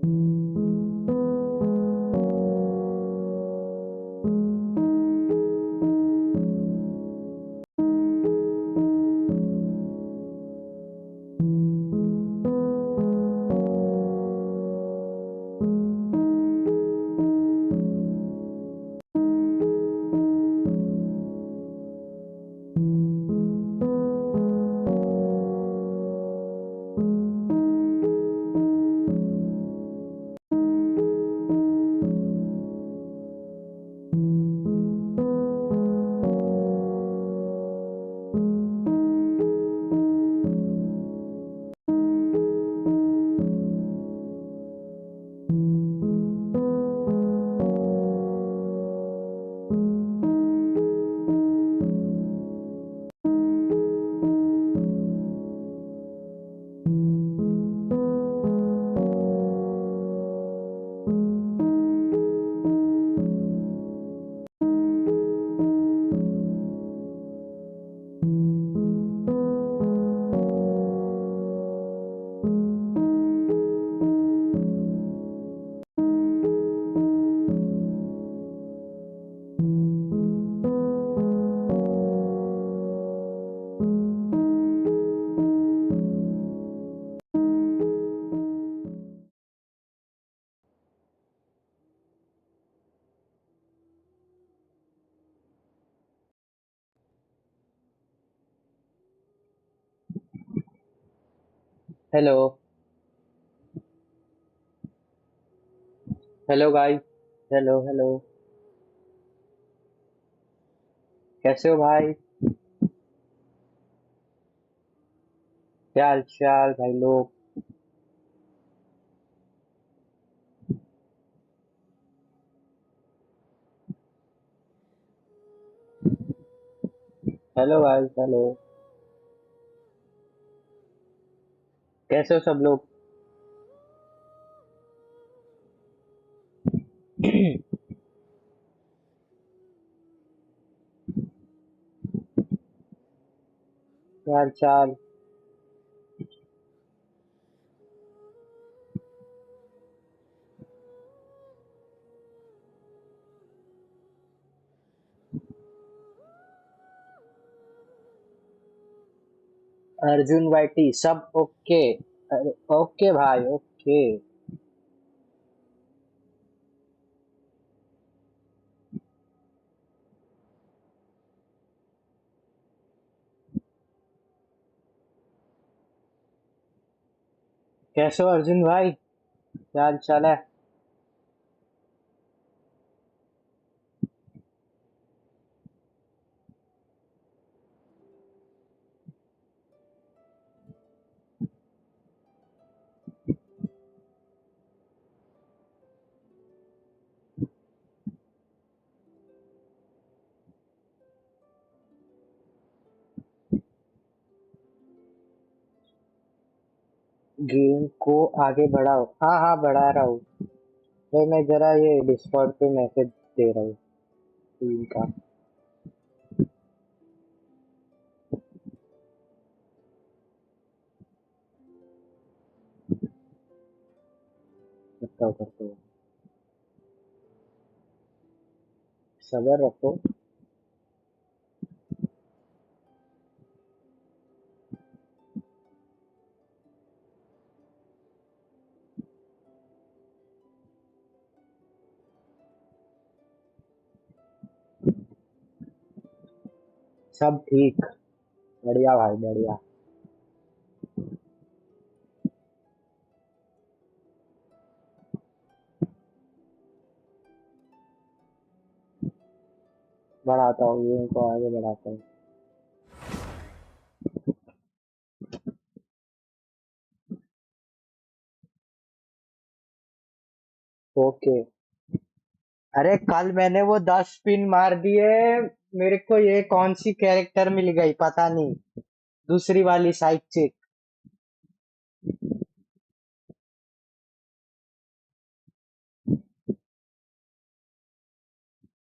Hello. Hello guys. Hello hello. कैसे हो भाई? क्या हाल चाल भाई लोग? Hello guys. हेलो। कैसे हो सब लोग? क्या हाल चाल? अर्जुन वाईटी सब ओके? अरे ओके भाई ओके। कैसे हो अर्जुन भाई? क्या हाल चाल है? गेम को आगे बढ़ाओ। हाँ हाँ बढ़ा रहा हूँ। भाई मैं जरा ये डिस्कॉर्ड पे मैसेज दे रहा हूँ टीम का। करता हूँ। सबर रखो। सब ठीक। बढ़िया भाई बढ़िया। बढ़ाता हूँ गेम को आगे बढ़ाता हूँ। ओके। अरे कल मैंने वो 10 पिन मार दिए। मेरे को ये कौन सी कैरेक्टर मिल गई पता नहीं। दूसरी वाली साइड चिक।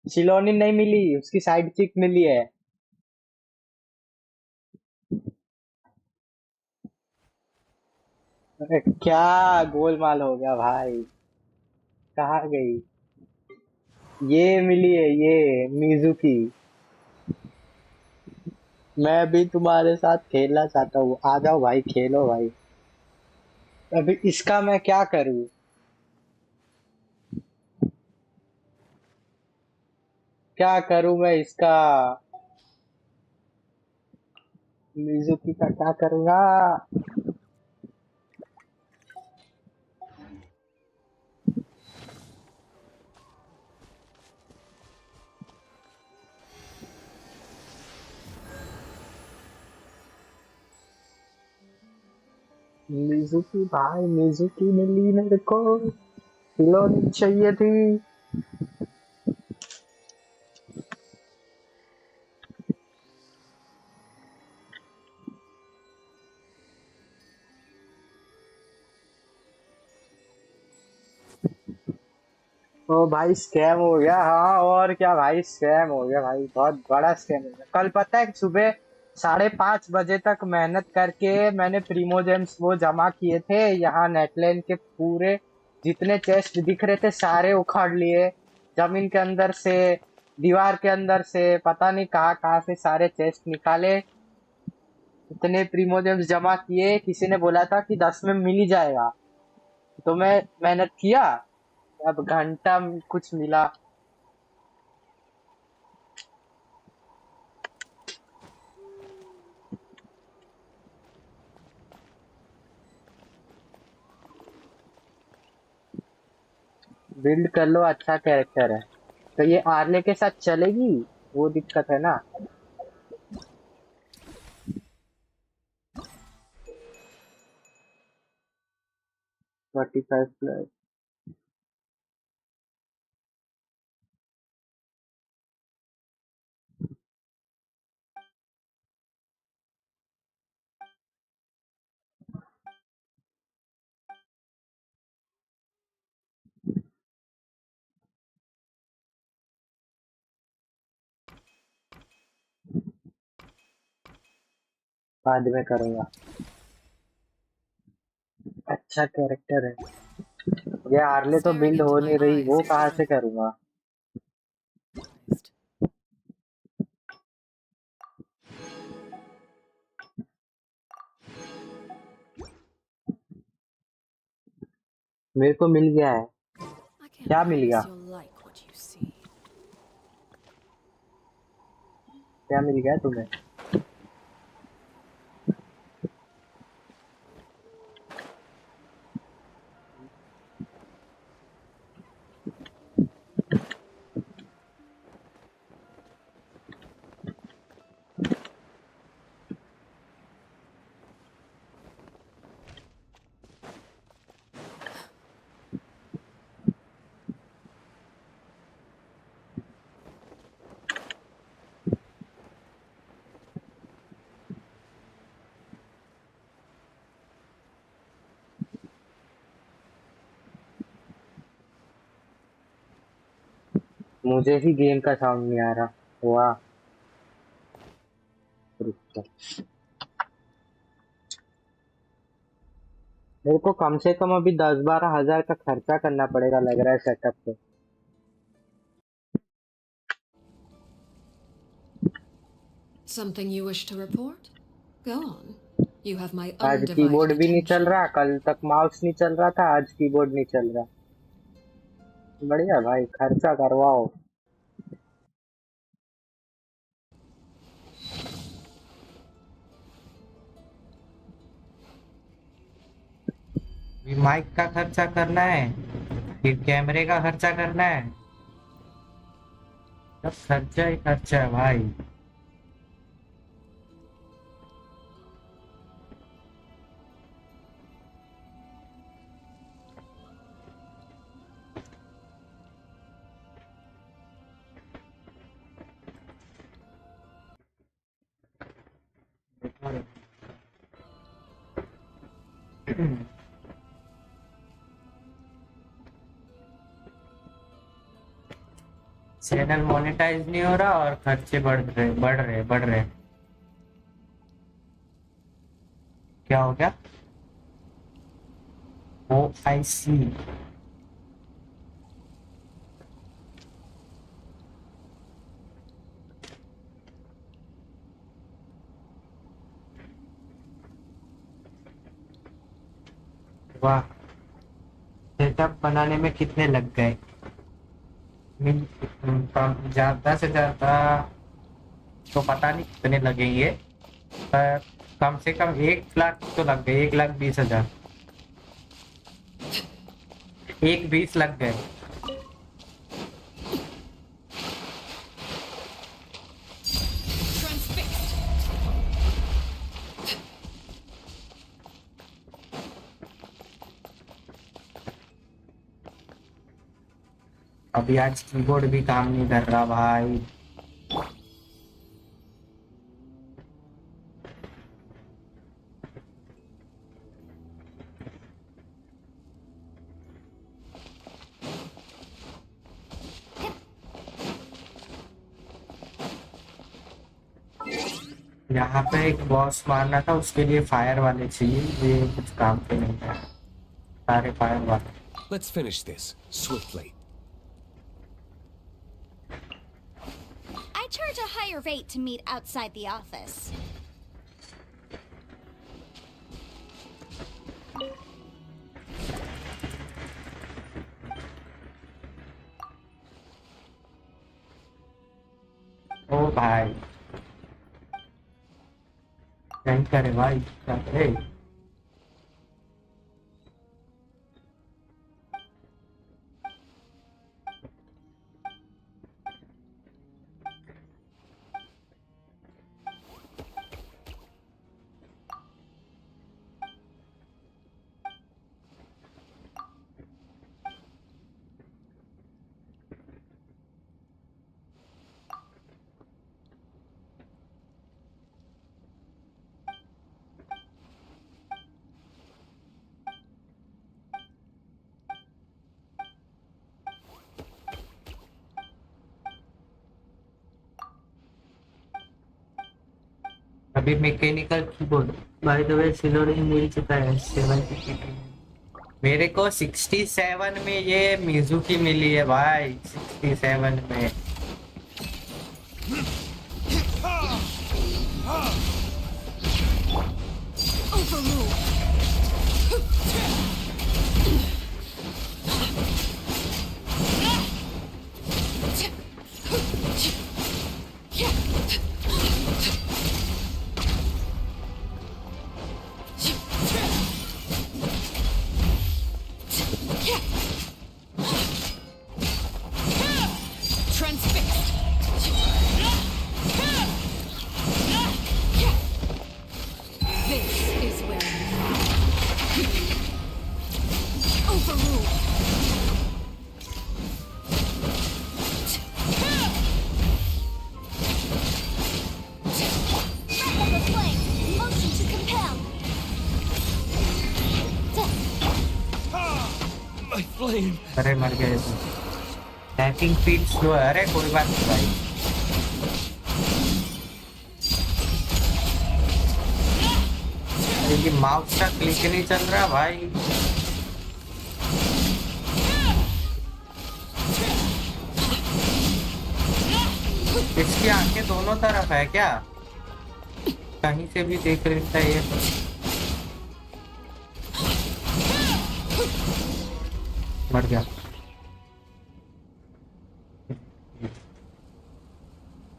सिलोनी नहीं मिली, उसकी साइड चिक मिली है। अरे क्या गोलमाल हो गया भाई। कहाँ गई? ये मिली है ये मिजुकी। मैं भी तुम्हारे साथ खेलना चाहता हूँ, आ जाओ भाई खेलो भाई। अभी इसका मैं क्या करूँ? क्या करूँ मैं इसका? मिजुकी का क्या करूँगा? मिजुकी भाई, मिजुकी मिली मेरे को। खिलौनी चाहिए थी। ओ भाई स्कैम हो गया, हाँ और क्या भाई, स्कैम हो गया भाई, बहुत बड़ा स्कैम हो गया। कल पता है सुबह 5:30 बजे तक मेहनत करके मैंने प्रीमोजेम्स वो जमा किए थे यहाँ नेटलैंड के पूरे। जितने चेस्ट दिख रहे थे सारे उखाड़ लिए जमीन के अंदर से, दीवार के अंदर से, पता नहीं कहाँ कहाँ से सारे चेस्ट निकाले। इतने प्रीमोजेम्स जमा किए, किसी ने बोला था कि 10 में मिल ही जाएगा, तो मैं मेहनत किया। अब घंटा कुछ मिला। बिल्ड कर लो, अच्छा कैरेक्टर है। तो ये आर्ले के साथ चलेगी? वो दिक्कत है ना। 45 प्लस। बाद में करूंगा। अच्छा कैरेक्टर है। ये आर्ले तो Staring बिल्ड हो into my नहीं रही, eyes, वो कहाँ से John. करूंगा? मेरे को मिल गया है। I can't क्या मिल गया? promise you'll like what you see. क्या मिल गया तुम्हें? मुझे ही गेम का साउंड नहीं आ रहा। वाह। रुक जा। मेरे को कम से कम अभी 10-12 हजार का खर्चा करना पड़ेगा लग रहा है सेटअप पे। Something you wish to report? Go on. You have my आज undivided कीबोर्ड भी नहीं चल attention. रहा, कल तक माउस नहीं चल रहा था, आज कीबोर्ड नहीं चल रहा। बढ़िया भाई, खर्चा करवाओ। भी माइक का खर्चा करना है, फिर कैमरे का खर्चा करना है। सब खर्चा ही खर्चा है भाई। चैनल मोनेटाइज नहीं हो रहा और खर्चे बढ़ रहे। क्या हो गया? आई सी। वाह, सेटअप बनाने में कितने लग गए? ज्यादा से ज्यादा तो पता नहीं कितने लगेंगे, पर कम से कम 1 लाख तो लग गए। 1,20,000, 1,20 लग गए। अभी आज कीबोर्ड भी काम नहीं कर रहा भाई। यहाँ पे एक बॉस मारना था, उसके लिए फायर वाले चाहिए। ये कुछ काम पे नहीं है, सारे फायर वाले। Let's finish this swiftly. I charge a higher rate to meet outside the office. ओ भाई, नहीं करे भाई, क्या करे? अभी mechanical keyboard by the way सिलोरी मिल चुका है 70। मेरे को 67 में ये मिजुकी मिली है भाई, 67 में। अरे मर गए, टैपिंग स्पीड स्लो है। अरे कोई बात नहीं भाई, ये माउस का क्लिक नहीं चल रहा भाई। इसकी आंखें दोनों तरफ है क्या? कहीं से भी देख लेता है ये। मर गया।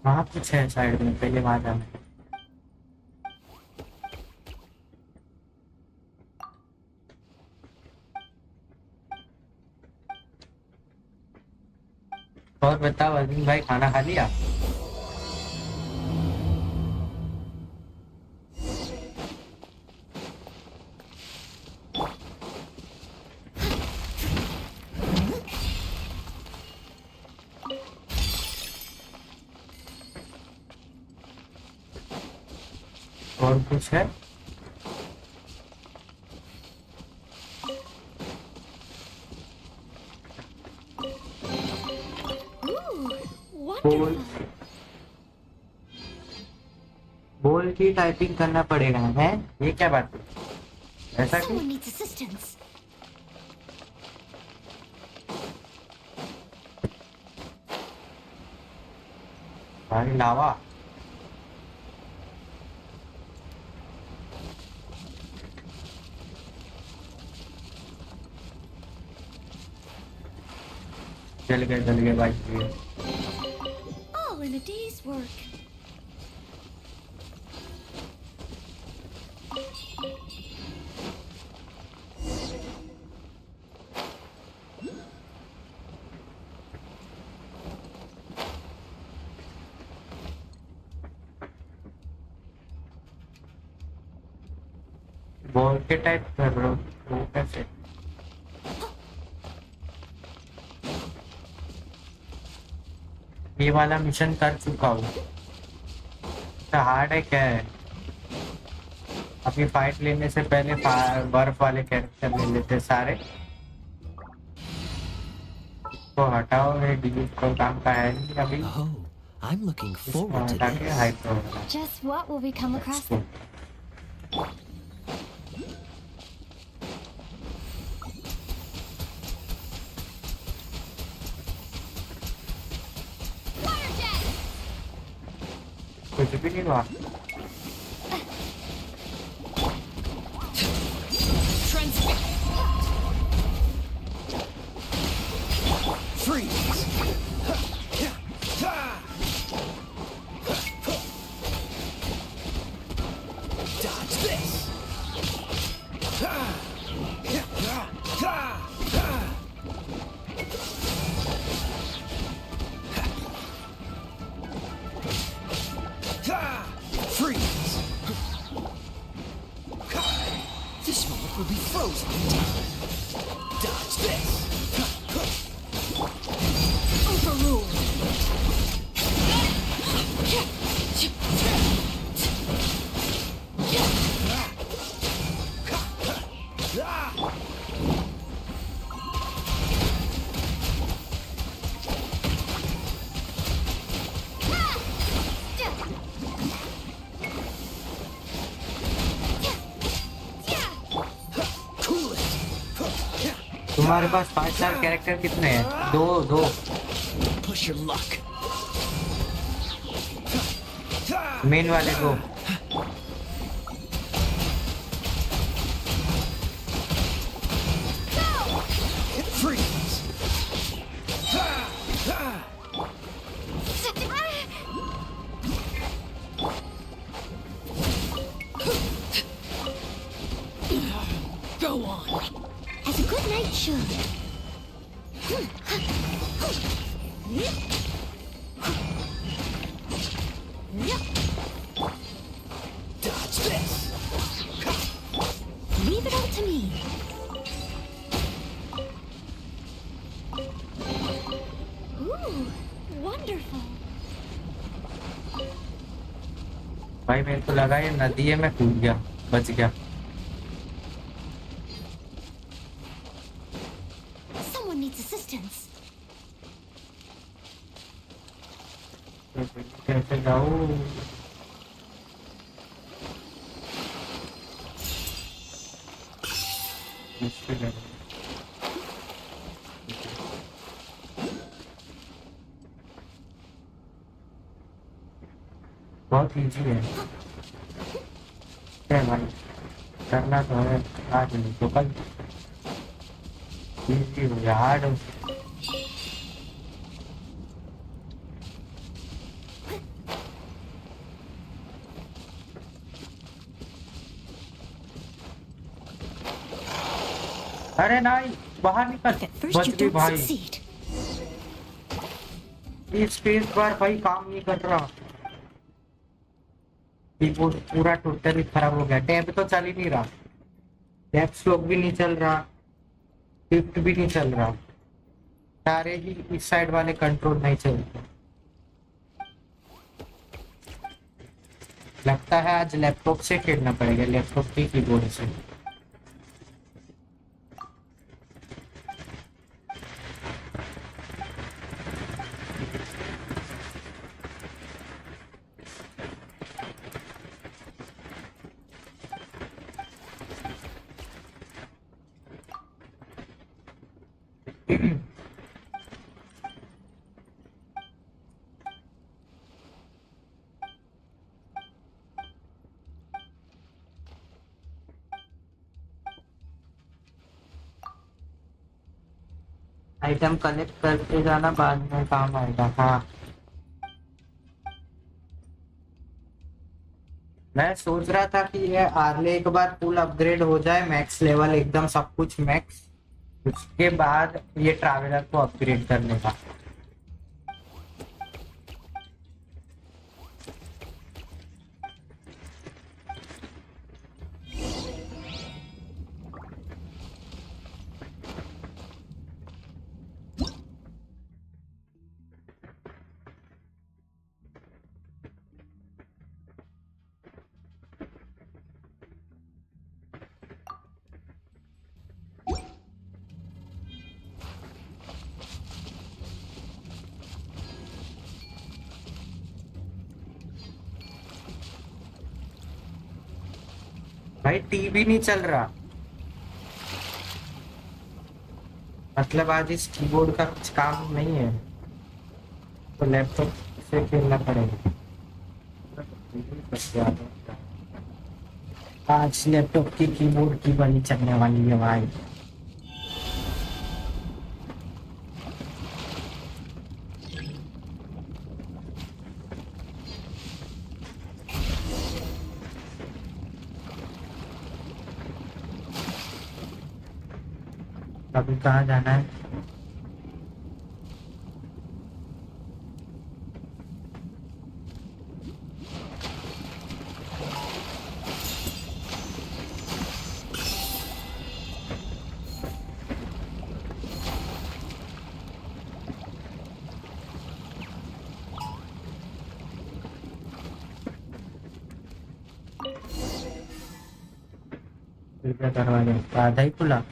वहां कुछ है साइड में, पहले वहां जाना है। और बताओ अजीम भाई, खाना खा लिया? और कुछ है? बोल की टाइपिंग करना पड़ेगा है? ये क्या बात है? ऐसा क्यों? Someone needs assistance. भाई लावा जल गए भाई ये। All in a day's work. Ball के टाइप कर रहे हो वो कैसे? ये वाला मिशन कर चुका हूँ। तो हार्ड है क्या है? अभी फाइट लेने से पहले बर्फ वाले कैरेक्टर ले लेते सारे। तो हटाओ ये डिलीट तो काम का है नहीं अभी। Oh, I'm looking forward to हटा के this. हाइट हो रहा Just what will we come across? है। Water jet! कुछ भी नहीं हुआ। Freeze! Dodge this! Freeze! This moment will be frozen in time. Dodge this! Overruled. Cool it! तुम्हारे पास 5 स्टार कैरेक्टर कितने हैं? दो। Push your luck. मेन वाले दो। Freeze! Go on. As a good knight should. Dodge this! Leave it all to me. Ooh, wonderful. भाई मेरे को लगा ये नदी है, मैं कूद गया, बच गया। Someone needs assistance. कैसे जाऊँ? मुश्किल है। बहुत इजी है। क्या भाई करना तो है, आज नहीं तो कल। इजी हो गया, हार्ड हो। अरे नहीं, बाहर निकल। At first बच you गई don't भाई। succeed. ये स्पेस बार भाई काम नहीं कर रहा। कीबोर्ड पूरा टोटली खराब हो गया। टैब तो चल ही नहीं रहा, कैप्स लॉक भी नहीं चल रहा, शिफ्ट भी नहीं चल रहा, सारे ही इस साइड वाले कंट्रोल नहीं चल रहे। लगता है आज लैपटॉप से खेलना पड़ेगा, लैपटॉप की कीबोर्ड से। आइटम कलेक्ट करते जाना, बाद में काम आएगा। हाँ, मैं सोच रहा था कि ये आर्ले एक बार फुल अपग्रेड हो जाए, मैक्स लेवल एकदम सब कुछ मैक्स, उसके बाद ये ट्रैवलर को अपग्रेड करने का। भाई टीवी नहीं चल रहा, मतलब आज इस कीबोर्ड का कुछ काम नहीं है, तो लैपटॉप से खेलना पड़ेगा। आज लैपटॉप की कीबोर्ड की बनी चलने वाली है भाई। अभी कहाँ जाना है? दरवाजा आधा ही खुला।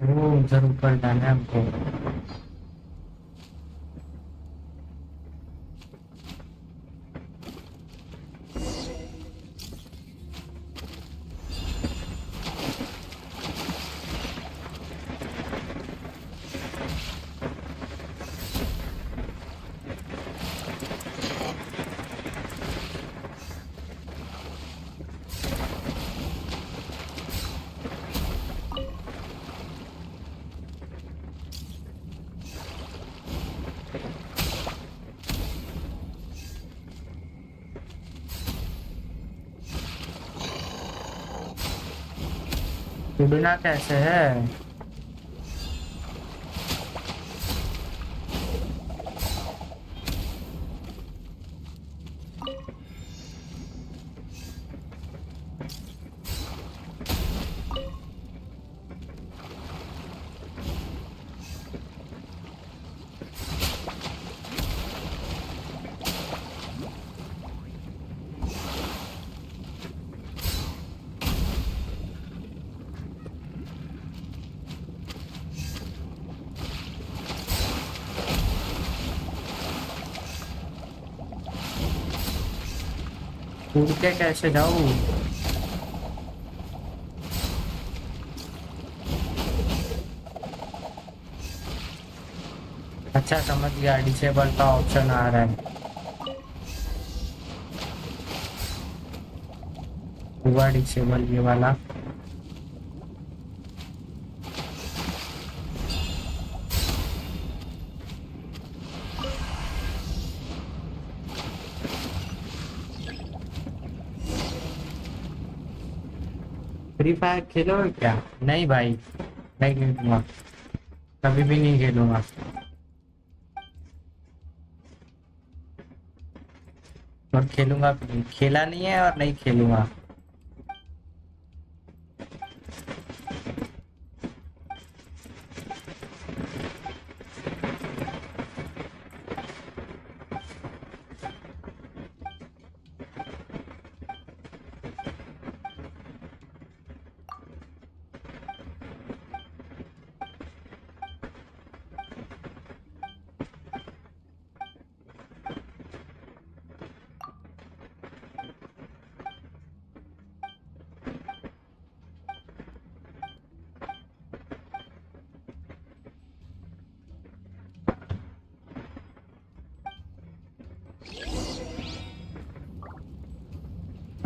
वो उधर ऊपर जाना है हमको। उड़ना कैसे है? उड़ के कैसे जाऊँ? अच्छा समझ गया, डिसेबल का ऑप्शन आ रहा है। हुआ डिसेबल ये वाला। फ्री फायर खेलोगे क्या? नहीं भाई, नहीं खेलूंगा, कभी भी नहीं खेलूंगा। और खेलूंगा भी नहीं, खेला नहीं है और नहीं खेलूंगा।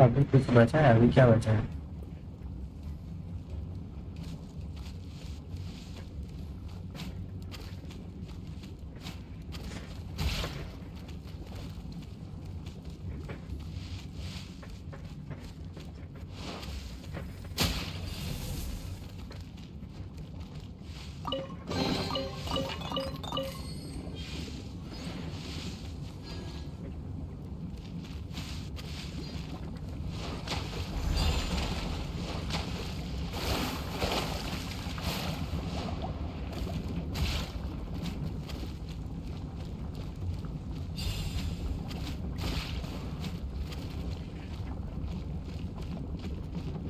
अभी कुछ बचा है? अभी क्या बचा है?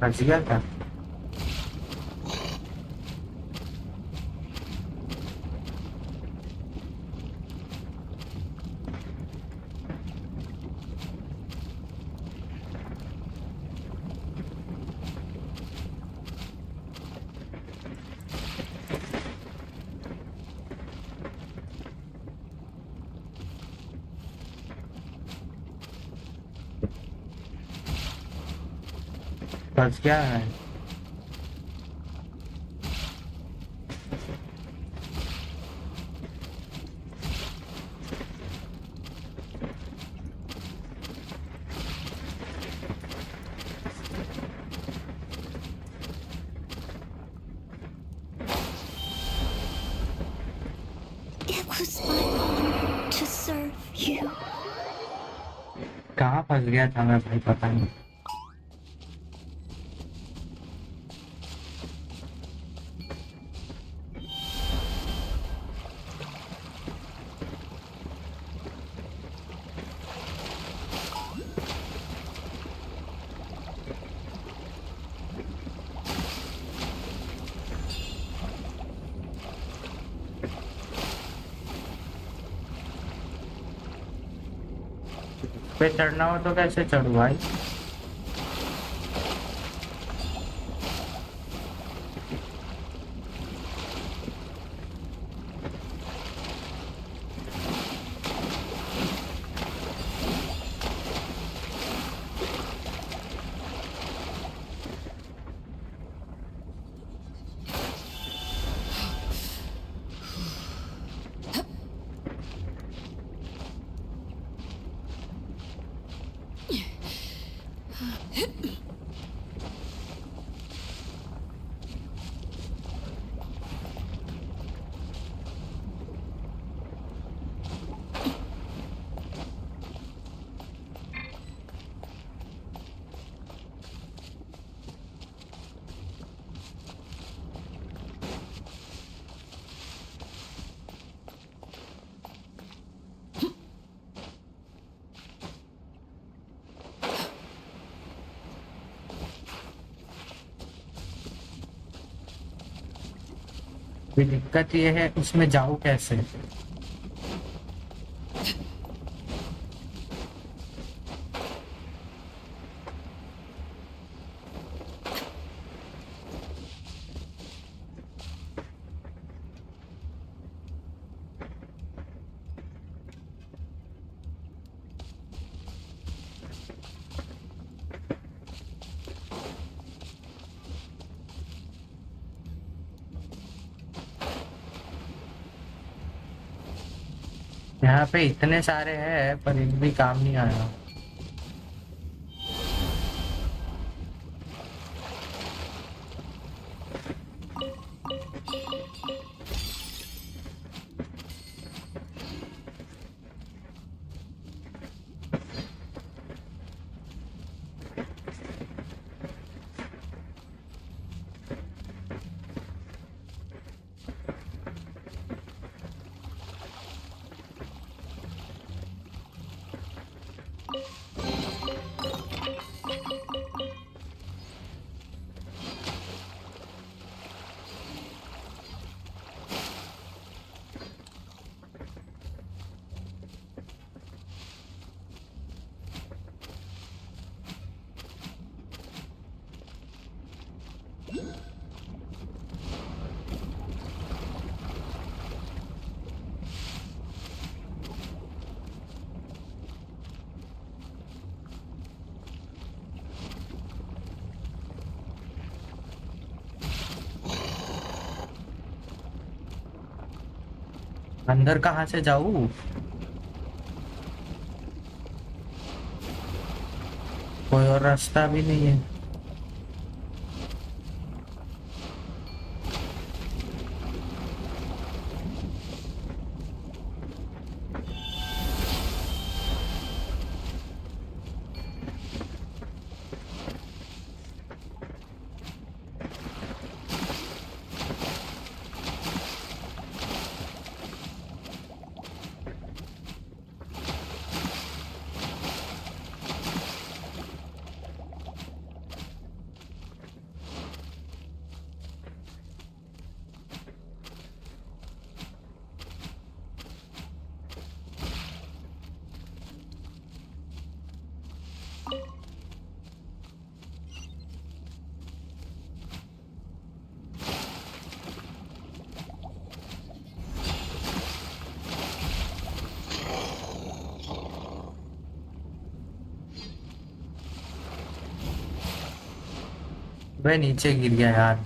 बच गया था। बच गया है। It was my honor to serve you. कहाँ फंस गया था मैं भाई, पता नहीं। पे चढ़ना हो तो कैसे चढ़ू भाई? अभी दिक्कत ये है, उसमें जाऊँ कैसे? यहाँ पे इतने सारे हैं पर एक भी काम नहीं आया। अंदर कहाँ से जाऊँ? कोई और रास्ता भी नहीं है। वह नीचे गिर गया यार।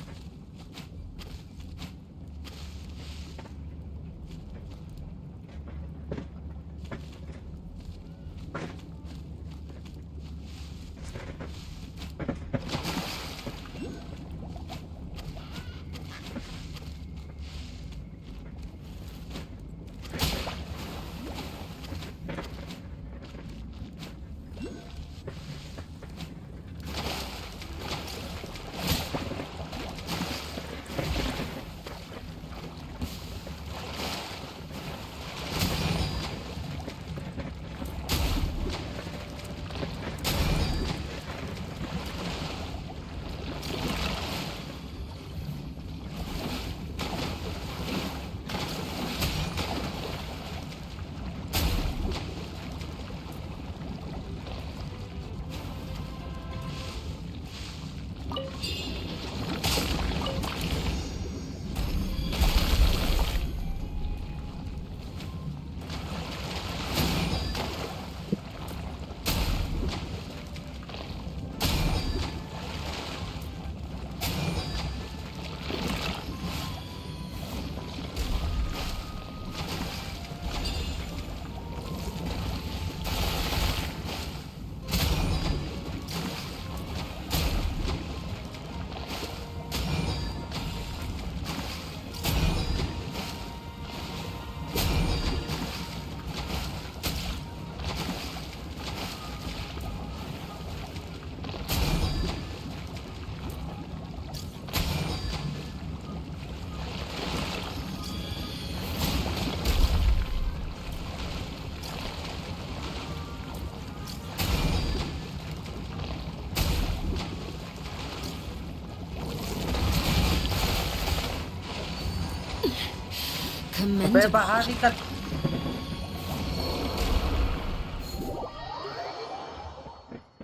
अबे बाहर निकल।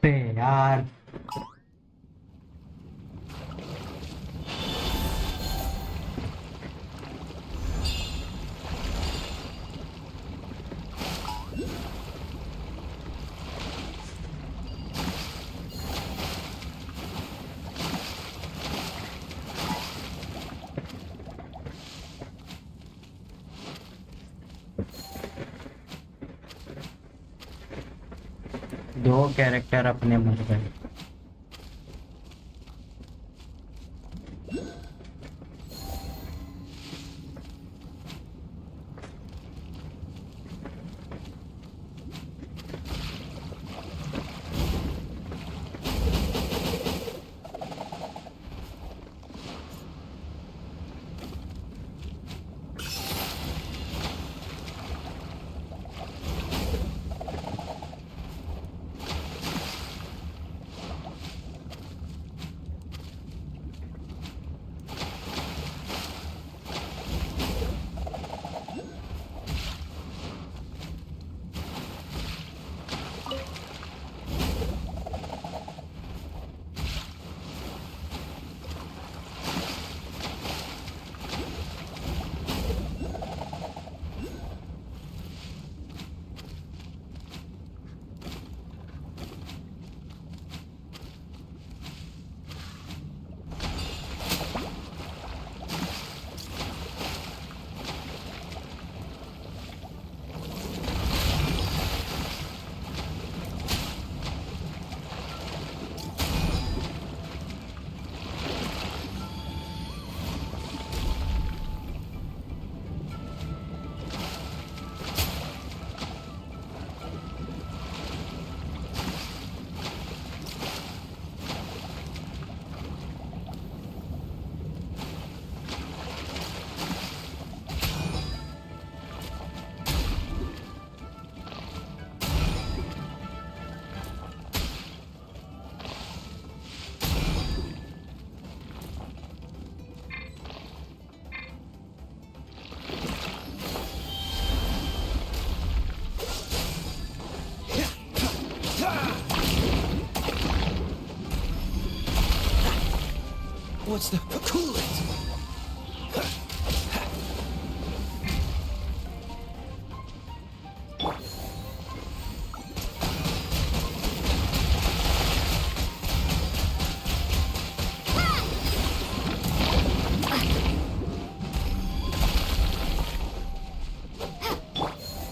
बे यार दो कैरेक्टर अपने मर गए। What's the cool it?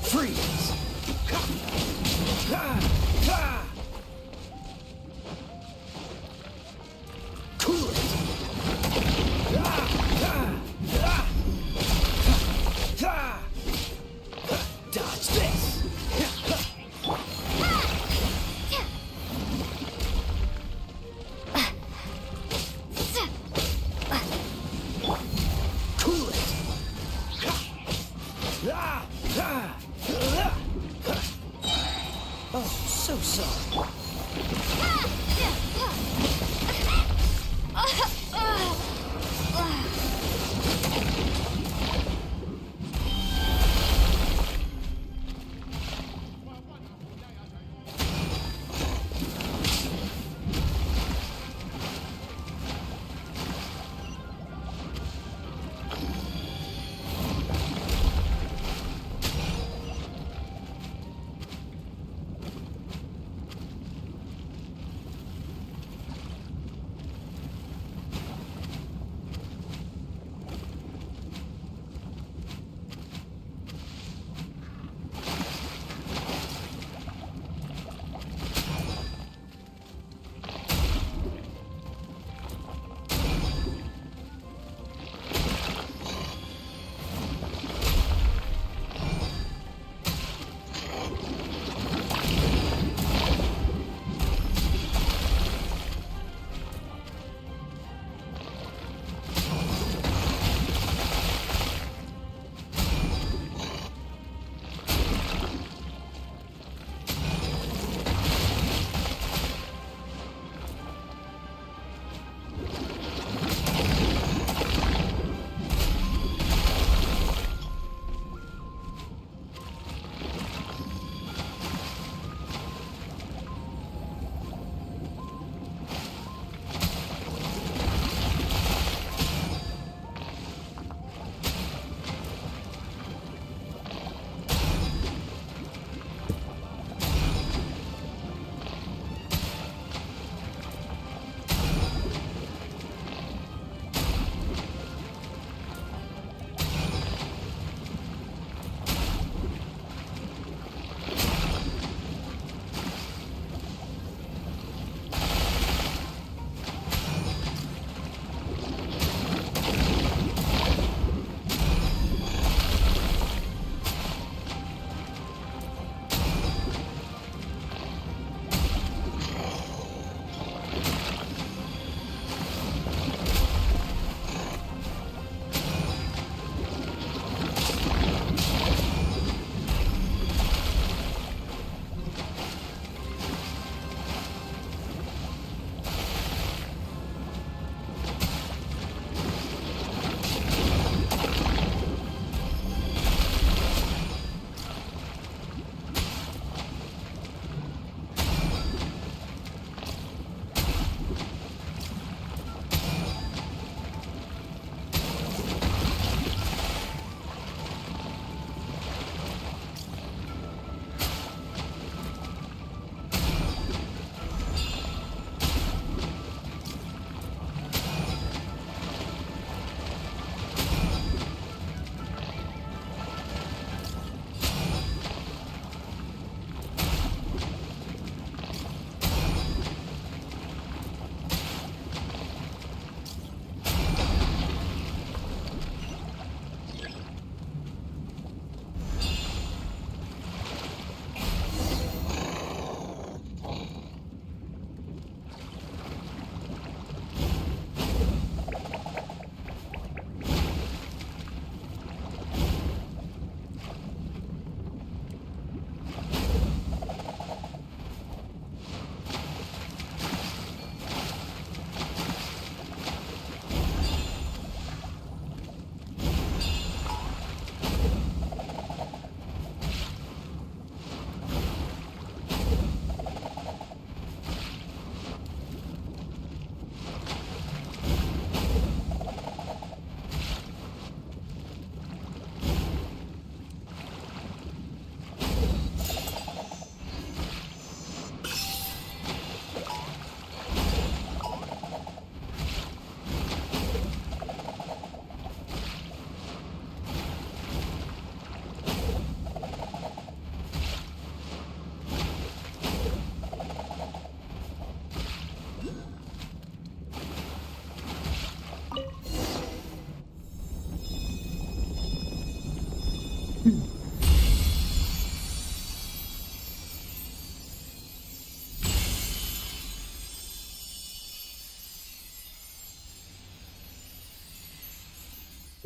Freeze. Cool it.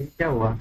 ये क्या हुआ?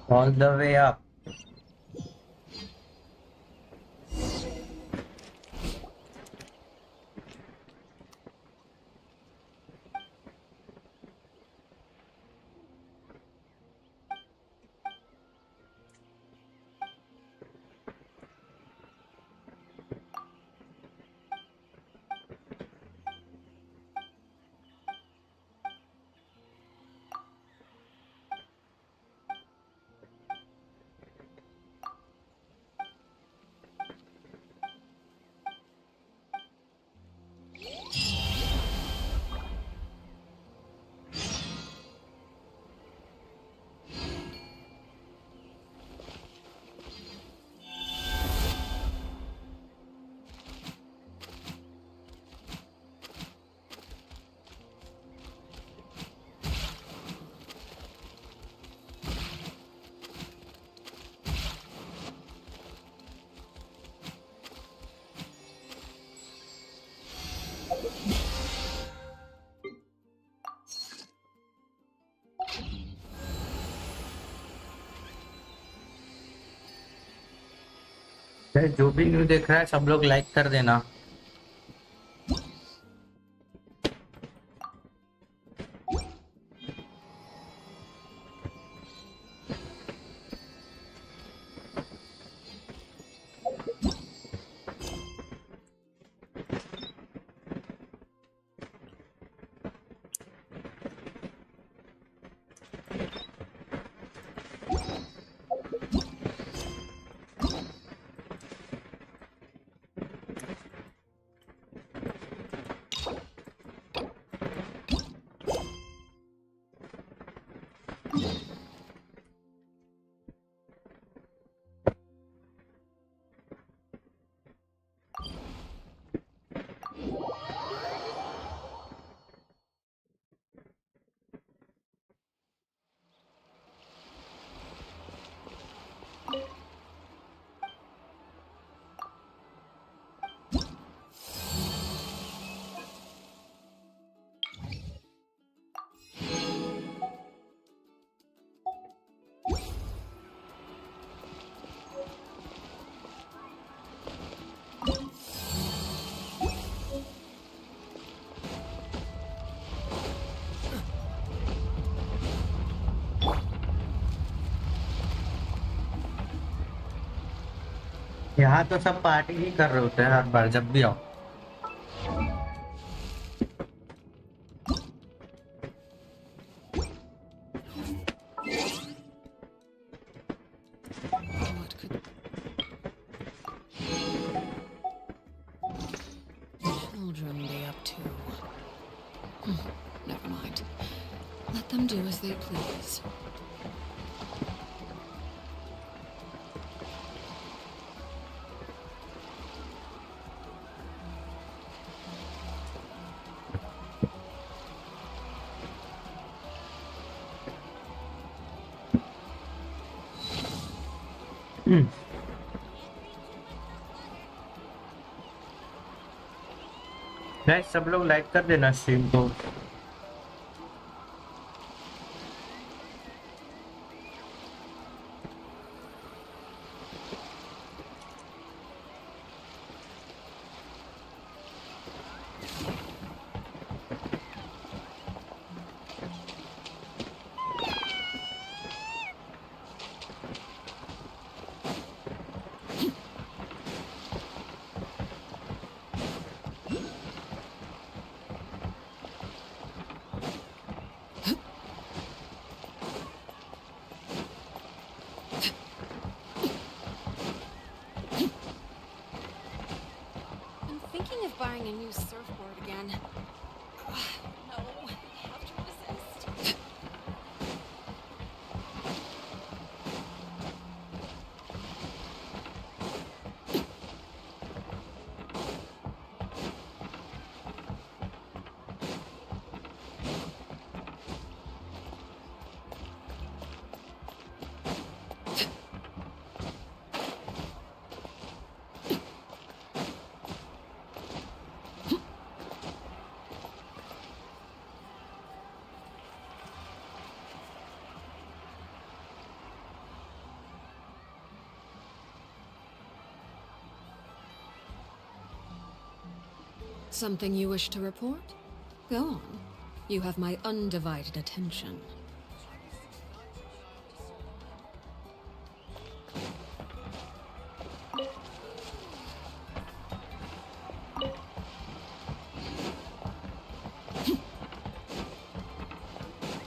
All the way up. जो भी न्यू देख रहा है सब लोग लाइक कर देना। यहाँ तो सब पार्टी ही कर रहे होते हैं हर बार जब भी आओ। What could them do as they please. Guys सब लोग लाइक कर देना स्ट्रीम को। I'm thinking of buying a new surfboard again. No, I have to resist. Something you wish to report? Go on. You have my undivided attention.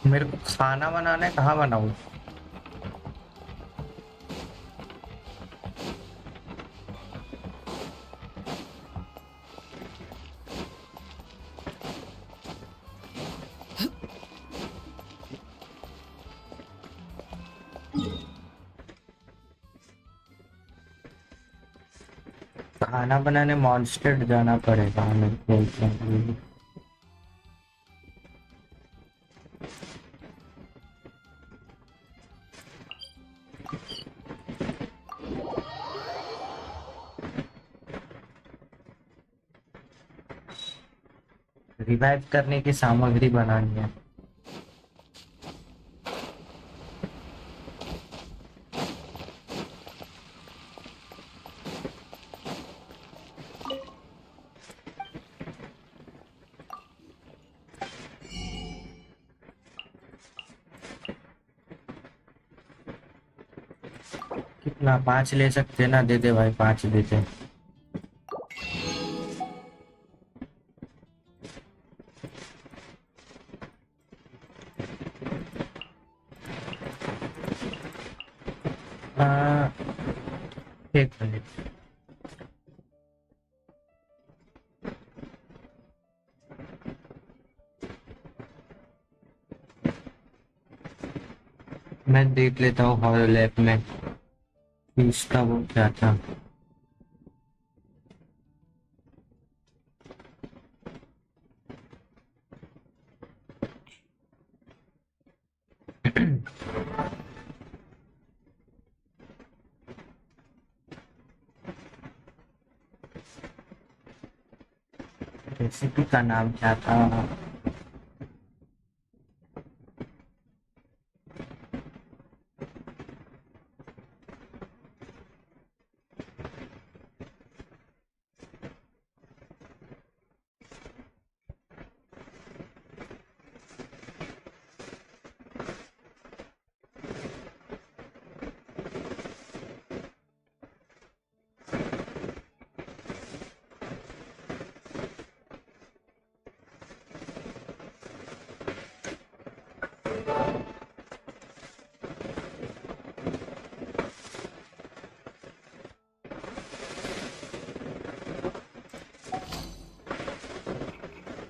मेरे को खाना बनाना है, कहाँ बनाऊँ? खाना बनाने मॉन्स्टर जाना पड़ेगा मेरे को। रिवाइव करने की सामग्री बनानी है। कितना 5 ले सकते ना? दे दे भाई, 5 देते। एक मिनट, मैं देख लेता हूँ हॉल लैब में इसका वो क्या था। रेसिपी का नाम क्या था?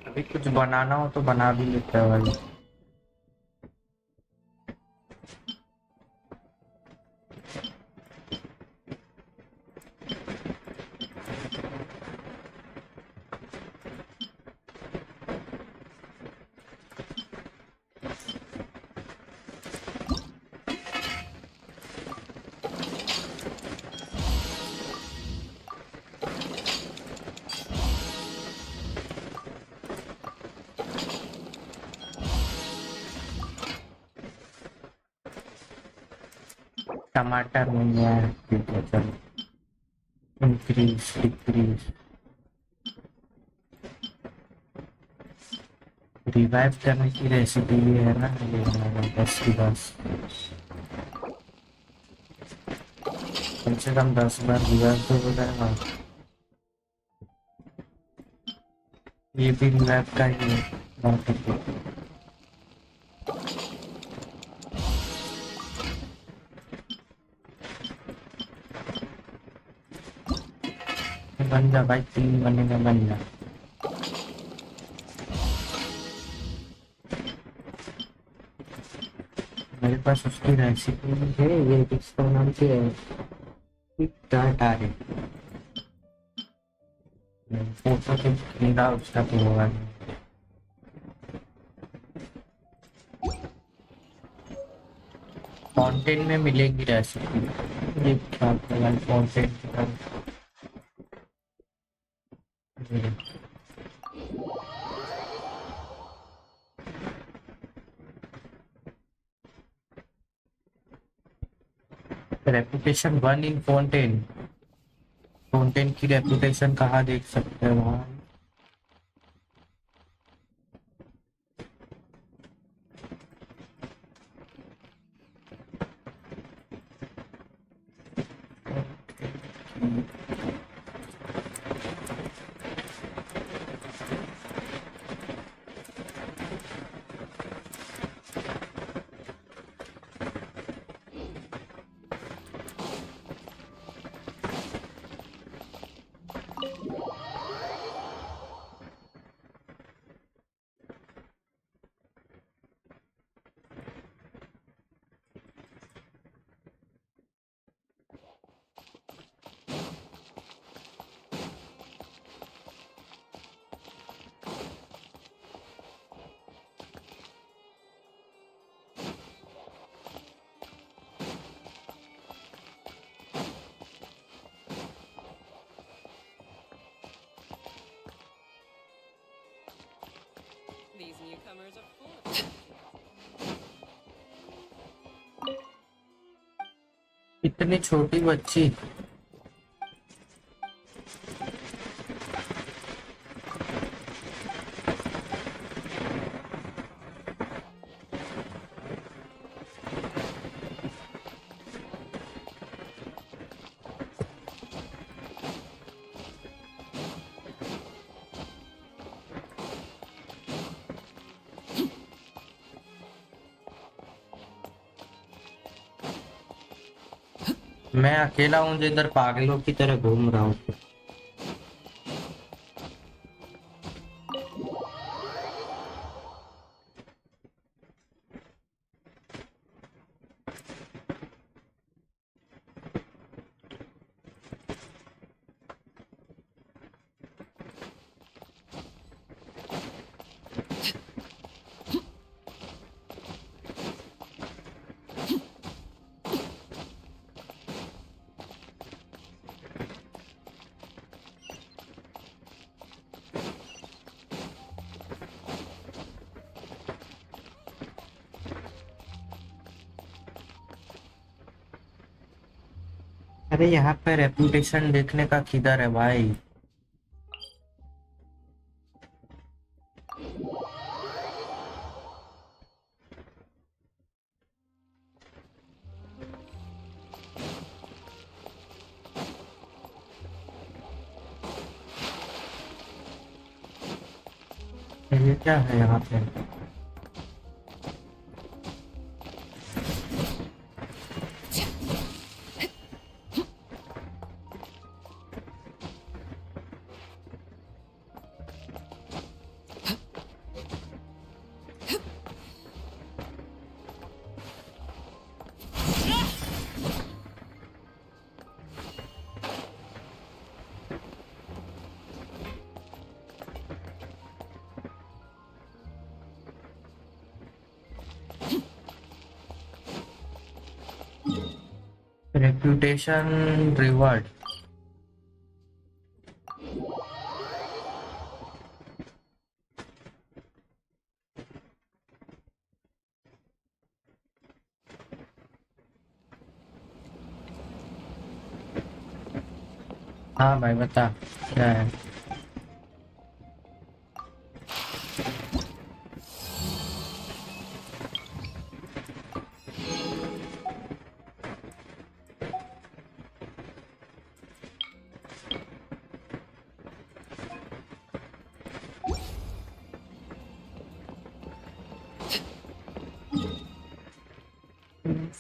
अभी कुछ बनाना हो तो बना भी लेता है भाई। टमाटर नहीं है, ठीक है चलो। इंक्रीज डिक्रीज रिवाइव करने की रेसिपी भी है ना, ये हमारा 10 की 10, कम से कम 10 बार रिवाइव तो हो जाएगा। ये भी रिवाइव का ही है, बाकी तो बन जा भाई, 3 महीने में बन जा। मेरे पास उसकी रेसिपी है, ये इसका नाम क्या है, टाट आ रही फोटो से खरीदा उसका तो होगा नहीं। फाउंटेन में मिलेगी रेसिपी, ये क्या फाउंटेन की तरह। रेपुटेशन 1 इन फाउंटेन, फाउंटेन की रेपुटेशन कहाँ देख सकते हैं वहाँ। These newcomers are full of इतनी छोटी बच्ची, मैं अकेला हूँ जो इधर पागलों की तरह घूम रहा हूँ। अरे यहाँ पे रेपुटेशन देखने का किधर है भाई। ये क्या है यहाँ पे। रेपुटेशन रिवॉर्ड, हाँ भाई बता क्या है।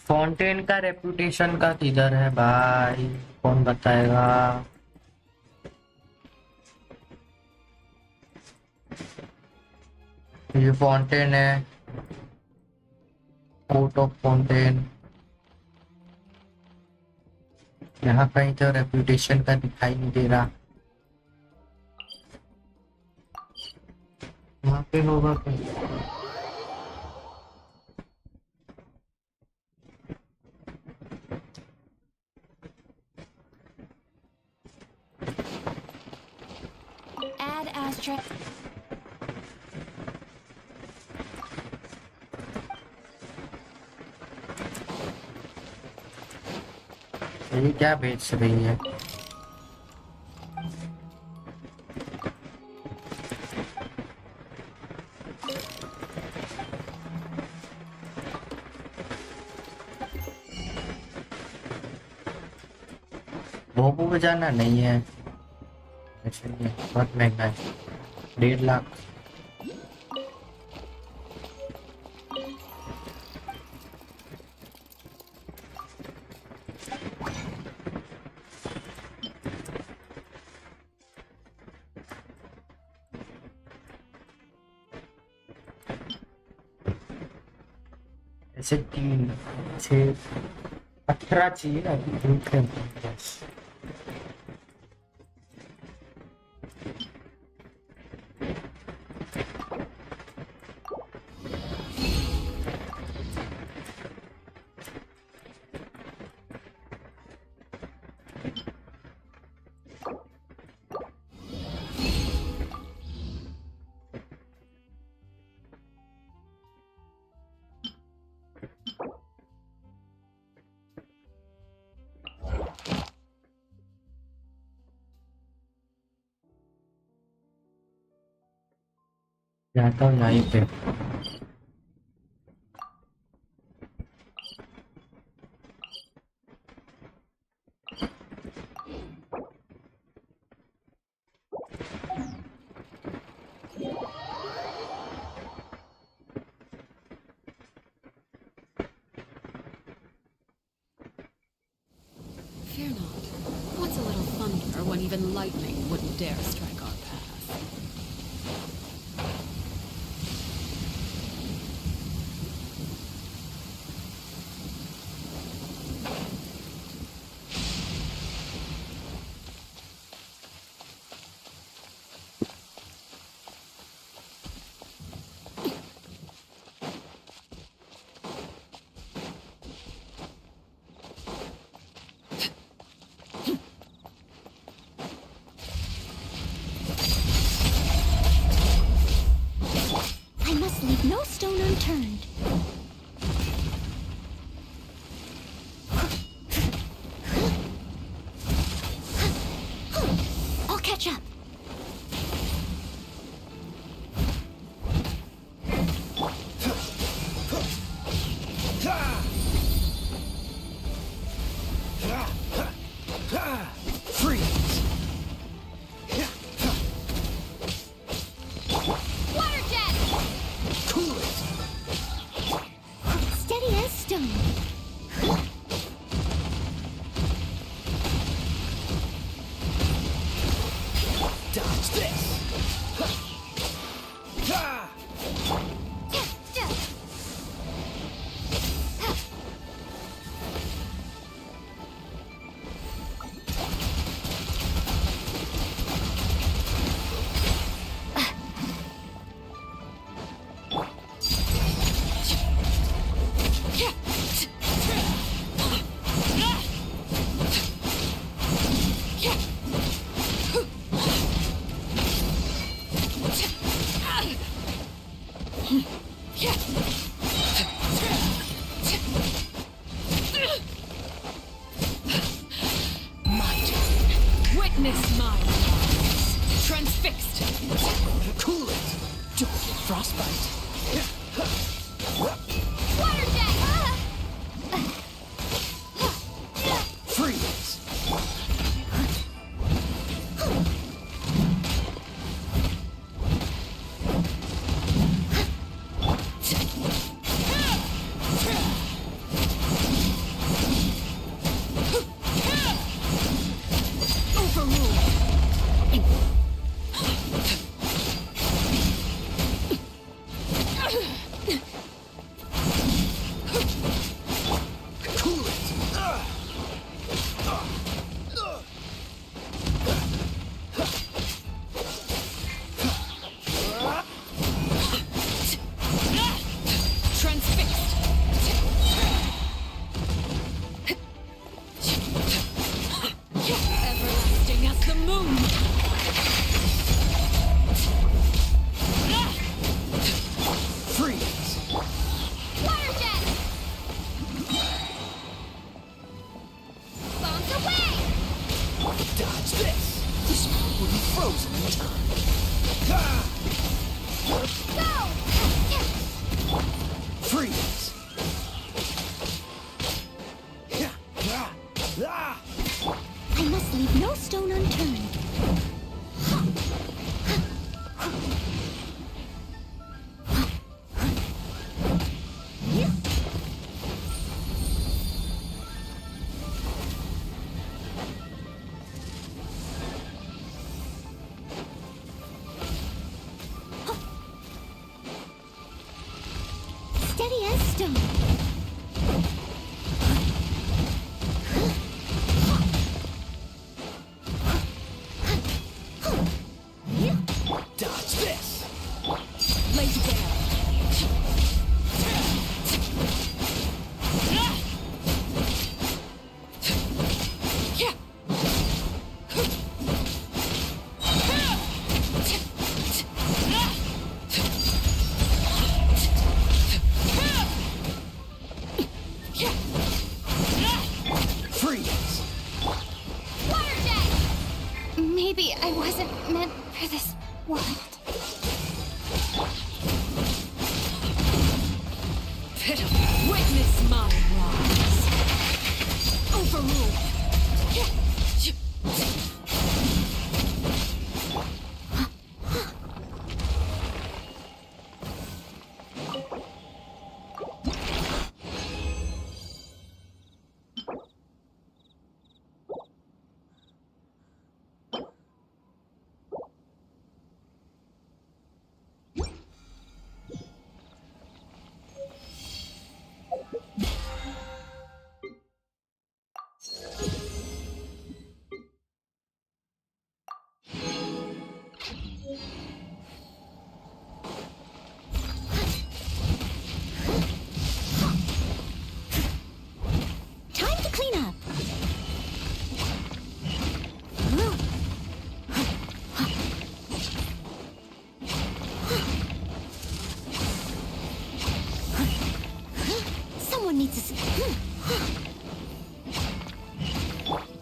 फाउंटेन का रेपुटेशन का किधर है भाई, कौन बताएगा। ये फाउंटेन है, कोर्ट ऑफ फाउंटेन। यहाँ कहीं तो रेपुटेशन का दिखाई नहीं दे रहा। वहाँ पे होगा कहीं। Add asterisk. ये क्या बेच रही है। भोपू बजाना नहीं है, ऐसे नहीं है, बहुत महंगा है, 1.5 लाख। ऐसे 3 6 18 चाहिए ना, अभी देख रहे हैं बस। जाता हूँ यहीं पे। Fear not. What's a little thunder when even lightning wouldn't dare strike our path? I must leave no stone unturned. I'll catch up. Freeze! Water jet! Cool it! Steady as stone. Dodge this! Ha! Witness my rise. Transfixed. Cool it. Don't get frostbite. Water jet! Freeze. Cool it. Transfixed. Everlasting as the moon. Freeze. Water jet! Bombs away! Dodge this. This one will be frozen in time. Ah! Go! Freeze. Ah! I must leave no stone unturned. Steady as stone. Dodge this. Laid bare. Freeze. Water jet! Maybe I wasn't meant for this world. Pitiful. Witness my rise. Overruled. Time to clean up. Someone needs to...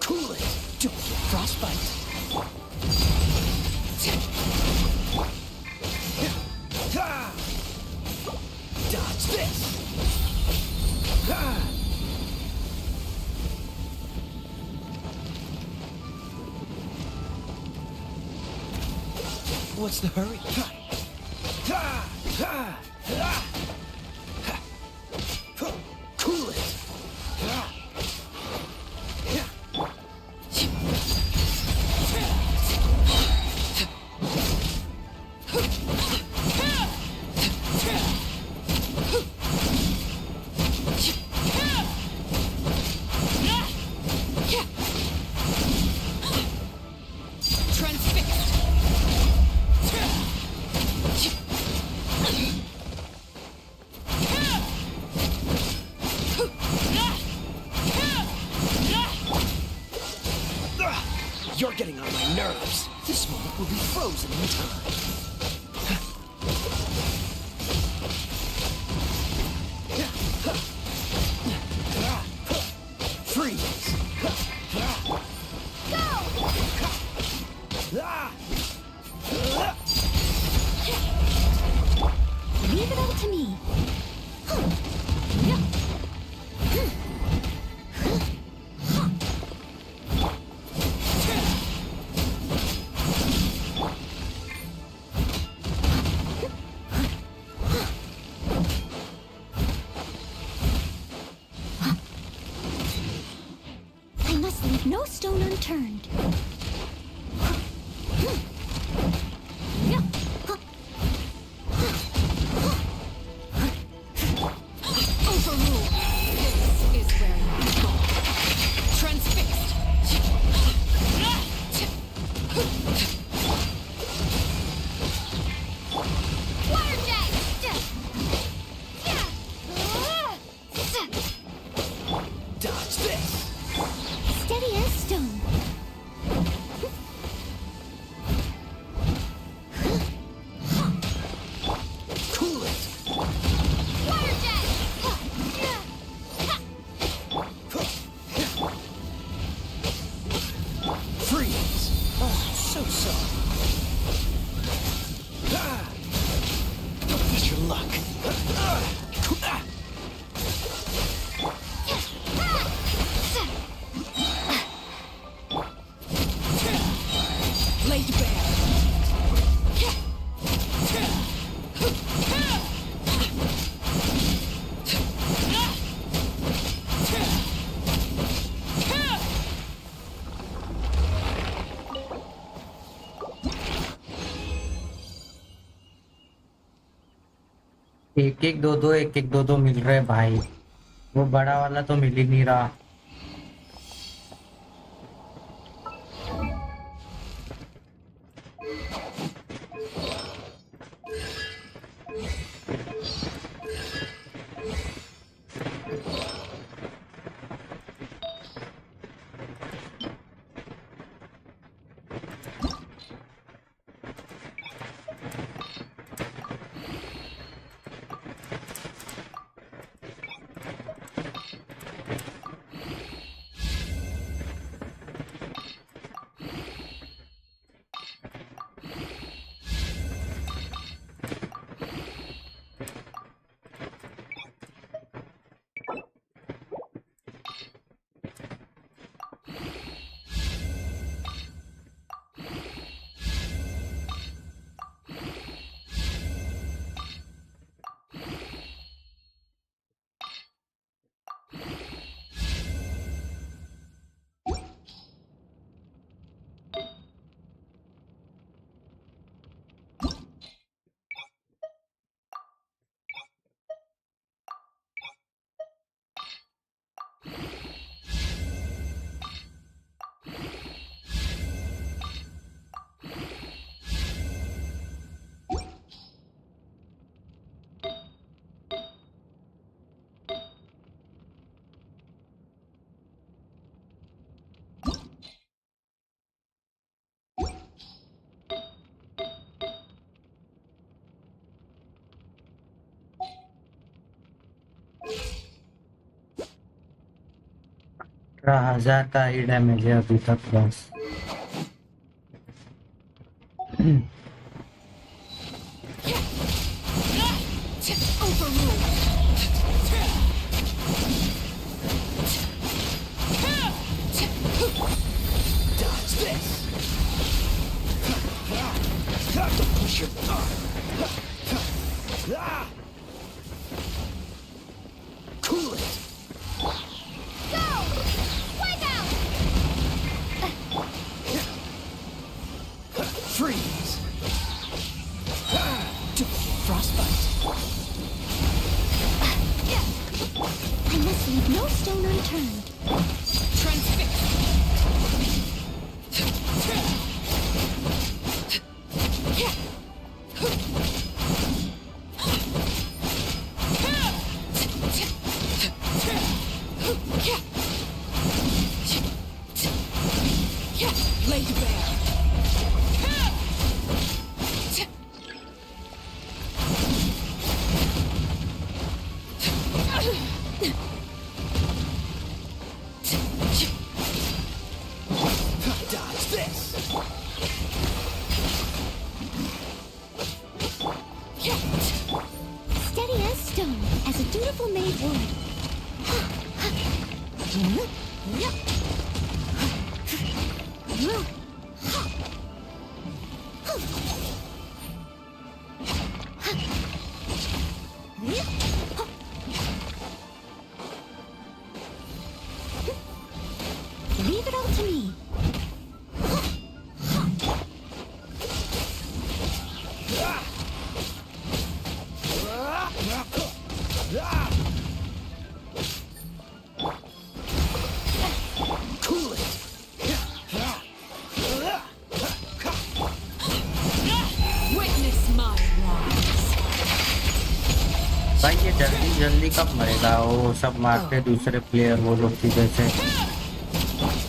Cool it. Don't get frostbite. Ah! Dodge this. Ah! What's the hurry? Cool it. You're getting on my nerves. This moment will be frozen in time. Freeze. Go! must leave no stone unturned. Overruled. This is where you go. Transfixed. Water jet! Dodge this. Steady as stone. Cool it. Water jet! Freeze. Oh, so sorry. Don't miss your luck. Laid bare. एक एक दो दो मिल रहे भाई। वो बड़ा वाला तो मिल ही नहीं रहा। हजार का ही डैमेज है अभी तक बस। Dodge this. Don't push your Cool it. Go! Wipe out! Freeze. Frostbite. I must leave no stone unturned. Transfixed. Laid bare. Dodge this. Steady as stone, as a dutiful maid would. Leave it all to me. Cool it. Witness my rise. भाई ये जल्दी जल्दी कब मरेगा? वो सब मारते दूसरे प्लेयर, वो लोग सीधे से।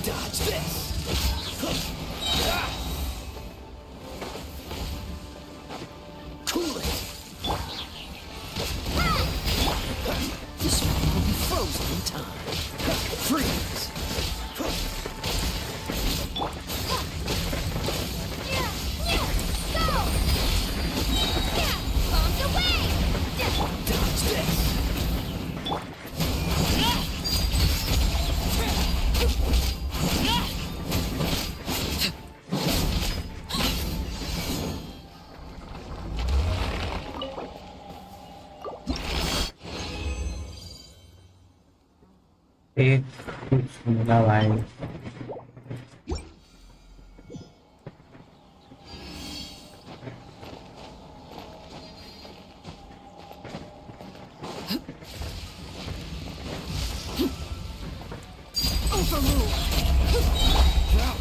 Dodge this. Cool it. This one will be frozen in time. Freeze. Bombs away! Dodge this. एक कुछ मिला भाई।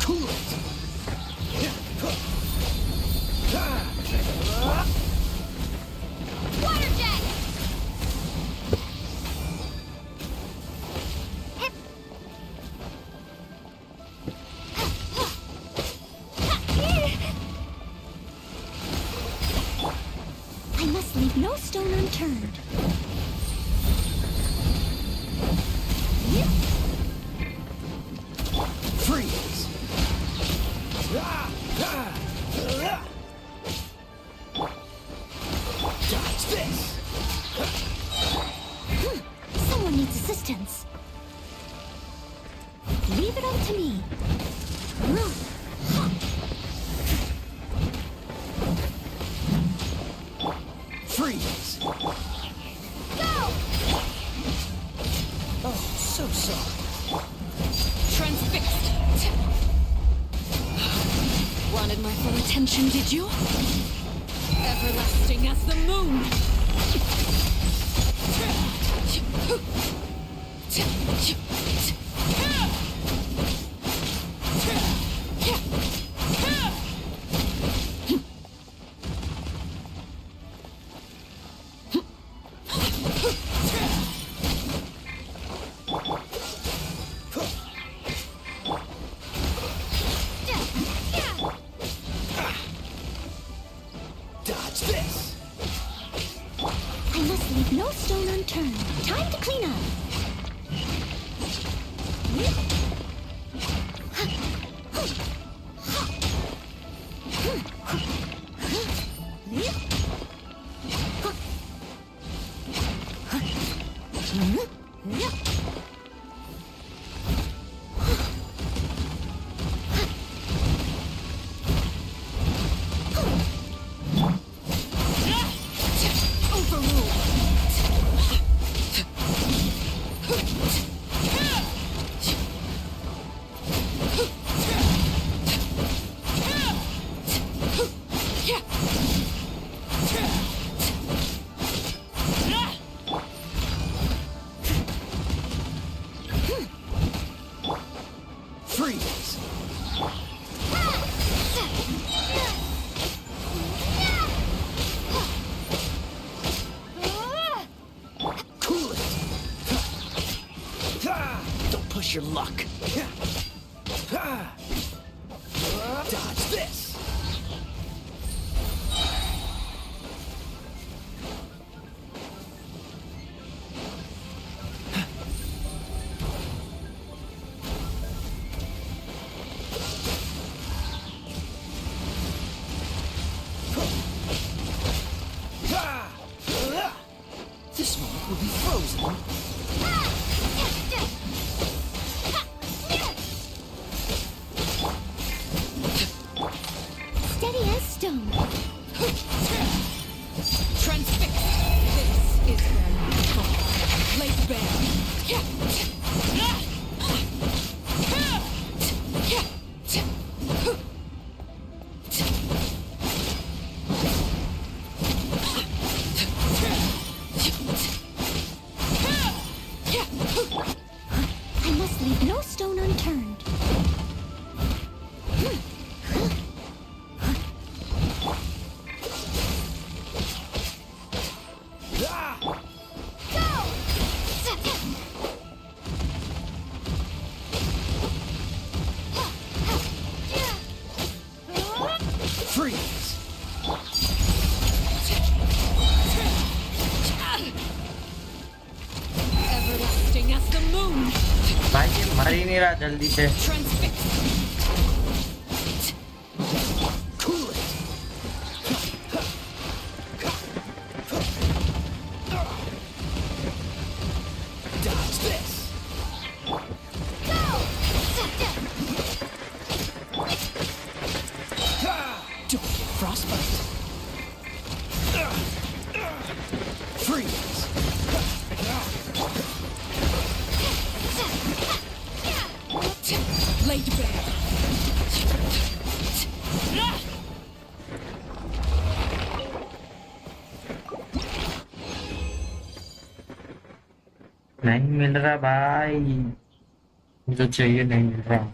Cool it. Water jet! I must leave no stone unturned. Freeze. Dodge this. Someone needs assistance. Leave it all to me. Freeze. Go! Oh, so soft. Transfixed. Wanted my full attention, did you? Everlasting as the moon. Dodge this. I must leave no stone unturned. Time to clean up. Freeze. Cool it. Don't push your luck. Dodge this. This moment will be frozen. Steady as stone. Transfixed. This is where you fall. Laid bare. जल्दी से। Cool it. Dodge this. Don't get frostbite. Freeze. Laid bare. नहीं मिल रहा भाई, जो चाहिए नहीं मिल रहा।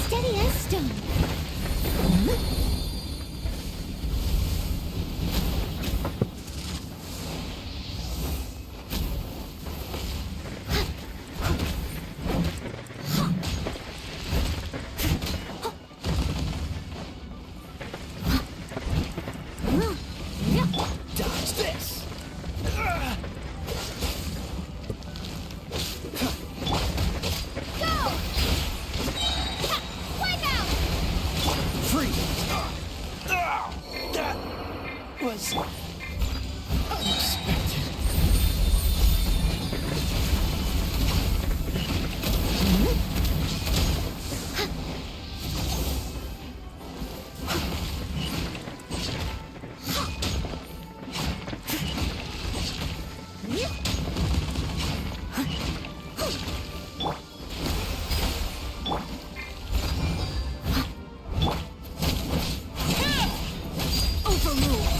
Steady as stone. Dodge this. Go! Wipe out! Freeze. That was unexpected. Overruled.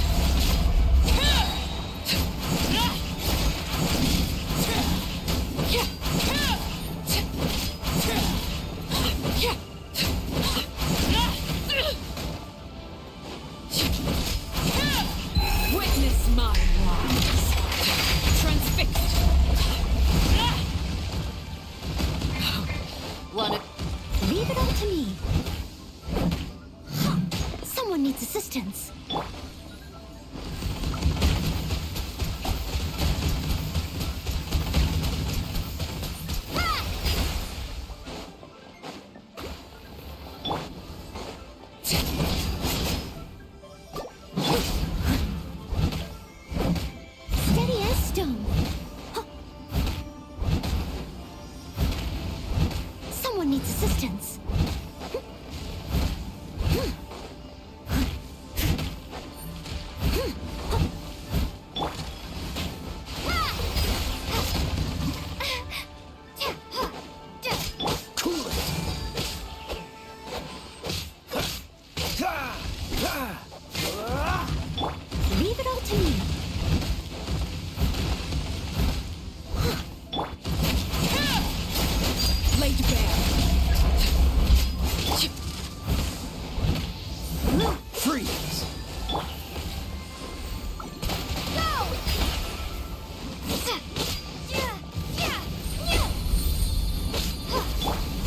Witness my rise. Transfixed. Want it? Leave it all to me. Someone needs assistance. Steady as stone. Someone needs assistance. Cool it. Leave it all to me. Laid bare. Freeze.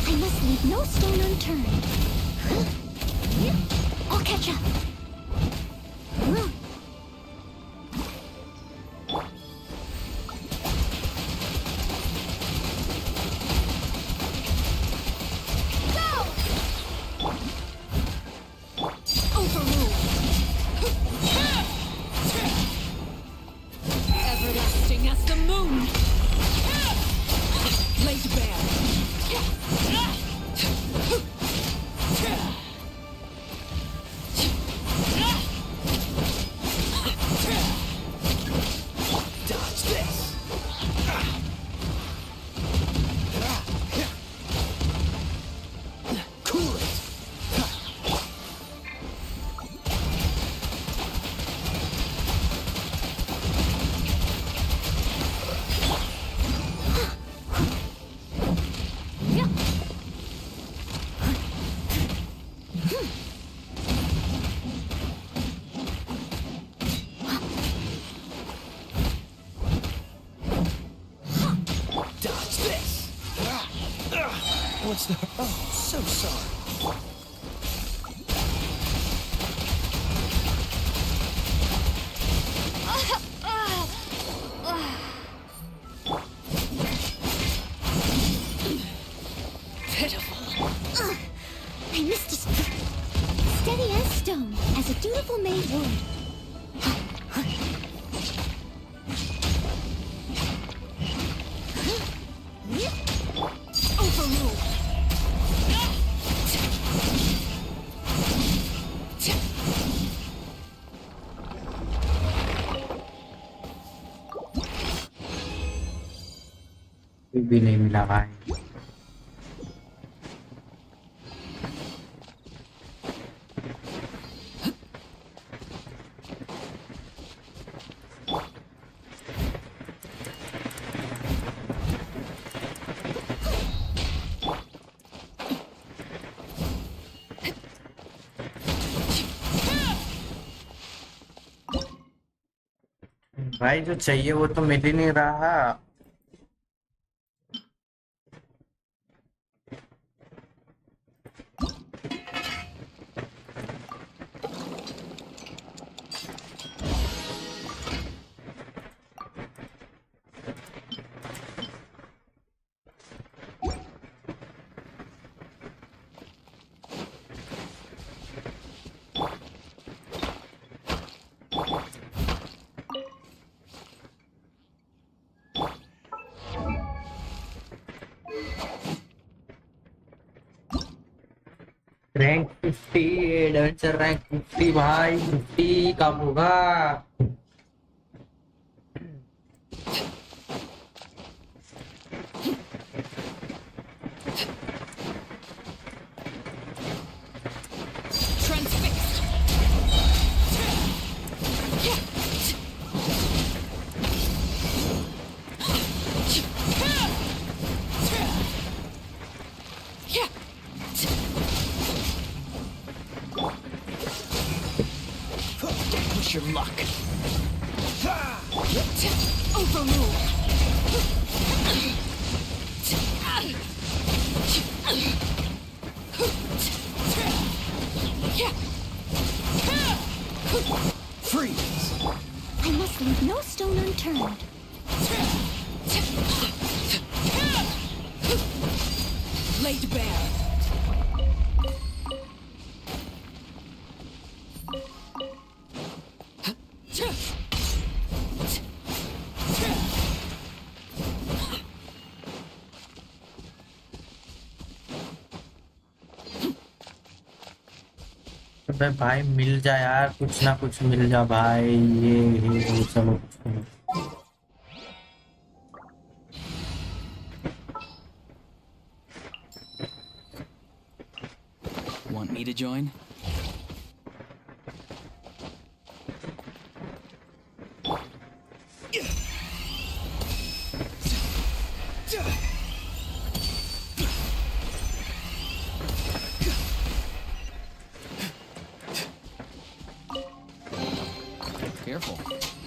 I must leave no stone unturned. I'll catch up. Overruled. Everlasting as the moon. Laid bare. What's the... Oh, so sorry. Pitiful. I missed it. Steady as stone, as a dutiful maid would. Overruled. भी नहीं मिला भाई। भाई जो चाहिए वो तो मिल ही नहीं रहा। रैंक 50 एडवेंचर रैंक 50 भाई 50 कब होगा? Transfixed. Push your luck. Overruled. Freeze. I must leave no stone unturned. Laid bare. अबे भाई मिल जा यार, कुछ ना कुछ मिल जा भाई। ये चलो कुछ नहीं। Want me to join? Careful.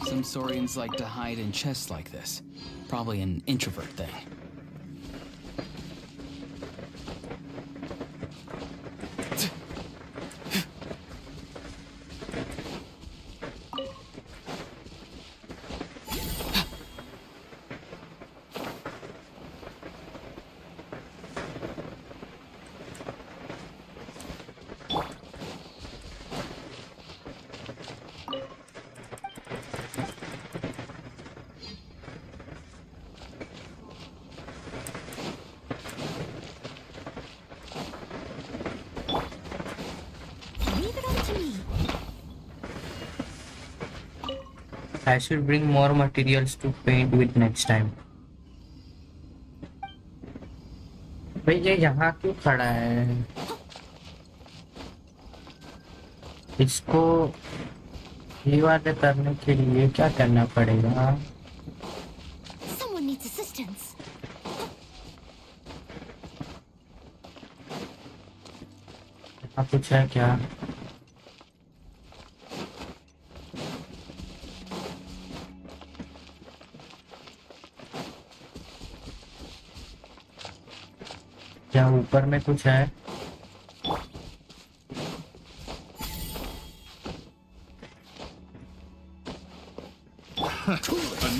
Some saurians like to hide in chests like this. Probably an introvert thing. Leave it up to me. I should bring more materials to paint with next time. भाई ये यहाँ क्यों खड़ा है? इसको ये वाले करने के लिए क्या करना पड़ेगा? Someone needs assistance. यहाँ कुछ है क्या? क्या ऊपर में कुछ है?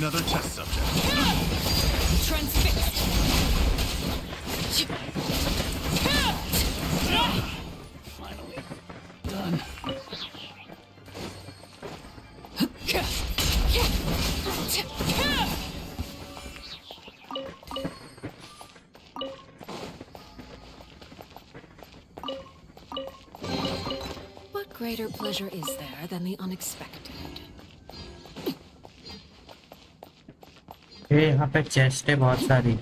Another test subject. Transfixed. Finally done. What greater pleasure is there than the unexpected? ये यहाँ पे चेस्ट है बहुत सारी।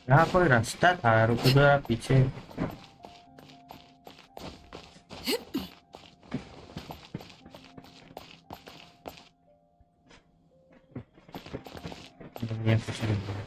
यहाँ कोई रास्ता था, रुको जरा पीछे। ये कुछ नहीं है।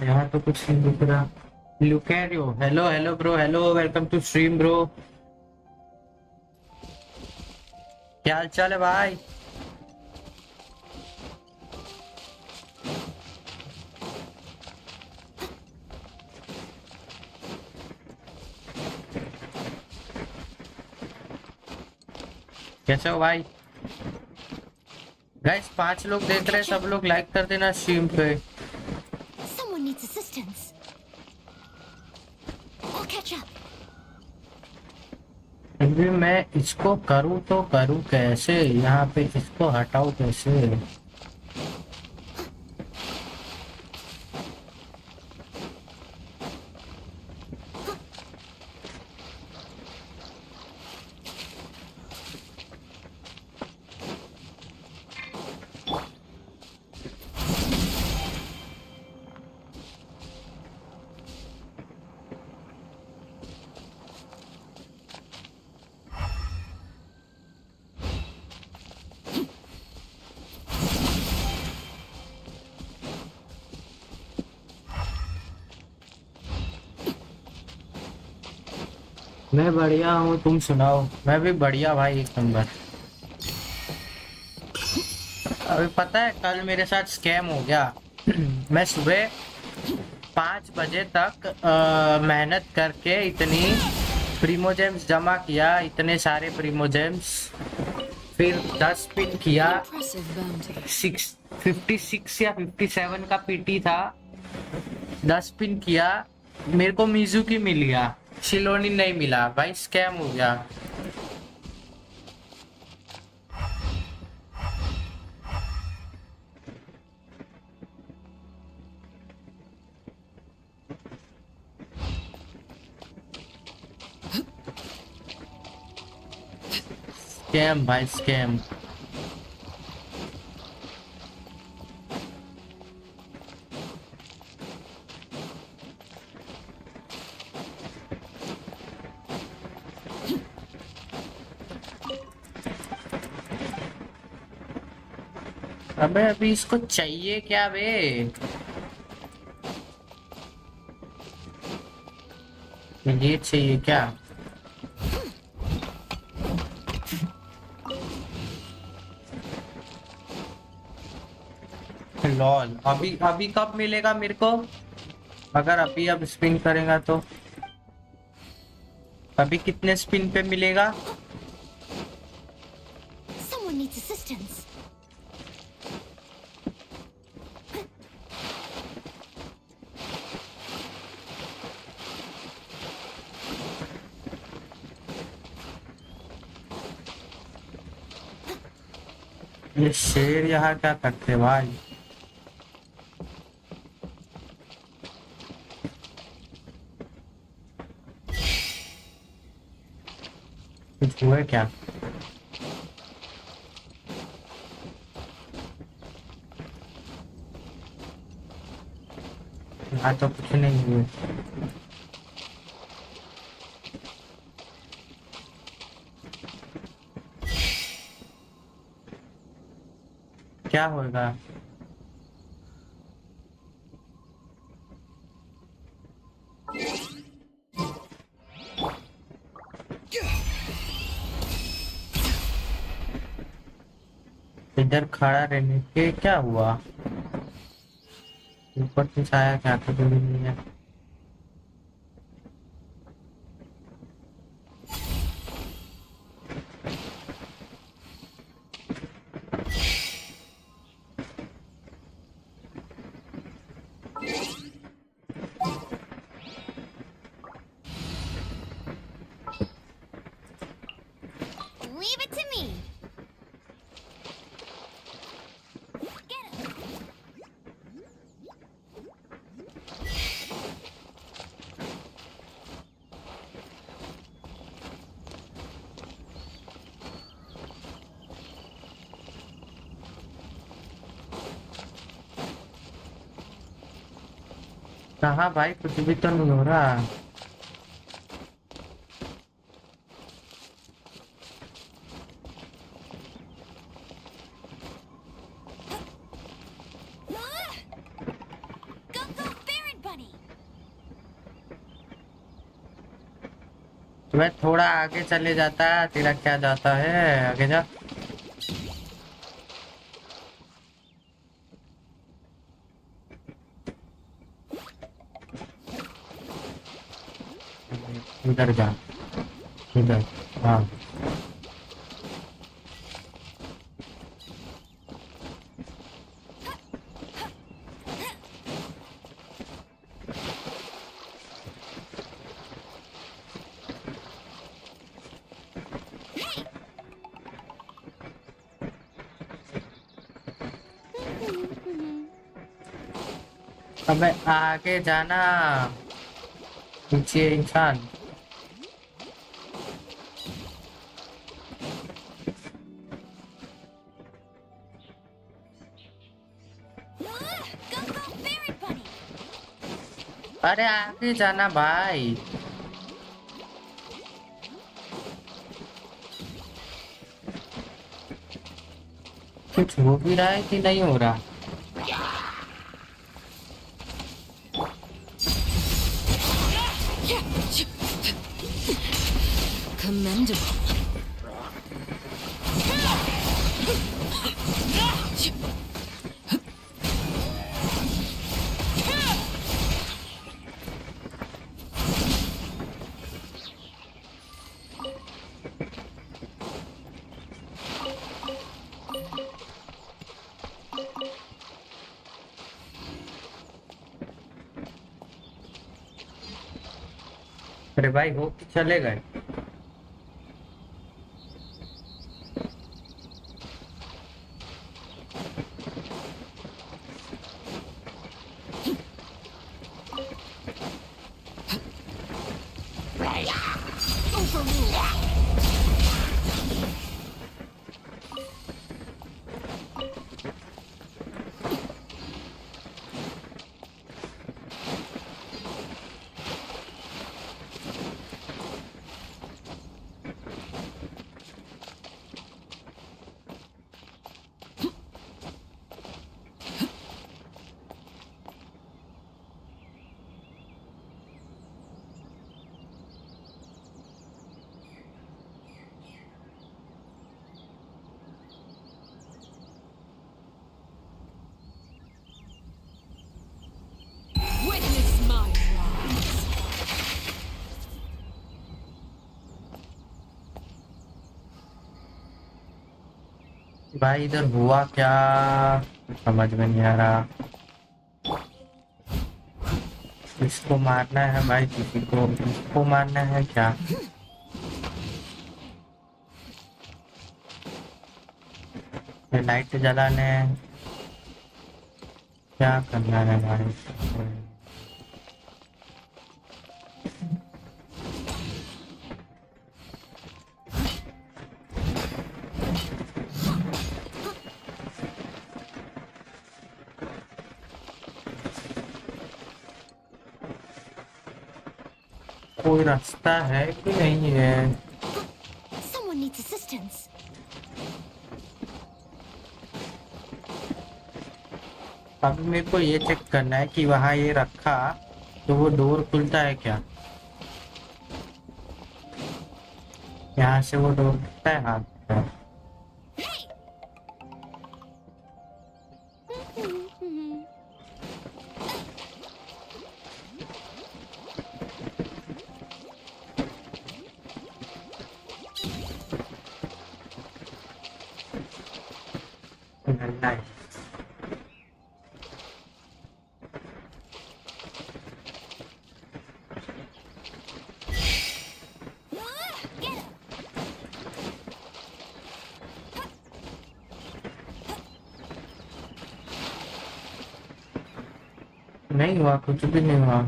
यहाँ तो कुछ नहीं दिख रहा। Lucario, hello hello bro, hello, welcome to stream bro. क्या हाल चाल है भाई? कैसे हो भाई? गाइस 5 लोग देख रहे हैं, सब लोग लाइक कर देना स्ट्रीम पे। Someone needs assistance. I'll catch up. अभी मैं इसको करूँ तो करूँ कैसे? यहाँ पे इसको हटाऊँ कैसे? मैं बढ़िया हूँ, तुम सुनाओ। मैं भी बढ़िया भाई, एक नंबर। अभी पता है कल मेरे साथ स्कैम हो गया। मैं सुबह 5 बजे तक मेहनत करके इतनी प्रीमोजेम्स जमा किया, इतने सारे प्रीमोजेम्स, फिर 10 पिन किया। Impressive bounty. 56 या 57 का पीटी था। 10 पिन किया, मेरे को मिजुकी मिल गया, शिलोनी नहीं मिला। भाई स्कैम हो गया। स्कैम भाई, स्कैम। अबे अभी इसको चाहिए क्या बे? ये चाहिए क्या? लॉल, अभी कब मिलेगा मेरे को? अगर अभी अब स्पिन करेगा तो अभी कितने स्पिन पे मिलेगा? Someone needs assistance. ये शेर यहाँ क्या करते भाई? कुछ हुआ है क्या? यहाँ तो कुछ नहीं हुआ। क्या होगा? इधर खड़ा रहने के क्या हुआ? ऊपर कुछ आया क्या? तो भी नहीं है। Leave it to me. Get him. कहाँ भाई? कुछ भी तो नहीं हो रहा। Go, go, Baron Bunny. मैं थोड़ा आगे चले जाता है, तेरा क्या जाता है? आगे जा। उधर जा, उधर। हाँ, अबे आगे जाना, पीछे इंसान। Go, go, Baron Bunny. अरे आगे जाना भाई। कुछ हो भी रहा है कि नहीं हो रहा? Commendable. अरे भाई वो चले गए। भाई इधर हुआ क्या, कुछ समझ में नहीं आ रहा। इसको मारना है भाई, किसी को इसको मारना है क्या? ये लाइट जलाने हैं, क्या करना है भाई? कोई रास्ता है कि नहीं है? Someone needs assistance. अब मेरे को ये चेक करना है कि वहाँ ये रखा तो वो डोर खुलता है क्या? यहाँ से वो डोर खुलता है? हाँ खुलता है। Nice. नहीं हुआ, कुछ भी नहीं हुआ।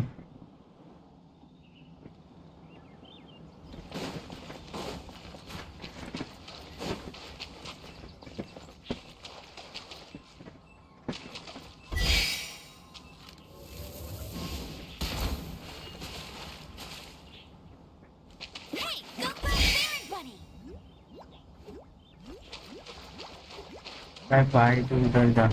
Hey, go for a Baron Bunny! भाई भाई तू उधर जा।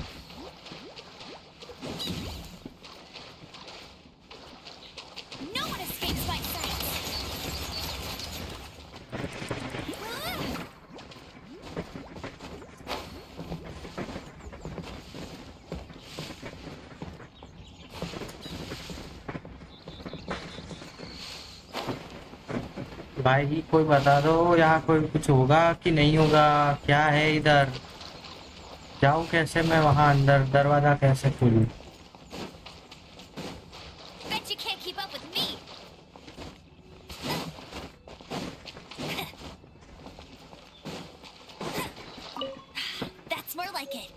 No one escapes my sight! भाई कोई बता दो यहाँ कोई कुछ होगा कि नहीं होगा, क्या है इधर? जाऊँ कैसे मैं वहाँ अंदर, दरवाजा कैसे खोलूँ? Bet you can't keep up with me! That's more like it.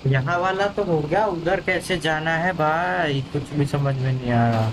यहाँ वाला तो हो गया, उधर कैसे जाना है भाई? कुछ भी समझ में नहीं आ रहा।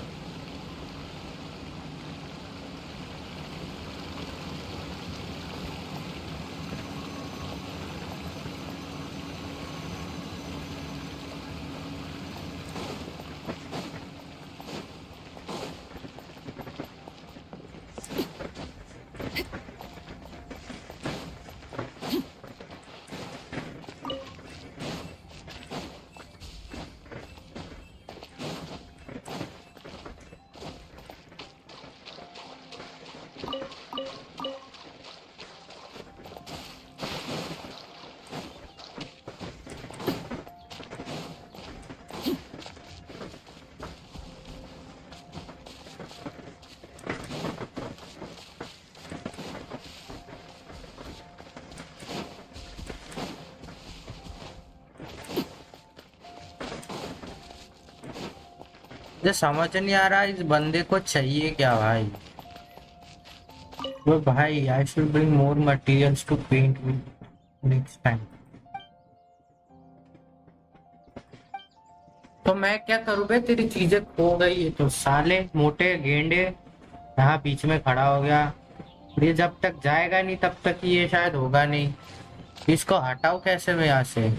मुझे समझ नहीं आ रहा इस बंदे को चाहिए क्या भाई? वो भाई I should bring more materials to paint with next time. तो मैं क्या करूँ बे, तेरी चीजें खो गई है तो साले मोटे गेंडे यहाँ बीच में खड़ा हो गया। ये जब तक जाएगा नहीं तब तक ये शायद होगा नहीं। इसको हटाओ कैसे मैं यहाँ से।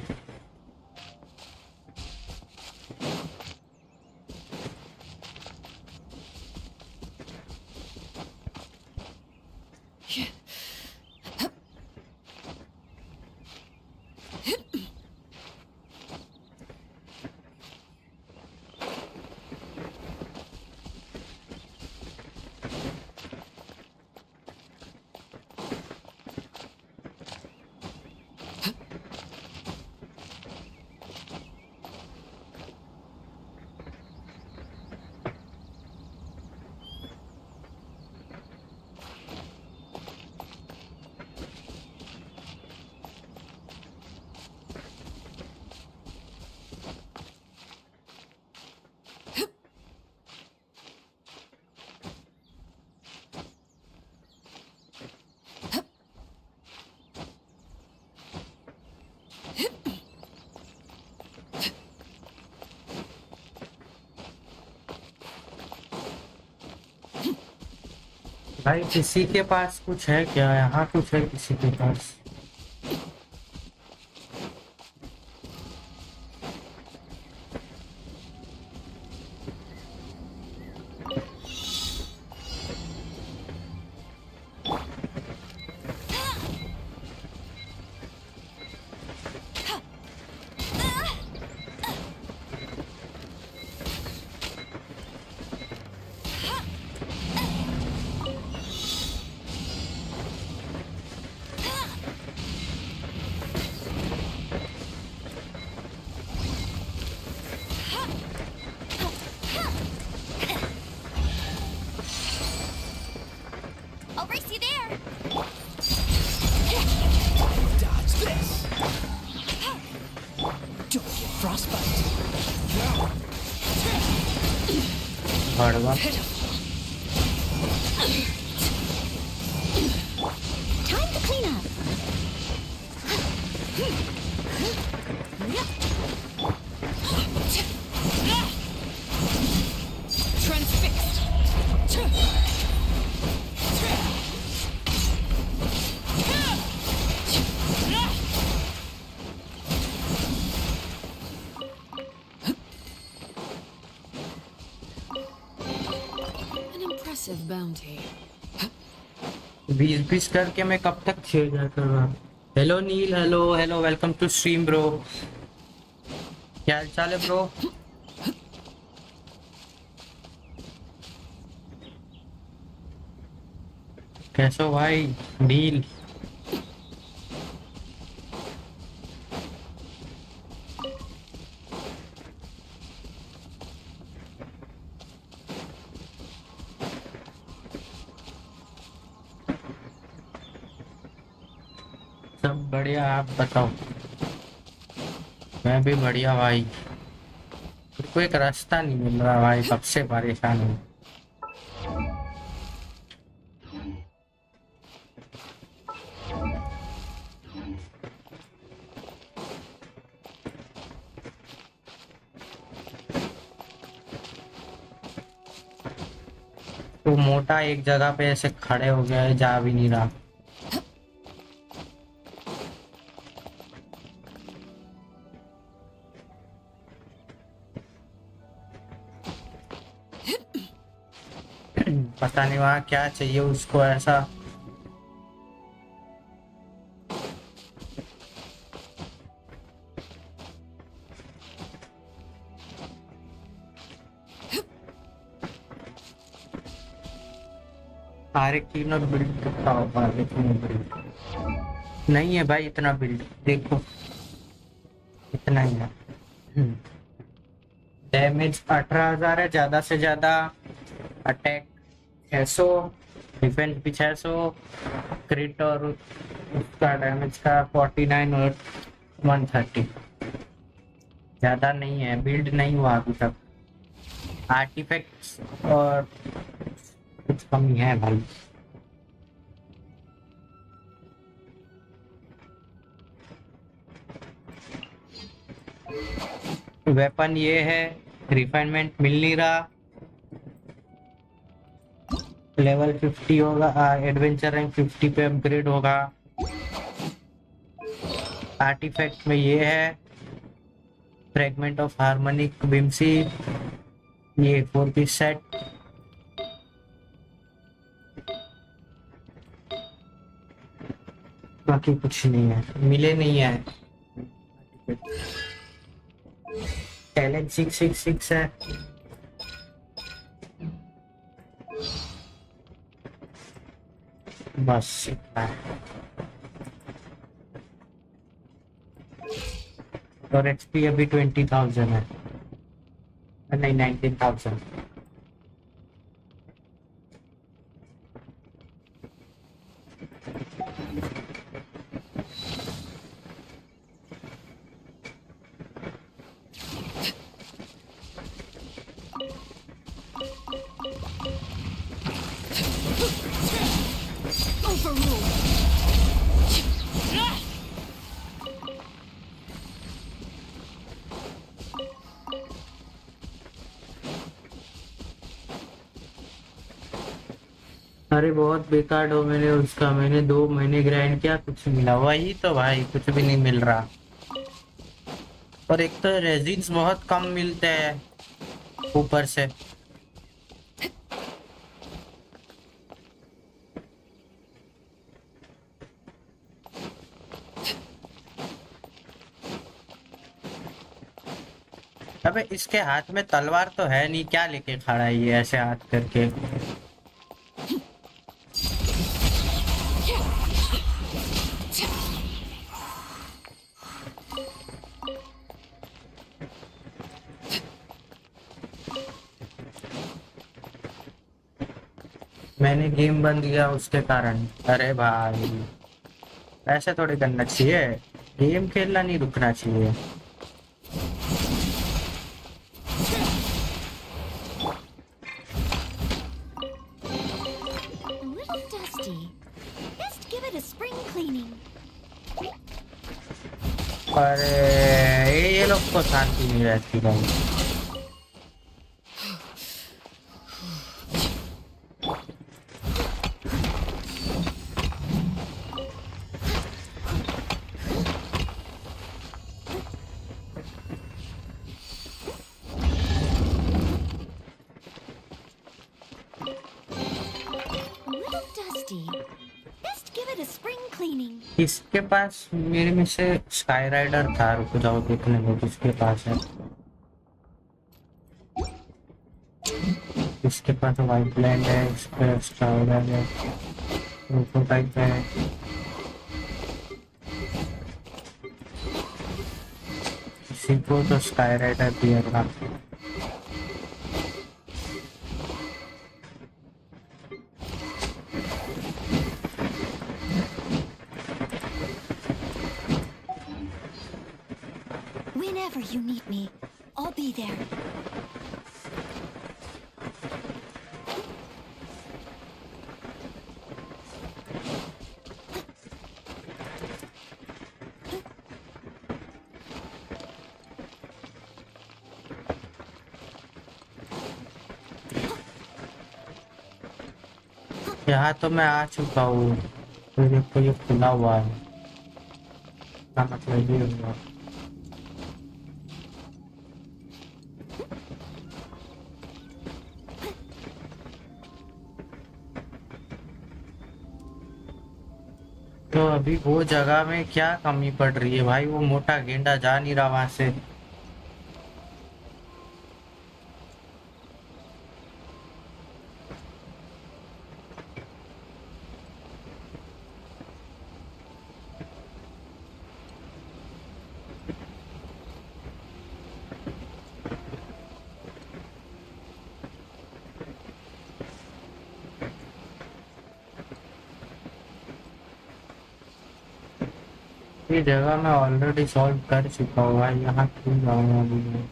भाई किसी के पास कुछ है क्या, यहाँ कुछ है किसी के पास? I'll race you there. Dodge this. Don't get frostbite. Harwa Time to clean up. Transfixed. An impressive bounty. 20-20 करके मैं कब तक 6000 कर रहा। Hello Neel, hello hello, welcome to stream bro. क्या हाल चाल है ब्रो? कैसे हो भाई नील? सब बढ़िया, आप बताओ। मैं भी बढ़िया भाई। मेरे को एक रास्ता नहीं मिल रहा भाई, सबसे परेशान हूँ। तो मोटा एक जगह पे ऐसे खड़े हो गया है, जा भी नहीं रहा। पता नहीं वहाँ क्या चाहिए उसको ऐसा। सारे क्लीनर बिल्ड करता होगा लेकिन बिल्ड नहीं है भाई, इतना बिल्ड देखो, इतना ही है। डैमेज 18,000 है ज्यादा से ज्यादा, अटैक 600, डिफेंस भी 600, क्रिट और उसका डैमेज का 49 और 130। ज्यादा नहीं है, बिल्ड नहीं हुआ अभी तक। आर्टिफैक्ट्स और कुछ कमी है भाई। वेपन ये है, रिफाइनमेंट मिल नहीं रहा। लेवल 50 होगा, एडवेंचर रैंक 50 पे अपग्रेड होगा। आर्टिफैक्ट में ये है, फ्रेगमेंट ऑफ हार्मोनिक बिम्सी, ये 4 पीस सेट। बाकी कुछ नहीं है, मिले नहीं है। टैलेंट 666 है। बस इतना है। और एक्सपी अभी 20,000 है, नहीं 19,000। अरे बहुत बेकार हो, मैंने 2 महीने ग्राइंड किया, कुछ नहीं मिला। वही तो भाई, कुछ भी नहीं मिल रहा। और एक तो रेजिन्स बहुत कम मिलते हैं ऊपर से। अबे इसके हाथ में तलवार तो है नहीं, क्या लेके खड़ा है ये ऐसे हाथ करके। मैंने गेम बंद किया उसके कारण। अरे भाई ऐसे थोड़ी करना चाहिए, गेम खेलना नहीं रुकना चाहिए। A little dusty. Best give it a spring cleaning. अरे ये लोग को शांति नहीं रहती भाई। A little dusty. Best give it a spring cleaning. इसके पास मेरे में से स्काई राइडर था, रुको जाओ देखने दो किसके पास है। इसके पास वाइट लैंड है, इसके स्काई राइडर है, प्रोटोटाइप है। इसी को तो स्काई राइडर दिया था। Whenever you need me, I'll be there. यहाँ तो मैं आ चुका हूँ, तो देखो ये खुला हुआ है, क्या मतलब ये हुआ। तो अभी वो जगह में क्या कमी पड़ रही है भाई, वो मोटा गेंडा जा नहीं रहा वहां से। ये जगह मैं ऑलरेडी सॉल्व कर चुका हूँ भाई, यहाँ क्यों जाऊंगा अभी मैं।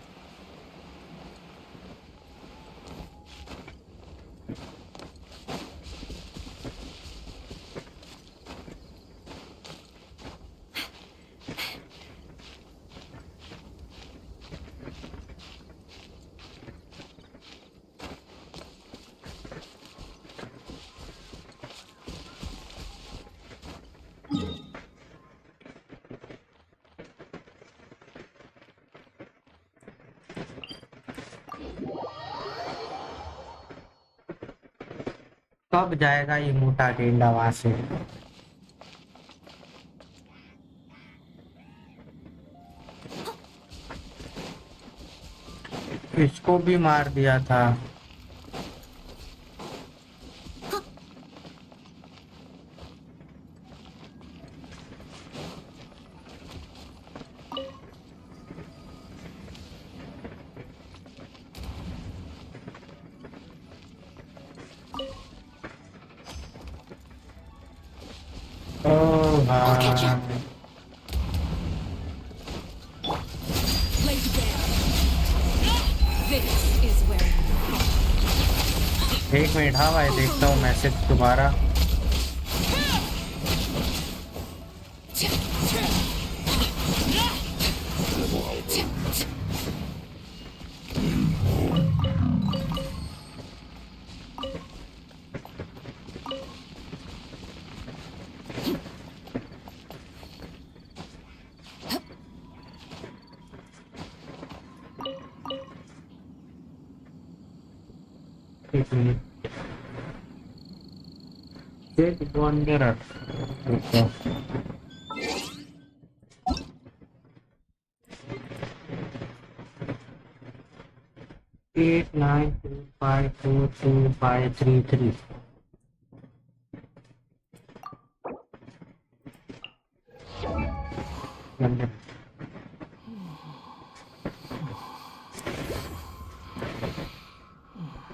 कब जाएगा ये मोटा गेंडा वहां से? इसको भी मार दिया था। ओह I'll catch up. भाई, Lay down. This is where you fall. एक मिनट। हाँ भाई, देखता हूँ मैसेज तुम्हारा। एक मिनट। Check wanderer। देखता हूँ। 8925422533।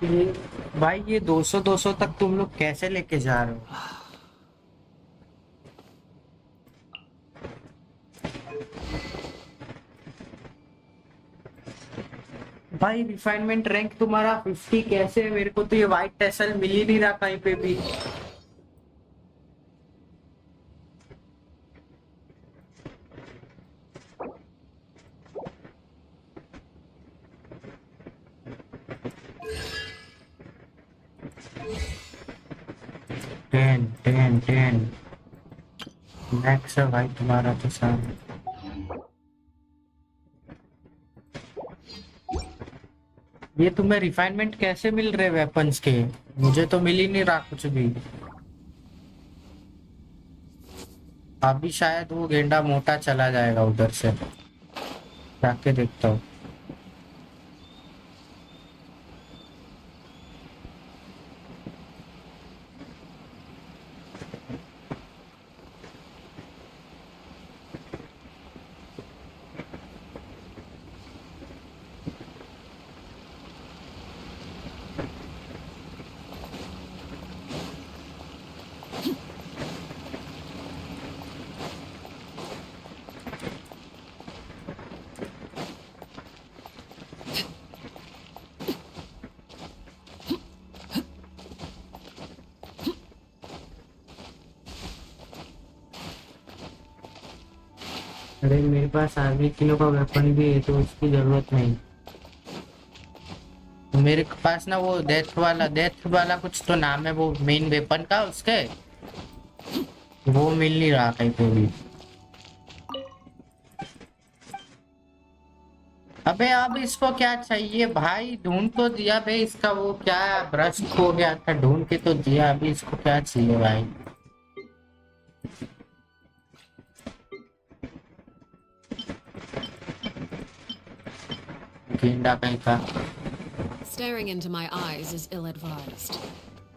ये भाई, ये 200 तक तुम लोग कैसे लेके जा रहे हो? भाई रिफाइनमेंट रैंक तुम्हारा 50 कैसे है? मेरे को तो ये वाइट टेसल मिल ही नहीं रहा कहीं पे भी। टेन टेन टेन मैक्स है भाई तुम्हारा तो सामने। ये तुम्हें रिफाइनमेंट कैसे मिल रहे वेपन्स के? मुझे तो मिल ही नहीं रहा कुछ भी। अभी शायद वो गेंडा मोटा चला जाएगा उधर से, जाके देखता हूँ। अरे मेरे पास आर्मी किलो का वेपन भी है तो उसकी जरूरत नहीं। मेरे पास ना वो डेथ वाला कुछ तो नाम है वो मेन वेपन का उसके, वो मिल नहीं रहा कहीं पे भी। अबे अब इसको क्या चाहिए भाई? ढूंढ तो दिया बे, इसका वो क्या ब्रश खो गया था, ढूंढ के तो दिया। अभी इसको क्या चाहिए भाई? गेंडा कहीं का। Staring into my eyes is ill-advised.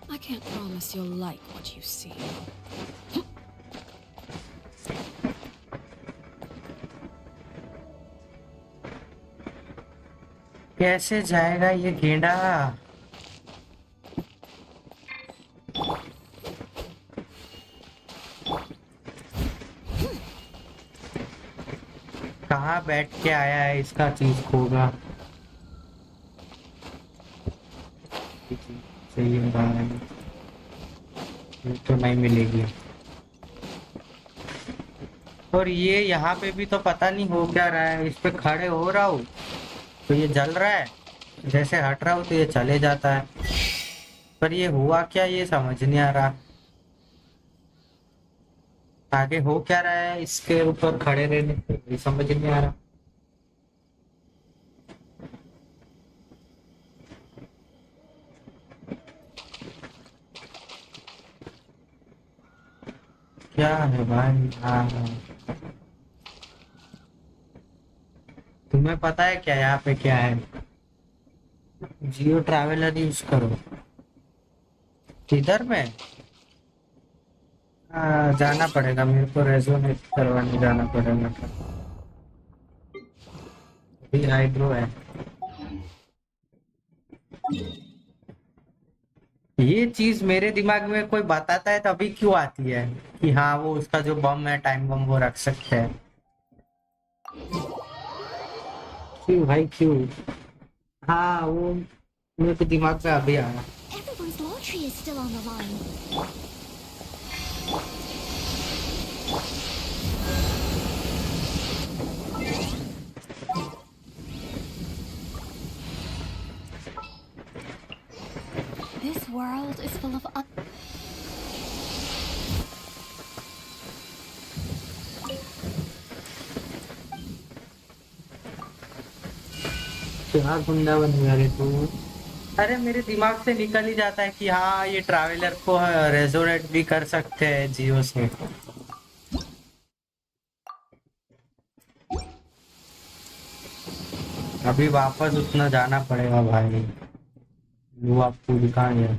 I can't promise you'll like what you see. कैसे जाएगा ये गेंडा? कहाँ बैठ के आया है, इसका चीज होगा। सही है, ये तो नहीं मिलेगी। और ये यहाँ पे भी तो पता नहीं हो क्या रहा है। इस पे खड़े हो रहा हूँ तो ये जल रहा है, जैसे हट रहा हूँ तो ये चले जाता है। पर ये हुआ क्या, ये समझ नहीं आ रहा। आगे हो क्या रहा है इसके ऊपर खड़े रहने से, ये समझ नहीं आ रहा। क्या है भाई? हाँ, तुम्हें पता है क्या यहाँ पे क्या है? जियो ट्रैवलर यूज करो। इधर में जाना पड़ेगा मेरे को, रेजोनेट करवाने जाना पड़ेगा। अभी हाइड्रो है। ये चीज मेरे दिमाग में कोई बताता है तभी क्यों आती है कि हाँ वो उसका जो बम है, टाइम बम, वो रख सकते हैं। क्यों भाई क्यों? हाँ वो मेरे को दिमाग में अभी आया। Everyone's laundry is still on the line. This world is full of क्या गुंडा बन गया रे तू? अरे मेरे दिमाग से निकल ही जाता है कि हाँ ये ट्रैवलर को रेजोनेट भी कर सकते हैं जियो से। अभी वापस उतना जाना पड़ेगा भाई। वो आपको दिखा है,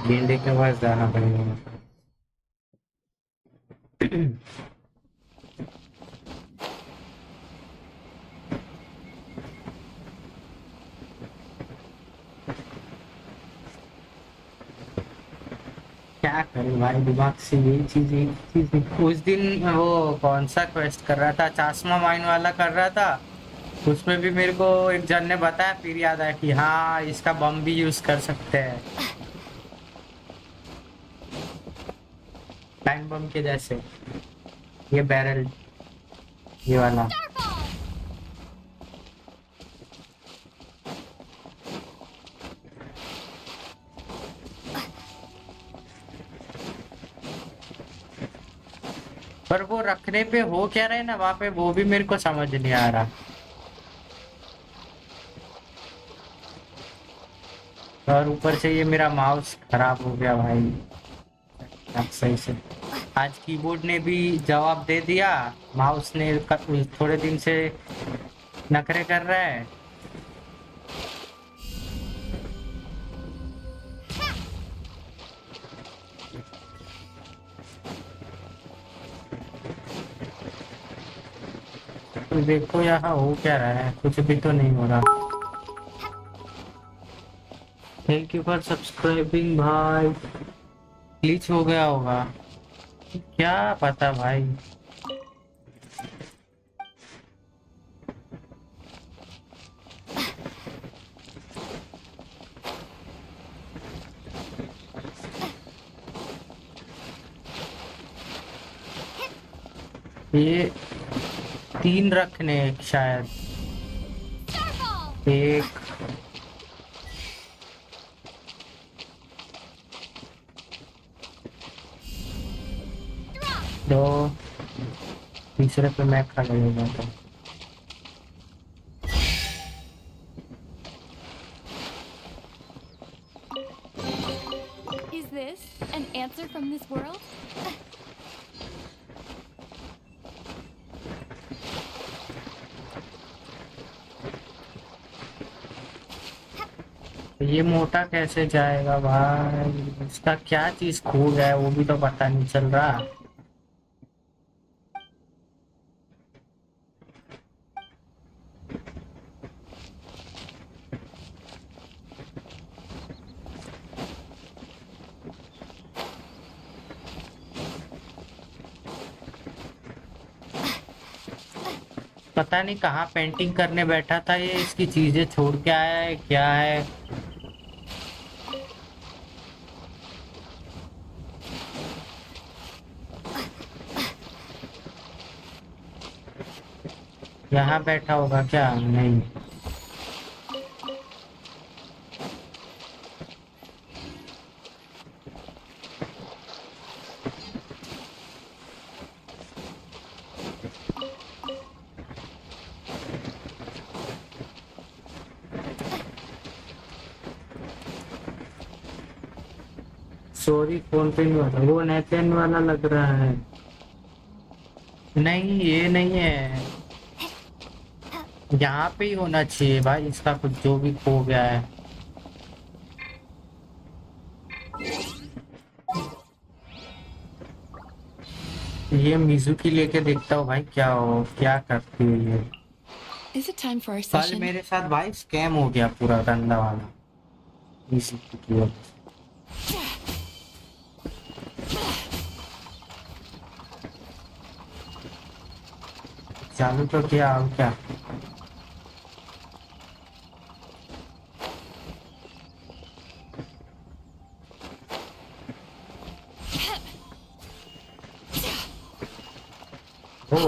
गेंडे के पास जाना पड़ेगा। क्या करें भाई, दिमाग से यही चीज, एक चीज। उस दिन वो कौन सा क्वेस्ट कर रहा था, चाशमा माइन वाला कर रहा था, उसमें भी मेरे को एक जन ने बताया, फिर याद आया कि हाँ इसका बम भी यूज कर सकते हैं, टाइम बम के जैसे। ये बैरल, ये वाला। पर वो रखने पे हो क्या रहा है ना वहां पे, वो भी मेरे को समझ नहीं आ रहा। और ऊपर से ये मेरा माउस खराब हो गया भाई। अब सही से आज कीबोर्ड ने भी जवाब दे दिया, माउस ने थोड़े दिन से नखरे कर रहा है। तो देखो यहाँ हो क्या रहा है, कुछ भी तो नहीं हो रहा। थैंक यू फॉर सब्सक्राइबिंग भाई। ग्लिच हो गया होगा, क्या पता भाई। ये 3 रखने शायद, एक दो, तीसरे पे मैं खड़ा हो जाता हूँ। Is this an answer from this world? ये मोटा कैसे जाएगा भाई, इसका क्या चीज खो गया है वो भी तो पता नहीं चल रहा। पता नहीं कहाँ पेंटिंग करने बैठा था ये, इसकी चीजें छोड़ के आया है क्या है। यहाँ बैठा होगा क्या? नहीं। सॉरी फोन पे नहीं होता, वो नेटन वाला लग रहा है। नहीं ये नहीं है, यहाँ पे ही होना चाहिए भाई, इसका कुछ जो भी खो गया है। ये मिजुकी लेके देखता हूँ भाई क्या करती है ये। Is it time for our कल session? मेरे साथ भाई स्कैम हो गया पूरा गंदा वाला मिजुकी की वजह से। चालू तो किया, अब क्या? ओ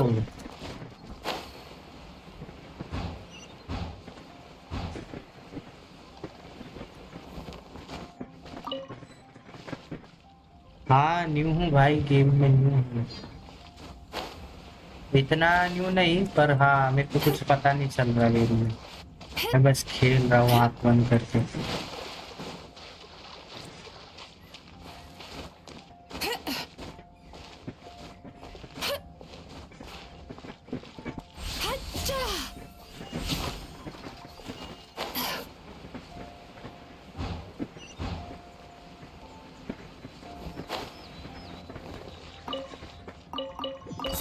हाँ न्यू हूँ भाई, गेम में न्यू हूँ, इतना न्यू नहीं पर हाँ मेरे को कुछ पता नहीं चल रहा गेम में, मैं बस खेल रहा हूँ आँख बंद करके।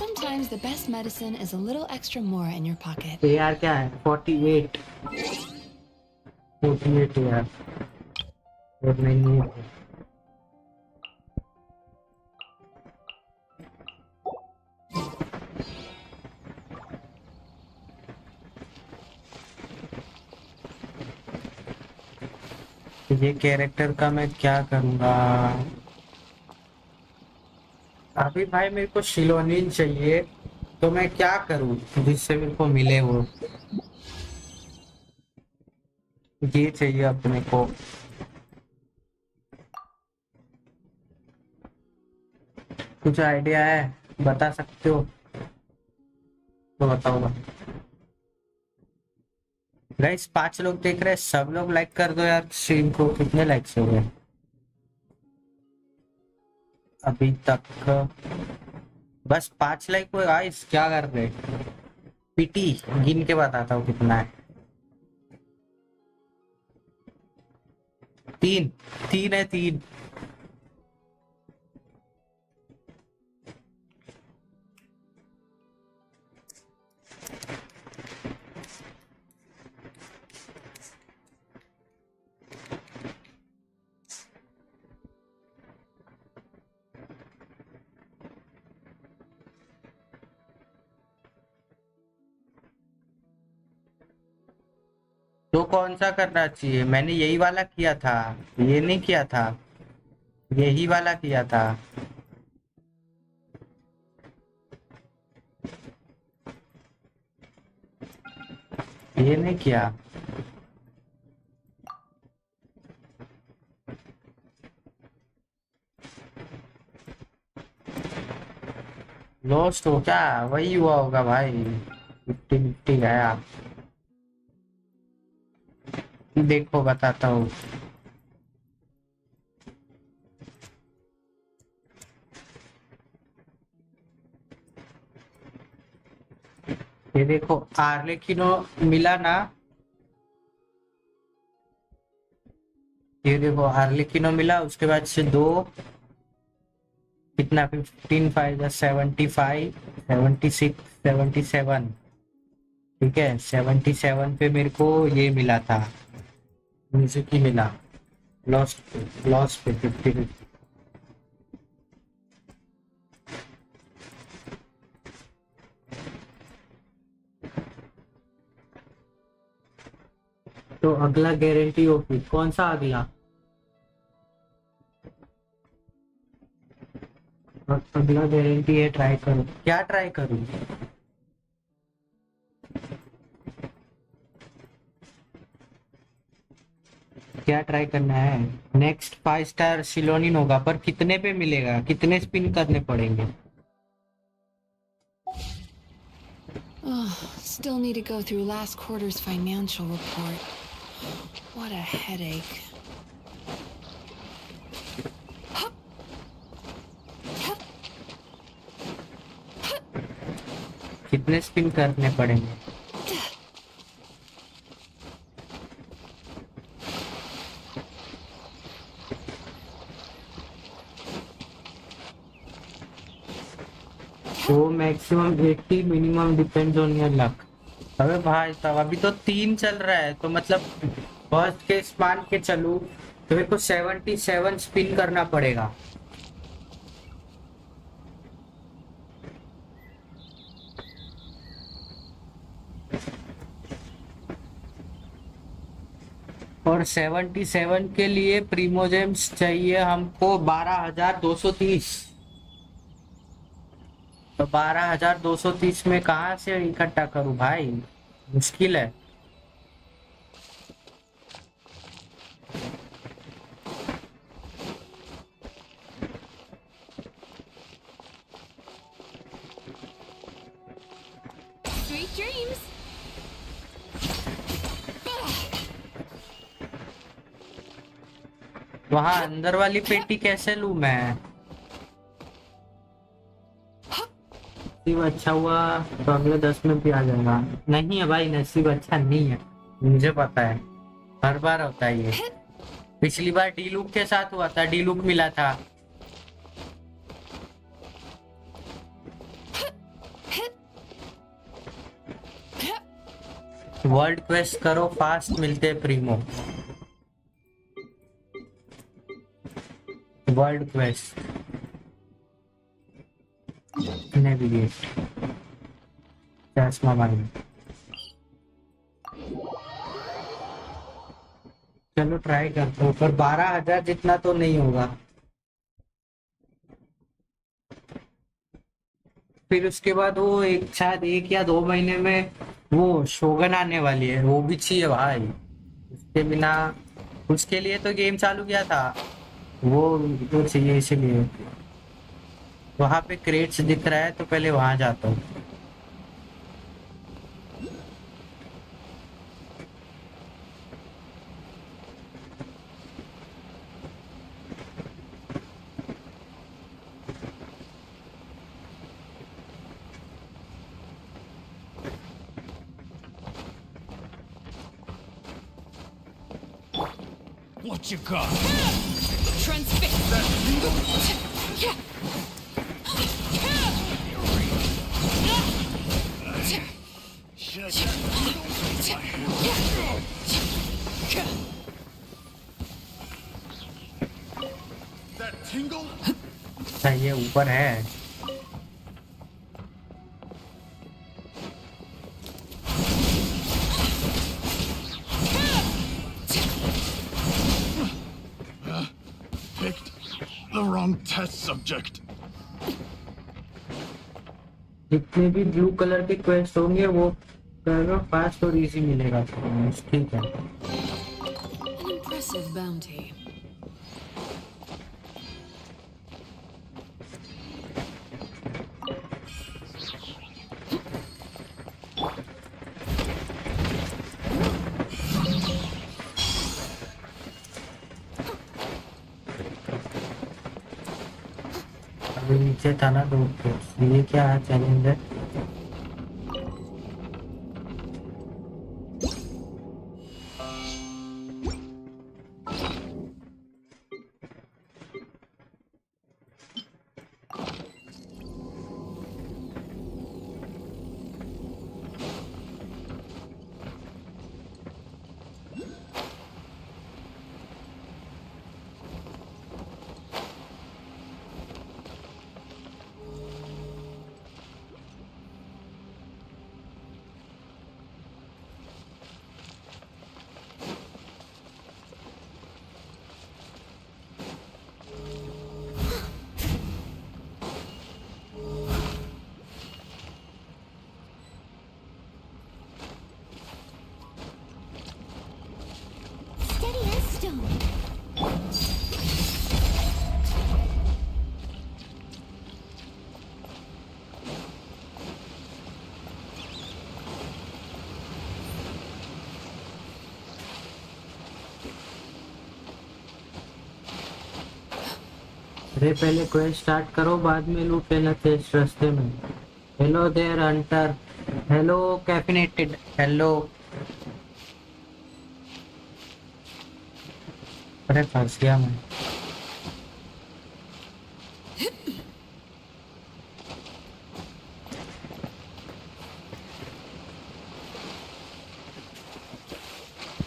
Sometimes the best medicine is a little extra more in your pocket. तो यार क्या है 48 यार, और नहीं है। ये कैरेक्टर का मैं क्या करूँगा अभी भाई? मेरे को शिलोनिन चाहिए, तो मैं क्या करूँ जिससे मेरे को मिले वो? ये चाहिए अपने को। कुछ आइडिया है, बता सकते हो तो बताओ। गाइस 5 लोग देख रहे हैं, सब लोग लाइक कर दो यार स्ट्रीम को। कितने लाइक्स हो गए अभी तक? बस 5 लाइक हुए गाइस, क्या कर रहे? पीटी गिन के बताता हूँ कितना है। 3 है 3। तो कौन सा करना चाहिए? मैंने यही वाला किया था, ये नहीं किया था, यही वाला किया था। ये नहीं किया। लॉस्ट हो क्या? वही हुआ होगा भाई, 50-50 गया। देखो बताता हूँ। ये देखो आर्लेकिनो मिला ना, ये देखो आर्लेकिनो मिला, उसके बाद से 2 कितना 15 5 75 76 77, ठीक है 77 पे मेरे को ये मिला था, म्यूजिक ही मिला। लॉस पे 50। तो अगला गारंटी होगी, कौन सा अगला? अगला गारंटी है, ट्राई करो। क्या ट्राई करूं? क्या ट्राई करना है? नेक्स्ट 5 स्टार सिलोनिन होगा, पर कितने पे मिलेगा? कितने स्पिन करने पड़ेंगे? Oh, still need to go through last quarter's financial report. What a headache. Hup. कितने स्पिन करने पड़ेंगे? वो maximum 80, minimum depends on your luck. अबे भाई तब अभी तो 3 चल रहा है, तो मतलब फर्स्ट केस मान के चलूं तो मेरे को 77 स्पिन करना पड़ेगा। और 77 के लिए प्रीमोजेम्स चाहिए हमको 12,230। तो 12,230 में कहाँ से इकट्ठा करूं भाई, मुश्किल है। Sweet dreams. वहां अंदर वाली पेटी कैसे लूं मैं? नसीब अच्छा हुआ तो अगले 10 में भी आ जाएगा। नहीं है भाई, नसीब अच्छा नहीं है, मुझे पता है, हर बार होता है ये। पिछली बार डी लूक के साथ हुआ था, डी लूक मिला था। वर्ल्ड क्वेस्ट करो, फास्ट मिलते हैं प्रीमो। वर्ल्ड क्वेस्ट नेविगेट चश्मा भाई। चलो ट्राई करते हो, पर 12,000 जितना तो नहीं होगा। फिर उसके बाद वो एक शायद 1 या 2 महीने में वो शोगन आने वाली है, वो भी चाहिए भाई। उसके बिना, उसके लिए तो गेम चालू किया था, वो चाहिए इसीलिए। वहां पे क्रेट्स दिख रहा है तो पहले वहां जाता हूँ। What you got? Transfix. That tingle? अच्छा ये ऊपर है। Picked the wrong test subject. जितने भी ब्लू कलर के क्वेस्ट होंगे वो करो, फास्ट और इजी मिलेगा। ठीक है। An impressive bounty. अभी नीचे था ना 2 क्वेस्ट, ये क्या है चैलेंज है? Steady as stone. अरे पहले क्वेस्ट स्टार्ट करो, बाद में लूट लेना थे इस रास्ते में। Hello there Hunter, hello caffeinated, hello. अरे फंस गया मैं।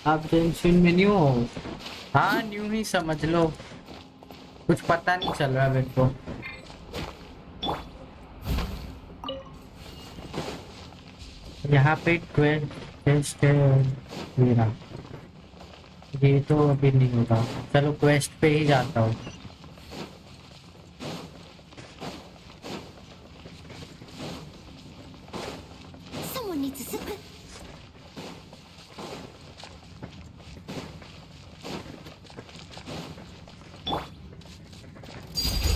आप जेंशिन में न्यू हो? हाँ न्यू ही समझ लो, कुछ पता नहीं चल रहा मेरे को। यहाँ पे 12 टेस्ट है मेरा, ये तो अभी नहीं होगा। चलो क्वेस्ट पे ही जाता हूँ। Someone needs a sip.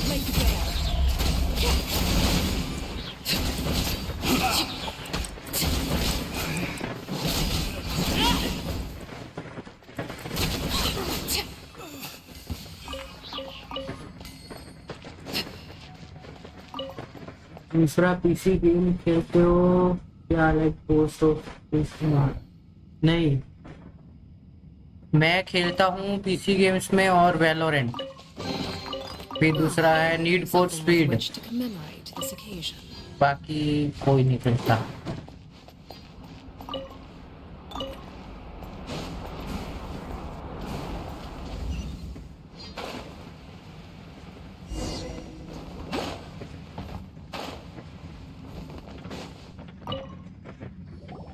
Make it there. दूसरा पीसी गेम खेलते हो क्या? Like post office? नहीं, मैं खेलता हूँ पीसी गेम्स में और वैलोरेंट, फिर दूसरा है need for Something with speed. which to commemorate this occasion. बाकी कोई नहीं खेलता।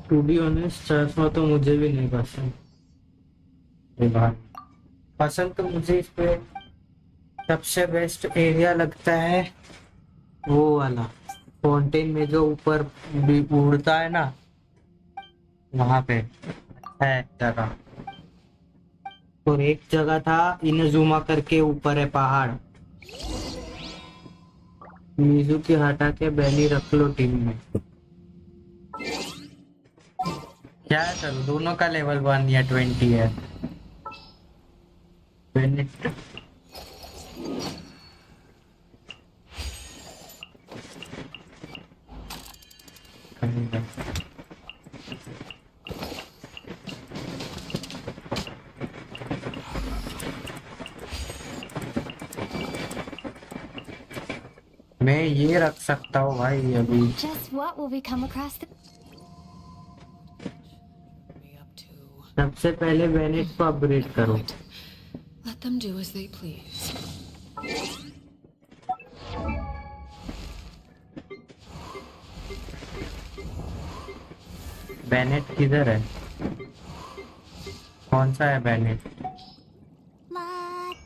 टू बी ऑनेस्ट चश्मा तो मुझे भी नहीं पसंद। ये बात पसंद तो मुझे इस पे सबसे बेस्ट एरिया लगता है वो वाला फाउंटेन में जो ऊपर भी उड़ता है ना, वहां पे है जगह। और एक जगह था इनजुमा करके, ऊपर है पहाड़। मीजू की हटा के बैली रख लो टीम में। क्या करूं, दोनों का लेवल 1 या 20 है। बेनिट मैं ये रख सकता हूँ भाई अभी। Just what will we come across the... Me up to. सबसे पहले बेनेट को अपग्रेड करो। Right. Let them do as they please. Bennett किधर है? कौन सा है बेनेट? What?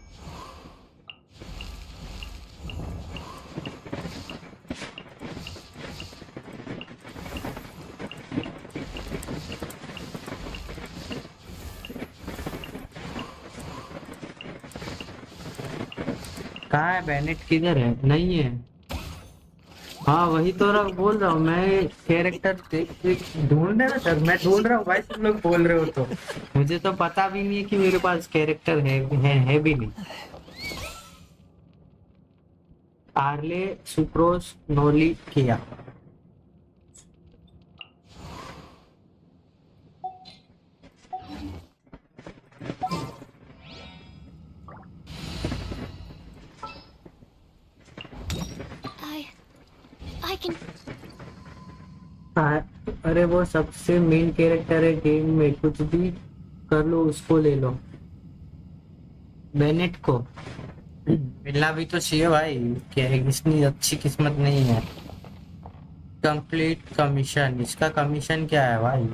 कहाँ है बेनेट, किधर है? नहीं है। हाँ वही तो बोल रहा हूँ मैं, कैरेक्टर ढूंढ रहा था, मैं ढूंढ रहा हूँ भाई, तुम लोग बोल रहे हो तो मुझे तो पता भी नहीं है कि मेरे पास कैरेक्टर है भी नहीं। आर्ले सुक्रोस नोली किया। I can... अरे वो सबसे मेन कैरेक्टर है गेम में, कुछ भी कर लो उसको ले लो। बेनेट को मिलना भी तो चाहिए भाई, क्या इतनी अच्छी किस्मत नहीं है। कंप्लीट कमीशन, इसका कमीशन क्या है भाई?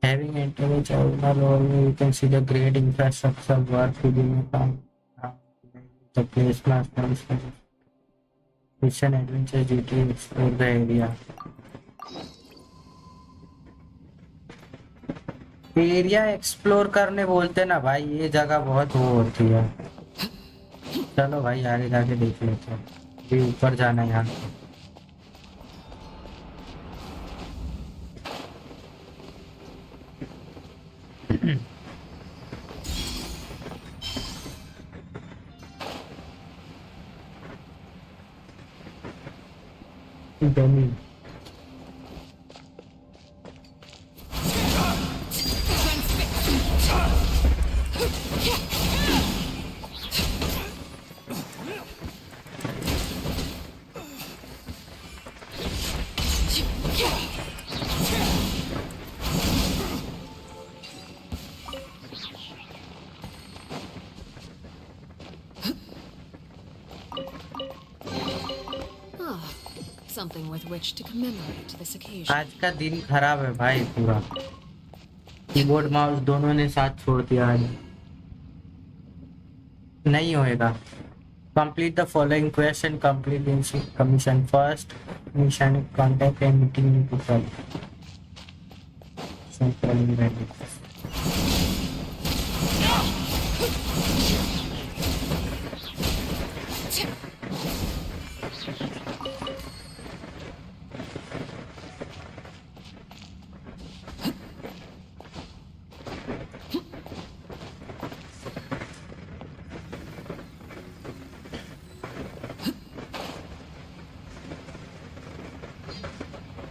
Having entered terminal or you can see the great infrastructure work within the place master mission adventure duty explore the area. Area explore करने बोलते ना भाई, ये जगह बहुत वो होती है। चलो भाई आगे जाके देख लेते हैं, अभी ऊपर जाना है यहाँ। Dummy Ah, something with which to commemorate this occasion. आज का दिन खराब है भाई पूरा कीबोर्ड माउस दोनों ने साथ छोड़ दिया आज नहीं होएगा complete the following question complete commission first mission contact and meeting people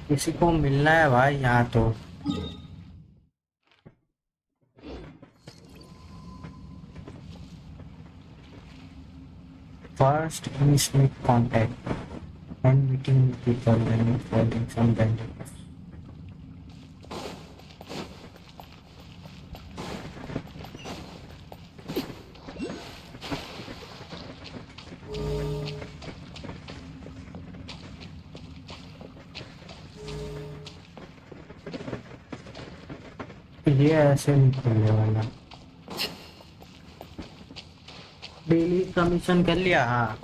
किसी को मिलना है भाई यहाँ तो first initiate contact and meeting people and following some benefits ये ऐसे निकलने वाला डेली कमीशन कर लिया हाँ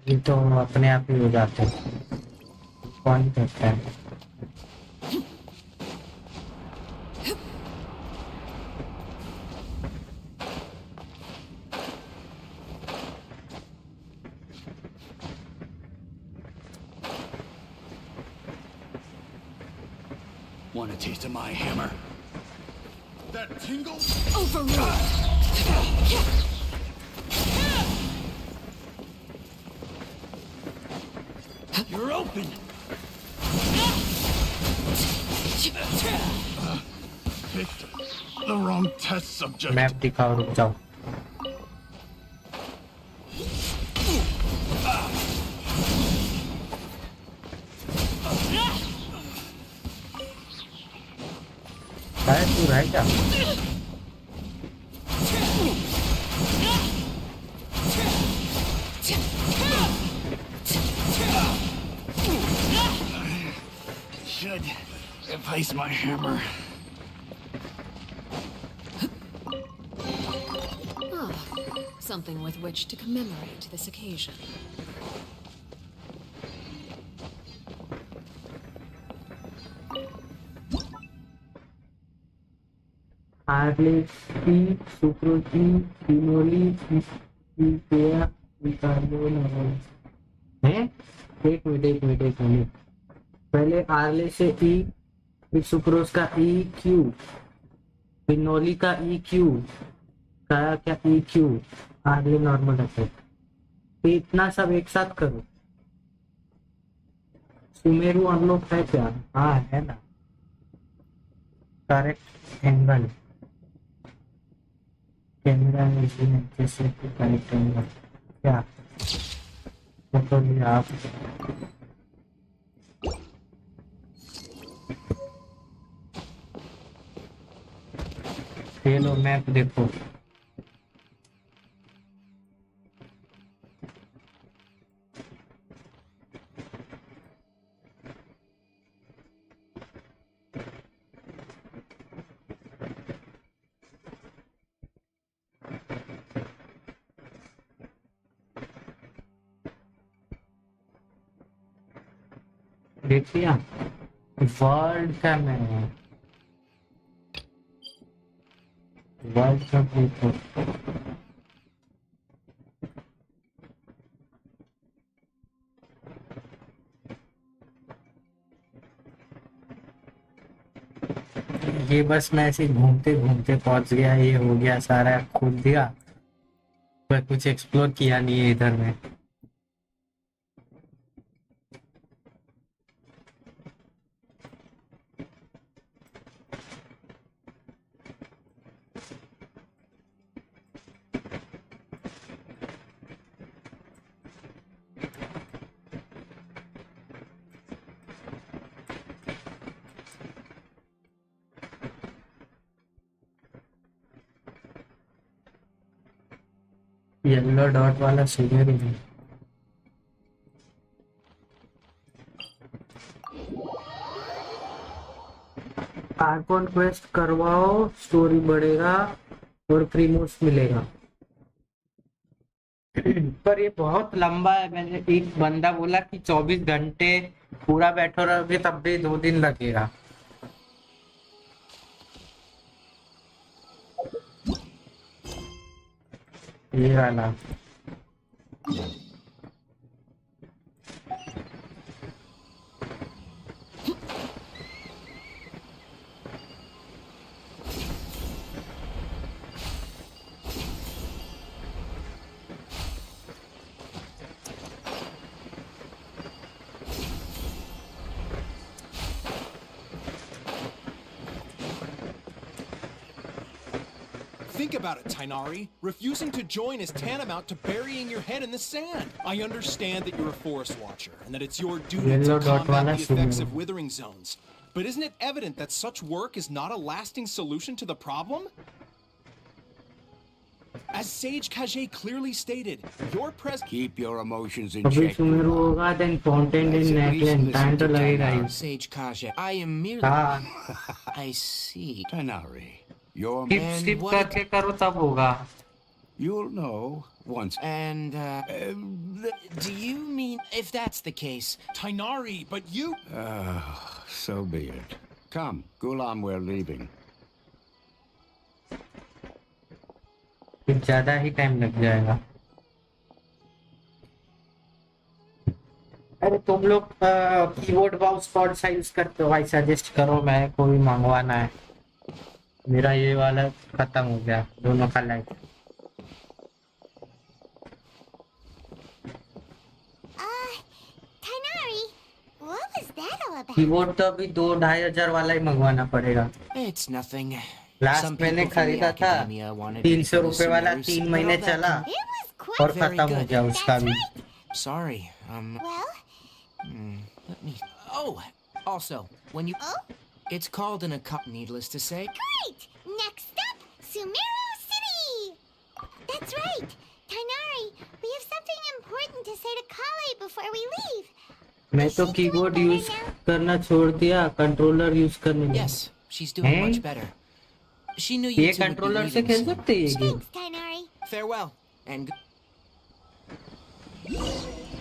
ये तो अपने आप ही हो जाते हैं कौन करता है Want a taste of my hammer? That tingle? Overruled. You're open. Picked the wrong test subject. Map दिखाओ रुक जाओ तू रह क्या Should replace my hammer. Ah, something with which to commemorate this occasion. आरलेसी सुक्रोसी फिनोली पिपेया विटामिन है एक मिनट पहले आरले से ई फिर सुक्रोज का ई क्यू फिनोली का ई क्यू का क्या ई क्यू आरले नॉर्मल इफेक्ट इतना सब एक साथ करो सुमेरु अनलॉक है क्या हाँ है ना करेक्ट एंगल कैमरा जैसे करेक्ट एंगल क्या तो आप ये लो मैप देखो देख लिया वर्ल्ड का मैं वर्ल्ड का देखो ये बस मैं ऐसे घूमते घूमते पहुंच गया ये हो गया सारा खोल दिया पर कुछ एक्सप्लोर किया नहीं है इधर में येलो डॉट वाला सुनेरू में आर्कॉन क्वेस्ट करवाओ, स्टोरी बढ़ेगा और फ्री मोड्स मिलेगा। पर ये बहुत लंबा है। मैंने एक बंदा बोला कि 24 घंटे पूरा बैठो रहोगे तब भी 2 दिन लगेगा। ये वाला Think about it, Tainari. Refusing to join is tantamount to burying your head in the sand. I understand that you're a forest watcher and that it's your duty to combat the effects of withering zones. But isn't it evident that such work is not a lasting solution to the problem? As Sage Kage clearly stated, your Keep your emotions in अभी check. Sumeru होगा then content in neckline time तो लगेगा ही। Sage Kage, I am merely. हाँ I see. Tainari, your skip करके करो तब होगा। you'll know once. And, do you mean if that's the case? Tainari, but you. So be it. Come, Gulam, we're leaving. कुछ ज्यादा ही time लग जाएगा। अरे तुम लोग कीबोर्ड माउस कौन सा यूज करते हो भाई, सजेस्ट करो। मैं कोई मंगवाना है, मेरा ये वाला खत्म हो गया दोनों का light. Tainari, what was that all about? Keyboard तो अभी 2-2,500 वाला ही मंगवाना पड़ेगा। It's nothing. लास्ट मैंने खरीदा था 300 रुपए वाला, 3 महीने चला It was quite और खत्म हो गया उसका भी। Sorry. well. Let me. Oh, also, when you. Oh, It's called an needless to say. great! Next up, Sumeru City. That's right, Tainari. We have something important to say to Kale before we leave. मैं तो keyboard use करना छोड़ दिया, controller use करने लगा। Yes, she's doing much better. She knew you ये two would be controller से leaving खेल soon. सकते हैं ये game? Thanks, Tainari. Farewell, and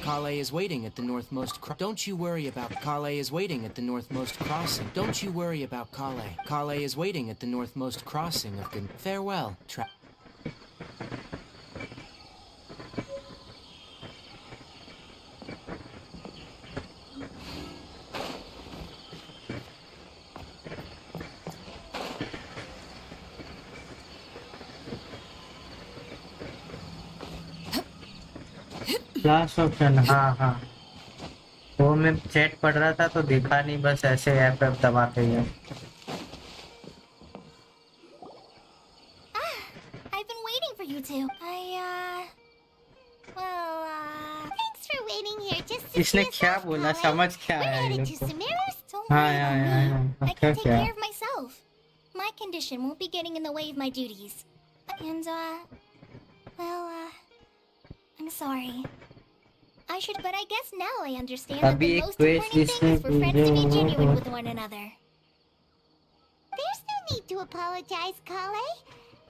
Kale is waiting at the northmost Don't you worry about Kale is waiting at the northmost crossing. Don't you worry about Kale. Kale is waiting at the northmost crossing of Farewell, class option, हाँ हाँ वो मैं chat पढ़ रहा था तो देखा नहीं, बस ऐसे ऐप दबाते हैं। I've been waiting for you two. Thanks for waiting here just to इसने see us क्या off, बोला, Kale. समझ क्या We're आया इन headed लोग to को? Sumeru's. Don't हाँ worry about me. I क्या can take क्या care of myself. My condition won't be getting in the way of my duties. And, I'm sorry. I should, but I guess now I understand that अभी the एक most quest important thing is for इसमें friends to be जो- genuine with one another. There's no need to apologize, Kale.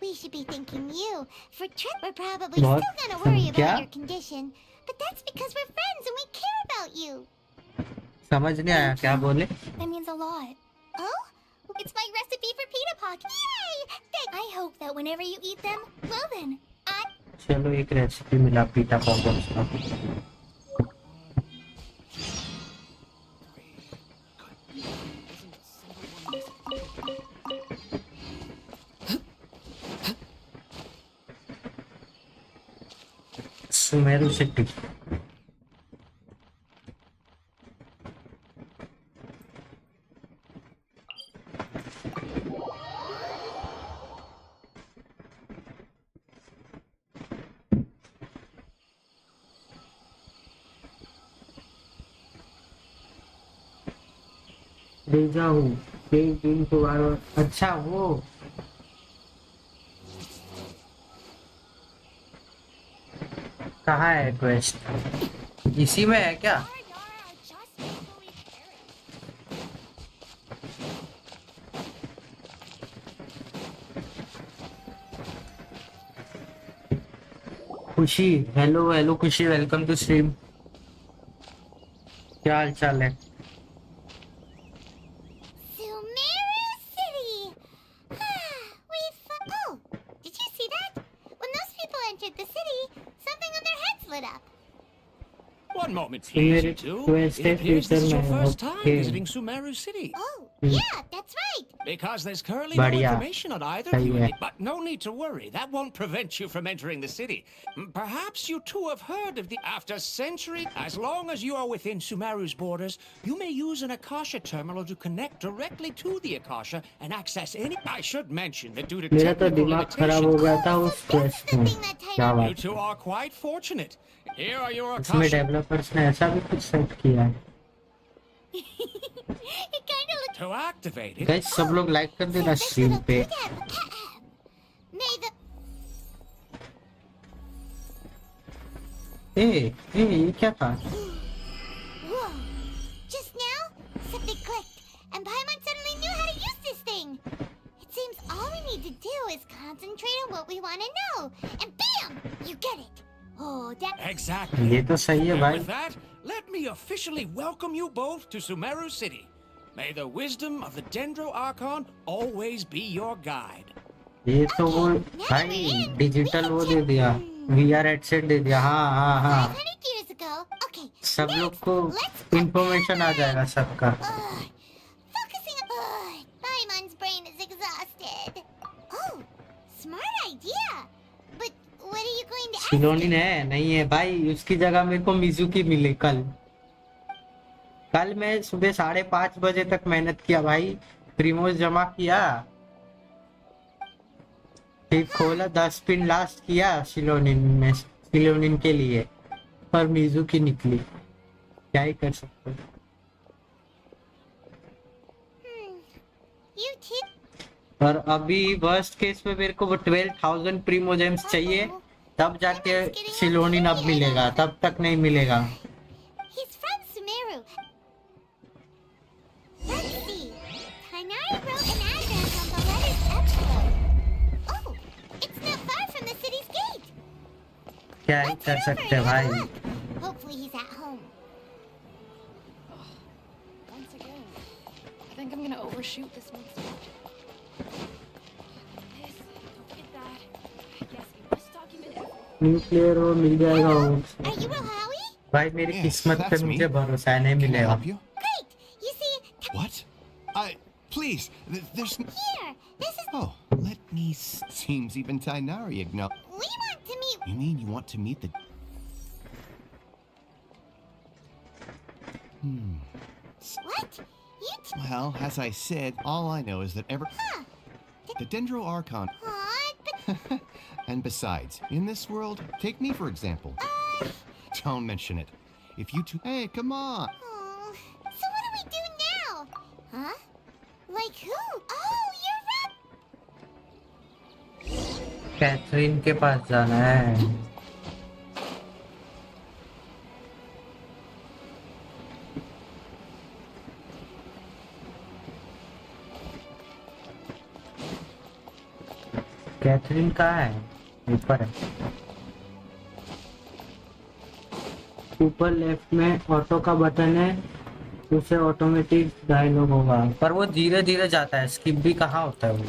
We should be thanking you. For Trip, we're probably What? still gonna worry क्या? about your condition. But that's because we're friends and we care about you. समझ नहीं आया क्या बोले। That means a lot. Oh? It's my recipe for pita pockets. Yay! I hope that whenever you eat them, well then, चलो एक recipe मिला पीटा popcorn का। सुमेरू सिटी भेजा हूँ एक दिन को बार। अच्छा वो कहाँ है क्वेस्ट? इसी में है क्या? Yara Yara just painfully parents. खुशी, हेलो हेलो खुशी, वेलकम टू स्ट्रीम। क्या हाल चाल है? Sumeru City! Oh, did you see that? When those people entered the city, something on their heads lit up. One moment, please, you two. Quest It है appears this is your future first में। time okay, visiting Sumeru City. Oh, yeah, that's right. Because there's currently no बढ़िया, information on either of सही you, है। but no need to worry. That won't prevent you from entering the city. Perhaps you two have heard of the... After centuries, as long as you are within Sumeru's borders, you may use an Akasha terminal to connect directly to the Akasha and access any... I should mention that due to मेरा तो technical दिमाग खराब हो limitations, गया था उस That's quest the में। thing that क्या Tainari... you बात, two are quite fortunate. Here are your इसमें Akasha... डेवलपर्स ने ऐसा भी कुछ सेट किया है। It kind of looks... To activate it, guys सब लोग लाइक कर देना This स्ट्रीम little पे। doodad. May the... ये क्या था? Whoa. Just now, something clicked, and Paimon suddenly knew how to use this thing. It seems all we need to do is concentrate on what we want to know, and bam! You get it. Oh, that... exactly. ये तो सही है And भाई। with that, let me officially welcome you both to Sumeru City. May the wisdom of the Dendro Archon always be your guide. ये तो वो भाई digital वो दे दिया, VR हेडसेट दे दिया। हाँ हाँ हाँ, 500 years ago. Okay. सब लोग को let's go इंफॉर्मेशन आ जाएगा सबका। Focusing on... Paimon's brain is exhausted. Oh, smart idea. But what are you going to ask सिलोनिन him? है नहीं है भाई, उसकी जगह मेरे को मिजुकी मिले। कल मैं सुबह 5:30 बजे तक मेहनत किया भाई, प्रीमोस जमा किया, फिर खोला 10 पिन लास्ट किया सिलोनिन में, सिलोनिन के लिए, पर मिजुकी निकली। क्या ही कर सकते। You too. और अभी वर्स्ट केस में मेरे को वो 12,000 प्रीमो जेम्स चाहिए, तब जाके सिलोनिन अब मिलेगा, तब तक नहीं मिलेगा। He's from Sumeru. Let's see. Tainari wrote an address on the letter's envelope. Oh, it's not far from the city's gate. क्या ही Let's कर head सकते over हैं and have a भाई। look. Hopefully he's at home. Once again, I think I'm gonna overshoot this month's budget. This, don't forget that. Yes, we must document everything. Nuclear वो मिल जाएगा वो। Are you Rohawi? भाई मेरी Yes, किस्मत पे that's me. मुझे भरोसा है, नहीं Can I मिलेगा। help you? Great. You see, What? Please, there's... here. This is... Oh, let me... Seems even Tainari acknowledge... We want to meet... You mean you want to meet the... What? You... Well, as I said, all I know is that Huh. the Dendro Archon... Aw, but... And besides, in this world, take me for example. Don't mention it. If you two... Hey, come on! Oh, so what do we do now? Huh? Like who? Oh, you're right. Catherine के पास जाना है। Catherine कहाँ है? ऊपर है, ऊपर left में ऑटो का बटन है, उसे ऑटोमेटिक डायलॉग होगा, पर वो धीरे धीरे जाता है, स्किप भी कहाँ होता है वो।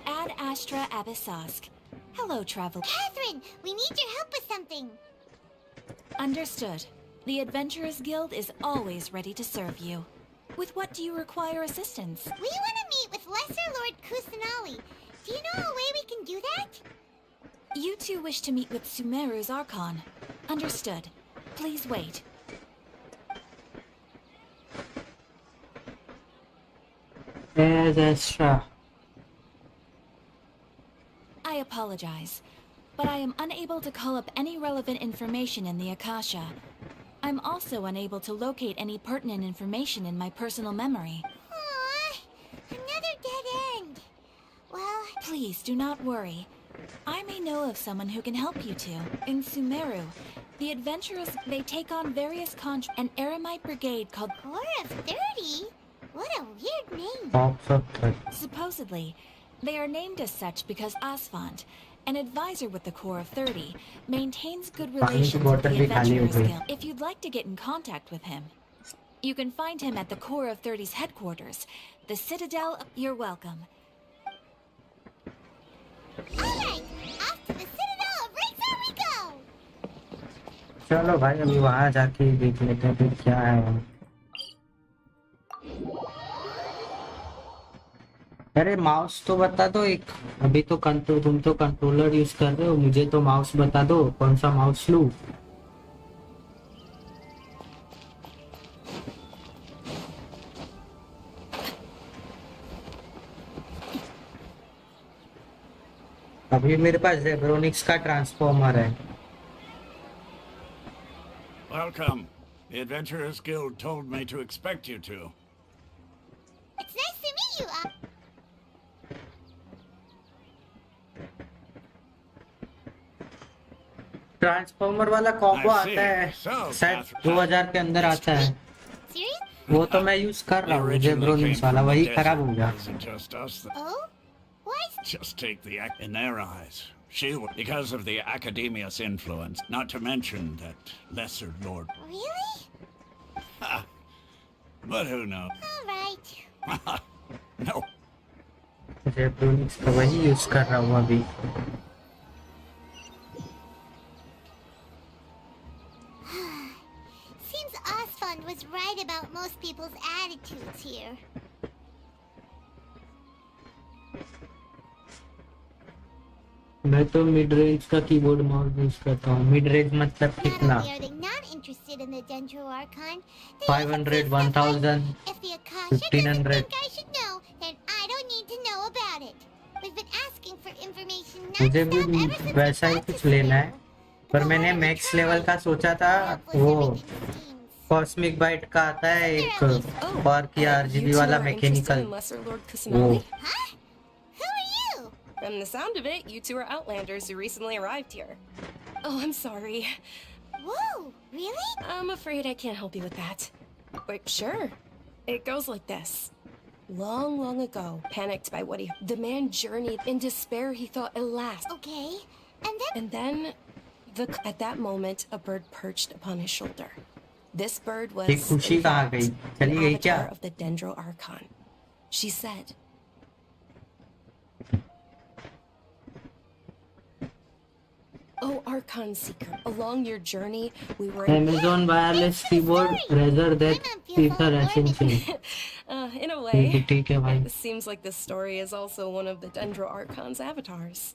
Ad Astra Abyssask. Hello, travel. Catherine, we need your help with something. Understood. The Adventurers Guild is always ready to serve you. With what do you require assistance? We want to meet with Lesser Lord Kusanali. Do you know a way we can do that? You two wish to meet with Sumeru's Archon. Understood. Please wait. Extra. I apologize, but I am unable to call up any relevant information in the Akasha. I'm also unable to locate any pertinent information in my personal memory. Aww, another dead end. Well, Please do not worry. I may know of someone who can help you two. In Sumeru, the adventurers, they take on various an Eremite brigade called Core of 30? What a weird name. Corps of 30. Supposedly, they are named as such because Asfand, an advisor with the Core of 30, maintains good relations with the Adventurers Guild. If you'd like to get in contact with him, you can find him at the Core of 30's headquarters, the Citadel. You're welcome. Alright, off to the Citadel of Razor we go! चलो भाई अभी वहां जाके देख लेते हैं फिर क्या है। अरे माउस तो बता दो एक। अभी तो तुम तो कंट्रोलर यूज कर रहे हो, मुझे तो माउस बता दो कौन सा माउस लूं। अभी मेरे पास जेब्रोनिक्स का ट्रांसफॉर्मर है। Welcome. The Adventurers Guild told me to expect you two. It's nice to meet you, transformer वाला कॉम्बो आता है शायद 2000 के अंदर आता है। Serious? वो तो मैं यूज कर रहा हूँ जेब्रोनिक्स वाला, वही खराब हो गया। Oh? Why? Just take the in their eyes. She, because of the Academia's influence, not to mention that lesser lord. Really? But who knows? Alright. No. Zebronics का वही यूज कर रहा हूँ अभी। Seems Asfand was right about most people's attitudes here. मैं तो mid range का keyboard mouse use करता हूँ। मिड रेंज मतलब Not कितना? only are they not interested in the Dendro Archon, they 500, 1000, if the Akasha 1500. doesn't think I should know, then I don't need to know about it. We've been asking for information मुझे non-stop भी ever since वैसा ही we got कुछ to लेना है, Sumeru. पर But मैंने what are max the level का terms? सोचा था। Helpless वो everything seems. कॉस्मिक बाइट का आता है एक और की आरजीबी You two वाला are interested mechanical. in Lesser Lord Kusanagi? Huh? Who are you? From the sound of it, you two are Outlanders who recently arrived here. Oh, I'm sorry. Whoa, really? I'm afraid I can't help you with that. But sure. It goes like this. Long, long ago, panicked by what the man journeyed in despair. He thought, alas. Okay, and then? At that moment, a bird perched upon his shoulder. This bird was, एक खुशी in कहाँ fact, गई? an चली गई क्या? avatar of the Dendro Archon. She said, "Oh, Archon Seeker, along your journey, we were Amazon wireless keyboard rather than speaker essential। in a way, ठीक है भाई। it seems like this story is also one of the Dendro Archon's avatars."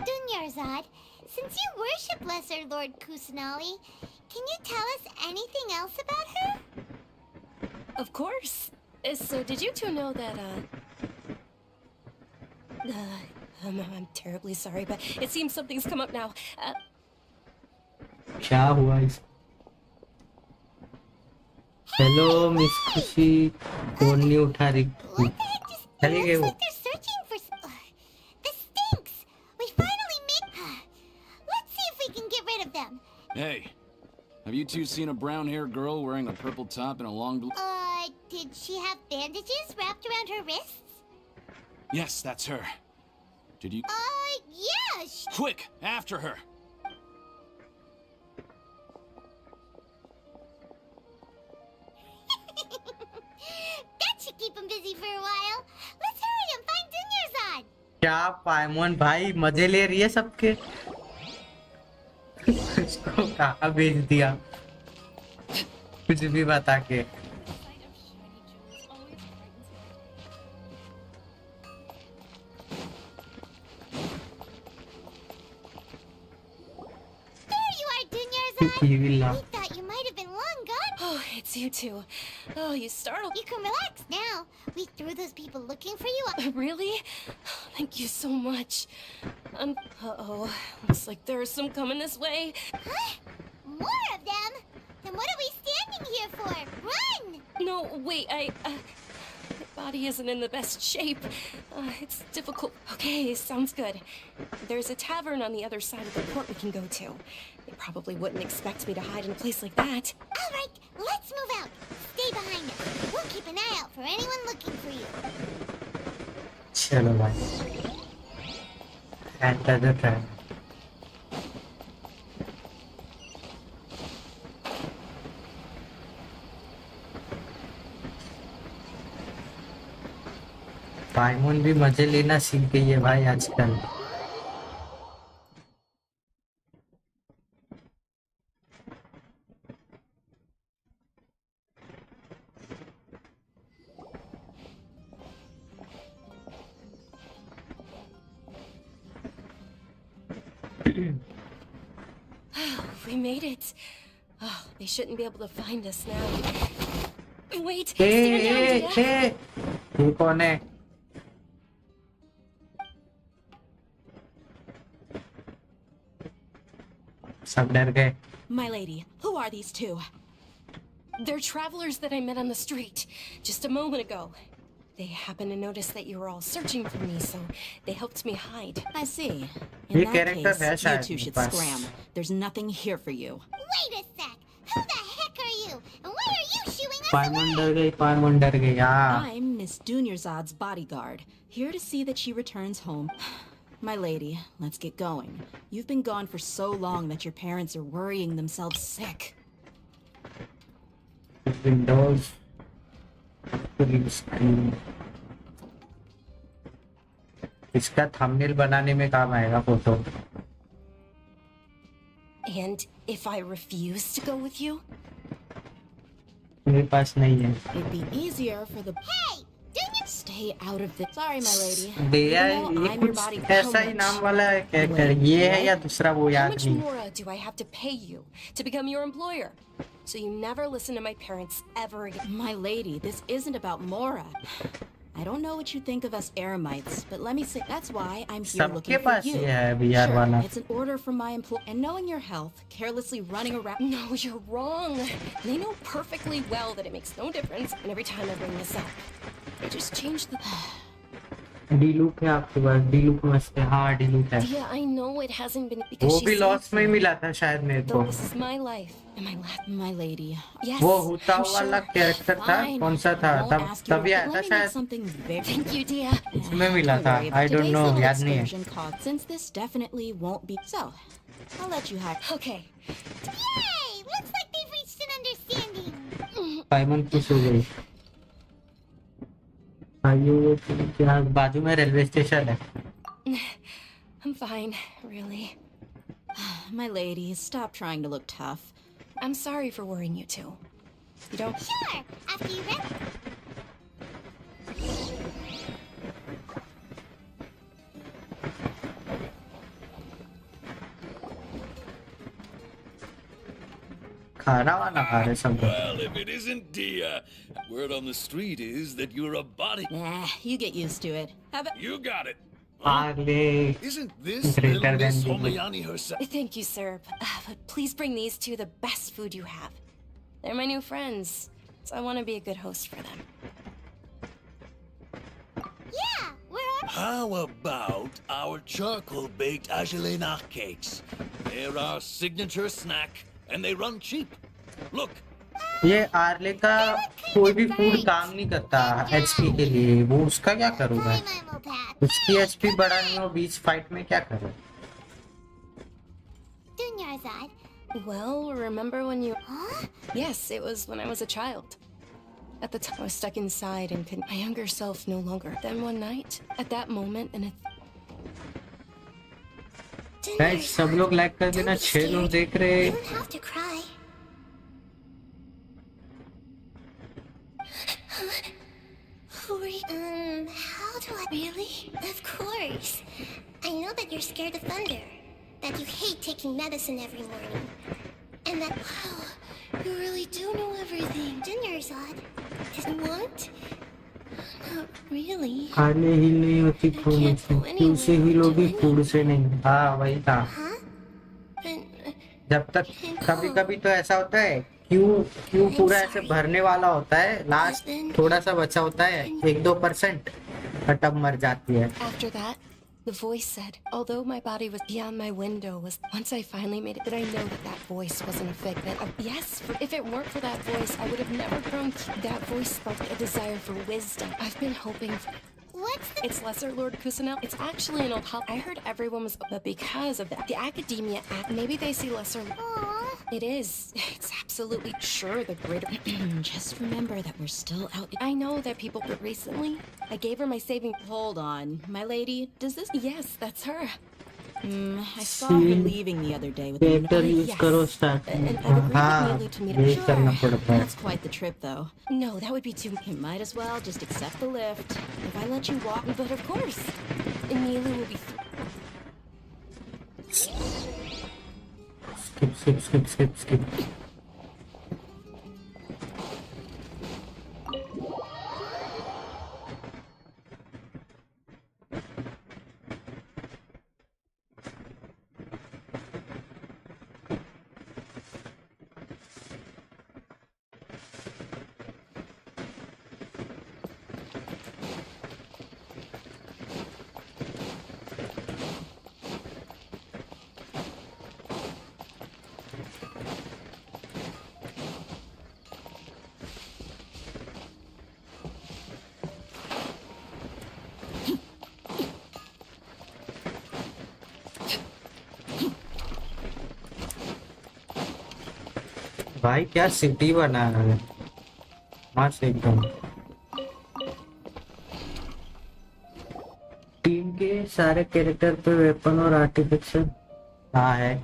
Dunyarzad, since you worship Lesser Lord Kusanali, can you tell us anything else about her? Of course. So, did you two know that, I'm terribly sorry, but it seems something's come up now. क्या हुआ इस? Hello miss खुशी, phone नहीं उठा रही। What the heck just... चली गई Looks वो। like they're searching for... This stinks! We finally made... Let's see if we can get rid of them. Hey, have you two seen a brown-haired girl wearing a purple top and a long blue... Did she have bandages wrapped around her wrists? Yes, that's her. Did you... Yeah, Quick, after her! That should keep him busy for a while. Let's hurry and find Dunyarzad. क्या पायमोन भाई मजे ले रही है सबके। इसको कहाँ भेज दिया कुछ भी बता के। There you are, Dunyarzad. You will We laugh. thought you might have been long gone. Oh, it's you two. Oh, you startled. You can relax now. We threw those people looking for you. Really? Thank you so much. Uh-oh. Looks like there's some coming this way. Huh? More of them? Then what are we standing here for? Run! No, wait, body isn't in the best shape. It's difficult. Okay, sounds good. There's a tavern on the other side of the port we can go to. They probably wouldn't expect me to hide in a place like that. All right, let's move out. Stay behind us. We'll keep an eye out for anyone looking for you. चलो भाई enter the train. पाइमोन भी मजे लेना सीख गई है भाई आजकल. We made it. Oh, they shouldn't be able to find us now. Wait, Hey, stand down, hey, Dia. hey. तू कौन है? सब डर गए. My lady, who are these two? They're travelers that I met on the street just a moment ago. They happened to notice that you were all searching for me, so they helped me hide. I see. ये In that character है case, you शायद two मेरे should pass. scram. There's nothing here for you. Wait a sec. Who the heck are you? And why are you shooing us पाइमोन away? डर गई. पाइमोन डर गई. हाँ. I'm Miss Dunyarzad's bodyguard, here to see that she returns home. My lady, let's get going. You've been gone for so long that your parents are worrying themselves sick. Windows. Full screen. इसका thumbnail बनाने में काम आएगा photo. And if I refuse to go with you? मेरे पास नहीं है. It'd be easier for the... Hey! Dunya! Stay out of this. Sorry, my lady. दिया Even though ये I'm your कुछ bodyguard, ऐसा ही नाम वाला कैरेक्टर. ये है या दूसरा वो How याद much नहीं. more do I have to pay you to become your employer? So you never listen to my parents ever again. My lady, this isn't about Mora. I don't know what you think of us Eremites, but let me say that's why I'm here सबके looking for pass you. ये है VR Sure, वाला. it's an order from my employer. And knowing your health, carelessly running around. No, you're wrong. They know perfectly well that it makes no difference, and every time I bring this up, they just change the... डीलूक है आपके पास. डीलूक मस्त है. हाँ डीलूक है. Yeah, I know it hasn't been because वो she भी said loss में ही मिला था शायद मेरे को. though this is my life and my last. My lady. Yes. वो होता I'm वाला sure. कैरेक्टर था. Fine. कौन सा था? Won't तब ask you, तभी but आया था let me make शायद. something very... Thank you, Dia. उसमें मिला Don't था. worry, I don't today's know. little याद नहीं है. excursion cost, since this definitely won't be... So, I'll let you have... Okay. Yay! Looks like they've reached an understanding. पाइमोन खुश हो गई. आइयो क्या बाजू में रेलवे स्टेशन है. I'm fine, really. My lady, stop trying to look tough. I'm sorry for worrying you too. You don't. Sure, after you read... खाना वाना खा रहे सब लोग. Well, if it isn't Dia, word on the street is that you're a body. Nah, you get used to it. How about... You got it. Early Isn't this Greater little Miss than the- Homayani herself? Thank you, sir. But please bring these two the best food you have. They're my new friends, so I want to be a good host for them. Yeah, we're on... How about our charcoal-baked Agelenach cakes? They're our signature snack, and they run cheap. Look, ये early का कोई भी food काम नहीं करता HP के लिए. वो उसका क्या करूँगा? I'm homeopath. उसकी एचपी बढ़ा नहीं हो बीच फाइट में क्या करूँ? Dunyarzad. Well, remember when you... Huh? Yes, it was when I was a child. At the time, I was stuck inside and couldn't... My younger self no longer. Then one night, at that moment, and guys सब लोग like कर देना. 6 लोग देख रहे. You don't have to cry. Who are you? How do I... Really? Of course. I know that you're scared of thunder. That you hate taking medicine every morning. And that... Wow, you really do know everything. Dunyarzad. Doesn't want? Not really. Early heal नहीं होती खून से. क्यों से heal होगी? Food से नहीं. हाँ वही था. Huh? But... जब तक कभी कभी तो ऐसा होता है क्यों पूरा ऐसे भरने वाला होता है, लास्ट थोड़ा सा बचा होता है 1-2%, और तब मर जाती है. After that, the voice said, although my body was beyond my window, once I finally made it, did I know that voice wasn't a figment of, yes, if it weren't for that voice, I would have never grown. That voice sparked a desire for wisdom. I've been hoping It's Lesser Lord Kusanel. It's actually an old I heard everyone was, but because of that, the Academia Act, maybe they see Lesser. It is. It's absolutely sure the greater. Just remember that we're still out. I know that people, but recently, I gave her my saving. Hold on, my lady. Does this? Yes, that's her. I saw her leaving the other day with Character use करो start. हाँ, ये करना पड़ता है. That's quite the trip, though. No, that would be too. You might as well just accept the lift. If I let you walk, But of course, Emilu will be. Skip. भाई क्या city बना है, मस्त एकदम. Team के सारे character पे weapon और आर्टिफिशियल हाँ है.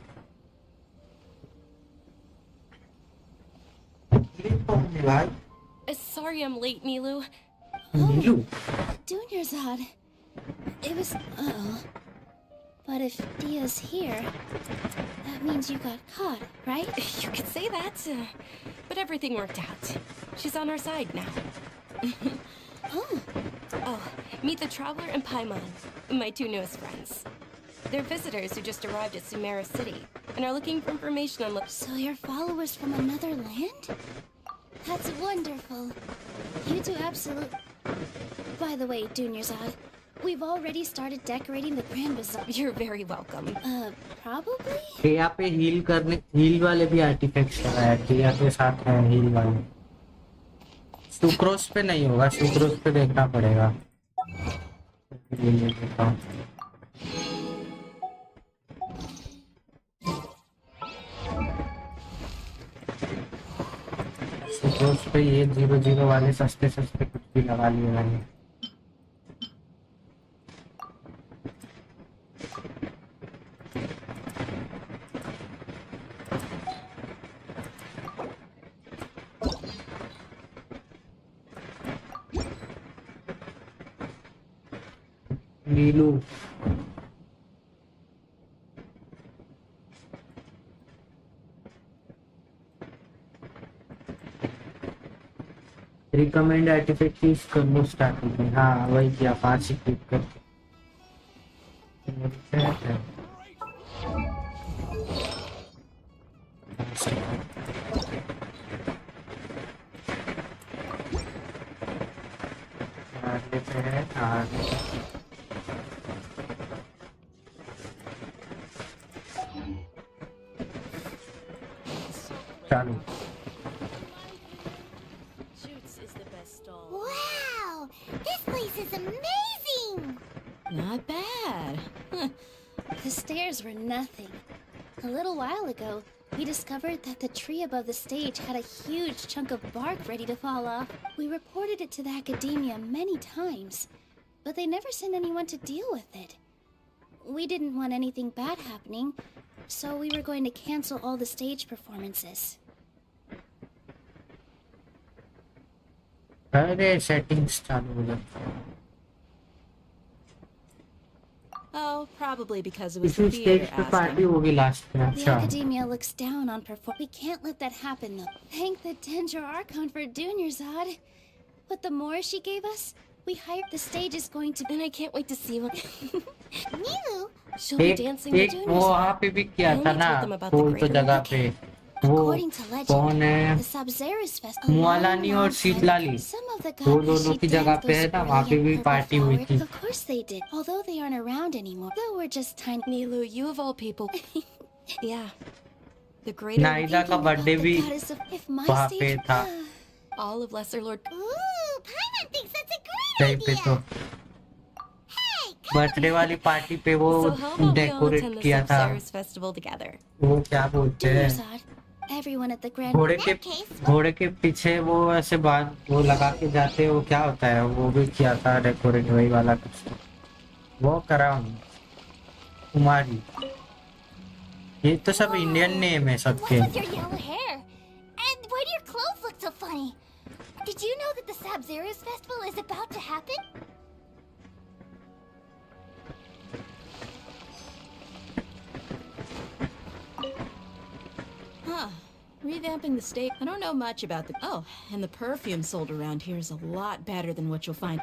Sorry, I'm late, Milu. Milu. Dunyarzad. It was. But if Dia's here, that means you got caught, right? You could say that. But everything worked out. She's on our side now. Oh, meet the Traveler and Paimon, my two newest friends. They're visitors who just arrived at Sumeru City and are looking for information on. So you're followers from another land? That's wonderful. You two absolutely. By the way, Dunyarzad, we've already started decorating the Grand Bazaar. You're very welcome. Probably? यहाँ पे heal वाले भी artefacts लगाए थे, यहाँ पे साथ हैं हील वाले. सुक्रोस पे नहीं होगा, सुक्रोस पे देखना पड़ेगा. ये देखता हूँ. सुक्रोस पे ये 0-0 वाले सस्ते कुछ भी लगा लिए मैंने. नीलू रिकमेंड आर्टिफैक्ट यूज कर लो स्टार्टिंग में. हाँ वही किया, 5 ही क्लिक करके. चालू. Wow! This place is amazing! not bad. The stairs were nothing. A little while ago, we discovered that the tree above the stage had a huge chunk of bark ready to fall off. We reported it to the Academia many times, but they never sent anyone to deal with it. We didn't want anything bad happening, so we were going to cancel all the stage performances. अरे settings चालू हो गया. Oh, probably because it was इसी the theater. Stage पे party होगी last में. The Academia looks down on perform. We can't let that happen, though. Thank the Dendra Archon for Dunyarzad. But the more she gave us, we hired. The stage is going to. And I can't wait to see what. Milu, She'll be dancing with एक वो वहाँ पे भी किया था ना, कोल तो जगह पे वो According to legend, कौन है, the Sub-Zero's festival. मुआलानी और शीतलाली, Some of the वो gods दोनों की जगह पे है ना, वहाँ पे भी पार्टी हुई थी। Of course they did. Although they aren't around anymore. Though we're just tiny. Nilu, you of all people. Yeah. The greater नाइदा का बर्थडे भी If my वहाँ पे stage... था, all of Lesser Lord. Ooh, Paimon thinks that's a great कहीं पे idea. तो Hey, birthday वाली party पे वो So how about we all decorate attend the किया था, Sub-Zero's festival together? वो क्या बोलते हैं, Dunersod. Everyone at the grand... घोड़े In के that case, घोड़े के पीछे वो ऐसे बांध वो लगा के जाते हैं, वो क्या होता है, वो भी किया था डेकोरेट, वही वाला कुछ वो करा हूँ। कुमारी, ये तो सब इंडियन नेम है सबके। what's with your yellow hair? And why do your clothes look so funny? Did you know that the Sub-Zero's festival is about to happen? Huh. Revamping the state. I don't know much about the... Oh, and the perfume sold around here is a lot better than what you'll find.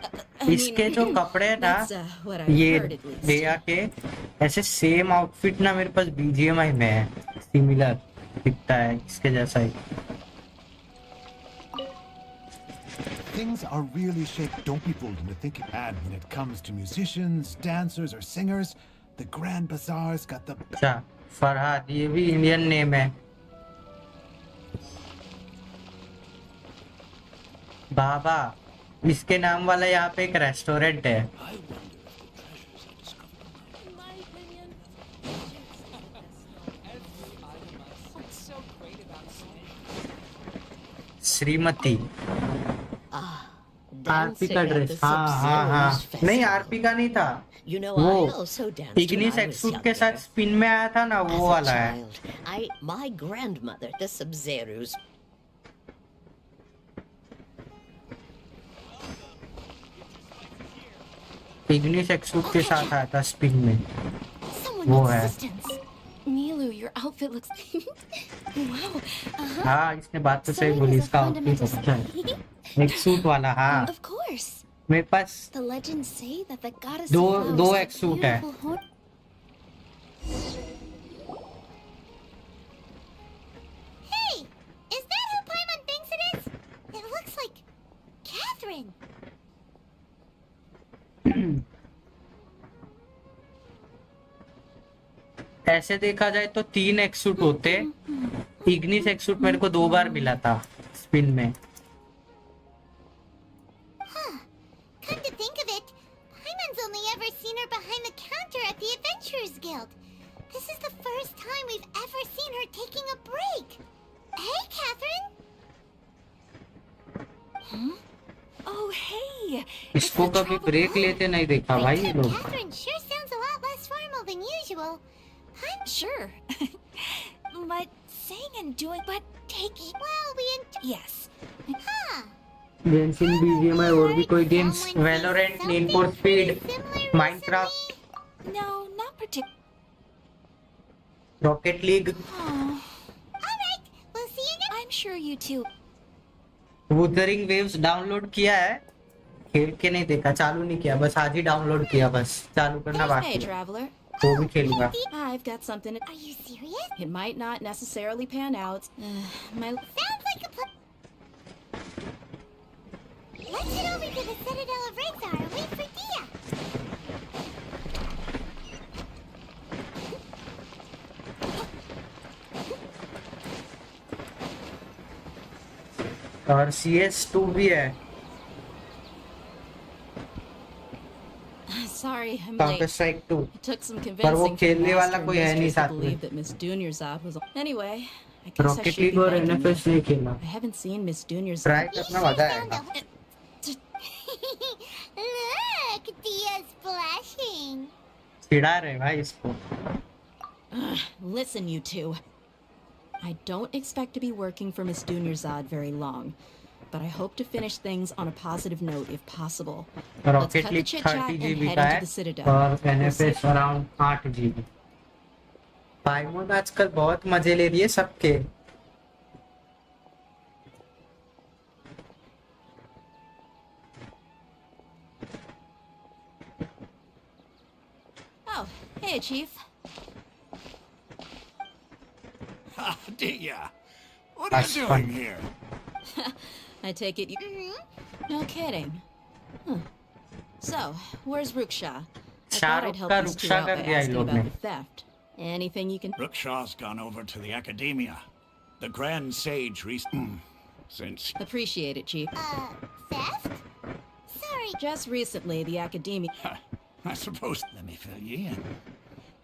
इसके जो कपड़े हैं ना, that's what I've ये heard at least. डेया के ऐसे same outfit ना मेरे पास बीजीएमआई में है, सिमिलर दिखता है इसके जैसा ही। Things are really shaped. Don't be fooled into thinking. And when it comes to musicians, dancers, or singers, the Grand Bazaar's got the... अच्छा, फरहाद, ये भी इंडियन नेम है। बाबा, इसके नाम वाला यहाँ पे एक रेस्टोरेंट है। श्रीमती आरपी का ड्रेस, हाँ हाँ हाँ, नहीं आरपी का नहीं था, You know, वो I also danced when Ignis I was एक्सूट के younger. साथ स्पिन में आया था ना, As वो a वाला है। child, my grandmother, the Sub-Zeros. Ignis एक्सूट के साथ आया था स्पिन में, Someone वो needs है। assistance. Nilu, your outfit looks... wow. हाँ, इसने बात तो सही बोली, इसका आउटफिट अच्छा है, एक सूट वाला। हाँ, Of course. मेरे पास The legends say that the goddess दो of flowers दो had एक सूट है। beautiful horn- Hey, is that who Paimon thinks it is? It looks like Catherine. ऐसे देखा जाए तो 3 एक्सूट होते, इग्निस एक्सूट मेरे को 2 बार मिला था स्पिन में। Huh. Come to think of it, Paimon's only ever seen her behind the counter at the Adventurers Guild. This is the first time we've ever seen her taking a break. Hey, Catherine. Oh, hey! इसको कभी break लेते नहीं देखा भाई ये लोग। Catherine sure sounds a lot less formal than usual. I'm sure. But saying and doing, but taking... Well, Yes. Huh. Genshin, BGMI और भी कोई games, Valorant, need for speed, Minecraft, No, not particularly. Rocket league, Alright, we'll see you next. I'm sure you too. Wuthering waves download किया है, खेल के नहीं देखा, चालू नहीं किया, बस आज ही डाउनलोड किया, बस चालू करना बाकी Hey, है, traveler. वो भी खेलूंगा। I've got something. Are you serious? It might not necessarily pan out. My Sounds like a plan. Let's head over to the Citadel of Razor and wait for Dia. और CS2 भी है, sorry, I'm counter late. Strike 2, It took some पर वो convincing खेलने from वाला Master कोई है नहीं Mistress to साथ में। believe that Miss Dunyarzad was. Anyway, I guess I rocket should league be और thanking you. NFS नहीं खेला, I haven't seen Miss Dunyarzad. Try करना मजा आएगा। Look, Dia's blushing. चिढ़ा रहे भाई इसको। Listen, you two. I don't expect to be working for Miss Dunyarzad very long, but I hope to finish things on a positive note if possible. Let's rocket cut the league chit-chat 30 and GB head का into है the Citadel. और NFS around 8 GB। पाइमोन आजकल बहुत मजे ले रही है सबके। Oh, hey, Chief. Ha, Dia. What are you doing here? I take it you... No kidding. Huh. So, where's Ruksha? I thought I'd help these two out by asking about the theft. Anything you can... Rookshaw's gone over to the Academia. The Grand Sage since... Appreciate it, Chief. Theft? Sorry. Just recently, the Academia... I suppose... Let me fill you in.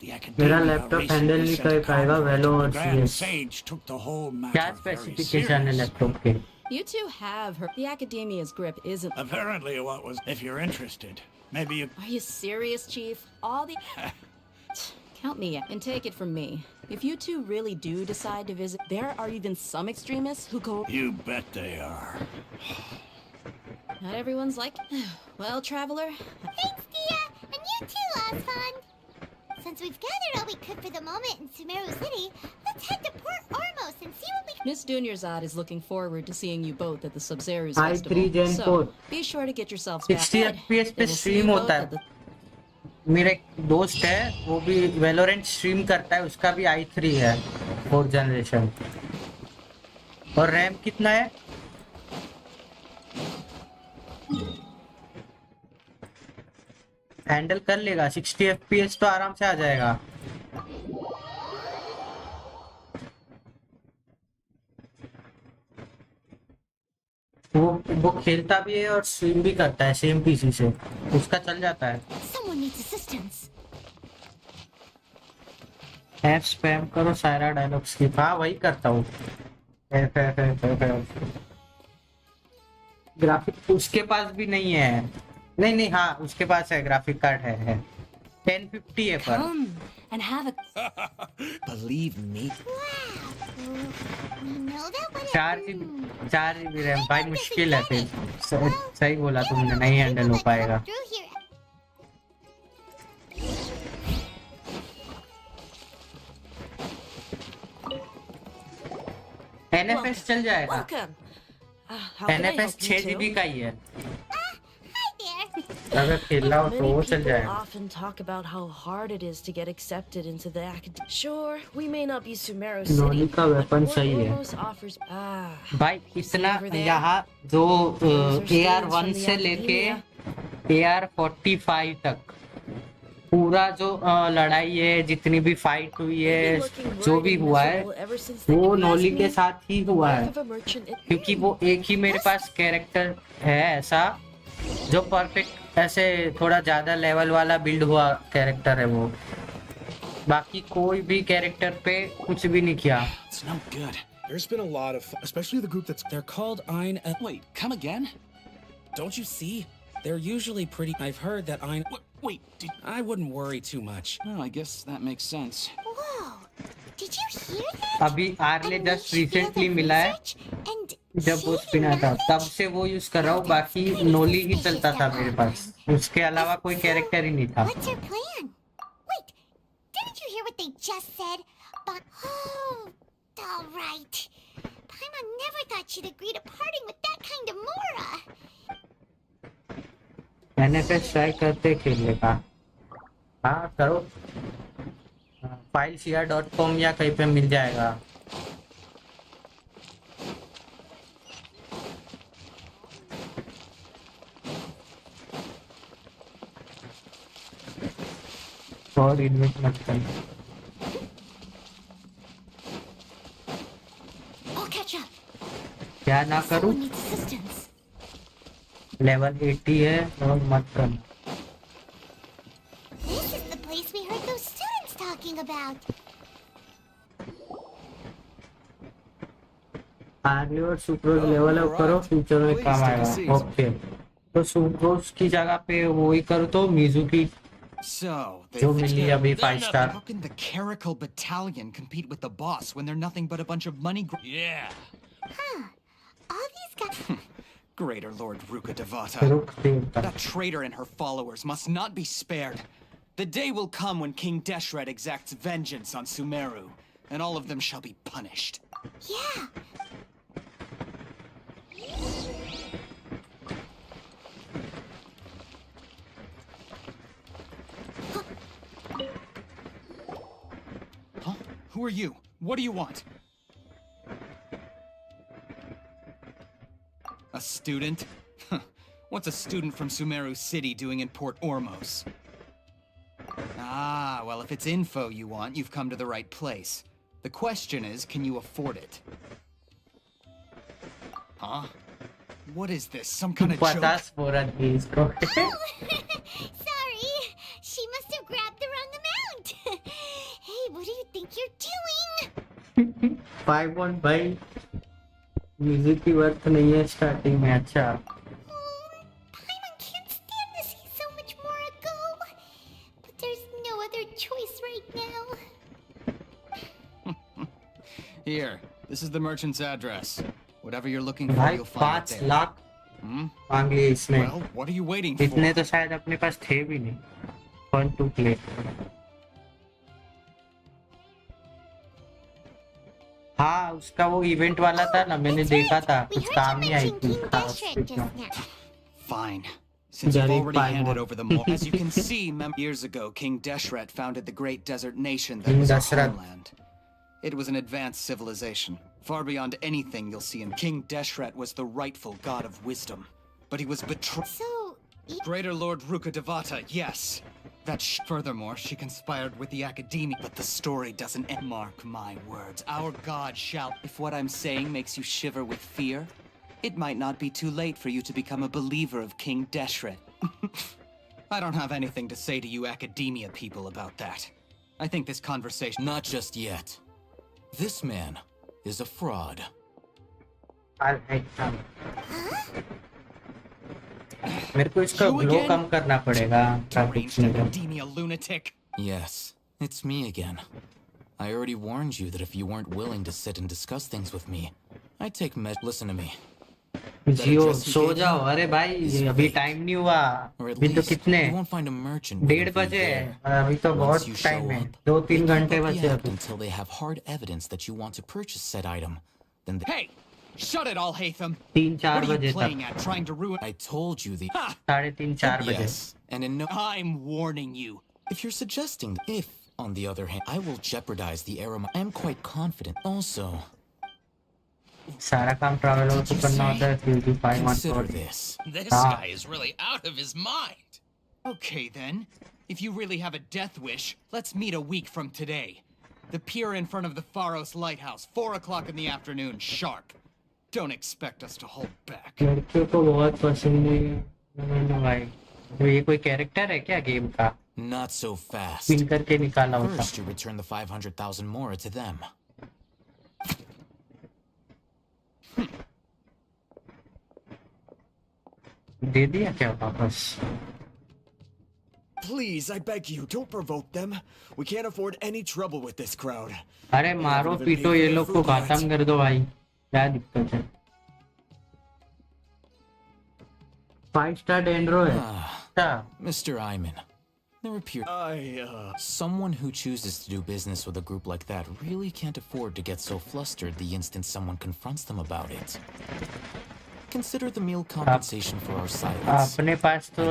The मेरा laptop handle नहीं कर पाएगा वेलो और Sage took the whole matter क्या specification है laptop के? You two have her. The Academia's grip isn't... Apparently what was... If you're interested, maybe you... Are you serious, Chief? All the... Count me in and take it from me. If you two really do decide to visit, there are even some extremists who go... You bet they are. Not everyone's like... Well, Traveler... Thanks, Tia! And you too, Osfond! Since we've gathered all we could for the moment in Sumeru City, let's head to Port Ormos and see what we can... Miss Dunyarzad is looking forward to seeing you both at the Sub-Zero's i3 festival. Gen 4 So, be sure to get yourselves back 60 FPS पे stream होता है मेरा एक दोस्त है वो भी Valorant stream करता है उसका भी i3 है 4th जनरेशन और रैम कितना है हैंडल कर लेगा 60 FPS तो आराम से आ जाएगा वो खेलता भी है और स्ट्रीम भी करता है सेम पीसी से उसका चल जाता है एफ स्पैम करो सारा डायलॉग स्किप हाँ वही करता हूँ ग्राफिक उसके पास भी नहीं है नहीं हाँ उसके पास है ग्राफिक कार्ड है 1050 है पर and have a... Believe me. चार जीबी रैम भाई मुश्किल है फिर सही बोला तुमने नहीं हैंडल हो पाएगा NFS चल जाएगा NFS 6 GB का ही है अगर खेलना हो तो वो चल जाएगा often talk about how hard it is to get accepted into the academy. Sure, we may not be Sumeru City. नॉली का वेपन सही है भाई इतना यहाँ जो AR1 से लेके AR45 तक पूरा जो लड़ाई है जितनी भी फाइट हुई है जो भी हुआ है वो नॉली के साथ ही हुआ है क्योंकि वो एक ही मेरे पास कैरेक्टर है ऐसा जो परफेक्ट ऐसे थोड़ा ज्यादा लेवल वाला बिल्ड हुआ कैरेक्टर है वो बाकी कोई भी कैरेक्टर पे कुछ भी नहीं किया It's no good. There's been a lot of, especially the group they're called Ein. Wait, come again? Don't you see? They're usually pretty. I've heard that Ein. Wait, I wouldn't worry too much. Oh, I guess that makes sense. Whoa! Did you hear that? अभी early just recently मिला है जब वो स्पिना था तब से वो use कर रहा हूँ बाकी नोली ही चलता था मेरे पास उसके अलावा कोई कैरेक्टर ही नहीं था What's your plan? Wait, didn't you hear what they just said? But all right. Paimon never thought she'd agree to parting with that kind of Mora. NFS try करते खेलने का हाँ करो fileshare.com या कहीं पे मिल जाएगा और इन्वेस्ट मत कर क्या ना करूं लेवल 80 है और मत करना This is the place we heard those students talking about. Early और सुप्रोज लेवल अप करो फ्यूचर में काम आएगा ओके तो सुप्रोज की जगह पे वो ही करो तो मिजुकी जो मिली अभी 5 star How can the Caracal Battalion compete with the boss when they're nothing but a bunch of money? Yeah. Huh. All these guys. Greater Lord Ruka Devata. That traitor and her followers must not be spared. The day will come when King Deshret exacts vengeance on Sumeru, and all of them shall be punished. Yeah. Huh? Who are you? What do you want? A student? What's a student from Sumeru City doing in Port Ormos? Ah, well, if it's info you want, you've come to the right place. The question is, can you afford it? Huh? What is this? Some kind of joke? Sorry, she must have grabbed the wrong amount. Hey, what do you think you're doing? 5 भाई music की worth नहीं है starting में. अच्छा Paimon can't stand to see so much more ago. But there's no other choice right now. Here, this is the merchant's address. Whatever you're looking for, भाई you'll find 5 it there. Lakh मांग लिए इसमें. Well, what are you waiting for? इतने तो शायद अपने पास थे भी नहीं. Fun to play. हाँ उसका वो इवेंट वाला था ना, मैंने देखा था, कुछ काम नहीं आई थी खास. Fine. Since you've already handed over the mall, as you can see, years ago, King Deshret founded the great desert nation that was our homeland. It was an advanced civilization, far beyond anything you'll see in. King Deshret was the rightful god of wisdom, but he was betrayed. So, Greater Lord Ruka Devata, yes. Furthermore, she conspired with the Academy, but the story doesn't end. Mark my words, our god shall. If what I'm saying makes you shiver with fear, it might not be too late for you to become a believer of King Deshret. I don't have anything to say to you Academia people about that. I think this conversation... Not just yet. This man is a fraud. मेरे को इसका glow कम करना पड़ेगा. Academia lunatic. Yes, it's me again. I already warned you that if you weren't willing to sit and discuss things with me, I'd take Listen to me. जियो सो जाओ. अरे भाई अभी time नहीं हुआ. अभी तो कितने 1:30 बजे. अभी तो बहुत टाइम है. 2-3 घंटे बचे अभी. Until they have hard evidence that you want to purchase said item, then they... Hey, shut it all, Hatham. 3-4 What are बजे you तक. playing at? Trying to ruin... I told you the... 3:30-4 बजे. Yes, and in no... I'm warning you. If you're suggesting that if, on the other hand, I will jeopardize the arrow, I am quite confident. Also... सारा काम travel हो तो करना होता है. Consider this. This guy is really out of his mind. Okay then. If you really have a death wish, let's meet a week from today. The pier in front of the Pharos Lighthouse, 4 o'clock in the afternoon, sharp. Don't expect us to hold back. लड़कियों को बहुत पसंद है भाई. तो ये कोई character है क्या गेम का? Not so fast. पिन करके निकाला होता. First, you return the 500,000 more to them. दे दिया क्या वापस? Please, I beg you, don't provoke them. We can't afford any trouble with this crowd. अरे मारो पीटो ये लोग को, खत्म कर दो भाई. क्या दिक्कत है? 5-star डेंड्रो है. Mr. Iman, there appears someone who chooses to do business with a group like that really can't afford to get so flustered the instant someone confronts them about it. Consider the meal compensation for our silence. अपने पास तो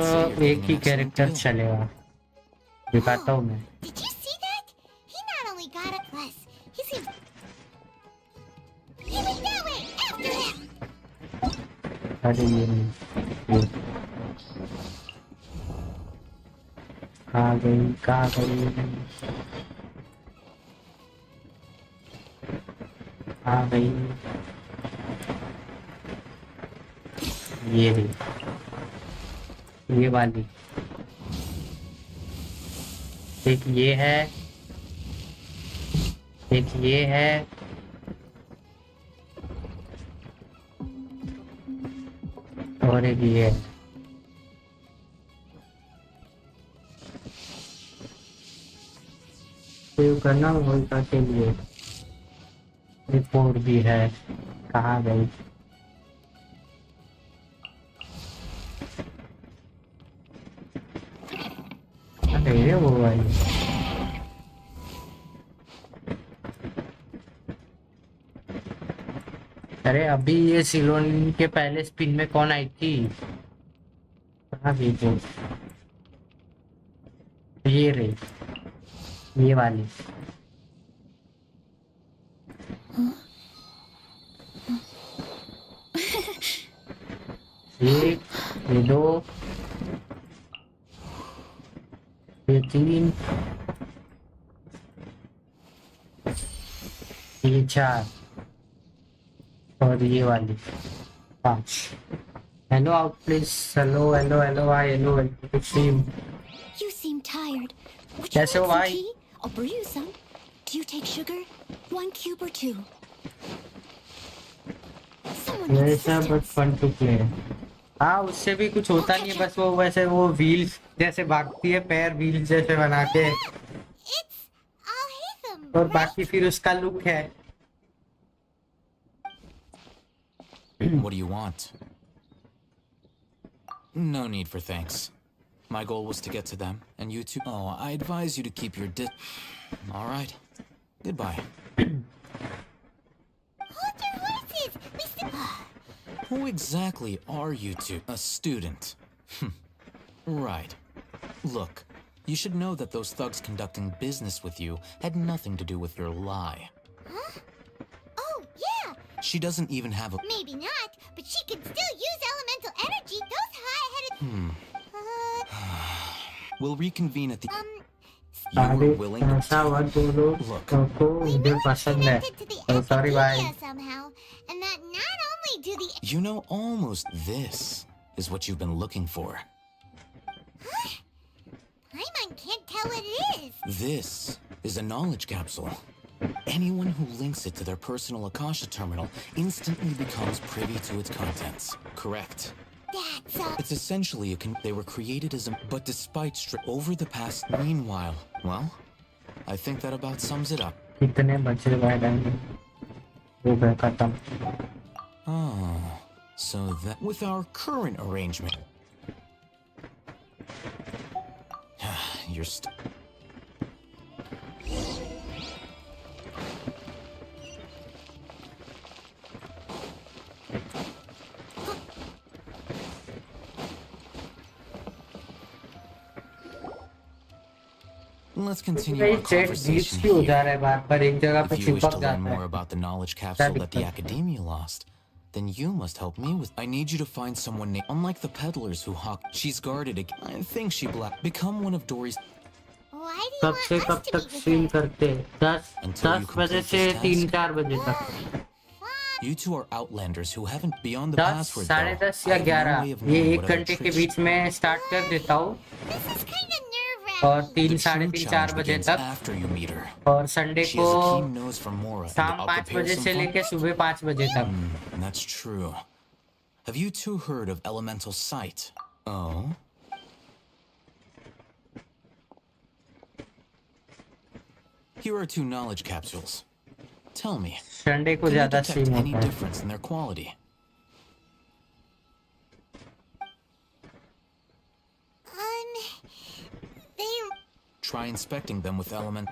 एक ही character चलेगा. दिखाता हूँ मैं. Did you see that? He not only got a plus, he seems... He went that way! After him! अरे ये नहीं. कहाँ गई? कहाँ गई? कहाँ गई? ये भी. ये वाली. एक ये है. एक ये है. और एक ये है. सेव करना होगा के लिए. रिपोर्ट भी है. कहाँ गई? अरे वो भाई. अरे अभी ये सिलोन के पहले स्पिन में कौन आई थी? कहाँ गई वो? ये रही. ये वाली. एक, ये 2, ये 3, ये 4 और ये वाली 5. Hello out please. Hello, hello, hello, hi, hello, welcome to stream. You seem tired. Would you कैसे like हो some भाई? tea? I'll brew you some. Do you take sugar? 1 cube or 2? Someone needs वैसा but assistance. Fun to play. हाँ उससे भी कुछ होता नहीं है, बस वो वैसे वो व्हील्स जैसे भागती है, पैर व्हील्स जैसे बना के, और बाकी फिर उसका लुक है. What do you want? No need for thanks. My goal was to get to them, and you two... Oh, I advise you to keep your All right. Goodbye. Hold your horses! We still... Who exactly are you two? A student. Right. Look, you should know that those thugs conducting business with you had nothing to do with your lie. Huh? Oh, yeah! She doesn't even have a... Maybe not, but she can still use elemental energy. Those high-headed... We'll reconvene at the... You सारे were willing to... ऐसा हुआ दो लोग सबको मुझे पसंद है. Sorry bye. somehow, and that not only do the... You know, almost this is what you've been looking for. Paimon can't tell what it is. This is a knowledge capsule. Anyone who links it to their personal Akasha terminal instantly becomes privy to its contents. Correct. That's It's essentially they were created as a... But despite over the past... Meanwhile, well, I think that about sums it up. कितने बचे भाई डांगे वो गए खत्म. Oh, so that... With our current arrangement... You're Let's continue our conversation हो जा रहा है बार पर एक जगह पे If you wish to चिपक learn जाता more है. about the knowledge capsule that the Academia lost, then you must help me with... I need you to find someone named... Unlike the peddlers who hawk... She's guarded again. I think she black... Become one of Dory's... Why कब से कब तक stream करते? 10 बजे से 3-4 बजे तक. You two are outlanders who haven't beyond the 10, password. 10:30 या 11 ये 1 घंटे के बीच में स्टार्ट कर देता हूँ और 3, 3:30, 4 बजे तक, और संडे को शाम 5 बजे से लेके सुबह 5 बजे तक. That's true. Have you two heard of elemental sight? Oh. Here are 2 knowledge capsules. Tell me, Sunday को can you ज्यादा detect स्ट्रीम any होता है. difference in their quality? They... Try inspecting them with element...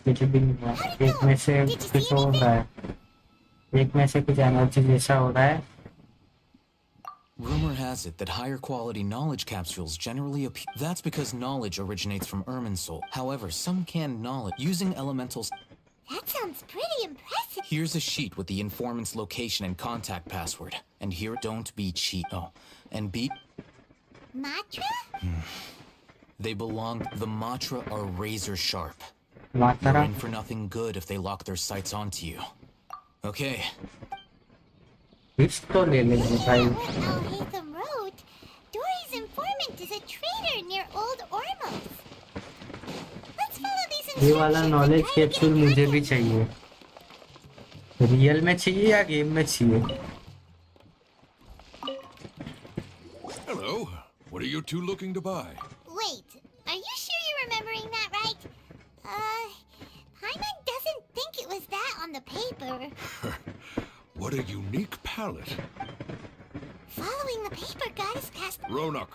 कुछ भी नहीं हुआ. एक में से कुछ हो रहा है, एक में से कुछ एनर्जी जैसा हो रहा है. Rumor has it that higher quality knowledge capsules generally appear. That's because knowledge originates from Irminsul. However, some canned knowledge using elementals. That sounds pretty impressive. Here's a sheet with the informant's location and contact password. And here, don't be cheat. Oh, and be... Matra? They belong... The Matra are razor sharp. Matra? You're in for nothing good if they lock their sights onto you. Okay. तो ले लेंगे भाई. Alhaitham wrote, Dory's informant is a traitor near Old Ormos. Let's follow these ये वाला instructions. Knowledge capsule मुझे भी चाहिए. Real में चाहिए या गेम में चाहिए? Hello. What are you two looking to buy? Wait, are you sure you're remembering that right? Paimon doesn't think it was that on the paper. What a unique palette. Following the paper got us past... Ronak,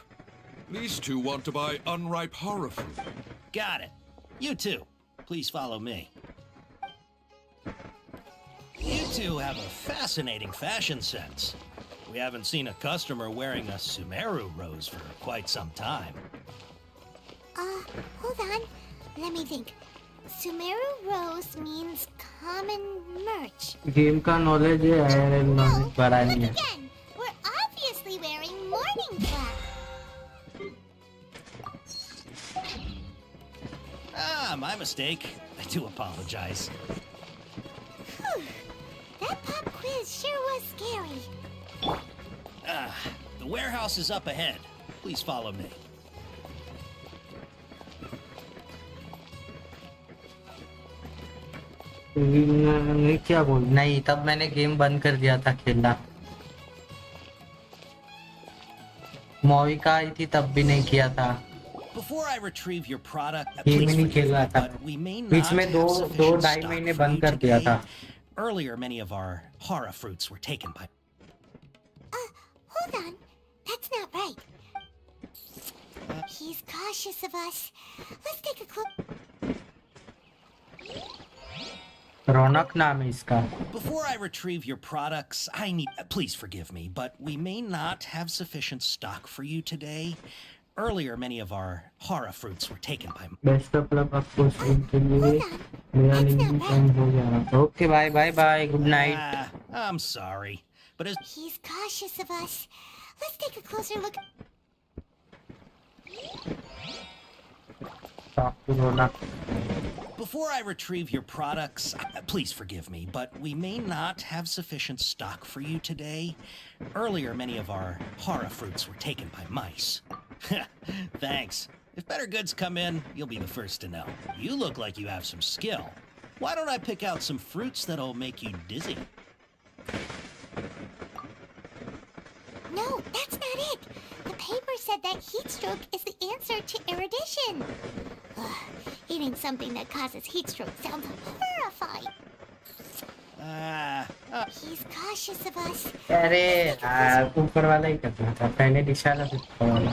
these two want to buy unripe horror fruit. Got it. You two, please follow me. You two have a fascinating fashion sense. We haven't seen a customer wearing a Sumeru rose for quite some time. Hold on. Let me think. Sumeru Rose means common merch. Game का knowledge है, knowledge बड़ा नहीं है. Again, we're obviously wearing morning flap. Ah, my mistake. I do apologize. Whew. That pop quiz sure was scary. The warehouse is up ahead. Please follow me. नहीं क्या बोल, नहीं तब मैंने गेम बंद कर दिया था खेलना. मोविका आई थी तब भी नहीं किया था. Before I retrieve your product, game he please नहीं forgive खेल रहा me, था. but we may beach not में have दो sufficient ढाई stock महीने for बंद you कर दिया today. था. Earlier, many of our horror fruits were taken by. Hold on. That's not right. He's cautious of us. Let's take a clook. रौनक नाम है इसका. Before I retrieve your products, I need. Please forgive me, but we may not have sufficient stock for you today. Earlier, many of our horror fruits were taken by. Best of luck आपको stream के लिए. मेरा link time हो गया. Okay bye bye bye, good night. I'm sorry, but as He's cautious of us. Let's take a closer look. Before I retrieve your products, please forgive me, but we may not have sufficient stock for you today. Earlier, many of our horror fruits were taken by mice. Thanks. If better goods come in, you'll be the first to know. You look like you have some skill. Why don't I pick out some fruits that'll make you dizzy? No, that's not it. The paper said that heat stroke is the answer to erudition. Eating something that causes heat stroke sounds horrifying. He's cautious of us. अरे ऊपर वाला ही करना था, पहले निशाना से ऊपर वाला.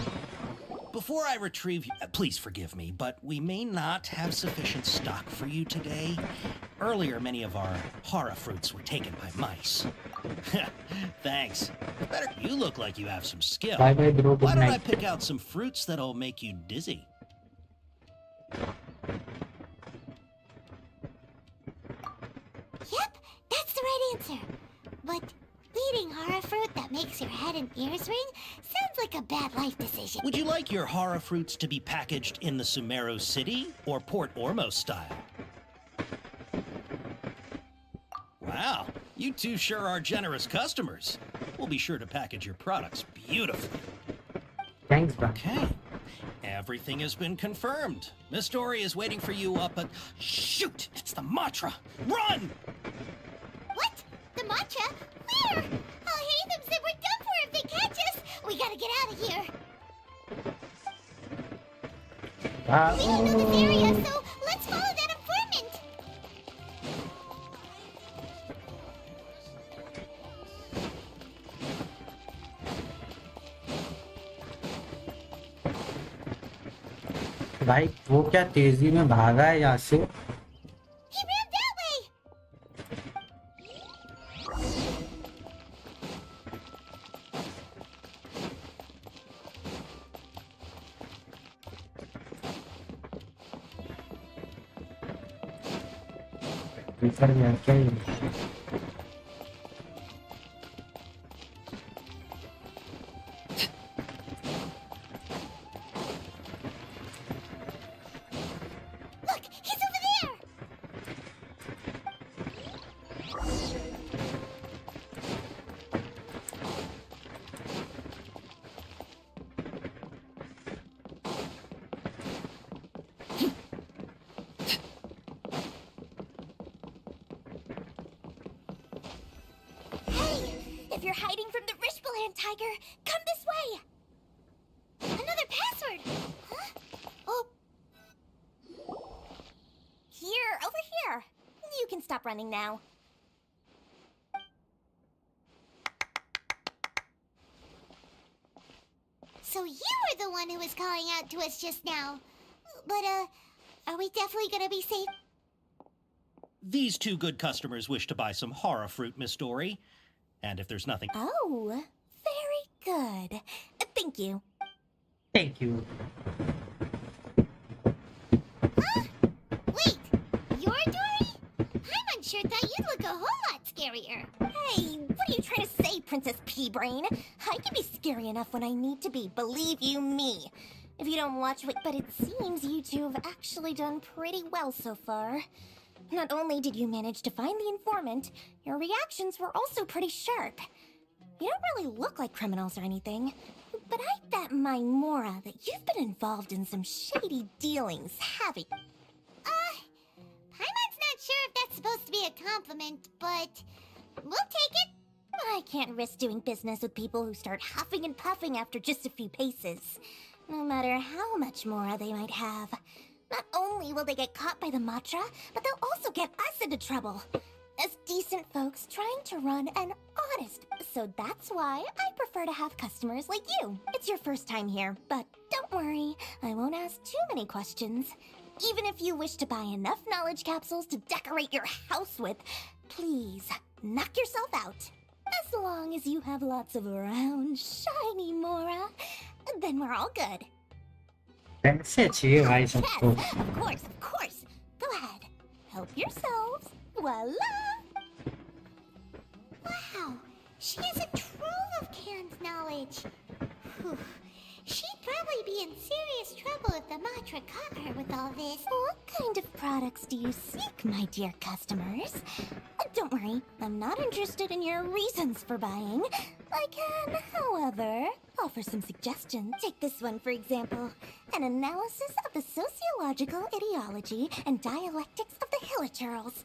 Before I retrieve you, please forgive me, but we may not have sufficient stock for you today. Earlier, many of our horror fruits were taken by mice. Thanks. Better. You look like you have some skill. Bye bye, bro. Good Why don't I night. pick out some fruits that'll make you dizzy? Yep, that's the right answer. But eating horror fruit that makes your head and ears ring sounds like a bad life decision. Would you like your horror fruits to be packaged in the Sumeru City or Port Ormos style? Wow, you two sure are generous customers. We'll be sure to package your products beautifully. Thanks, bro. Okay. Everything has been confirmed. Miss Dory is waiting for you up at... Shoot! It's the Matra! Run! What? The mantra? Where? Oh, Hatham said we're done for if they catch us. We gotta get out of here. We don't know this area, so let's follow that informant. भाई वो क्या तेजी में भागा है यहाँ से. He ran that way. Prefer में क्या ही. Look, he's over there. Hey, if you're hiding from the Rishbaland tiger, come this way. Another password. Huh? Oh. Here, over here. You can stop running now. So you were the one who was calling out to us just now. But, are we definitely gonna be safe? These two good customers wish to buy some horror fruit, Miss Dory. And if there's nothing... Oh, very good. Thank you. Thank you. Wait, scarier. Hey, what are you trying to say, Princess Pea-Brain? I can be scary enough when I need to be, believe you me. If you don't watch what... But it seems you two have actually done pretty well so far. Not only did you manage to find the informant, your reactions were also pretty sharp. You don't really look like criminals or anything, but I bet my Mora that you've been involved in some shady dealings, haven't you? Paimon's not sure if that's supposed to be a compliment, but we'll take it. I can't risk doing business with people who start huffing and puffing after just a few paces, no matter how much Mora they might have. Not only will they get caught by the Matra, but they'll also get us into trouble. As decent folks trying to run an honest... So that's why I prefer to have customers like you. It's your first time here, but don't worry, I won't ask too many questions. Even if you wish to buy enough knowledge capsules to decorate your house with, please, knock yourself out. As long as you have lots of round, shiny Mora, then we're all good. पैसे चाहिए भाई Yes, सबको. of course. Go ahead. Help yourselves. Voila! Wow, she has a trove of canned knowledge. Whew. She'd probably be in serious trouble if the Matra caught her with all this. What kind of products do you seek, my dear customers? Don't worry, I'm not interested in your reasons for buying. I can, however, offer some suggestions. Take this one, for example. An analysis of the sociological ideology and dialectics of the Hilichurls.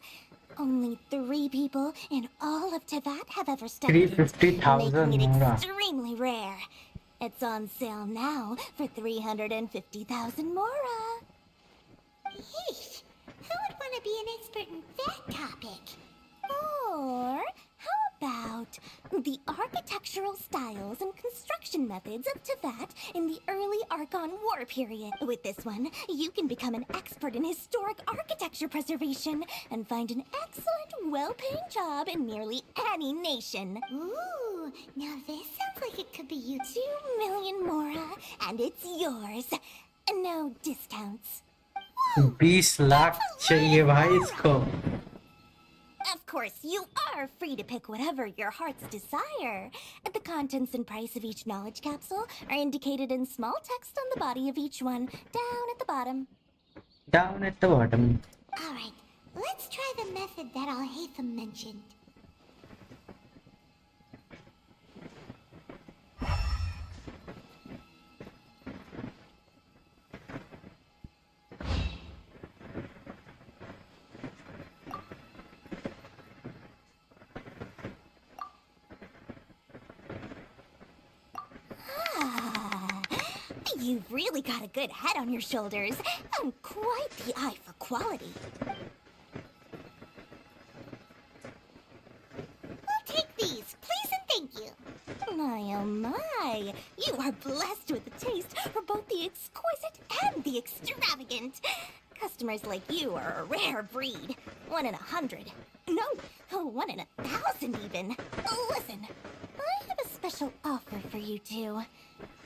Only 3 people in all of Teyvat have ever studied it, 350,000 making it Mora. extremely rare. It's on sale now for 350,000 Mora. Yeesh, who would want to be an expert in that topic? Or how about the architectural styles and construction methods of Teyvat in the early Archon War period? With this one, you can become an expert in historic architecture preservation and find an excellent, well-paying job in nearly any nation. Ooh, now this sounds like it could be you. 2 million Mora, and it's yours. No discounts. 20 lakh चाहिए भाई इसको. Of course, you are free to pick whatever your heart's desire. The contents and price of each knowledge capsule are indicated in small text on the body of each one, down at the bottom. Down at the bottom. Alright, let's try the method that Al-Haytham mentioned. You've really got a good head on your shoulders, and quite the eye for quality. We'll take these, please and thank you. My oh my, you are blessed with a taste for both the exquisite and the extravagant. Customers like you are a rare breed. 1 in 100. No, 1 in 1,000 even. Listen, I have a special offer for you two.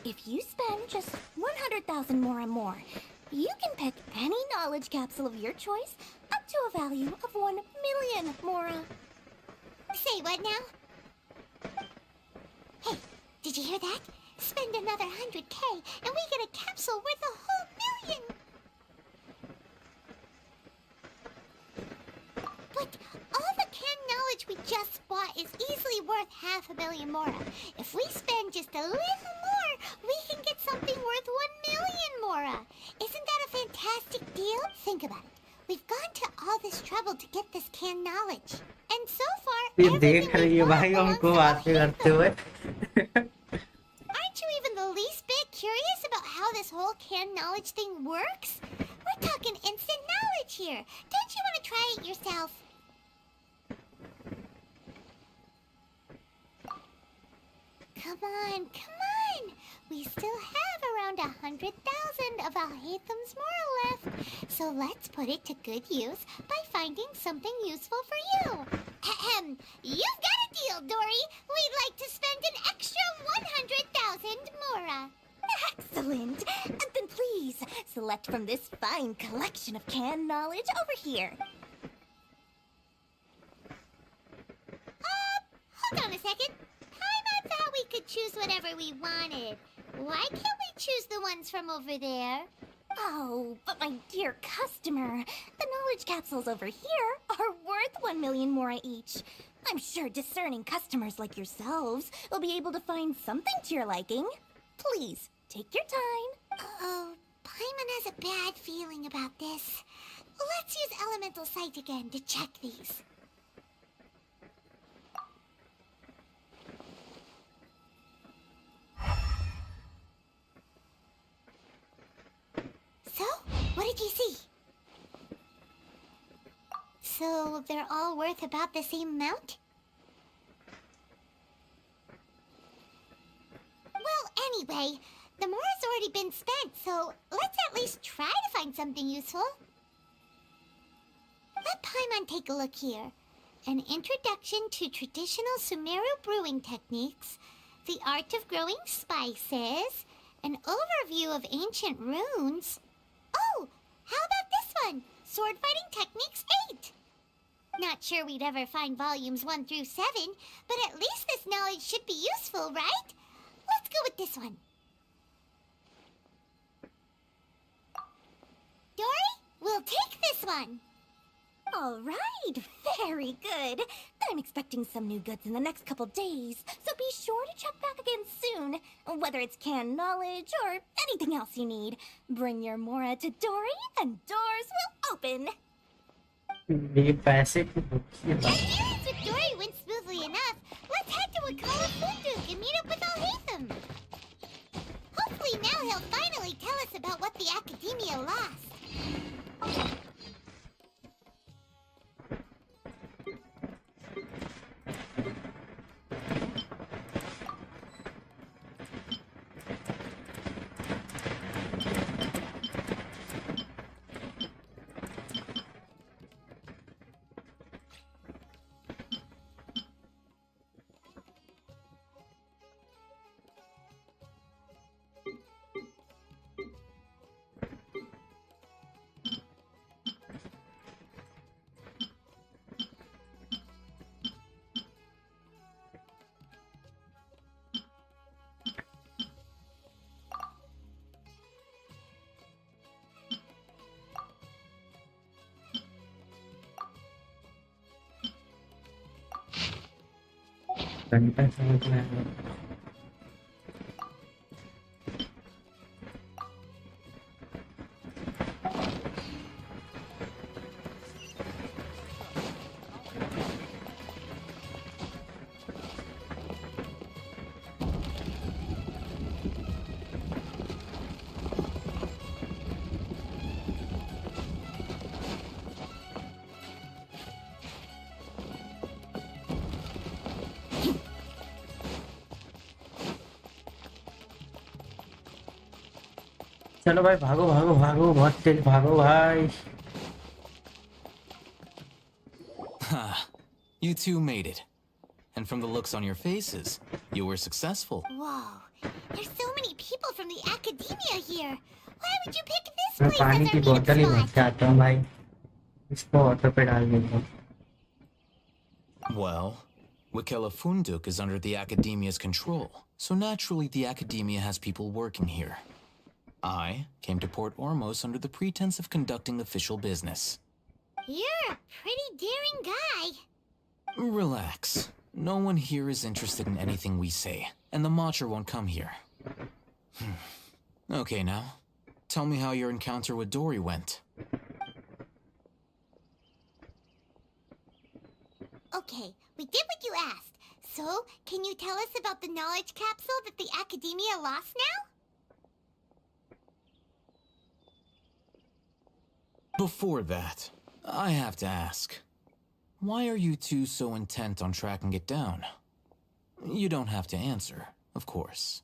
If you spend just 100,000 more, you can pick any knowledge capsule of your choice up to a value of 1 million Mora. Say what now? Hey, did you hear that? Spend another 100K and we get a capsule worth a whole million! But all the canned knowledge we just bought is easily worth 500,000 Mora. If we spend just a little more, we can get something worth 1 million Mora. Isn't that a fantastic deal? Think about it. We've gone to all this trouble to get this canned knowledge. And so far, ये देख रही है भाई हमको बातें करते हुए. Aren't you even the least bit curious about how this whole canned knowledge thing works? We're talking instant knowledge here. Don't you want to try it yourself? Come on. We still have around 100,000 of Al-Haytham's Mora left. So let's put it to good use by finding something useful for you. Ahem. You've got a deal, Dory. We'd like to spend an extra 100,000 Mora. Excellent. Then please, select from this fine collection of canned knowledge over here. Hold on a second. Paimon thought we could choose whatever we wanted. Why can't we choose the ones from over there? Oh, but my dear customer, the knowledge capsules over here are worth 1 million mora each. I'm sure discerning customers like yourselves will be able to find something to your liking. Please, take your time. Oh, Paimon has a bad feeling about this. Let's use Elemental Sight again to check these. So, what did you see? So, they're all worth about the same amount? Well, anyway, the mora's already been spent, so let's at least try to find something useful. Let Paimon take a look here. An introduction to traditional Sumeru brewing techniques, the art of growing spices, an overview of ancient runes. Oh, how about this one? Sword Fighting Techniques 8. Not sure we'd ever find volumes 1 through 7, but at least this knowledge should be useful, right? Let's go with this one. Dory, we'll take this one. All right, very good. I'm expecting some new goods in the next couple days, so be sure to check back again soon. Whether it's canned knowledge or anything else you need, bring your mora to Dory and doors will open. ये पैसे की भूखी है। Dealings with Dory went smoothly enough. Let's head to Wakala Funduk and meet up with Alhaitham. Hopefully now he'll finally tell us about what the Academia lost. घंटा समझ में आया। चलो भाई भागो भागो भागो बहुत तेज भागो भाई। You two made it. And from the looks on your faces, you were successful. Whoa, there's so many people from the Academia here. Why would you pick this मैं place पानी as की our बोतल meetup ही भर spot? के आता हूँ भाई। इसको ऑटो पे डाल देता हूँ। Well, Wakela Funduk is under the Academia's control, so naturally the Academia has people working here. I came to Port Ormos under the pretense of conducting official business. You're a pretty daring guy. Relax. No one here is interested in anything we say, and the Matcher won't come here. Okay, now, tell me how your encounter with Dory went. Okay, we did what you asked. So, can you tell us about the knowledge capsule that the Academia lost now? Before that, I have to ask, why are you two so intent on tracking it down? You don't have to answer, of course.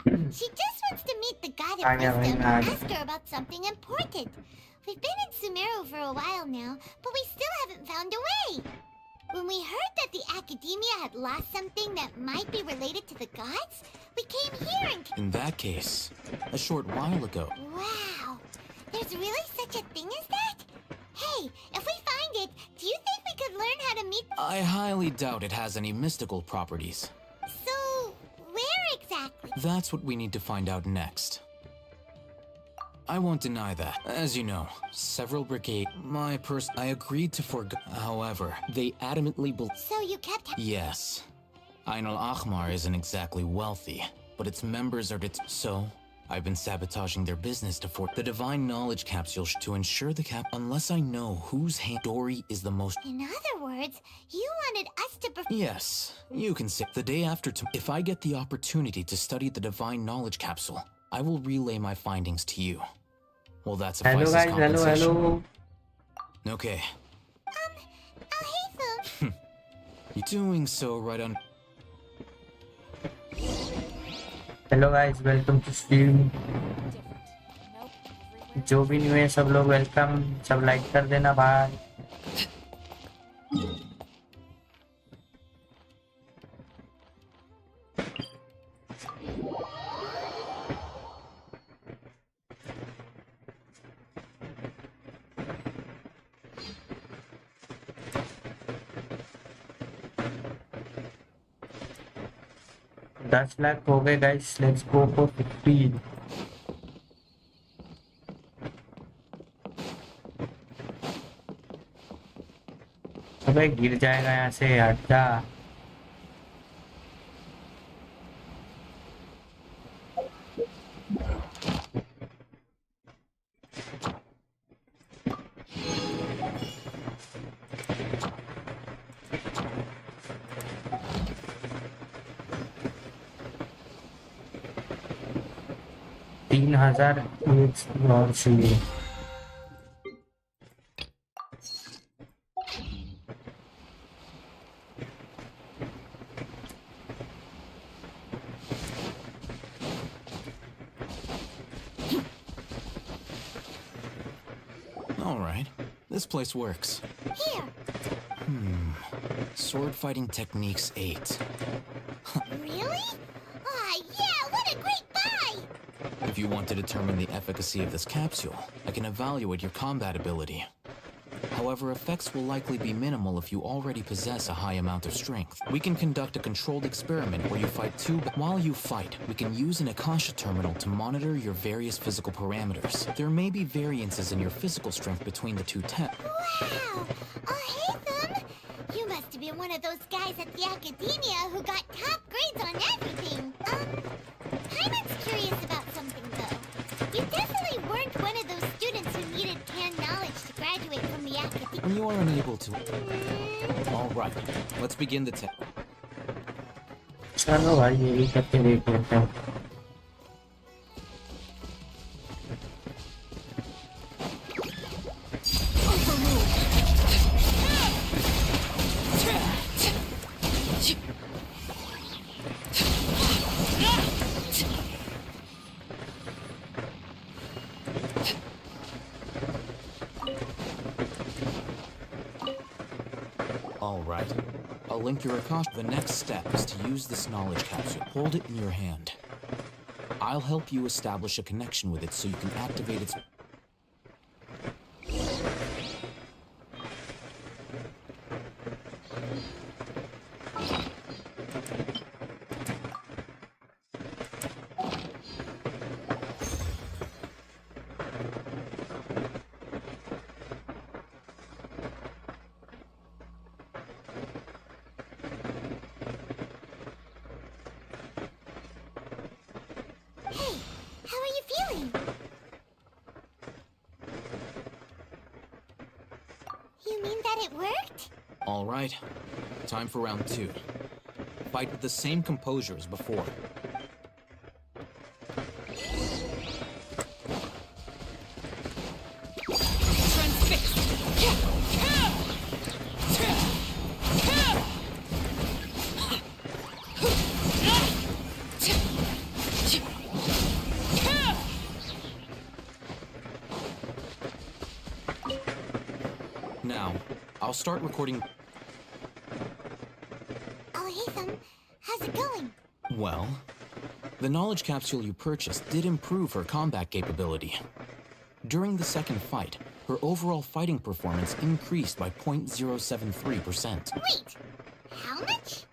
She just wants to meet the god of wisdom and ask her about something important. We've been in Sumeru for a while now, but we still haven't found a way. When we heard that the Academia had lost something that might be related to the gods, we came here and... In that case, a short while ago. Wow! There's really such a thing as that? Hey, if we find it, do you think we could learn how to meet... I highly doubt it has any mystical properties. So, where exactly? That's what we need to find out next. I won't deny that. As you know, several brigade, I agreed to forgo. However, they adamantly So you kept... Yes. Ain al-Ahmar isn't exactly wealthy, but its members are so I've been sabotaging their business to the divine knowledge capsule to ensure the unless I know whose hand Dory is the most. In other words, you wanted us to... Yes, you can say the day after if I get the opportunity to study the divine knowledge capsule, I will relay my findings to you. Well, that's a hello guys, hello. Okay. Al-Haytham. You're doing so right on. Hello guys, welcome to stream. जो भी new है सब लोग welcome, सब like कर देना भाई। $10 लाख हो गए गाइस, लेट्स गो फॉर 15। अबे गिर जाएगा यहाँ से, हट जा। $3000 और चाहिए। All right, this place works. Here. Sword fighting techniques 8. Really? Ah, yeah, what a great buy! If you want to determine the efficacy of this capsule, I can evaluate your combat ability. However, effects will likely be minimal if you already possess a high amount of strength. We can conduct a controlled experiment where you fight while you fight, we can use an Akasha terminal to monitor your various physical parameters. There may be variances in your physical strength between the two tests. Wow! Haytham! You must have been one of those guys at the Academia who got top grades on everything. Hyman's curious about something, though. You definitely weren't one of those students who needed canned knowledge to graduate from the Academia. When you are unable to... All right, let's begin the test. चलो भाई, यही करके देख लेते हैं। All right. I'll link your Akasha. The next step is to use this knowledge capsule. Hold it in your hand. I'll help you establish a connection with it so you can activate its... All right, time for round 2. Fight with the same composure as before. I'll start recording. Oh, Ethan, how's it going? Well, the knowledge capsule you purchased did improve her combat capability. During the second fight, her overall fighting performance increased by 0.073%. Wait, how much?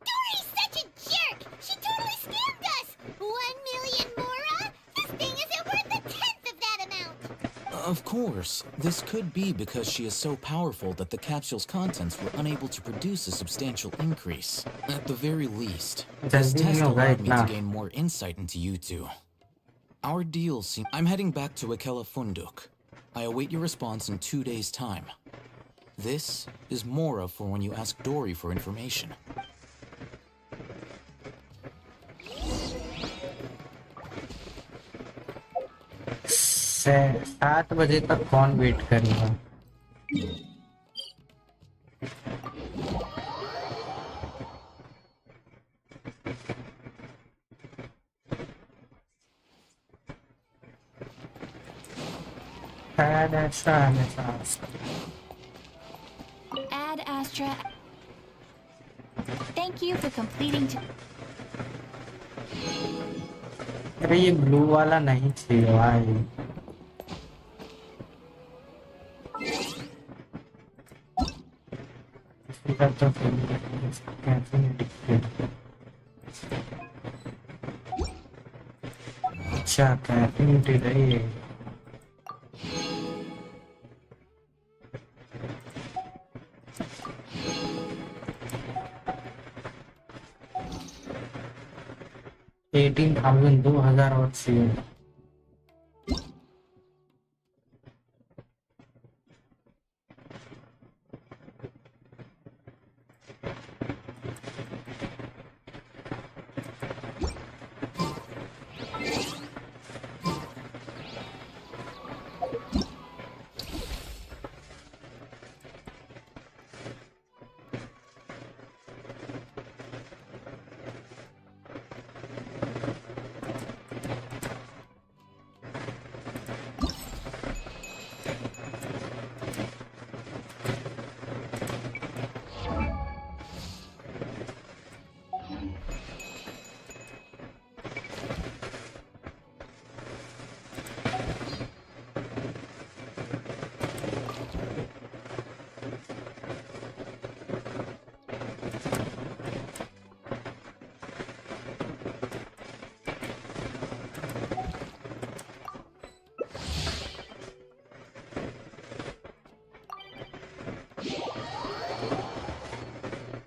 Dory's such a jerk! She totally scammed us! 1 million mora? This thing isn't worth a tenth of that amount! Of course, this could be because she is so powerful that the capsule's contents were unable to produce a substantial increase. At the very least, this test allowed me to gain more insight into you two. Our deal seems... I'm heading back to Akela Funduk. I await your response in 2 days' time. This is Mora for when you ask Dory for information. से 7 बजे तक कौन wait करेगा? Add Astra. Thank you for completing. अरे ये blue वाला नहीं चाहिए भाई. इसका तो कैसे नहीं दिखता. अच्छा कैसे नहीं दिख रही है. $18,000 2000 और चाहिए.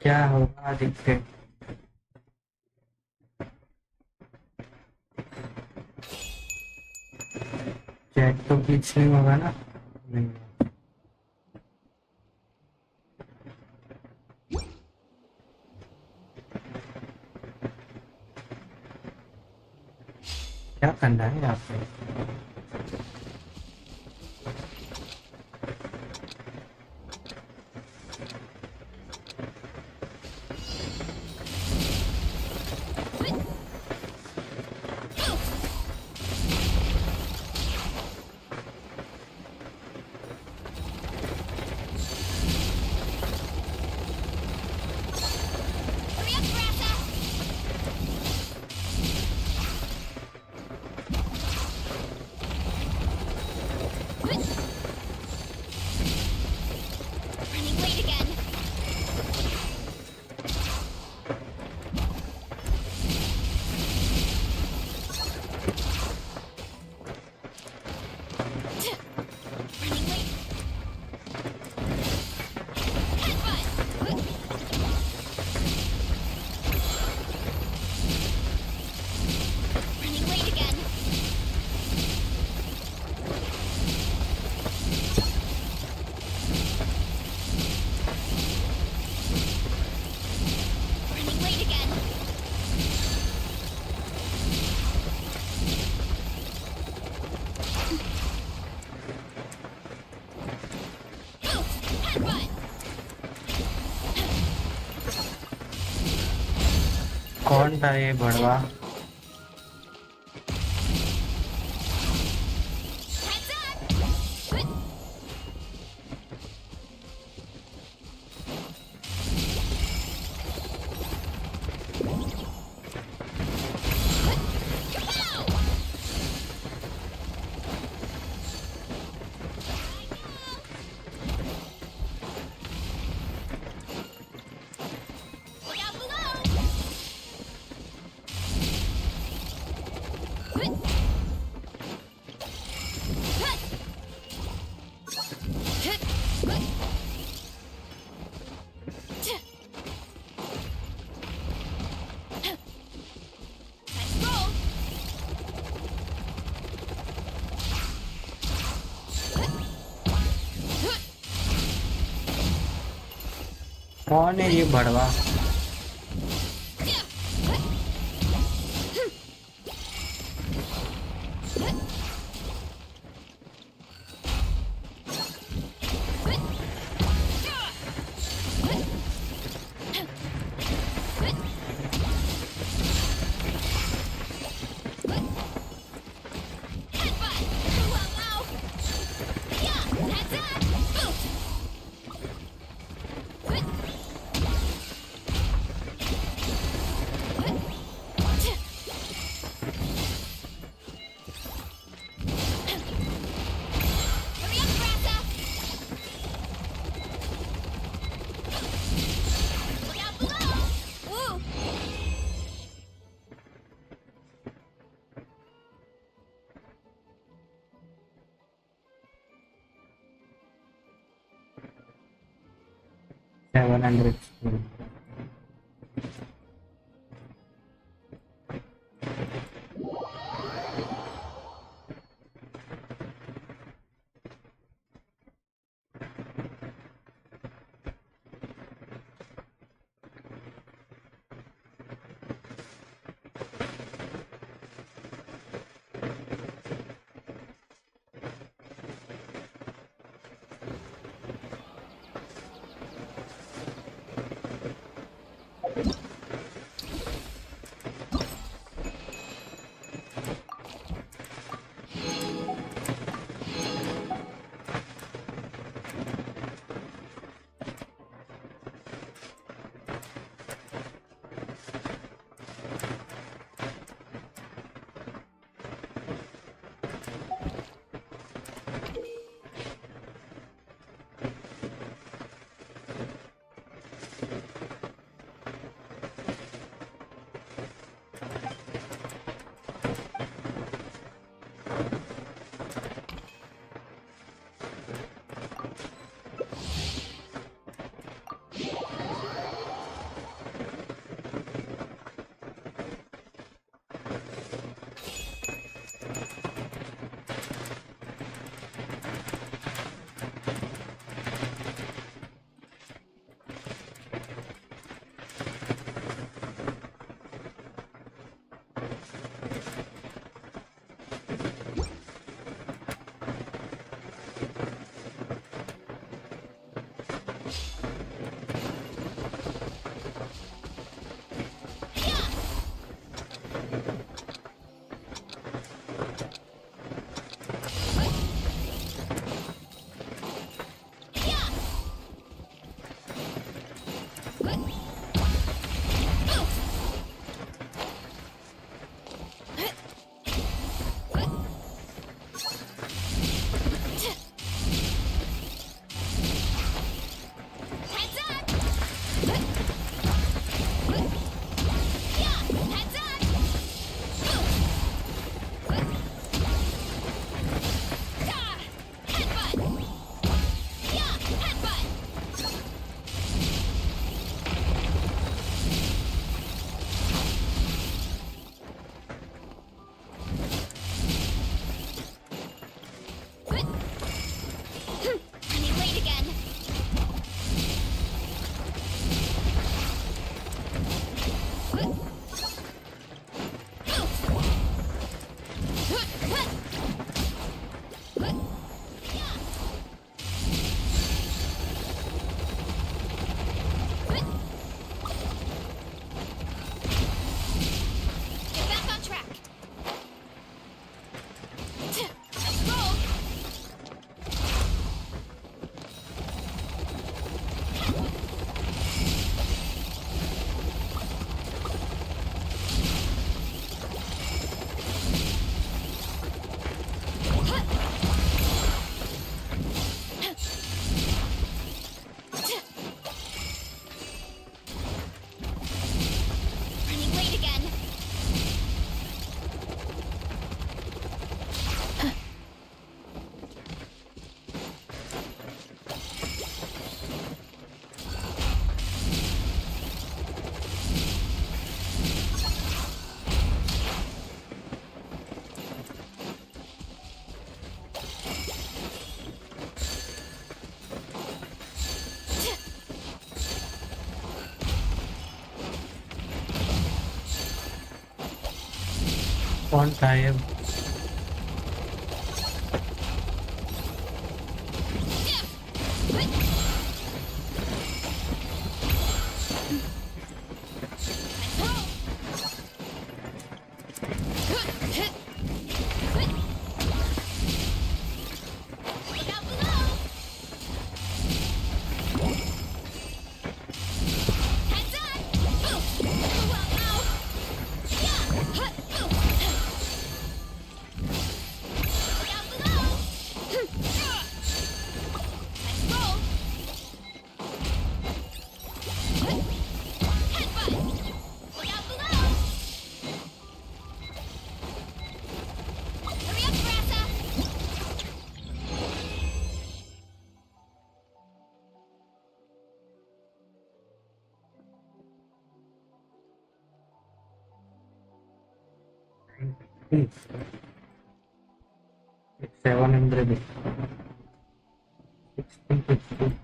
क्या होगा देखते हैं. चैट तो पीछे नहीं होगा ना? नहीं. क्या करना है यहाँ पे? कौन था ये बड़वा? कौन है ये बड़वा? $700. कौन था ये? It's 700. 1650.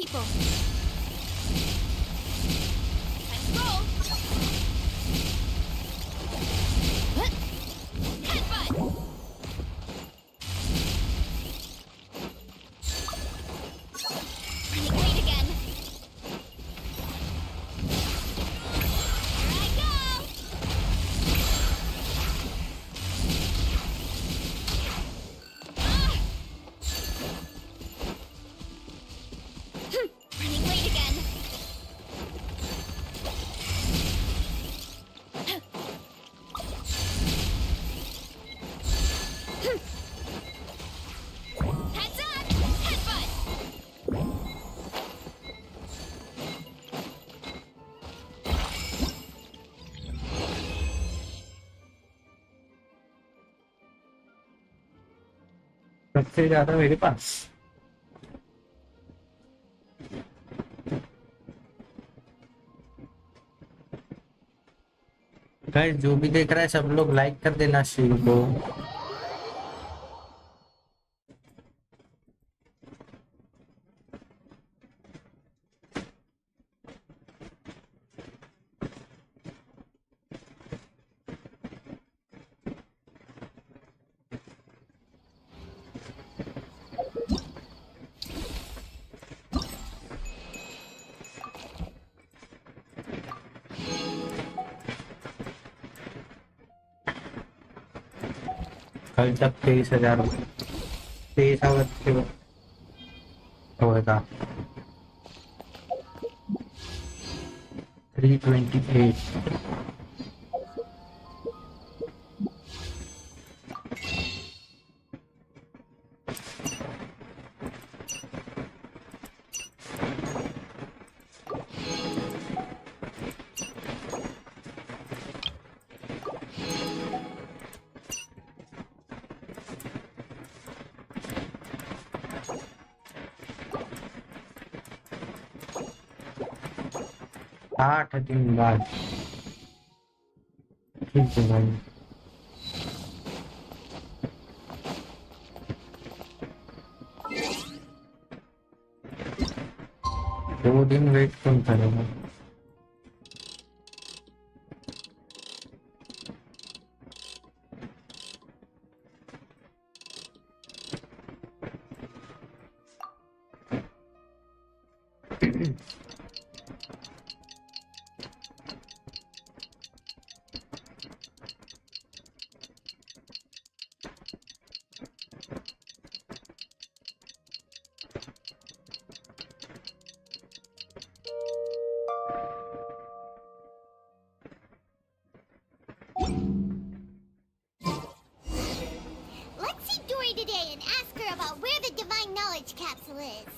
people. Let's roll. Headbutt. Running late again. Here I go. Running late again. Heads up! Headbutt! सबसे ज्यादा मेरे पास गाइस, जो भी देख रहा है सब लोग लाइक कर देना स्ट्रीम को। कल तक 23,000 होगा 328। आठ दिन बाद ठीक है भाई। दो दिन वेट कौन करेगा? Let's see Dory today and ask her about where the divine knowledge capsule is.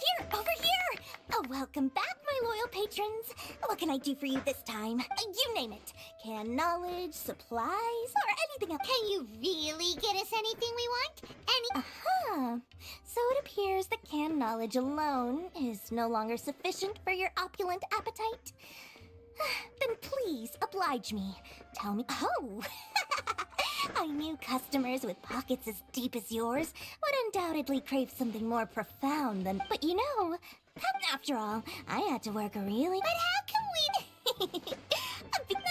Here, over here! Oh, welcome back, my loyal patrons. What can I do for you this time? You name it. Can knowledge, supplies, or anything else. Can you really get us anything we want? Uh-huh. So it appears that canned knowledge alone is no longer sufficient for your opulent appetite. Then please oblige me. Tell me. Oh! I knew customers with pockets as deep as yours would undoubtedly crave something more profound than. But you know, after all, I had to work really. But how can we?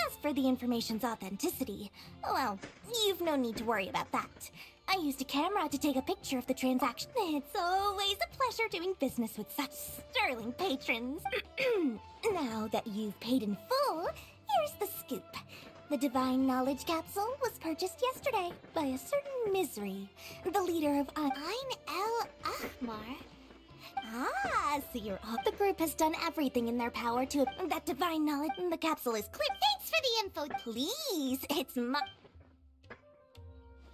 As for the information's authenticity, well, you've no need to worry about that. I used a camera to take a picture of the transaction. It's always a pleasure doing business with such sterling patrons. Now that you've paid in full, here's the scoop. The Divine Knowledge Capsule was purchased yesterday by a certain Misery, the leader of Ain el-Ahmar. Ah, so you're off. The group has done everything in their power to... That divine knowledge... The capsule is clear. Thanks for the info. Please, it's my...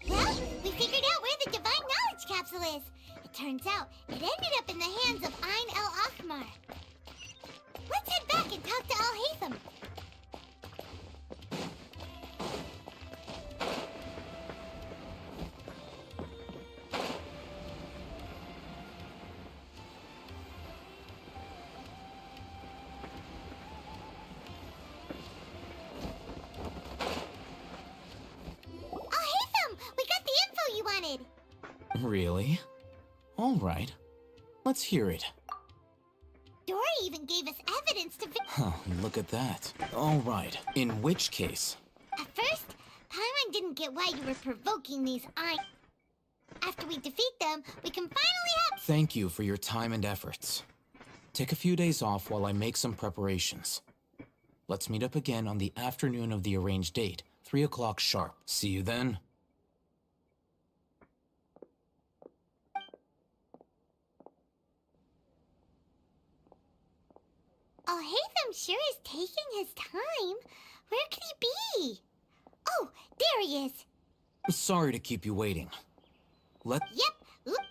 Well, we figured out where the divine knowledge capsule is. It turns out it ended up in the hands of Ain el-Ahmar. Let's head back and talk to Al-Haytham. Al-Haytham, we got the info you wanted. Really? All right. Let's hear it. Dora even gave us evidence to... Huh, look at that. All right. In which case? At first, Paimon didn't get why you were provoking these After we defeat them, we can finally have... Thank you for your time and efforts. Take a few days off while I make some preparations. Let's meet up again on the afternoon of the arranged date, 3 o'clock sharp. See you then. Al-Haytham sure is taking his time. Where could he be? Oh, there he is. Sorry to keep you waiting. Yep. Look.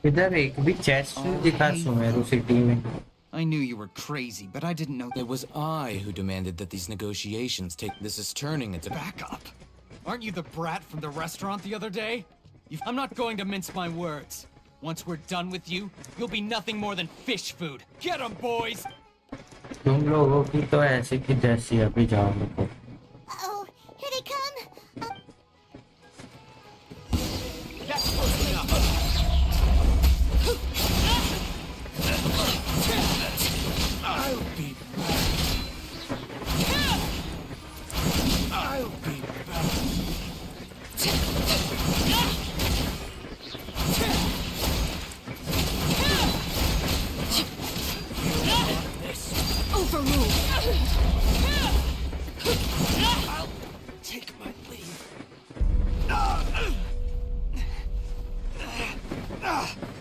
इधर एक भी chest दिखा Sumeru city में. I knew you were crazy, but I didn't know... It was I who demanded that these negotiations take... This is turning into... Back up! Aren't you the brat from the restaurant the other day? I'm not going to mince my words. Once we're done with you, you'll be nothing more than fish food. Get 'em, boys! तुम लोगों की तो ऐसे की जैसी अभी जाओ मुझको. Oh, here they come. That's close enough. I'll be back. I'll be back. Overruled. I'll take my leave.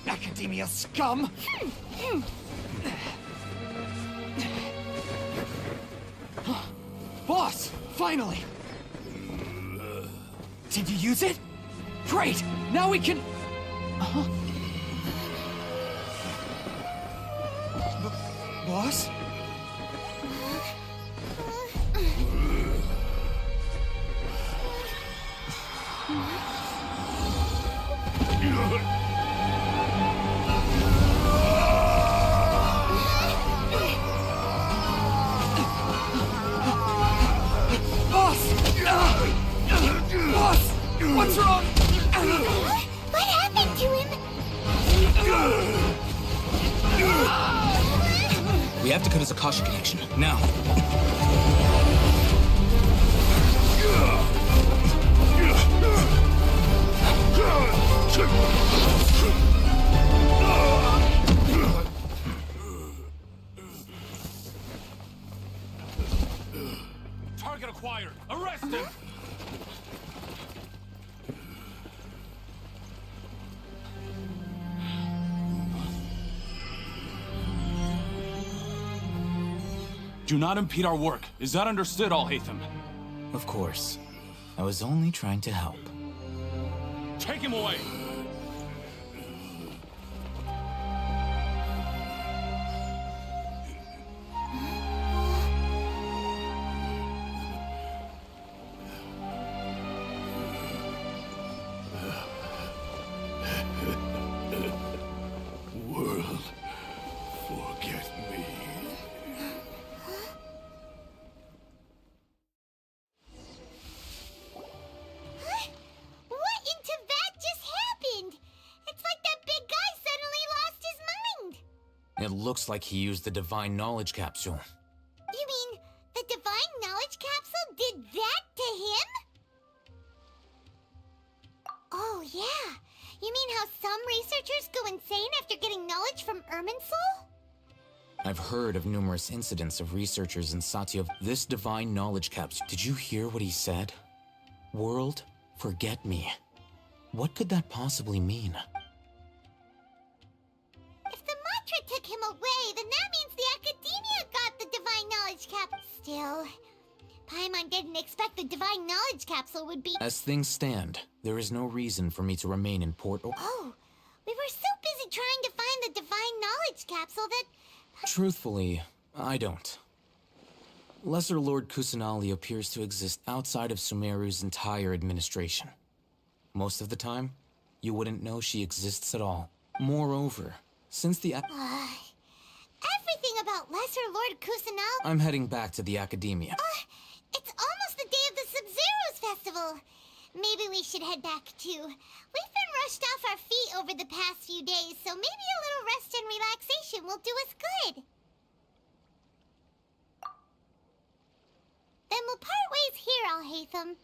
Academia scum! Boss! Finally! Did you use it? Great! Now we can... Boss? Boss! What's wrong? What happened to him? We have to cut his Akasha connection, now. Target acquired. Arrest him. Do not impede our work. Is that understood, Al-Haytham? Of course. I was only trying to help. Take him away! World, forget me. What in Tibet just happened? Looks like he used the Divine Knowledge Capsule. You mean the Divine Knowledge Capsule did that to him? Oh, yeah. You mean how some researchers go insane after getting knowledge from Irminsul? I've heard of numerous incidents of researchers in Satya. This Divine Knowledge Capsule. Did you hear what he said? World, forget me. What could that possibly mean? If the mantra took him away, then that means the Academia got the Divine Knowledge Cap. Still, Paimon didn't expect the Divine Knowledge Capsule would be— As things stand, there is no reason for me to remain in Port O— Oh, we were so busy trying to find the Divine Knowledge Capsule that— Truthfully, I don't. Lesser Lord Kusanali appears to exist outside of Sumeru's entire administration. Most of the time, you wouldn't know she exists at all. Moreover, since the everything about Lesser Lord Kusanali— I'm heading back to the Academia. It's almost the day of the Sub-Zero's festival. Maybe we should head back too. We've been rushed off our feet over the past few days, so maybe a little rest and relaxation will do us good. Then we'll part ways here, Alhaitham,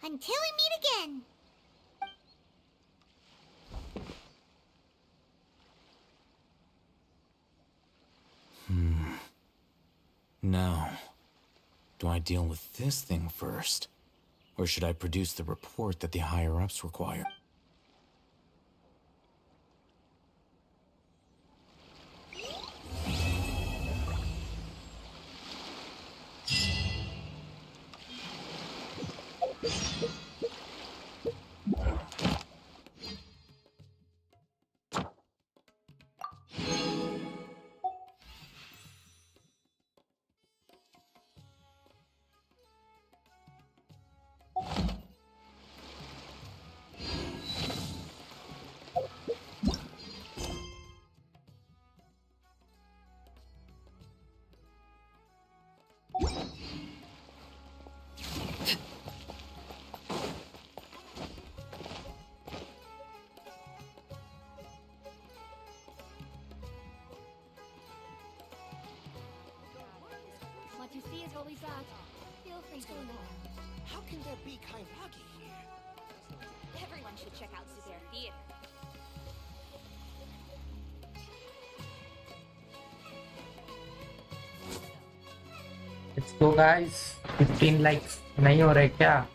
until we meet again. Now, do I deal with this thing first? Or should I produce the report that the higher-ups require? What you see is what we got. Feel free to ignore. How can there be Kairagi here? Everyone should check out Zubair Theater. Let's go guys. 15 likes नहीं हो रहे क्या?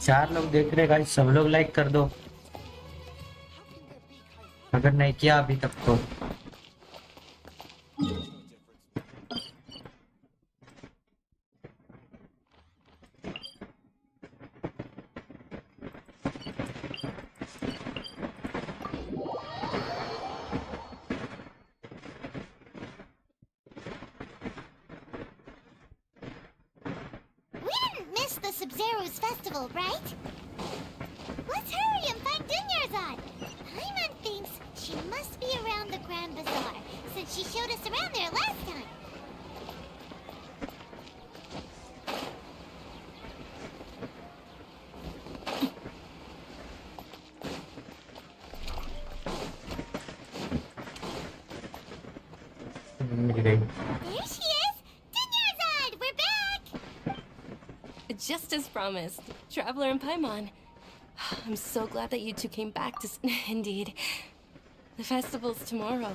चार लोग देख रहे guys, सब लोग लाइक कर दो अगर नहीं किया अभी तक तो। Sub-Zero's festival, right? Let's hurry and find Dunyarzad. Paimon thinks she must be around the Grand Bazaar, since she showed us around there last time. There she is! Dunyarzad! We're back! Just as promised, Traveler and Paimon. I'm so glad that you two came back to... Indeed. The festival's tomorrow.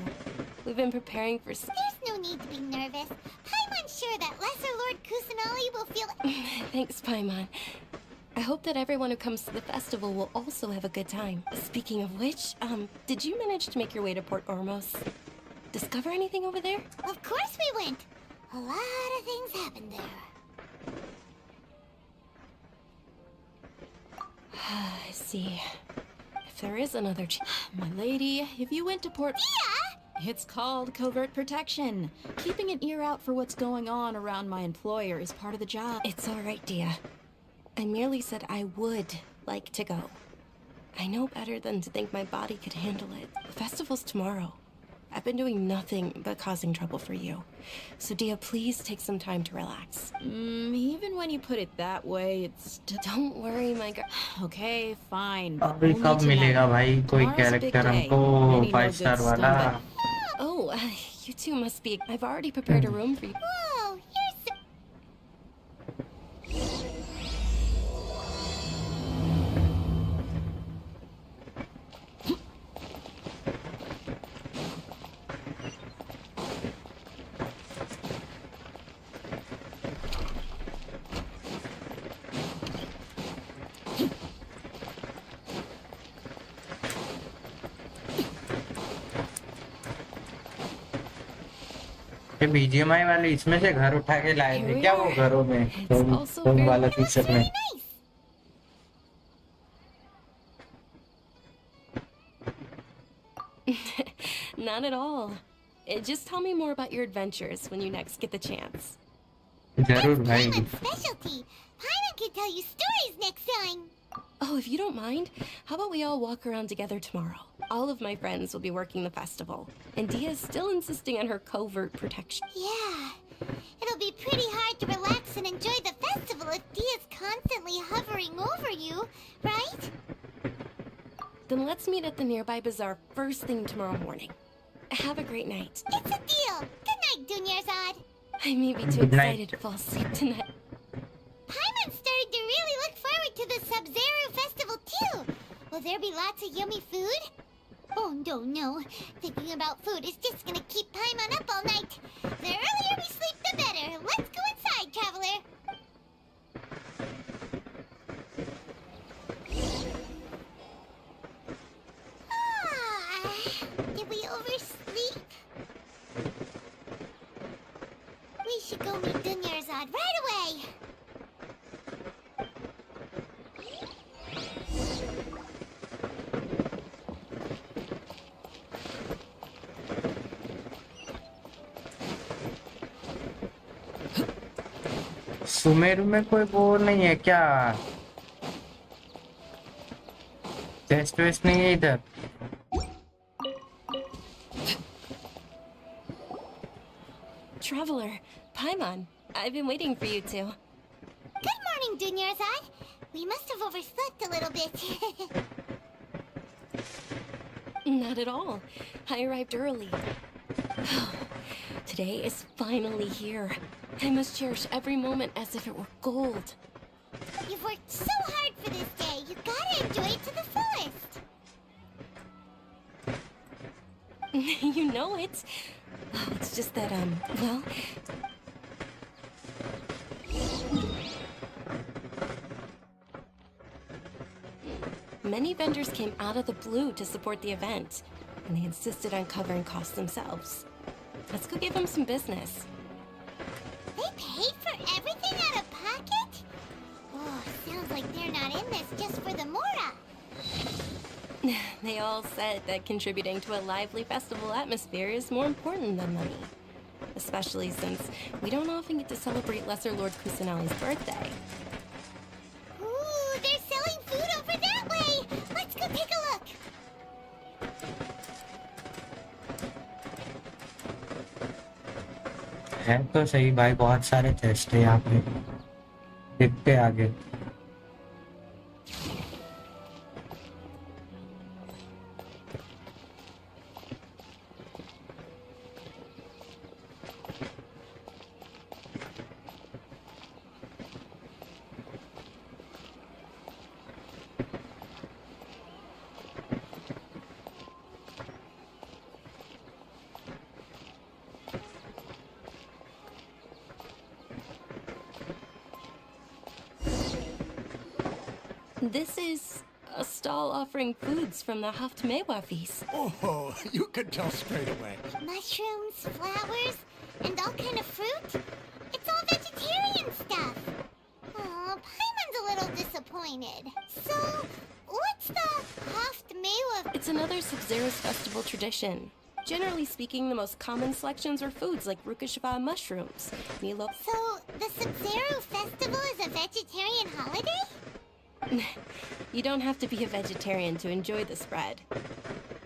We've been preparing for... There's no need to be nervous. Paimon's sure that Lesser Lord Kusanali will feel... Thanks, Paimon. I hope that everyone who comes to the festival will also have a good time. Speaking of which, did you manage to make your way to Port Ormos? Discover anything over there? Of course we went. A lot of things happened there. I see. If there is another My lady, if you went to Port... Yeah! It's called covert protection. Keeping an ear out for what's going on around my employer is part of the job. It's all right, Dia. I merely said I would like to go. I know better than to think my body could handle it. The festival's tomorrow. I've been doing nothing but causing trouble for you. So, Dia, please take some time to relax. Even when you put it that way, it's... Don't worry, my girl. Okay, fine. अभी कब मिलेगा भाई कोई character हमको 5 star वाला? Oh, you two must be... I've already prepared a room for you. Whoa, you're so... BGMI वाले इसमें से घर उठा के लाए थे क्या वो घरों में तुम वाला फीचर में? Not at all. Just tell me more about your adventures when you next get the chance. जरूर भाई. Specialty. Paimon can tell you stories next time. Oh, if you don't mind, how about we all walk around together tomorrow? All of my friends will be working the festival, and Dia's still insisting on her covert protection. Yeah. It'll be pretty hard to relax and enjoy the festival if Dia's constantly hovering over you, right? Then let's meet at the nearby bazaar first thing tomorrow morning. Have a great night. It's a deal. Good night, Dunyarzad. I may be too excited to fall asleep tonight. Paimon's starting to really look forward to the Sub-Zero festival too. Will there be lots of yummy food? Oh no. Thinking about food is just gonna keep Paimon up all night. The earlier we sleep, the better. Let's go inside, traveler. Did we oversleep? We should go meet Dunyarzad right away. Sumeru में कोई वो नहीं है क्या? Test waste नहीं है इधर. Traveler, Paimon, I've been waiting for you two. Good morning, Dunyarzad. We must have overslept a little bit. Not at all. I arrived early. Today is finally here. I must cherish every moment as if it were gold. You've worked so hard for this day. You gotta enjoy it to the fullest. You know it. Oh, it's just that, well... Many vendors came out of the blue to support the event, and they insisted on covering costs themselves. Let's go give them some business. They paid for everything out of pocket? Oh, sounds like they're not in this just for the Mora. They all said that contributing to a lively festival atmosphere is more important than money. Especially since we don't often get to celebrate Lesser Lord Kusanali's birthday. Ooh, they're selling food over that way! Let's go take a look! है तो सही भाई, बहुत सारे test है यहाँ पे. देखते आगे. This is a stall offering foods from the Haftmewa feast. Oh, you could tell straight away. Mushrooms, flowers, and all kind of fruit? It's all vegetarian stuff. Oh, Paimon's a little disappointed. So, what's the Haftmewa? It's another Sub-Zero's festival tradition. Generally speaking, the most common selections are foods like Rukashava mushrooms, Milo... So, the Sub-Zero festival is a vegetarian holiday? You don't have to be a vegetarian to enjoy the spread.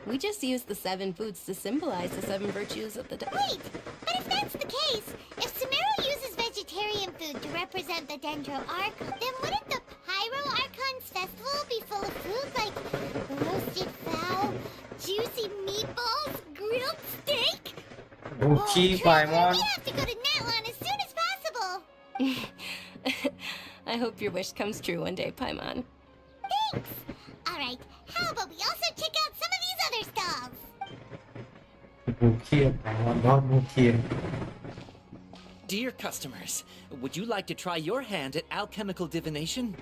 We just use the 7 foods to symbolize the 7 virtues of the... Wait, but if that's the case, if Sumeru uses vegetarian food to represent the Dendro Archon, then wouldn't the Pyro Archon's festival be full of food like roasted fowl, juicy meatballs, grilled steak? Okay, Paimon. We have to go to Natlan as soon as possible. I hope your wish comes true one day, Paimon. Thanks. All right, how about we also check out some of these other stalls? Okay, Paimon, बहुत मुखी है. Dear customers, would you like to try your hand at alchemical divination?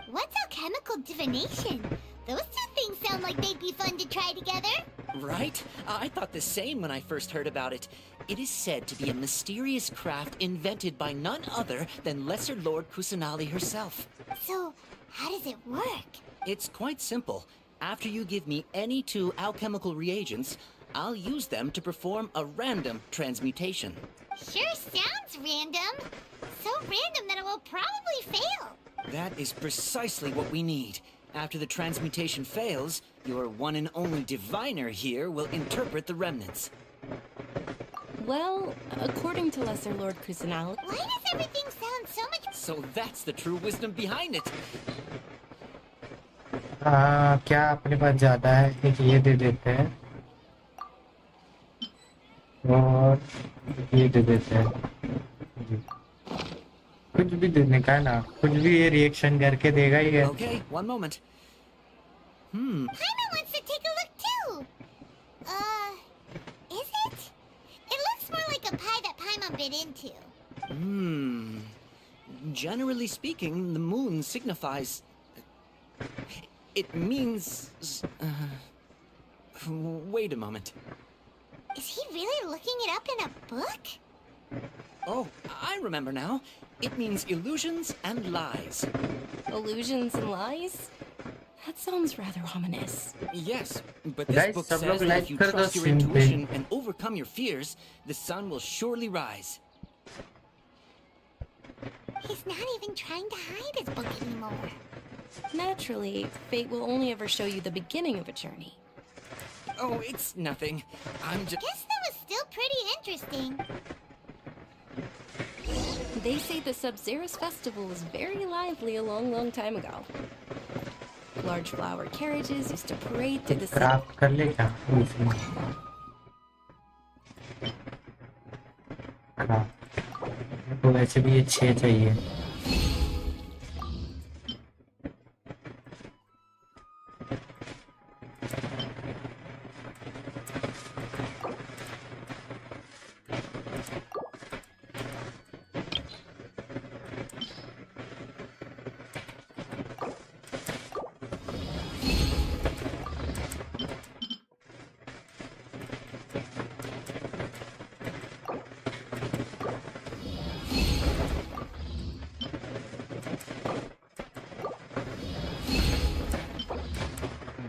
What's alchemical divination? Those two things sound like they'd be fun to try together. Right? I thought the same when I first heard about it. It is said to be a mysterious craft invented by none other than Lesser Lord Kusanali herself. So, how does it work? It's quite simple. After you give me any 2 alchemical reagents, I'll use them to perform a random transmutation. Sure sounds random. So random that it will probably fail. That is precisely what we need. After the transmutation fails, your one and only diviner here will interpret the remnants. Well, according to Lesser Lord Kusanali... Why does everything sound so much... So that's the true wisdom behind it. क्या अपने पास ज्यादा है? एक ये दे देते हैं और ये दे देते हैं. कुछ भी देने का है ना, कुछ भी ये रिएक्शन करके देगा ही है. Okay, one moment. Paimon wants to take a look too. Is it? It looks more like a pie that Paimon bit into. Generally speaking, the moon signifies... It means... Wait a moment. Is he really looking it up in a book? Oh, I remember now. It means illusions and lies. Illusions and lies? That sounds rather ominous. Yes, but this Guys, book सब says लोग that like if you कर दो trust your stream पे. intuition and overcome your fears, the sun will surely rise. He's not even trying to hide his book anymore. Naturally, fate will only ever show you the beginning of a journey. Oh, it's nothing. I'm just... Guess that was still pretty interesting. They say the Sub-Zerus festival was very lively a long, long time ago. Large flower carriages used to parade through the city. Craft कर ले क्या? तो वैसे भी ये 6 चाहिए.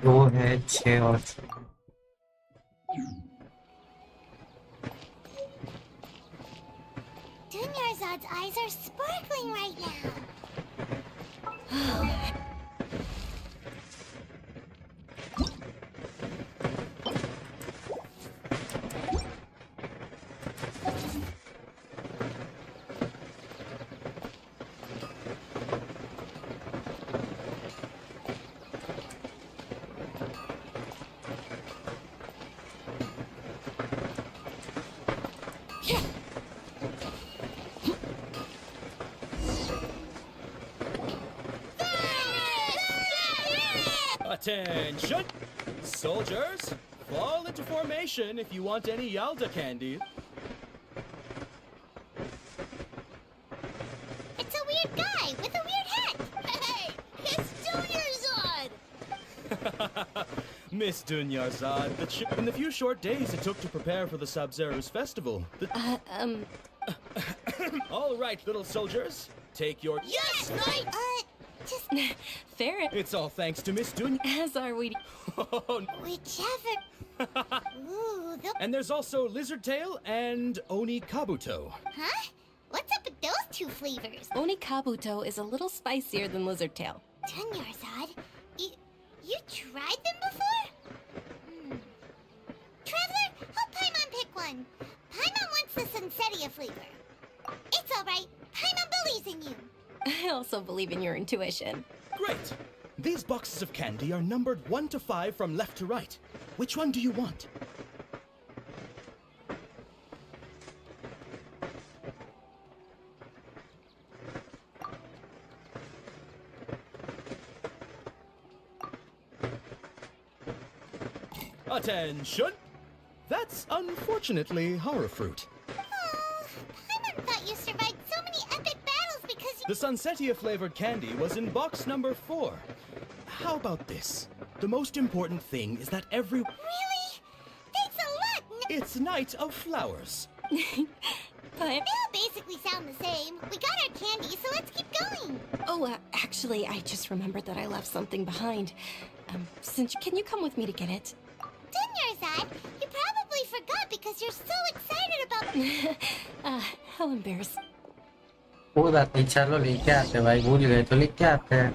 दो है 6 और 6. Dunyarzad's eyes are sparkling right now. Attention! Soldiers, fall into formation if you want any Yalda candy. It's a weird guy with a weird hat. Hey, it's Dunyarzad! Miss Dunyarzad, in the few short days it took to prepare for the Sub-Zerus festival. All right, little soldiers, take your... Yes, Knight! Just... Ferret. It's all thanks to Miss Dunya. As are we. Whichever... Ooh, And there's also Lizard Tail and Oni Kabuto. Huh? What's up with those two flavors? Oni Kabuto is a little spicier than Lizard Tail. Dunyarzad, you tried them before? also believe in your intuition. Great! These boxes of candy are numbered 1 to 5 from left to right. Which one do you want? Attention! That's unfortunately horror fruit. Paimon thought you survived so many epic battles because you— The Sunsetia flavored candy was in box number 4. How about this? The most important thing is that every— Really? Thanks a lot! It's Night of Flowers. But... They all basically sound the same. We got our candy, so let's keep going. Oh, actually, I just remembered that I left something behind. Can you come with me to get it? Dunyarzad, you probably forgot because you're so excited about— how embarrassing. कोई बात नहीं, चलो लेके आते हैं भाई, भूल गए तो लेके आते हैं।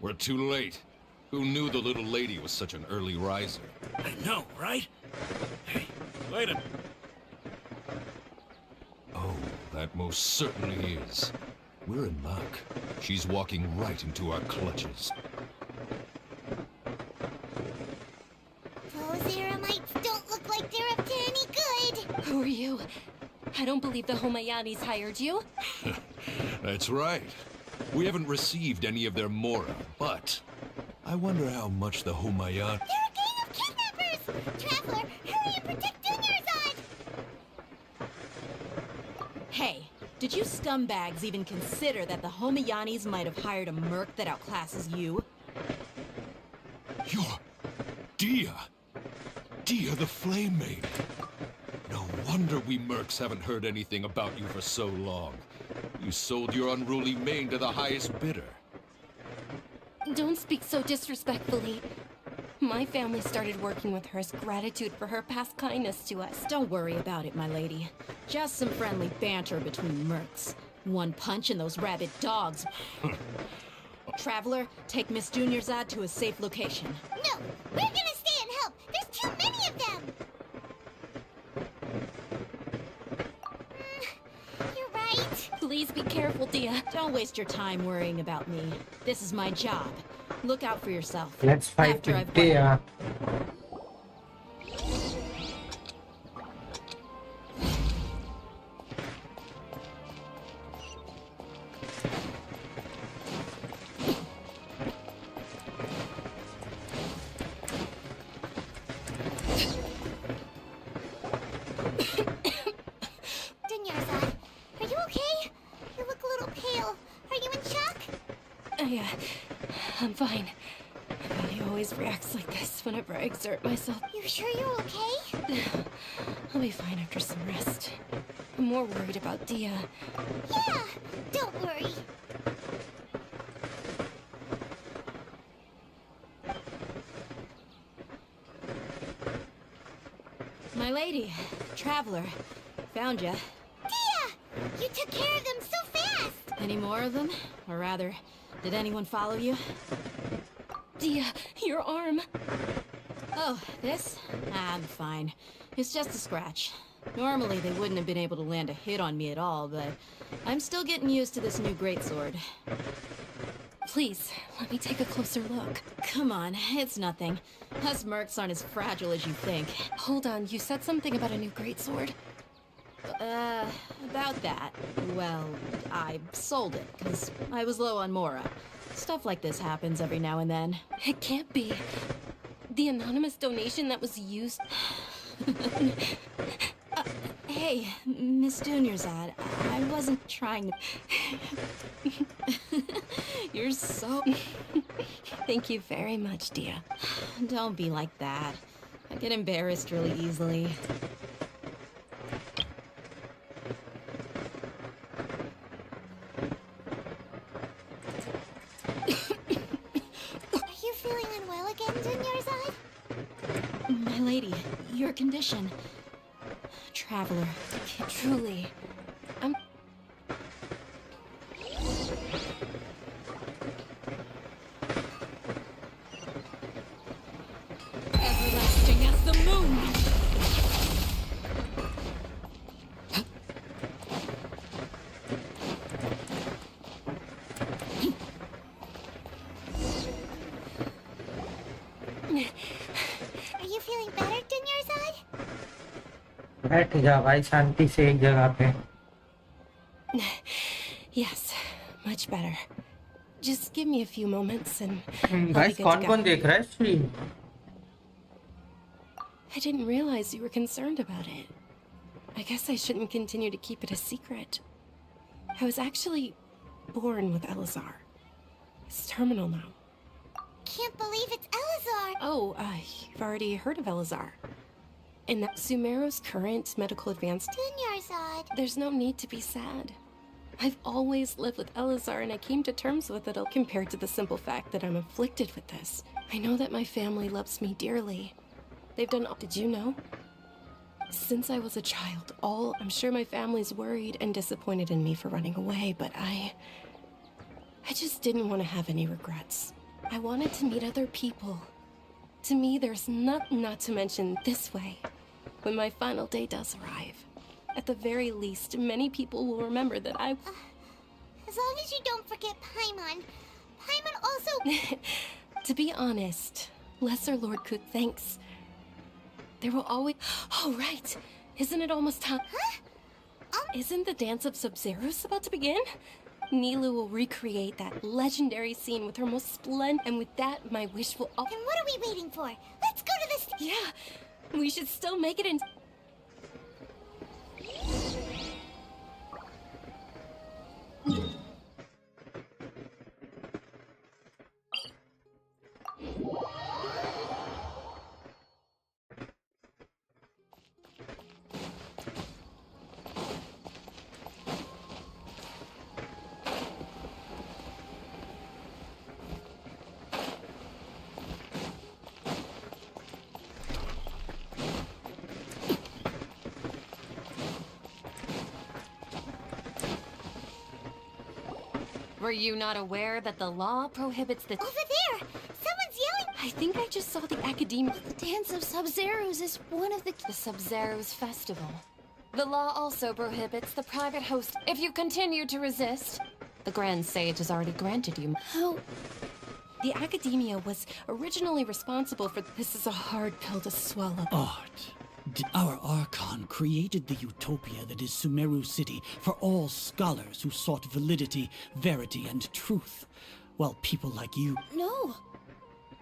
We're too late. Who knew the little lady was such an early riser? I know, right? Hey, wait a... Oh, that most certainly is. We're in luck. She's walking right into our clutches. Those Eremites don't look like they're up to any good. Who are you? I don't believe the Homayanis hired you. That's right. We haven't received any of their mora, but I wonder how much the Humayan... They're a gang of kidnappers! Traveler, hurry and protect Dunyarzad! Hey, did you scumbags even consider that the Homayanis might have hired a merc that outclasses you? You're... Dia! Dia the Flame Maid! No wonder we mercs haven't heard anything about you for so long. You sold your unruly mane to the highest bidder. Don't speak so disrespectfully. My family started working with her as gratitude for her past kindness to us. Don't worry about it, my lady. Just some friendly banter between mercs. One punch and those rabid dogs. Traveler, take Miss Dunyarzad to a safe location. No, we're gonna stay and help. There's too many of them. You're right. Please be careful, Dia. Don't waste your time worrying about me. This is my job. Look out for yourself. Let's fight with Dia. Dunyarzad, are you okay? You look a little pale. Are you in shock? Yeah, I'm fine. My body always reacts like this whenever I exert myself. You sure you're okay? I'll be fine after some rest. I'm more worried about Dia. Yeah, don't worry. My lady, Traveler, found ya. Dia! You took care of them so fast! Any more of them? Or rather, did anyone follow you? Dia, your arm. Oh, this? I'm fine. It's just a scratch. Normally, they wouldn't have been able to land a hit on me at all, but I'm still getting used to this new greatsword. Please, let me take a closer look. Come on, it's nothing. Us mercs aren't as fragile as you think. Hold on, you said something about a new greatsword. About that. Well, I sold it, because I was low on mora. Stuff like this happens every now and then. It can't be. The anonymous donation that was used... Hey, Miss Dunyarzad, I wasn't trying to... You're so... Thank you very much, Dia. Don't be like that. I get embarrassed really easily. Are you feeling unwell again, Dunyarzad? My lady, your condition. Traveler, Truly. I'm... everlasting as the moon! Are you feeling better, Dunyarzad? बैठ जा भाई शांति से एक जगह पे. Yes, much better. Just give me a few moments and I'll be Guys, good to कौन-कौन go. देख रहा है stream? I didn't realize you were concerned about it. I guess I shouldn't continue to keep it a secret. I was actually born with Elazar. It's terminal now. Can't believe it's Elazar! Oh, you've already heard of Elazar. In that Sumeru's current medical advanced... Dunyarzad. There's no need to be sad. I've always lived with Elazar and I came to terms with it all compared to the simple fact that I'm afflicted with this. I know that my family loves me dearly. They've done all... Did you know? Since I was a child, I'm sure my family's worried and disappointed in me for running away, but I just didn't want to have any regrets. I wanted to meet other people. To me, there's not to mention this way. When my final day does arrive, at the very least, many people will remember that I... As long as you don't forget Paimon. Paimon also... To be honest, Lesser Lord Kut thanks. There will always... Oh, right! Isn't it almost time? Huh? Isn't the dance of Sub-Zeros about to begin? Nilu will recreate that legendary scene with her most splendid... And with that, my wish will... Then what are we waiting for? Let's go to this... Yeah! We should still make it in... Were you not aware that the law prohibits the... Over there! Someone's yelling! I think I just saw the Academia... The Dance of Sub-Zeros is one of the... The Sub-Zeros Festival. The law also prohibits the private host. If you continue to resist, the Grand Sage has already granted you... How... The Academia was originally responsible for... This is a hard pill to swallow. Art. Our Archon created the utopia that is Sumeru City for all scholars who sought validity, verity, and truth. While people like you... No!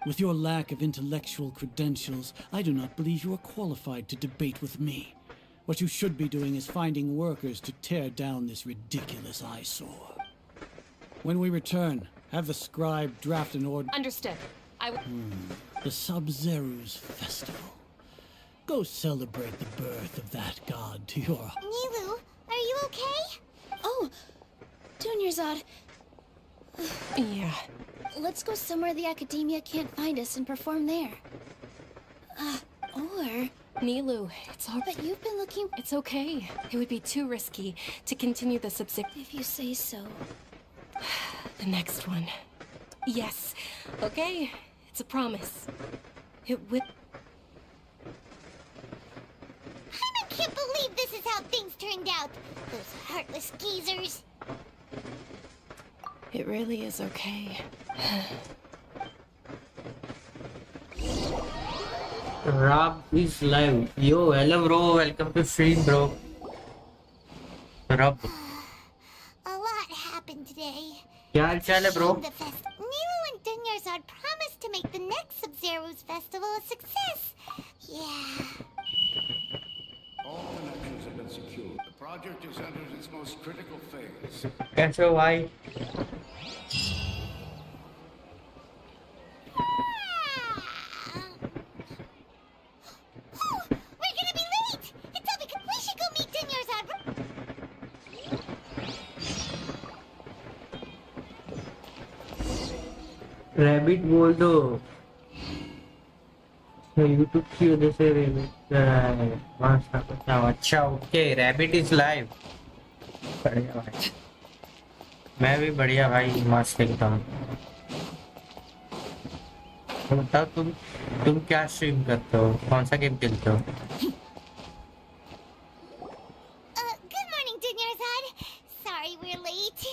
With your lack of intellectual credentials, I do not believe you are qualified to debate with me. What you should be doing is finding workers to tear down this ridiculous eyesore. When we return, have the scribe draft an order... Understood. The Sub-Zeros Festival. Go celebrate the birth of that god to your... Nilu, are you okay? Oh, Dunyarzad. Yeah. Let's go somewhere the Academia can't find us and perform there. Or... Nilu, it's all... But you've been looking... It's okay. It would be too risky to continue the If you say so. The next one. Yes. Okay. It's a promise. It would... I can't believe this is how things turned out. Those heartless geezers. It really is okay. Rob is live. Yo, hello bro, welcome to stream bro. Rob. A lot happened today. क्या हाल चाल है bro? Nilu and Dunyarzad promised to make the next Sub-Zeros festival a success. Yeah. All connections have been secured. The project is entered its most critical phase. कैसे हो भाई? Rabbit बोल दो। YouTube की वजह से रैबिट अच्छा ओके रैबिट इज लाइव। बढ़िया भाई मैं भी बढ़िया भाई मस्त एकदम। तो बताओ तुम क्या स्ट्रीम करते हो कौन सा गेम खेलते हो? Good morning, Dunyarzad. Sorry we're late.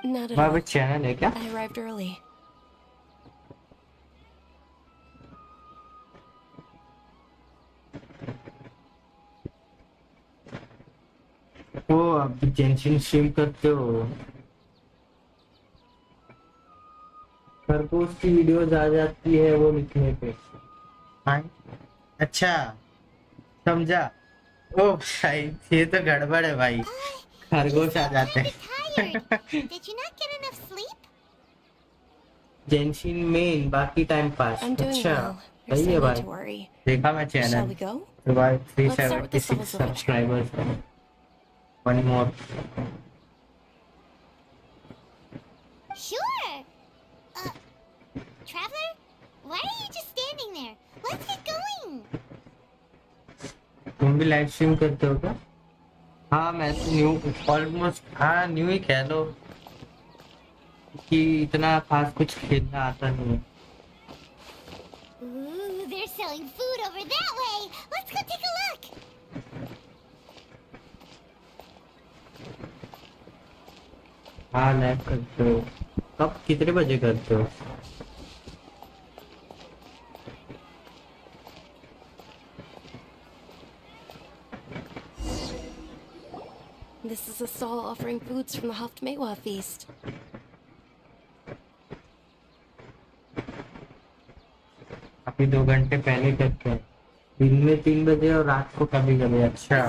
Not at वहाँ पे all. चैनल है क्या? I arrived early. ओ आप जेंशिन स्ट्रीम करते हो? खरगोश की वीडियोस आ जाती है वो लिखने पे। हाँ अच्छा समझा। ओ भाई ये तो गड़बड़ है भाई खरगोश आ जाते हैं। Did you not get enough sleep? Genshin मेन बाकी टाइम पास। I'm doing अच्छा well. There's सही है no need भाई to worry. देखा मैं Shall चैनल we go? भाई Let's start with the 376 souls of a subscribers one more. Sure. Traveler, why are you just standing there? Let's get going. तुम भी live stream करते हो क्या? हाँ मैं तो न्यू ऑलमोस्ट हाँ न्यू ही कह लो कि इतना खास कुछ खेलना आता नहीं है। Ooh, they're selling food over that way. Let's go take a look. हाँ लाइव करते हो कब कितने बजे करते हो? This is a stall offering foods from the Haftmewa feast. अभी 2 घंटे पहले करते हैं दिन में 3 बजे और रात को कभी कभी। अच्छा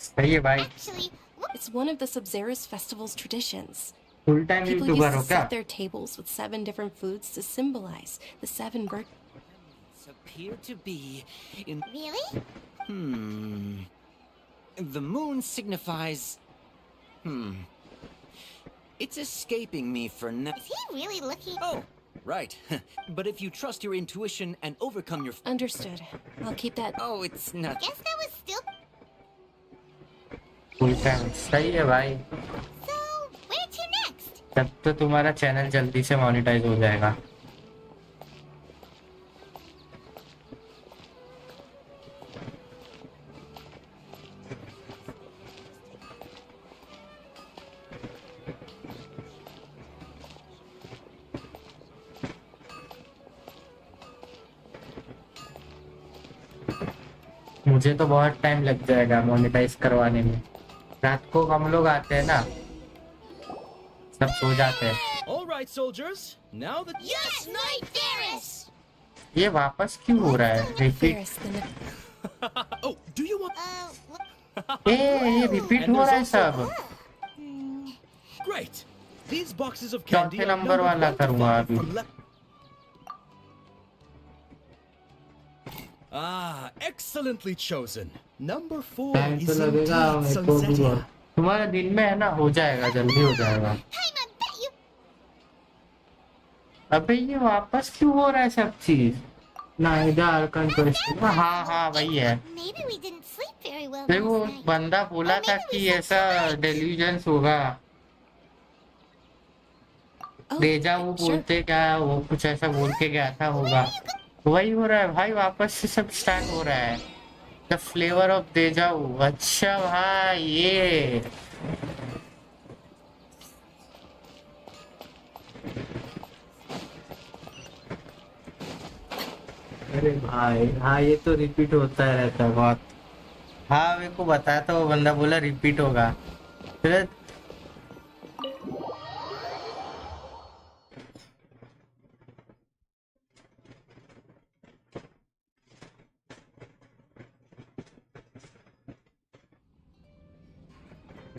सही है भाई। It's one of the Sub-Zerus festival's traditions. Full time People YouTuber used हो to क्या? set their tables with 7 different foods to symbolize the 7 virtues. Appear to be in. Really? The moon signifies. It's escaping me for now. Is he really looking? Oh, right. But if you trust your intuition and overcome your. Understood. I'll keep that. Oh, it's not. Guess that was still. Full time सही है भाई। So, where to next? तब तो तुम्हारा channel जल्दी से monetise हो जाएगा। मुझे तो बहुत टाइम लग जाएगा मोनेटाइज करवाने में। रात को हम लोग आते हैं ना सब सो जाते हैं। All right, soldiers. Now the Yes, Night Ferris. ये वापस क्यों हो रहा है repeat? Oh, do you want? ये रिपीट हो रहा है सब। Great. These boxes of candy चौथे are नंबर numbered वाला 1 to करूँगा 5 अभी। from left. Ah, excellently chosen. Number 4 time तो is लगेगा indeed मेरे को भी Sunsettia. बहुत। तुम्हारा दिन में है ना हो जाएगा जल्दी हो जाएगा। अबे ये वापस क्यों हो रहा है सब चीज? ना इधर कंट्रोल हाँ हाँ वही है। Maybe we didn't sleep very well देखो last night. बंदा बोला था कि ऐसा डेल्यूजन्स होगा। डेजा वो बोलते क्या वो कुछ ऐसा बोल के गया था होगा वही हो रहा है भाई वापस से सब स्टार्ट हो रहा है। द फ्लेवर ऑफ डेजा वो। अच्छा भाई ये अरे भाई हाँ ये तो रिपीट होता रहता है बहुत। हाँ मेरे को बताया था वो बंदा बोला रिपीट होगा। फिर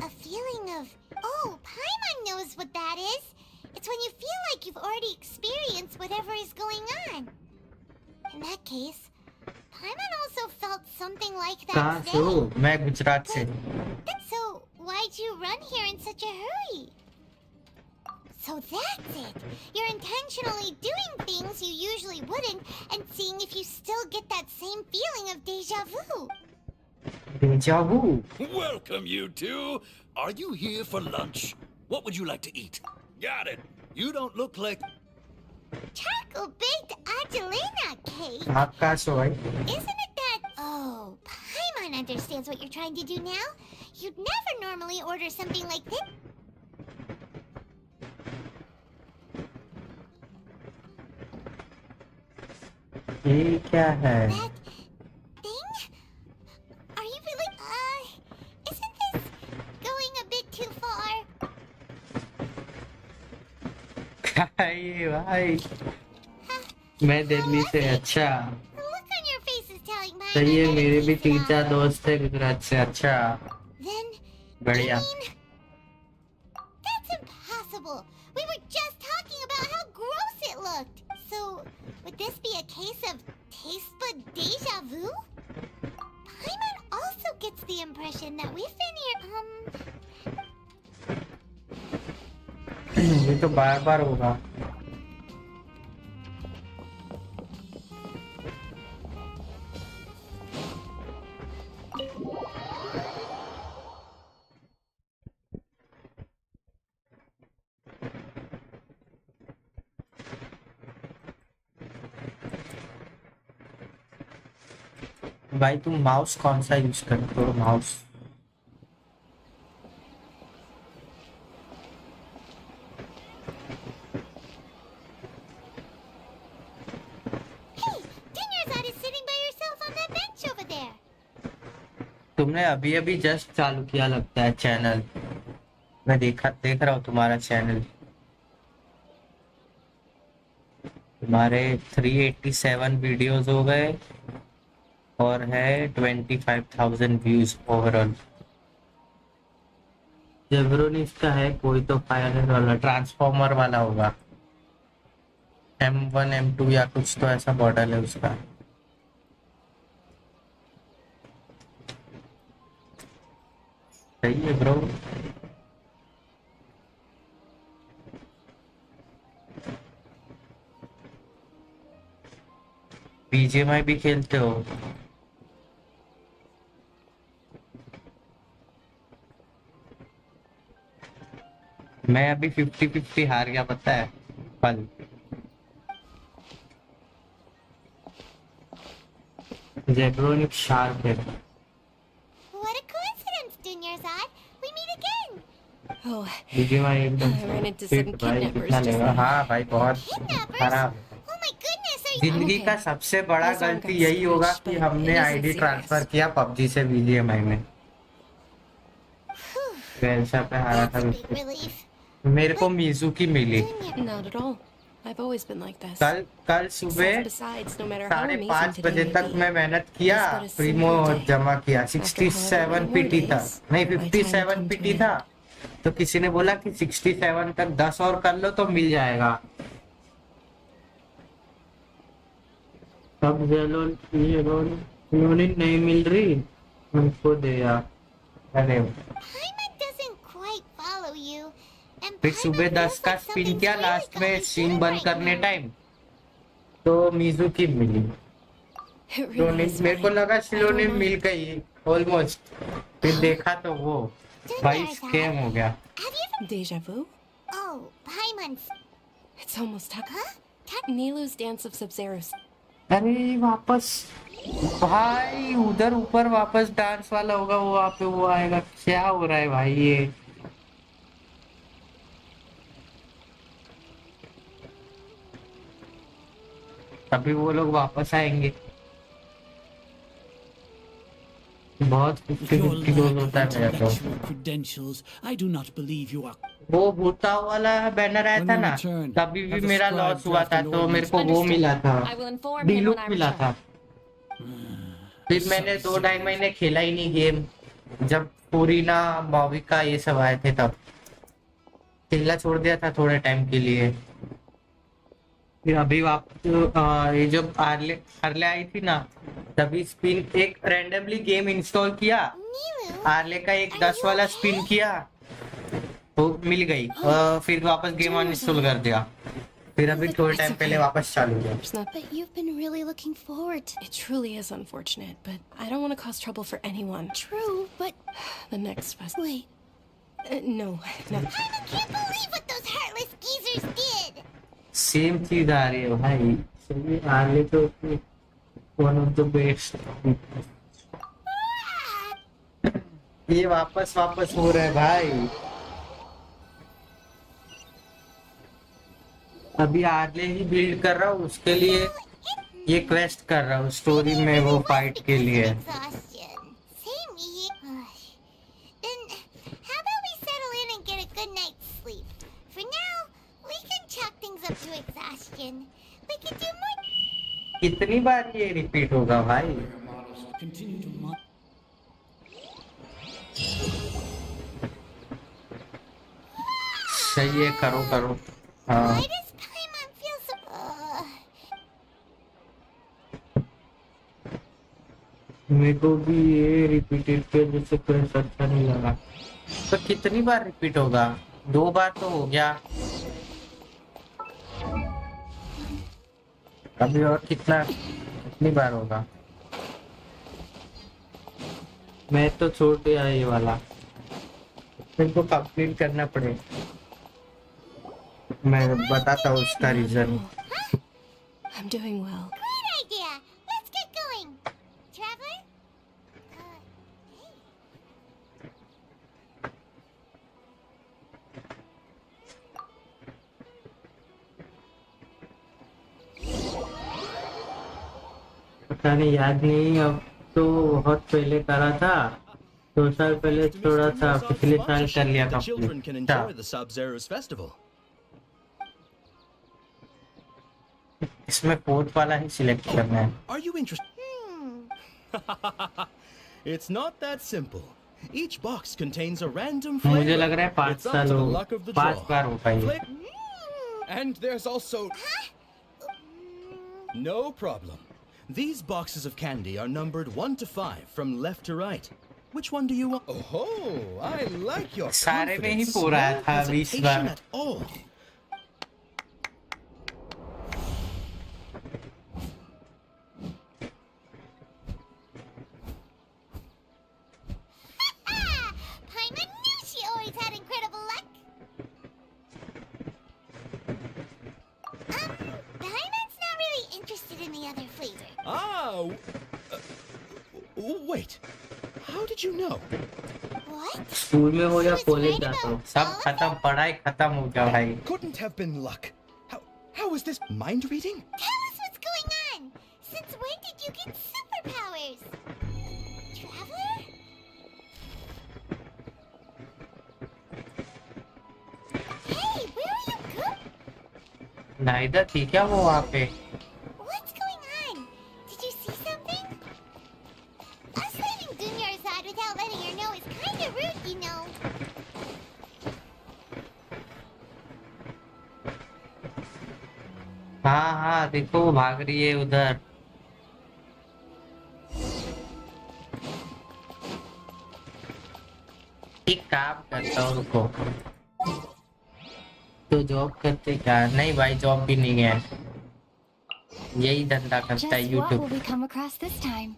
A feeling of, oh, Paimon knows what that is. It's when you feel like you've already experienced whatever is going on. In that case, Paimon also felt something like that कहाँ से हो? today. मैं गुजरात से। So, why'd you run here in such a hurry? So that's it. You're intentionally doing things you usually wouldn't and seeing if you still get that same feeling of déjà vu. Deja vu. Welcome, you two. Are you here for lunch? What would you like to eat? Got it. You don't look like... Charcoal baked Angelina cake? Isn't it that... Oh, Paimon understands what you're trying to do now. You'd never normally order something like this. ये क्या है? Thing? Are you really... isn't this going a bit too far? क्या है ये भाई? मैं दिल्ली से अच्छा। Look on your face is telling me. सही है, मेरे भी 3-4 दोस्त थे गुजरात से। अच्छा बढ़िया। That's impossible. We were just talking about how gross it looked. So, would this be a case of taste bud déjà vu? Paimon also gets the impression that we've been here, ये तो बार-बार होगा। भाई तुम mouse कौन सा use करते हो? माउस तुमने अभी अभी जस्ट चालू किया लगता है चैनल। मैं देख रहा हूँ तुम्हारा चैनल। तुम्हारे 387 वीडियोस हो गए और है 25,000 व्यूज ओवरऑल। जेब्रोनिस का है कोई तो फायर वाला ट्रांसफॉर्मर वाला होगा, M1 M2 या कुछ तो ऐसा मॉडल है उसका। सही है ब्रो। BGMI भी खेलते हो? मैं अभी 50-50 हार गया पता है कल। जेब्रोनिक शार्प है। What a coincidence, Dunyarzad. We meet again. Oh, BGMI एकदम I ran into some भाई कितना लेगा? हाँ भाई बहुत खराब। जिंदगी का सबसे बड़ा गलती यही होगा कि हमने आईडी ट्रांसफर किया पबजी से BGMI में। वैसा पे हारा था। मेरे को मिजुकी मिली। Not at all. I've always been like this. कल सुबह 5:30 बजे तक मैं मेहनत किया, प्रीमो जमा किया। 67 पीटी था, नहीं 57 पीटी था। तो किसी ने बोला कि 67 तक 10 और कर लो तो मिल जाएगा। अब नहीं मिल रही, उनको दे यार। अरे फिर सुबह 10 का स्पिन किया लास्ट में स्ट्रीम बंद करने टाइम, तो मिजुकी मिली। मेरे को लगा सिलोनी मिल गई ऑलमोस्ट, फिर देखा तो वो भाई स्कैम हो गया। Deja vu? Oh, Paimon's. It's almost time. Nilu's Dance of Sub-Zeros. अरे वापस भाई उधर ऊपर वापस डांस वाला होगा, वो वहाँ पे वो आएगा। क्या हो रहा है भाई ये? अभी वो लोग वापस आएंगे। बहुत 50-50 डोज होता है मेरा तो। वो भूता वाला बैनर आया था ना, तभी भी मेरा लॉस हुआ था, तो मेरे को वो मिला था, डीलुक मिला था। फिर मैंने 2-2.5 महीने खेला ही नहीं गेम, जब पूरीना मॉविका ये सब आए थे तब खेलना छोड़ दिया था थोड़े टाइम के लिए। फिर अभी ये जब आर्ले आई थी ना, तभी स्पिन एक रैंडमली गेम इंस्टॉल किया, आर्ले का एक 10 वाला स्पिन किया, वो मिल गई फिर वापस गेम अनइंस्टॉल कर दिया फिर अभी थोड़े टाइम पहले वापस चालू किया But you've been really looking forward to it. Truly is unfortunate, but I don't want to cause trouble for anyone. True, but The next festival. wait. No. I can't believe what those heartless geezers did! Same चीज आ रही है भाई सही आ रही तो one of the best ये वापस हो रहा है भाई अभी आर्ले ही बिल्ड कर रहा हूँ उसके लिए ये क्वेस्ट कर रहा हूँ स्टोरी में वो फाइट के लिए Exhaustion. Same here. Then, how about we settle in and get a good night's sleep? For now, we can chalk things up to exhaustion. We can do more. कितनी बार ये repeat होगा भाई Continue to mod. सही है करो हाँ Why does Paimon feel so... मेरे को भी ये रिपीटेड के जैसे क्वेस्ट अच्छा नहीं लगा तो कितनी बार रिपीट होगा 2 बार तो हो गया अभी और कितनी बार होगा मैं तो छोड़ दिया ये वाला मेरे को कंप्लीट करना पड़ेगा मैं बताता हूँ उसका reason I'm doing well. Great idea! Let's get going! Traveler? पता नहीं याद नहीं अब तो बहुत पहले करा था 2 साल पहले थोड़ा सा पिछले साल कर लिया The children can था enjoy the Sub-Zero's festival. इसमें 4th वाला ही सिलेक्ट करना है Are you interested? It's not that simple. Each box contains a random flavor. मुझे लग रहा है 5 It's up साल to the हो luck of the 5 draw. बार हो पाई And there's also... No problem. These boxes of candy are numbered 1 to 5 from left to right. Which one do you want? Oh, I like your सारे में ही confidence. हो रहा No था 20 hesitation bar at all. Paimon knew she always had incredible luck! Paimon's not really interested in the other flavor. Oh, wait. How did you know? What? School में हो या college जाता हूँ सब खत्म पढ़ाई खत्म हो गया भाई Couldn't have been luck. How is this mind reading? Tell us what's going on! Since when did you get superpowers? Traveler? Hey, where are you going? नाइदा थी क्या वो वहाँ पे What's going on? Did you see something? Us leaving Dunya's side without letting her know is kind of rude, you know. हाँ देखो वो भाग रही है उधर एक काम करता हूँ रुको तो जॉब करते क्या नहीं भाई जॉब भी नहीं है यही धंधा करता है Just what will YouTube we come across this time?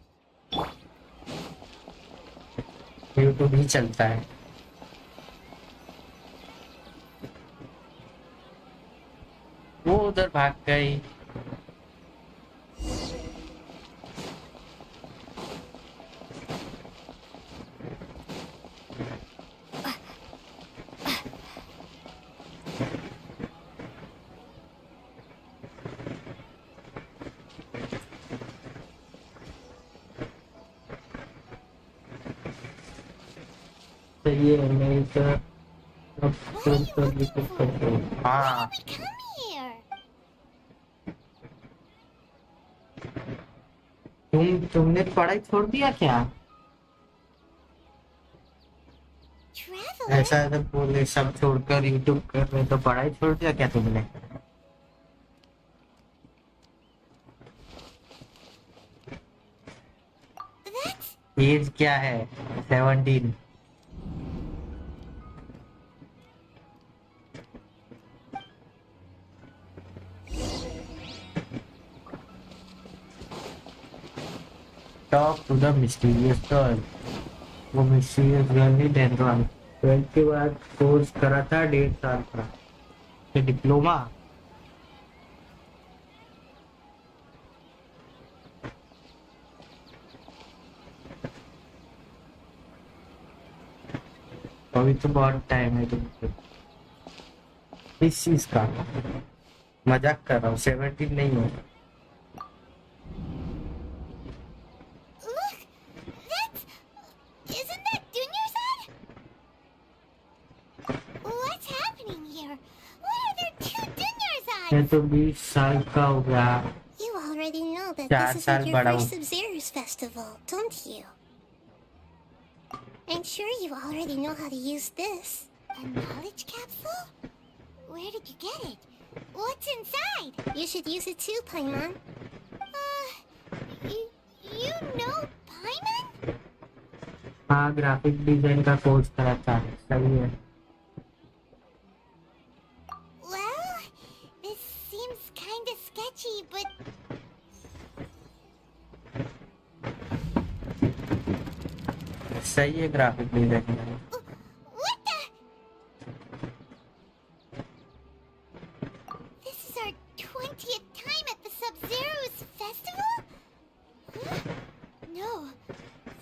YouTube ही चलता है वो उधर भाग गई सही है मेरी तरफ अब हाँ Come here. तुमने पढ़ाई छोड़ दिया क्या ऐसा तो बोले सब छोड़कर यूट्यूब कर रहे तो पढ़ाई छोड़ दिया क्या तुमने एज क्या है 17 Talk to the mysterious girl. वो mysterious girl नहीं डेनरॉन 12 के बाद कोर्स करा था 1.5 साल का ये डिप्लोमा अभी तो बहुत टाइम है तुमको इस चीज का मजाक कर रहा हूँ 17 नहीं हो मैं तो 20 साल का हो गया You already know that 4 this साल isn't your बड़ा first हूँ Sub-Zero's festival, don't you? I'm sure you already know how to use this. A knowledge capsule? Where did you get it? What's inside? You should use it too, Paimon. You know Paimon? हाँ graphic design का course करा था सही है Well, this seems kinda sketchy, but सही है graphic design what the? This is our 20th time at the Sub-Zero's festival? Huh? No,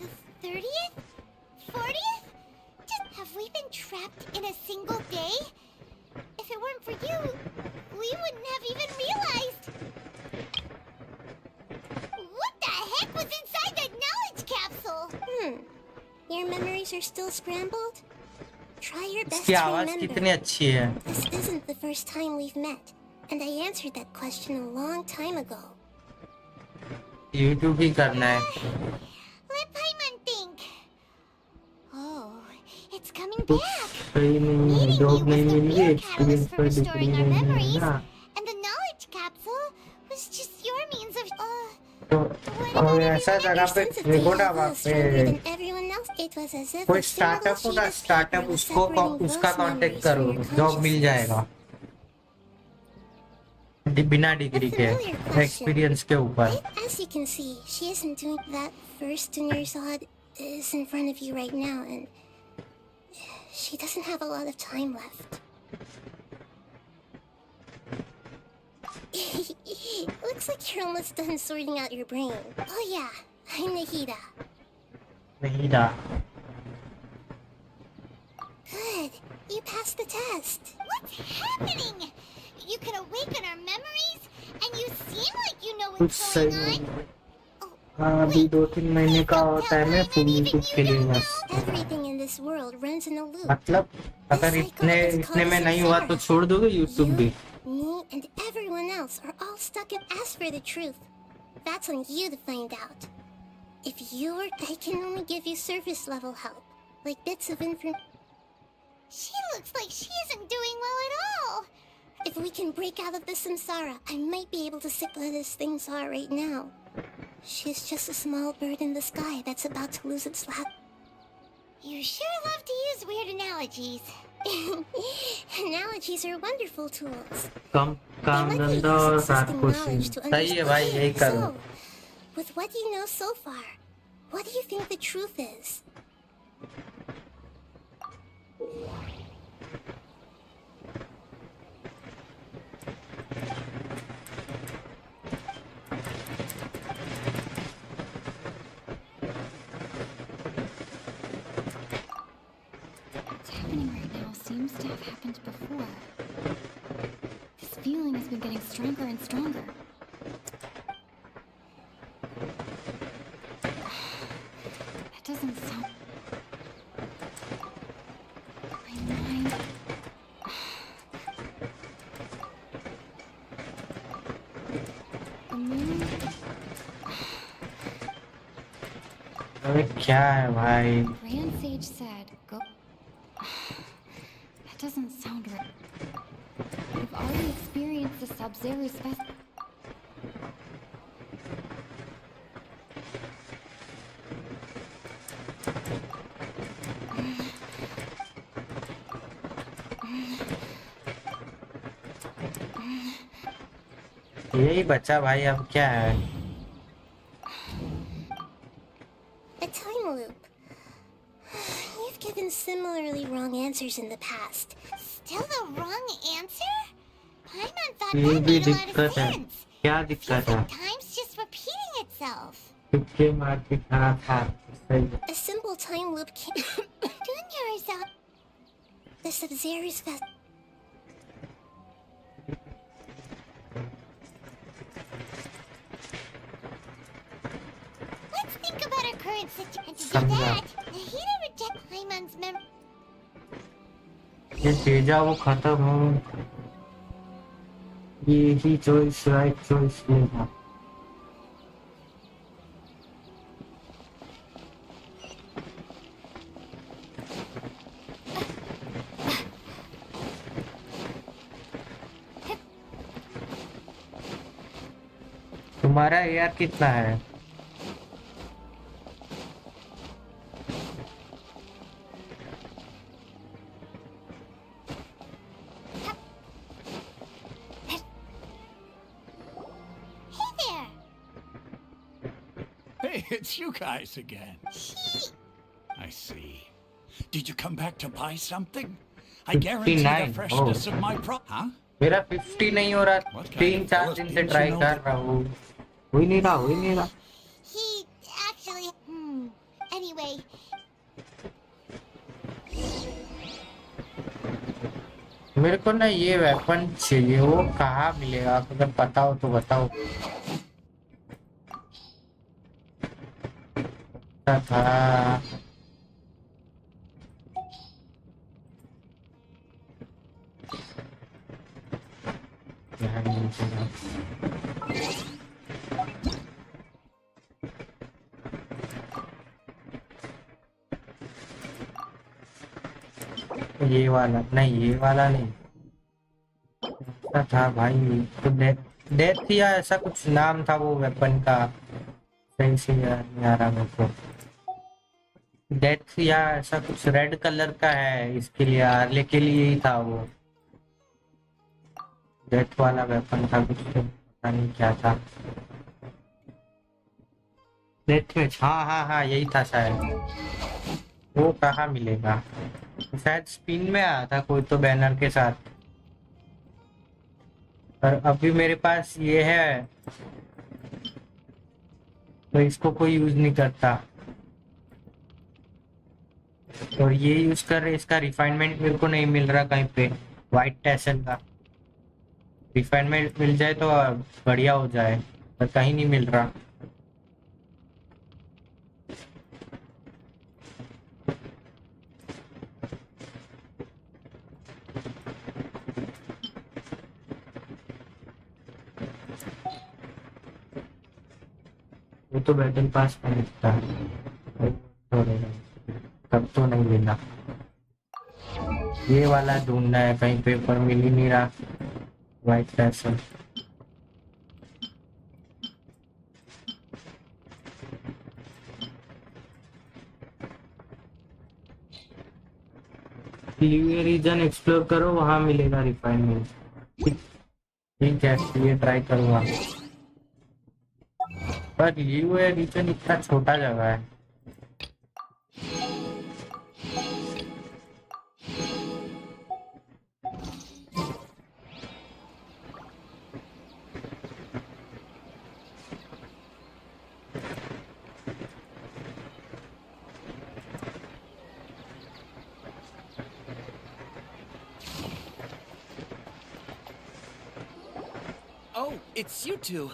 the 30th? 40th? Just have we been trapped in a single day? If it weren't for you, we wouldn't have even realized. What the heck was inside that knowledge capsule? Your memories are still scrambled? Try your best इसकी to आवाज remember. कितनी अच्छी है This isn't the first time we've met, and I answered that question a long time ago. YouTube ही करना है Let Paimon think. Oh, it's coming कुछ back. सही नहीं है जॉब नहीं मिली है एक्सपीरियंस पर डिग्री नहीं है ना And the knowledge capsule was just your means of तो ऐसा जगह पे देखो ना वहाँ पे everyone else. It was as if कोई a single स्टार्टअप sheet होगा of स्टार्टअप paper was उसको separating उसका those कांटेक्ट memories करो from your job mill consciousness. जाएगा बिना डिग्री के एक्सपीरियंस के ऊपर As you can see, she isn't doing that. First Dunyarzad is in front of you right now, and she doesn't have a lot of time left. Looks like you're almost done sorting out your brain. Oh yeah, I'm Nahida. Nahida. Good, you passed the test. What's happening? You can awaken our memories, and you seem like you know कुछ what's सही going नहीं on. हाँ अभी 2-3 महीने का होता है मैं फुल यूट्यूब के लिए बस Everything in this world runs in a loop. मतलब अगर इतने में नहीं हुआ तो छोड़ दोगे यूट्यूब भी Me and everyone else are all stuck and ask for the truth. That's on you to find out. If you were, I can only give you surface level help, like bits of information. She looks like she isn't doing well at all. If we can break out of this samsara, I might be able to see what as things are right now. She's just a small bird in the sky that's about to lose its lap. You sure love to use weird analogies. Analogies are wonderful tools. कम काम धंधा और रात को सही है भाई यही करो So, with what you know so far, what do you think the truth is? What's happening right now seems to have happened before. This feeling has been getting stronger and stronger. That doesn't sound... My mind... The moon... अबे क्या है भाई Grand Sage said, go... That doesn't sound right. We've already experienced the Sub-Zero's fest... यही बचा भाई अब क्या है given similarly wrong answers in the past. Still the wrong answer? Paimon thought ये that भी made a lot of दिक्कत है। sense. क्या दिक्कत है? Time's just repeating itself. तुक्के मार के खड़ा था। सही है। A simple time loop can... Junior, the Sub-Zero's fest... Let's think about our current situation. And to do that, Nahida reject Paimon's memory. ये डेजा वो खत्म हो, ये ही चॉइस राइट चॉइस नहीं था। तुम्हारा एआर कितना है? Hey, it's you guys again. I see. Did you come back to buy something? I guarantee the freshness of my Huh? मेरा 50 नहीं हो रहा, 3-4 दिन से ट्राई कर रहा हूँ, हो ही नहीं रहा। He actually, anyway. मेरे को ना ये वेपन चाहिए, वो कहाँ मिलेगा? अगर पता हो तो बताओ। था ये वाला नहीं, ये वाला नहीं था भाई। तो डेथ या ऐसा कुछ नाम था वो वेपन का, सही से नहीं आ रहा मेरे को। डेथ या ऐसा कुछ रेड कलर का है, इसके लिए आर्ले के लिए ही था वो। डेथ वाला वेपन था कुछ, पता नहीं क्या था। डेथ में हाँ यही था शायद। वो कहाँ मिलेगा? शायद स्पिन में आया था कोई तो बैनर के साथ, पर अभी मेरे पास ये है तो इसको कोई यूज नहीं करता, और ये यूज कर रहे। इसका रिफाइनमेंट मेरे को नहीं मिल रहा कहीं पे। वाइट टैसल का रिफाइनमेंट मिल जाए तो बढ़िया हो जाए, पर कहीं नहीं मिल रहा। वो तो बैटल पास में मिलता है, तब तो नहीं लेना। ये वाला ढूंढना है कहीं पे, पर मिल ही नहीं रहा। वाइट पैसल रीजन एक्सप्लोर करो, वहां मिलेगा रिफाइनमेंट। ठीक है, ये ट्राई करूंगा। पर ये रीजन इतना छोटा जगह है। Oh, it's you two.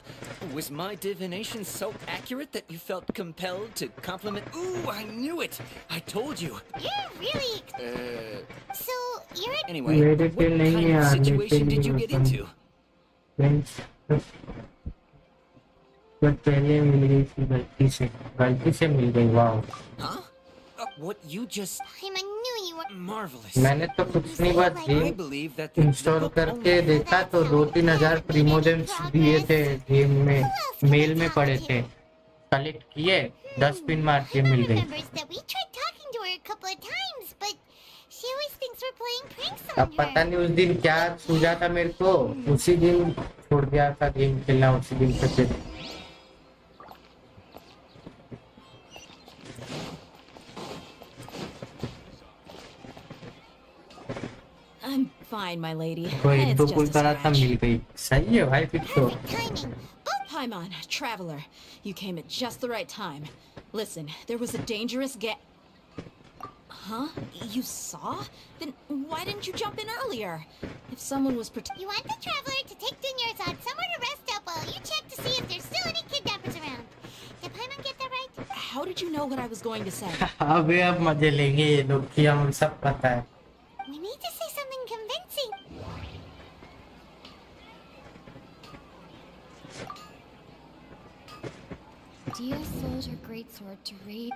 Was my divination so accurate that you felt compelled to compliment? Ooh, I knew it. I told you. You're really... So, you're... Anyway, what kind of situation did you get into? But पहले मिल गई थी, गलती से मिल गई। Wow. Huh? What you just... I knew you were... Marvelous. मैंने तो कुछ नहीं, बस गेम इंस्टॉल करके देखा तो 2-3 हजार प्रीमोजेम्स दिए थे गेम में, मेल में पड़े थे, कलेक्ट किए, 10 पिन मार के मिल गई। अब पता नहीं उस दिन क्या सूझा था मेरे को, उसी दिन छोड़ दिया था गेम खेलना, उसी दिन से फिर I'm fine, my lady. कोई It's तो just पुल a करा था scratch. मिल गई सही है भाई फिर तो Paimon, Traveler, you came at just the right time. Listen, there was a dangerous Huh? You saw? Then why didn't you jump in earlier? If someone was You want the Traveler to take Juniors on somewhere to rest up while you check to see if there's still any kidnappers around. Did Paimon get that right? How did you know what I was going to say? अबे अब मजे लेंगे ये लोग कि हम सब पता है We need to say something convincing. Dia sold her greatsword to raid.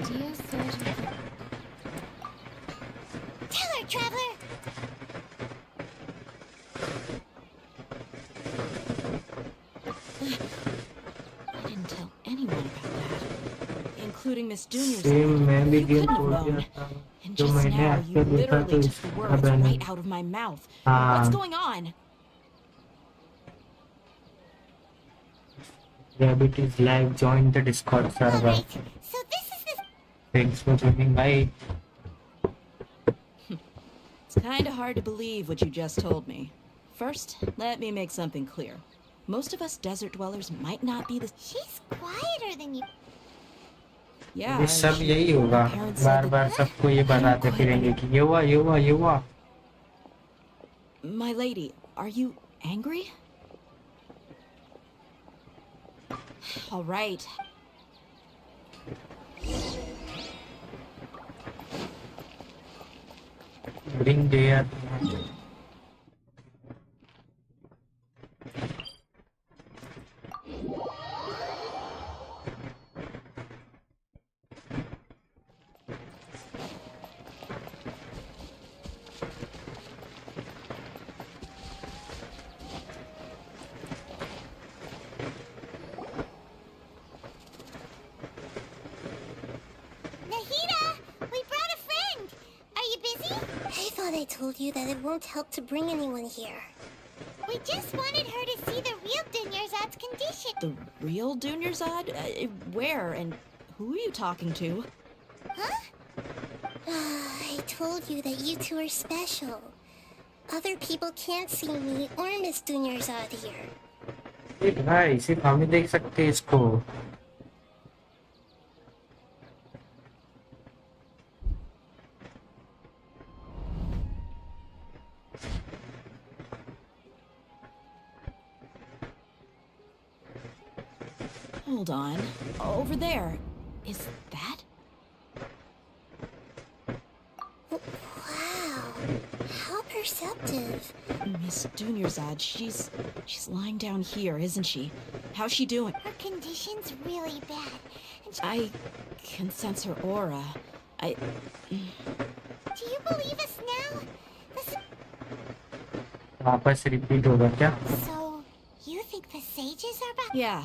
Dia sold her. Tell her, Traveler. I didn't tell anyone about that, including Miss Junior's. Same मैं भी You गेम couldn't छोड़ have दिया known. था And जो just मैंने now, you actor देखा तो literally took the words अब right out of my mouth. हाँ। What's going on? Rabbit is live. Join the Discord server. So this is the... Thanks for joining. Bye. It's kind of hard to believe what you just told me. First, let me make something clear. Most of us desert dwellers might not be the... She's quieter than you. Yeah, ये सब यही होगा बार-बार सबको ये बताते फिरेंगे कि ये हुआ ये हुआ ये हुआ My lady, are you angry? All right. Bring there. I told you that it won't help to bring anyone here. We just wanted her to see the real Dunyarzad's condition. The real Dunyarzad? Where and who are you talking to? Huh? I told you that you two are special. Other people can't see me or Miss Dunyarzad here. भाई सिर्फ हम ही देख सकते हैं इसको Hold on. Over there. Is that? Wow. How perceptive. Miss Dunyarzad, she's lying down here, isn't she? How's she doing? Her condition's really bad. And I can sense her aura. Do you believe us now? वापस repeat होगा क्या? So, you think the sages are back? Yeah,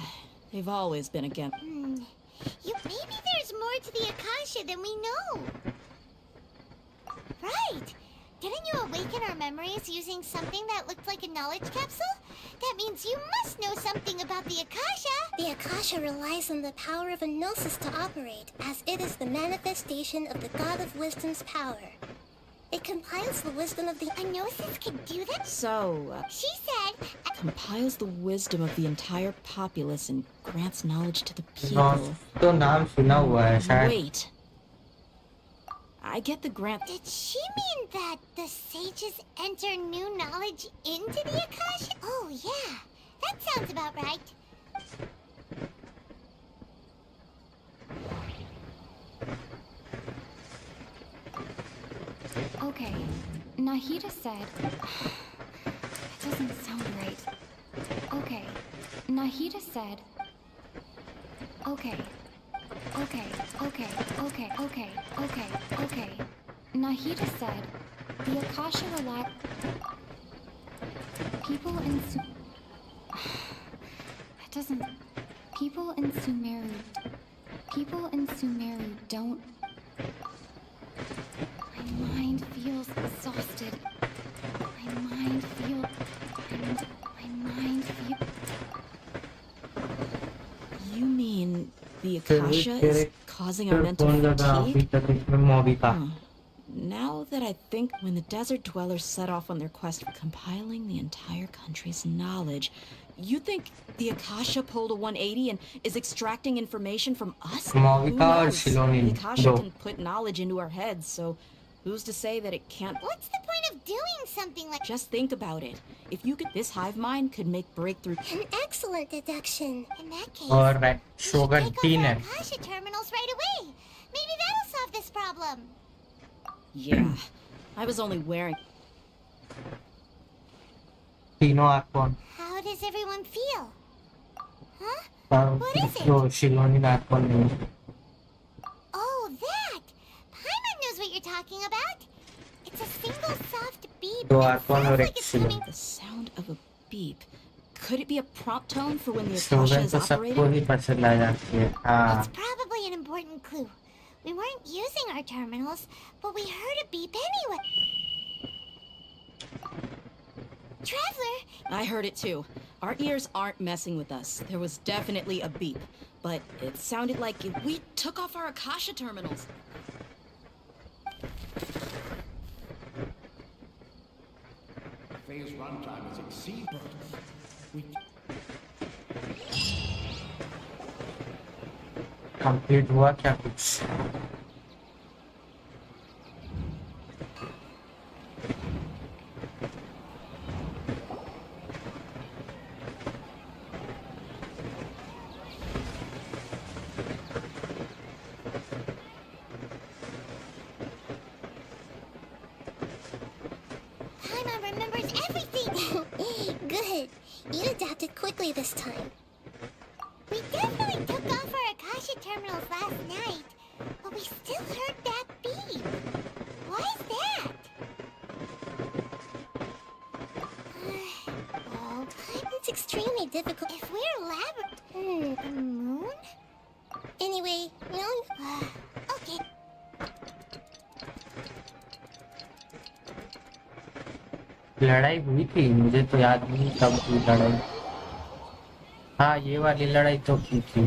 they've always been against. Maybe there's more to the Akasha than we know. Right. Didn't you awaken our memories using something that looked like a knowledge capsule? That means you must know something about the Akasha. The Akasha relies on the power of a Gnosis to operate, as it is the manifestation of the God of Wisdom's power. It compiles the wisdom of the... A Gnosis can do that? So, She said... compiles the wisdom of the entire populace and grants knowledge to the people. तो नाम सुना हुआ है शायद. Wait. I get the grant. Did she mean that the sages enter new knowledge into the Akasha? Oh, yeah. That sounds about right. Okay, Nahida said... That doesn't sound right. Okay, Nahida said... Okay. Nahida said the Akasha relax... People in That doesn't... People in Sumeru don't... My mind feels exhausted. My mind feels... You mean the Akasha is causing a mental fatigue? Now that I think, when the desert dwellers set off on their quest for compiling the entire country's knowledge, you think the Akasha pulled a 180 and is extracting information from us? Who knows? The Akasha can put knowledge into our heads, so who's to say that it can't? What's the point of doing something like... Just think about it. If you could, this hive mind could make breakthrough. An excellent deduction. In that case, Alright, Shogun take 3 off our है. Akasha terminals right away. Maybe that'll solve this problem. Yeah, I was only wearing... तीनों Archon. How does everyone feel? Huh? What is it? No, Shiloni Archon नहीं. Oh, that! Paimon knows what you're talking about. It's a single soft beep. दो that Archon sounds और like एक it's coming... Shiloni. The sound of a beep. Could it be a prompt tone for when the Akasha Shogun is तो सबको operating? ही पसंद आ जाती है. हाँ. It's probably an important clue. We weren't using our terminals, but we heard a beep anyway. Traveler! I heard it too. Our ears aren't messing with us. There was definitely a beep, but it sounded like we took off our Akasha terminals. Phase runtime is exceeding. Complete हुआ क्या कुछ? Paimon remembers everything! Good. You adapted quickly this time. We definitely took off our Akasha terminals last night, but we still heard that beep. Why is that? Oh, It's extremely difficult. if we're the moon? Anyway, no. Okay. लड़ाई हुई थी मुझे तो याद नहीं कब हुई लड़ाई. हाँ ये वाली लड़ाई तो की थी.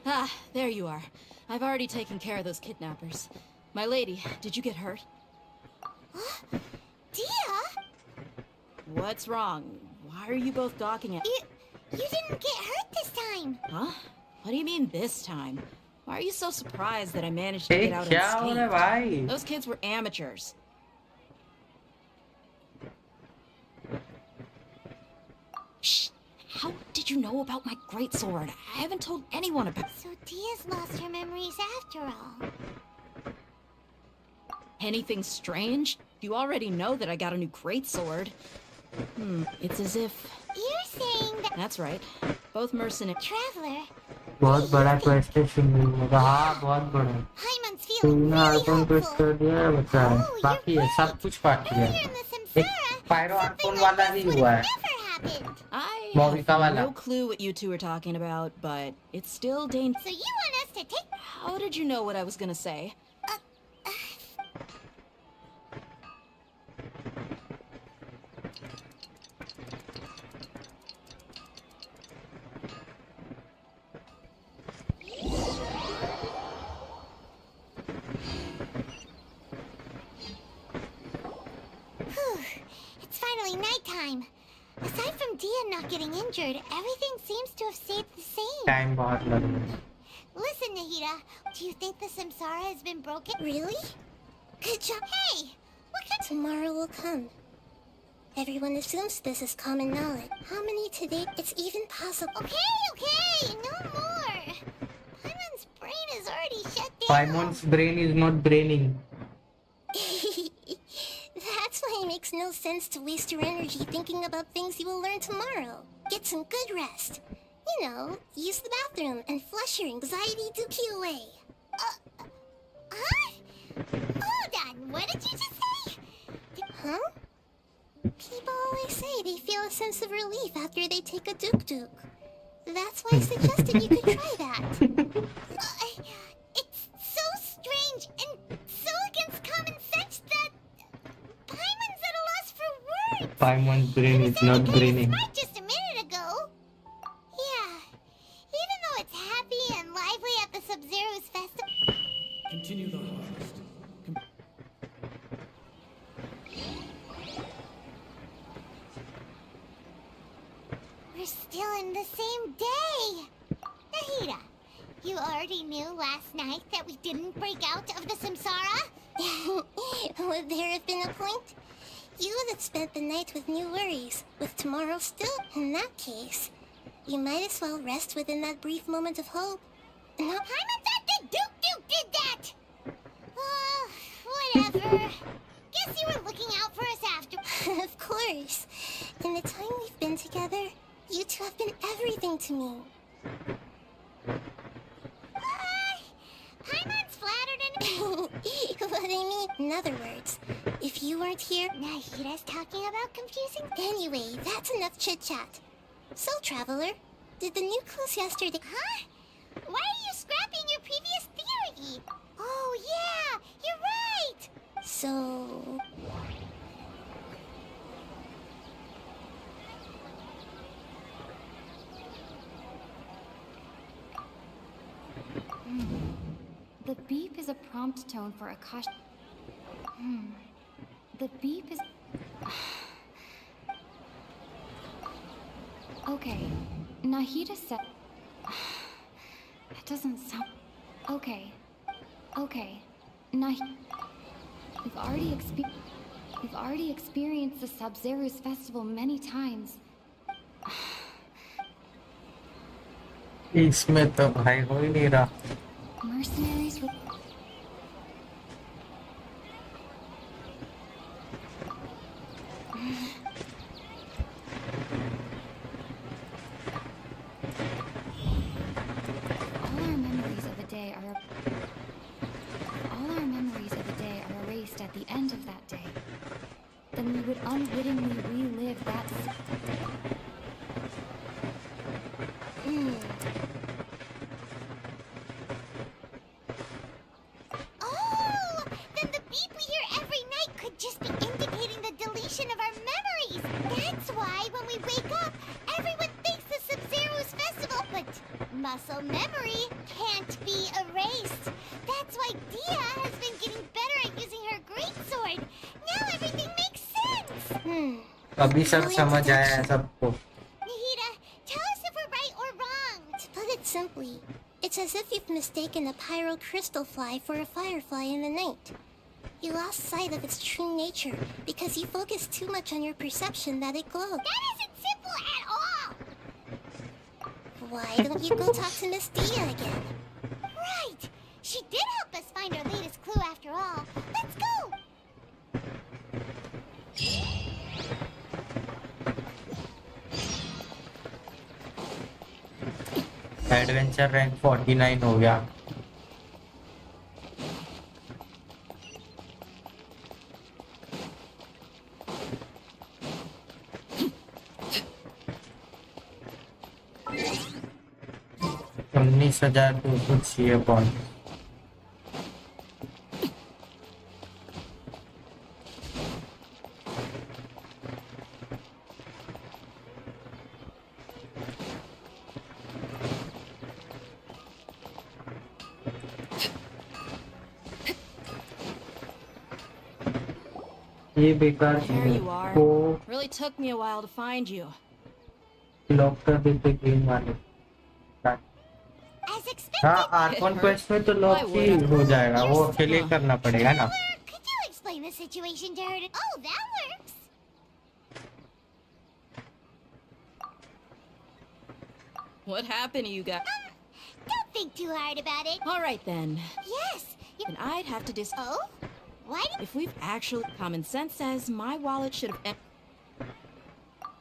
Ah, there you are. I've already taken care of those kidnappers. My lady, did you get hurt? Dia? What's wrong? Why are you both gawking at... You didn't get hurt this time. Huh? What do you mean this time? Why are you so surprised that I managed to Hey, get out क्या हो रहा है भाई? unscathed? Those kids were amateurs. Shh! How did you know about my greatsword? I haven't told anyone about... So Dia's lost her memories after all. Anything strange? You already know that I got a new greatsword. It's as if... You're saying that... That's right. Both mercenaries... Traveler, बहुत बड़ा quest शुरू होगा. हाँ बहुत बड़ा. Paimon's feeling तुमने really आर्कोन quest hopeful. कर दिया है बता. बाकी है सब कुछ बाकी है. Earlier in the Samsara, एक पायरो something आर्कोन like वाला this ही would हुआ have है. never happened. I Mobika have wala. no clue what you two are talking about, but it's still dangerous. So you want us to take... How did you know what I was gonna say? Whew, it's finally nighttime. Aside from Dia not getting injured, everything seems to have stayed the same. Time बहुत लग रहा है. Listen, Nahida, do you think the Samsara has been broken? Really? Good job. Hey, what kind... Tomorrow will come. Everyone assumes this is common knowledge. How many today? It's even possible. Okay, no more. Paimon's brain is already shut down. Paimon's brain is not braining. That's why it makes no sense to waste your energy thinking about things you will learn tomorrow. Get some good rest. You know, use the bathroom and flush your anxiety dookie away. Huh? Hold on, what did you just say? Huh? People always say they feel a sense of relief after they take a duk-duk. That's why I suggested you could try that. It's so strange and so against common sense that Paimon's at a loss for words. Paimon's brain is not braining. Smart just a minute ago. Yeah, even though it's happy and lively at the Sub-Zero's festival. continue the harvest. We're still in the same day! Nahida, you already knew last night that we didn't break out of the samsara? Would there have been a point? You would have spent the night with new worries, with tomorrow still. In that case, you might as well rest within that brief moment of hope. No. Paimon-san, Duke did that! Whatever. Guess you were looking out for us after. Of course. In the time we've been together, you two have been everything to me. Paimon's flattered and... What I mean, in other words, if you weren't here... Nahida's talking about confusing... Anyway, that's enough chit-chat. So, Traveler, did the new clues yesterday... Huh? Why are you scrapping your previous theory? Oh, yeah! You're right! So... The beep is a prompt tone for Akash. The beep is... Okay, Nahida said... That doesn't sound... Okay. We've already experienced the Sub-Zero's festival many times. इसमें तो भाई हो ही नहीं रहा. Mercenaries with... All our memories of a day are erased at the end of that day. Then we would unwittingly relive that... Oh! Then the beep we hear every night could just be indicating the deletion of our memories! That's why when we wake up, everyone thinks the Sub-Zero's festival, but muscle memory can't be erased. That's why Dia has been getting better at using her greatsword. Now everything makes sense! अभी सब समझ आया है सबको. Nahida, tell us if we're right or wrong! To put it simply, it's as if you've mistaken a pyro crystal fly for a firefly in the night. You lost sight of its true nature because you focused too much on your perception that it glowed. That isn't simple at all! Why don't you go talk to Miss Dia again? Right! She did help us find our latest clue after all. Let's go! Adventure rank 49 हो गया. $19,206 point. ये बेकार There you are. को Really took me a while to find you. Lock कर देते game वाले. As expected. हाँ, Arcon quest में तो लॉक ही हो जाएगा. वो अकेले करना पड़ेगा ना. Could you explain the situation to her? Oh, that works. What happened to you guys? Don't think too hard about it. All right then. Yes. Then I'd have to Oh? Why did... If we've actually... Common sense says my wallet should have...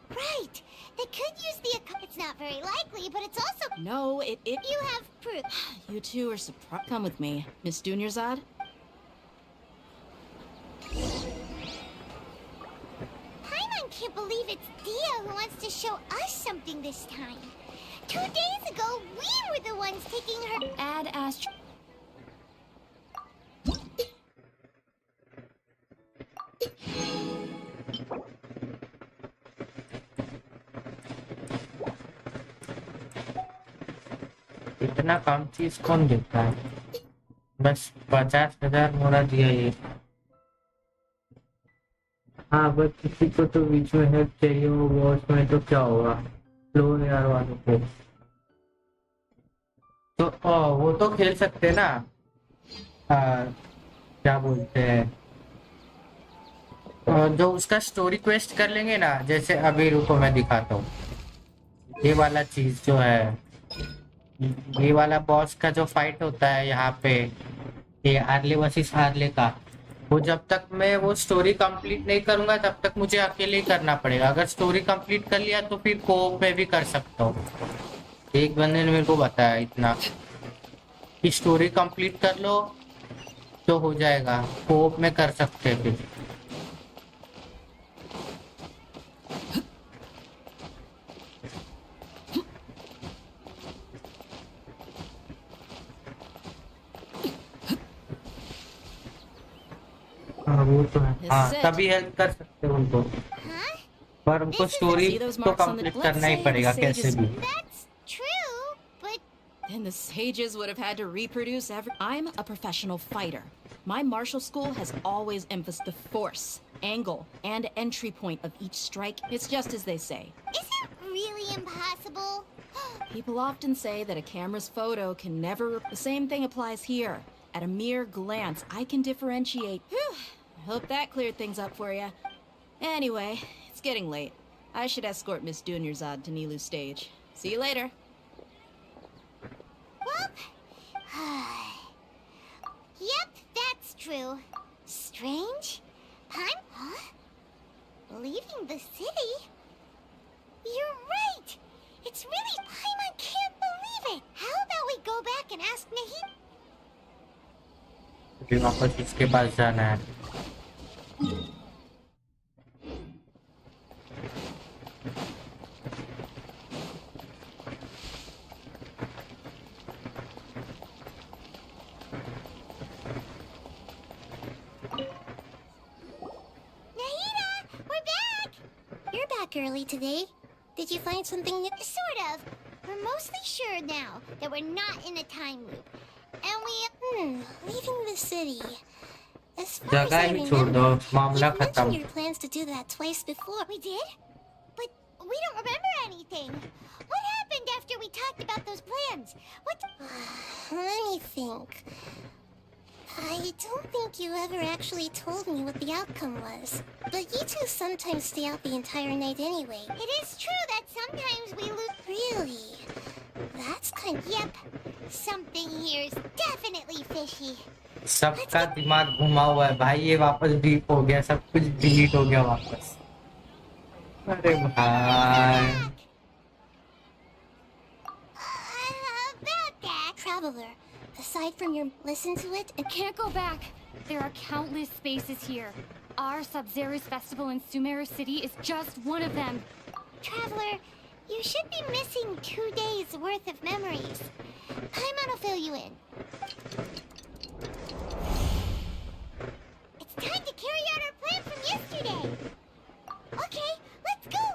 Right. They could use the... It's not very likely, but it's also... No, it... You have proof. You two are surprised. Come with me, Miss Dunyarzad. Paimon can't believe it's Dia who wants to show us something this time. 2 days ago, we were the ones taking her... Add Astro... इतना काम चीज कौन देता है? बस 50,000 मोड़ा दिया ये। हाँ बस किसी को तो बीच में हेल्प चाहिए हो बॉस में तो क्या होगा लो यार वालों को तो वो तो खेल सकते हैं ना क्या बोलते हैं जो उसका स्टोरी क्वेस्ट कर लेंगे ना जैसे अभी रुको मैं दिखाता हूँ ये वाला चीज जो है ये वाला बॉस का जो फाइट होता है यहाँ पे ये आर्ले वर्सेस आर्ले का वो जब तक मैं वो स्टोरी कंप्लीट नहीं करूंगा तब तक मुझे अकेले ही करना पड़ेगा अगर स्टोरी कंप्लीट कर लिया तो फिर कोऑप में भी कर सकता हूँ एक बंदे ने मेरे को बताया इतना कि स्टोरी कंप्लीट कर लो तो हो जाएगा कोऑप में कर सकते हैं फिर हाँ वो तो है हाँ तभी हेल्प कर सकते हैं उनको पर उनको स्टोरी तो कंप्लीट करना ही पड़ेगा कैसे भी Then the sages would have had to reproduce every... I'm a professional fighter. My martial school has always emphasized the force, angle, and entry point of each strike. It's just as they say. Is it really impossible? People often say that a camera's photo can never... The same thing applies here. At a mere glance, I can differentiate. Whew. I hope that cleared things up for you. Anyway, it's getting late. I should escort Miss Dunyarzad to Nilu's stage. See you later. Yep, that's true. Strange? Huh? Leaving the city? You're right! It's really Paimon can't believe it! How about we go back and ask Nahid? अभी वापस इसके पास जाना है Early today. Did you find something new? Sort of. We're mostly sure now that we're not in a time loop. And leaving the city. As far as I remember, you mentioned your plans to do that twice before. We did? But we don't remember anything. What happened after we talked about those plans? What? Let me think. I don't think you ever actually told me what the outcome was. But you two sometimes stay out the entire night anyway. It is true that sometimes we lose... Really? That's kind of... Yep. Something here is definitely fishy. सबका दिमाग घुमा हुआ है भाई ये वापस deep हो गया सब कुछ डिलीट हो गया वापस अरे भाई About that, Traveler. Aside from your listen to it, I can't go back. There are countless spaces here. Our Sub-Zero's festival in Sumeru City is just one of them. Traveler, you should be missing 2 days worth of memories. Paimon will fill you in. It's time to carry out our plan from yesterday. Okay, let's go.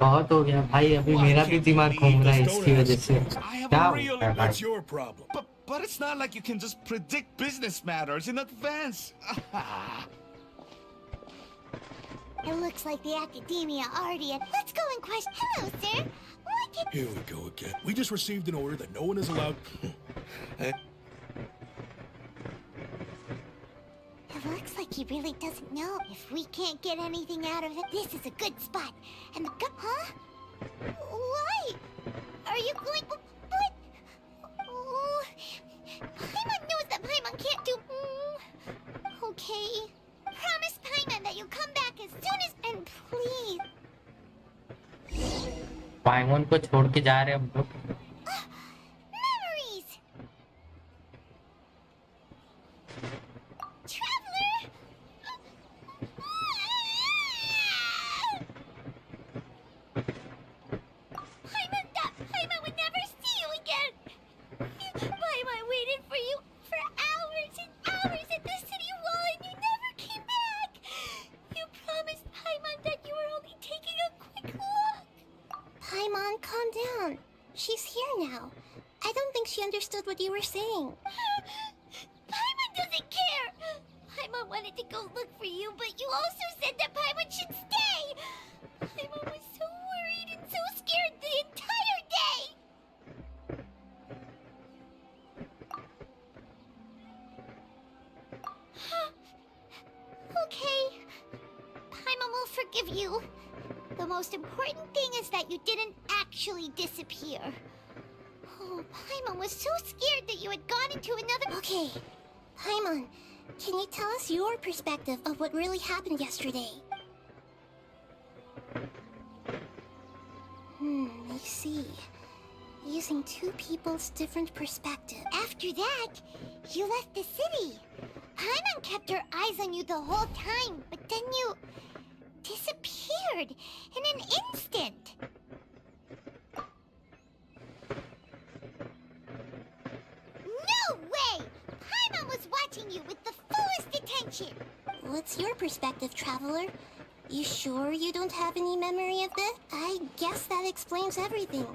बहुत हो गया भाई अभी मेरा भी दिमाग घूम रहा है इसकी वजह से क्या होता है What's your problem? But it's not like you can just predict business matters in advance. It looks like the academia already... Let's go and question... Hello, sir. Here we go again. We just received an order that no one is allowed... It looks like he really doesn't know. If we can't get anything out of it, this is a good spot. And the huh? Why? Are you going... What? Oh, Paimon knows that Paimon can't do... Okay. Promise Paimon that you'll come back as soon as... And please... पाइमोन को छोड़ के जा रहे हम लोग Memories! Traveler! Paimon, calm down. She's here now. I don't think she understood what you were saying. Paimon doesn't care! Paimon wanted to go look for you, but you also said that Paimon should stay! Paimon was so worried and so scared the entire day! Okay. Paimon will forgive you. The most important thing is that you didn't actually disappear. Oh, Paimon was so scared that you had gone into another... Okay. Paimon, can you tell us your perspective of what really happened yesterday? I see. Using two people's different perspectives. After that, you left the city. Paimon kept her eyes on you the whole time, but then you... disappeared in an instant. No way! Paimon was watching you with the fullest attention. What's your perspective, Traveler? You sure you don't have any memory of this? I guess that explains everything.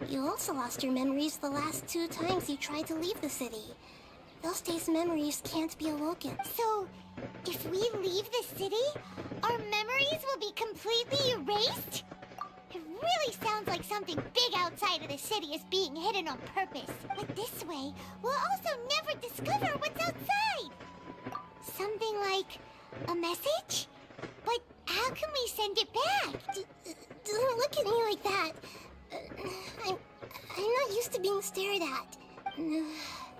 You also lost your memories the last 2 times you tried to leave the city. Those days' memories can't be awoken. So, if we leave the city, our memories will be completely erased? It really sounds like something big outside of the city is being hidden on purpose. But this way, we'll also never discover what's outside. Something like a message? But how can we send it back? Don't look at me like that. I'm not used to being stared at.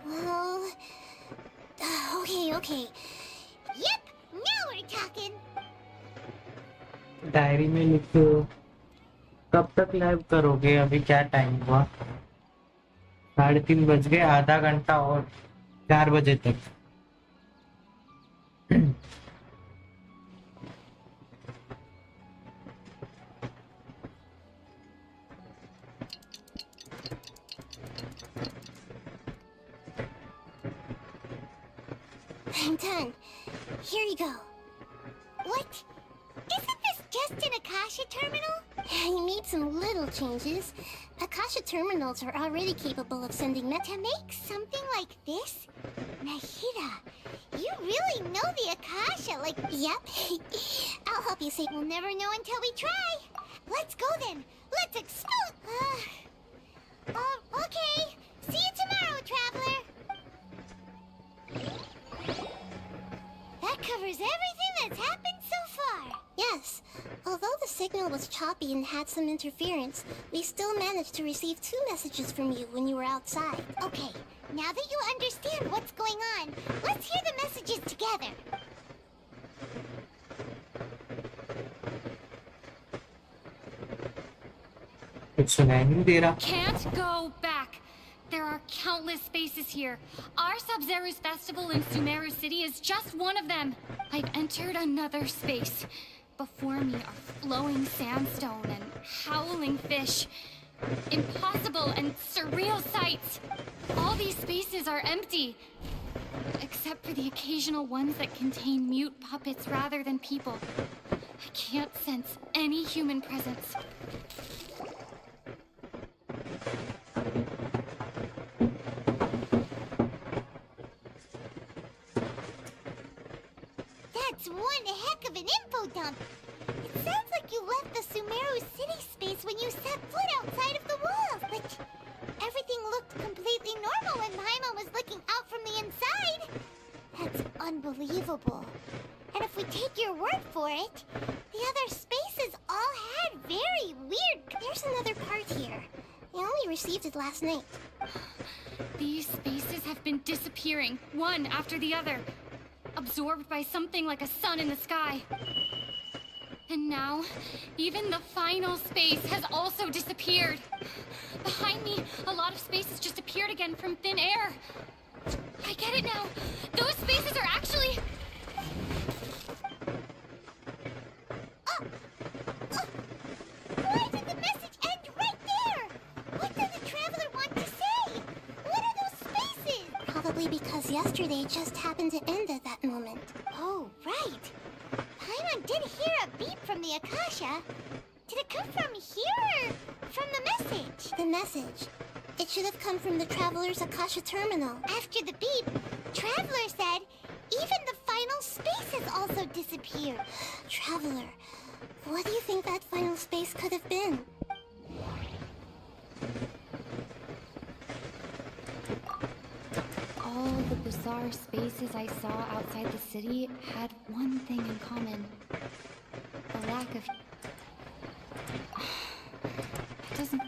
Well... Okay. Yep, now we're talking. Diary में लिखो कब तक live करोगे? अभी क्या time हुआ? 3:30 बज गए, आधा घंटा और 4 बजे तक. I'm done. Here you go. What? Isn't this just an Akasha terminal? I made some little changes. Akasha terminals are already capable of sending To make something like this? Nahida, you really know the Akasha, like... Yep. I'll help you say... We'll never know until we try. Let's go then. Let's explode. Okay. See you tomorrow, Traveler. That covers everything that's happened so far. Yes. Although the signal was choppy and had some interference, we still managed to receive 2 messages from you when you were outside. Okay, now that you understand what's going on, let's hear the messages together. Can't go back. There are countless spaces here. Our Sub-Zero's festival in Sumeru City is just one of them. I've entered another space. Before me are flowing sandstone and howling fish. Impossible and surreal sights. All these spaces are empty. Except for the occasional ones that contain mute puppets rather than people. I can't sense any human presence. That's one heck of an info dump. It sounds like you left the Sumeru City space when you set foot outside of the walls, but everything looked completely normal when Paimon was looking out from the inside. That's unbelievable. And if we take your word for it, the other spaces all had very weird... There's another part here. I only received it last night. These spaces have been disappearing, one after the other. Absorbed by something like a sun in the sky. And now, even the final space has also disappeared. Behind me, a lot of spaces just appeared again from thin air. I get it now. Those spaces are actually... Why did the message end right there? What did the Traveler want to say? What are those spaces? Probably because yesterday just happened to end at that moment. Oh, right. Paimon did hear a beep from the Akasha. Did it come from here or from the message. It should have come from the Traveler's Akasha terminal. After the beep, Traveler said even the final space has also disappeared. Traveler, what do you think that final space could have been? All the bizarre spaces I saw outside the city had one thing in common. A lack of... It doesn't...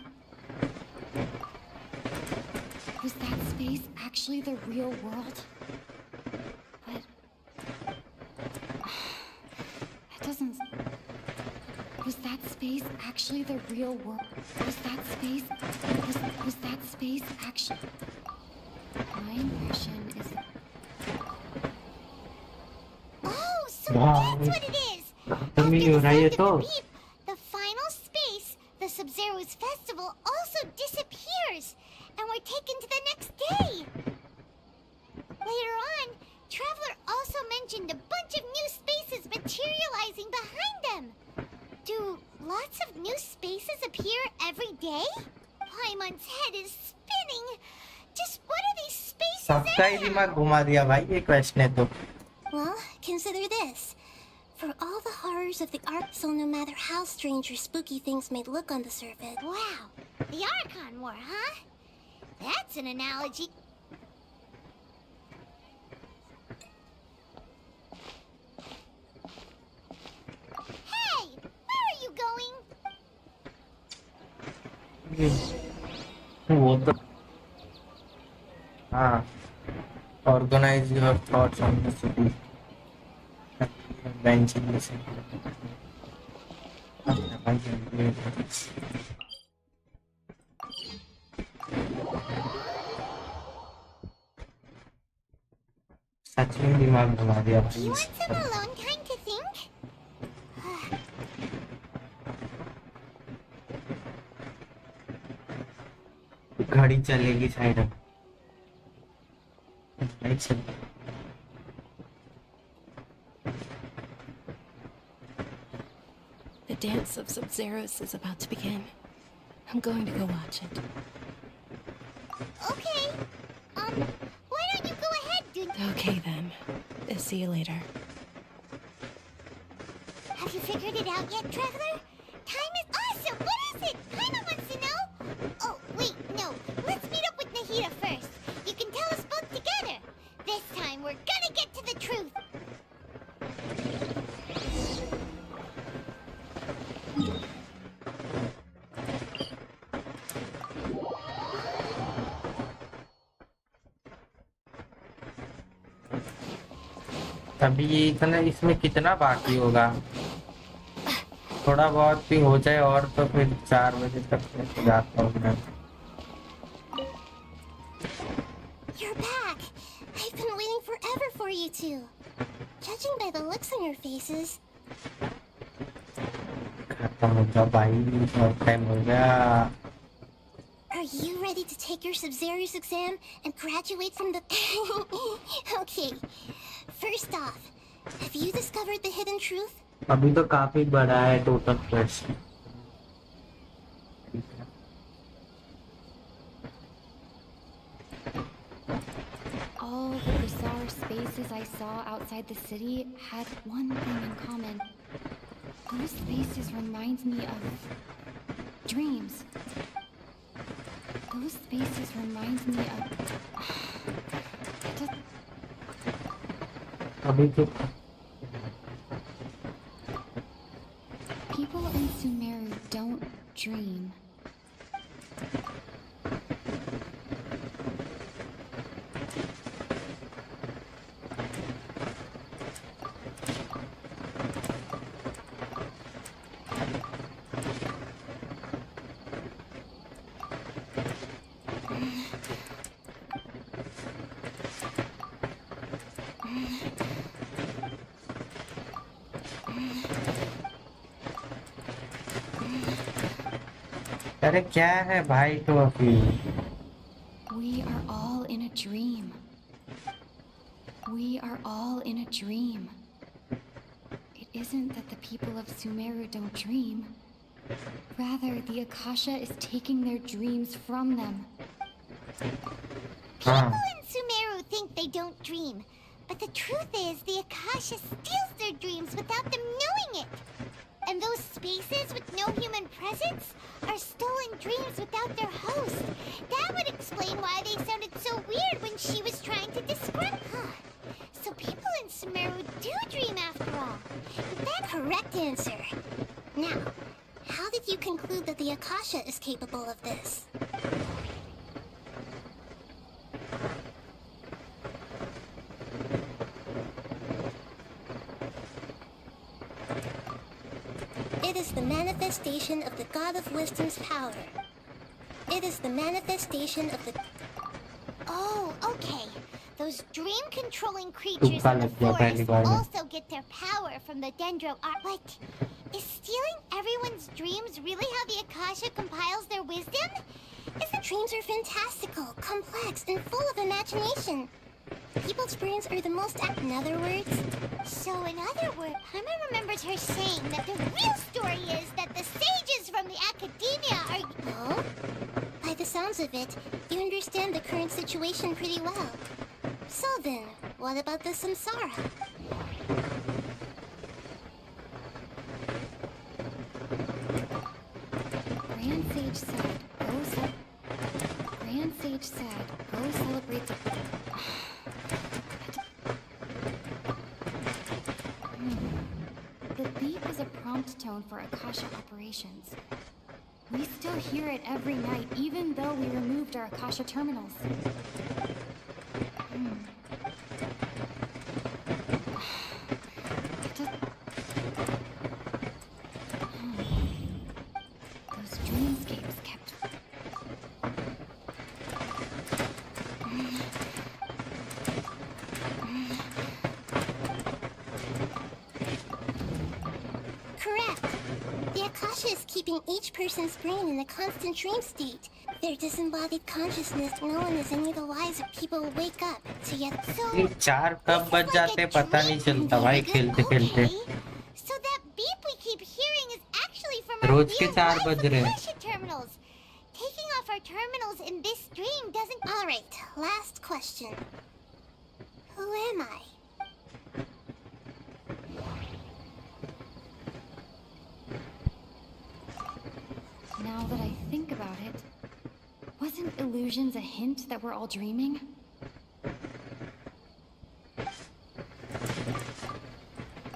Was that space actually the real world? But... It doesn't... Was that space actually the real world? Was that space... Was that space actually... My impression is... Oh, so Wow. that's what it is! Kami yun na ito. Beep, the final space, the Sub-Zero's festival, also disappears! And we're taken to the next day! Later on, Traveler also mentioned a bunch of new spaces materializing behind them! Do lots of new spaces appear every day? Paimon's head is spinning! Just what are these spaces सबका ही दिमाग घुमा दिया भाई ये question है तो. Well, consider this. For all the horrors of the Ark, so no matter how strange or spooky things may look on the surface... Wow! The Archon War, huh? That's an analogy. Hey! Where are you going? वो तो हाँ. Organize your thoughts on the city. Benching the city. सच में दिमाग घुमा दिया भाई. You want some alone time to think? घड़ी चलेगी साइड में. The dance of Sub-Zeros is about to begin. I'm going to go watch it. Okay. Why don't you go ahead, dude? Okay then. See you later. Have you figured it out yet, Traveler? Time is awesome! What is it? Paimon wants to know! Oh, wait, no. Let's meet up with Nahida first. You can tell us both together. This time, we're gonna get to the truth. अभी इतना इसमें कितना बाकी होगा. थोड़ा बहुत भी हो जाए और तो फिर 4 बजे तक मैं जाता हूँ मैं. You're back. I've been waiting forever for you two. Judging by the looks on your faces, खत्म हो गया भाई. बहुत टाइम हो गया. are you ready to take your Sub-Zero's exam and graduate from the... Okay. First off, have you discovered the hidden truth? अभी तो काफी बड़ा है टोटल प्रश्न. All the bizarre spaces I saw outside the city had one thing in common. Those spaces remind me of dreams. Those spaces remind me of... अभी तो People in Sumeru don't dream. अरे क्या है भाई तो अभी. We are all in a dream. We are all in a dream. It isn't that the people of Sumeru don't dream. Rather, the Akasha is taking their dreams from them. People in Sumeru think they don't dream, but the truth is the Akasha steals their dreams without them knowing it. And those spaces with no human presence are stolen dreams without their host. That would explain why they sounded so weird when she was trying to describe her. So people in Sumeru do dream after all. That's the correct answer. Now, how did you conclude that the Akasha is capable of this? It is the manifestation of the God of Wisdom's power. It is the manifestation of the... Oh, okay. Those dream-controlling creatures in the forest also get their power from the Dendro art. What? Is stealing everyone's dreams really how the Akasha compiles their wisdom? The dreams are fantastical, complex, and full of imagination. People's brains are the most... In other words? So in other words, Paimon remembers her saying that the real story is that the sages from the academia are... Oh? By the sounds of it, you understand the current situation pretty well. So then, what about the Samsara? Grand Sage said, go celebrate the... The beep is a prompt tone for Akasha operations. We still hear it every night, even though we removed our Akasha terminals. Those dreamscapes kept... Correct. The Akasha is keeping each person's brain in a constant dream state. Their disembodied consciousness known as any of the lives of people will wake up to yet... So... 4 कब बज जाते पता नहीं चलता भाई खेलते खेलते So that beep we keep hearing is actually from our रोज के real 4 life बज रहे हैं Akasha terminals. Taking off our terminals in this stream doesn't... Alright, last question. Who am I? Now that I think about it, wasn't illusions a hint that we're all dreaming?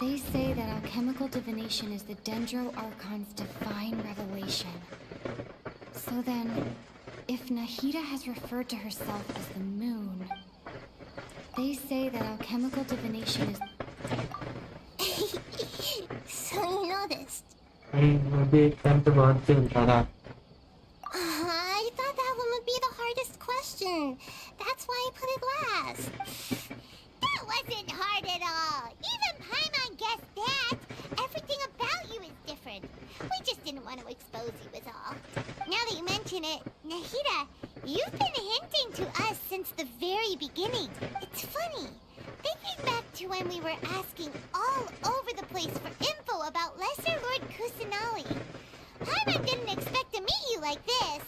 They say that alchemical divination is the Dendro Archon's divine revelation. So then, if Nahida has referred to herself as the moon, they say that alchemical divination is... So you noticed. अभी एकदम तो बहुत चलता था I thought that one would be the hardest question. That's why I put it last. That wasn't hard at all. Even Paimon guessed that. Everything about you is different. We just didn't want to expose you is all. Now that you mention it, Nahida, you've been hinting to us since the very beginning. It's funny. Thinking back to when we were asking all over the place for info about Lesser Lord Kusanali. Paimon didn't expect to meet you like this.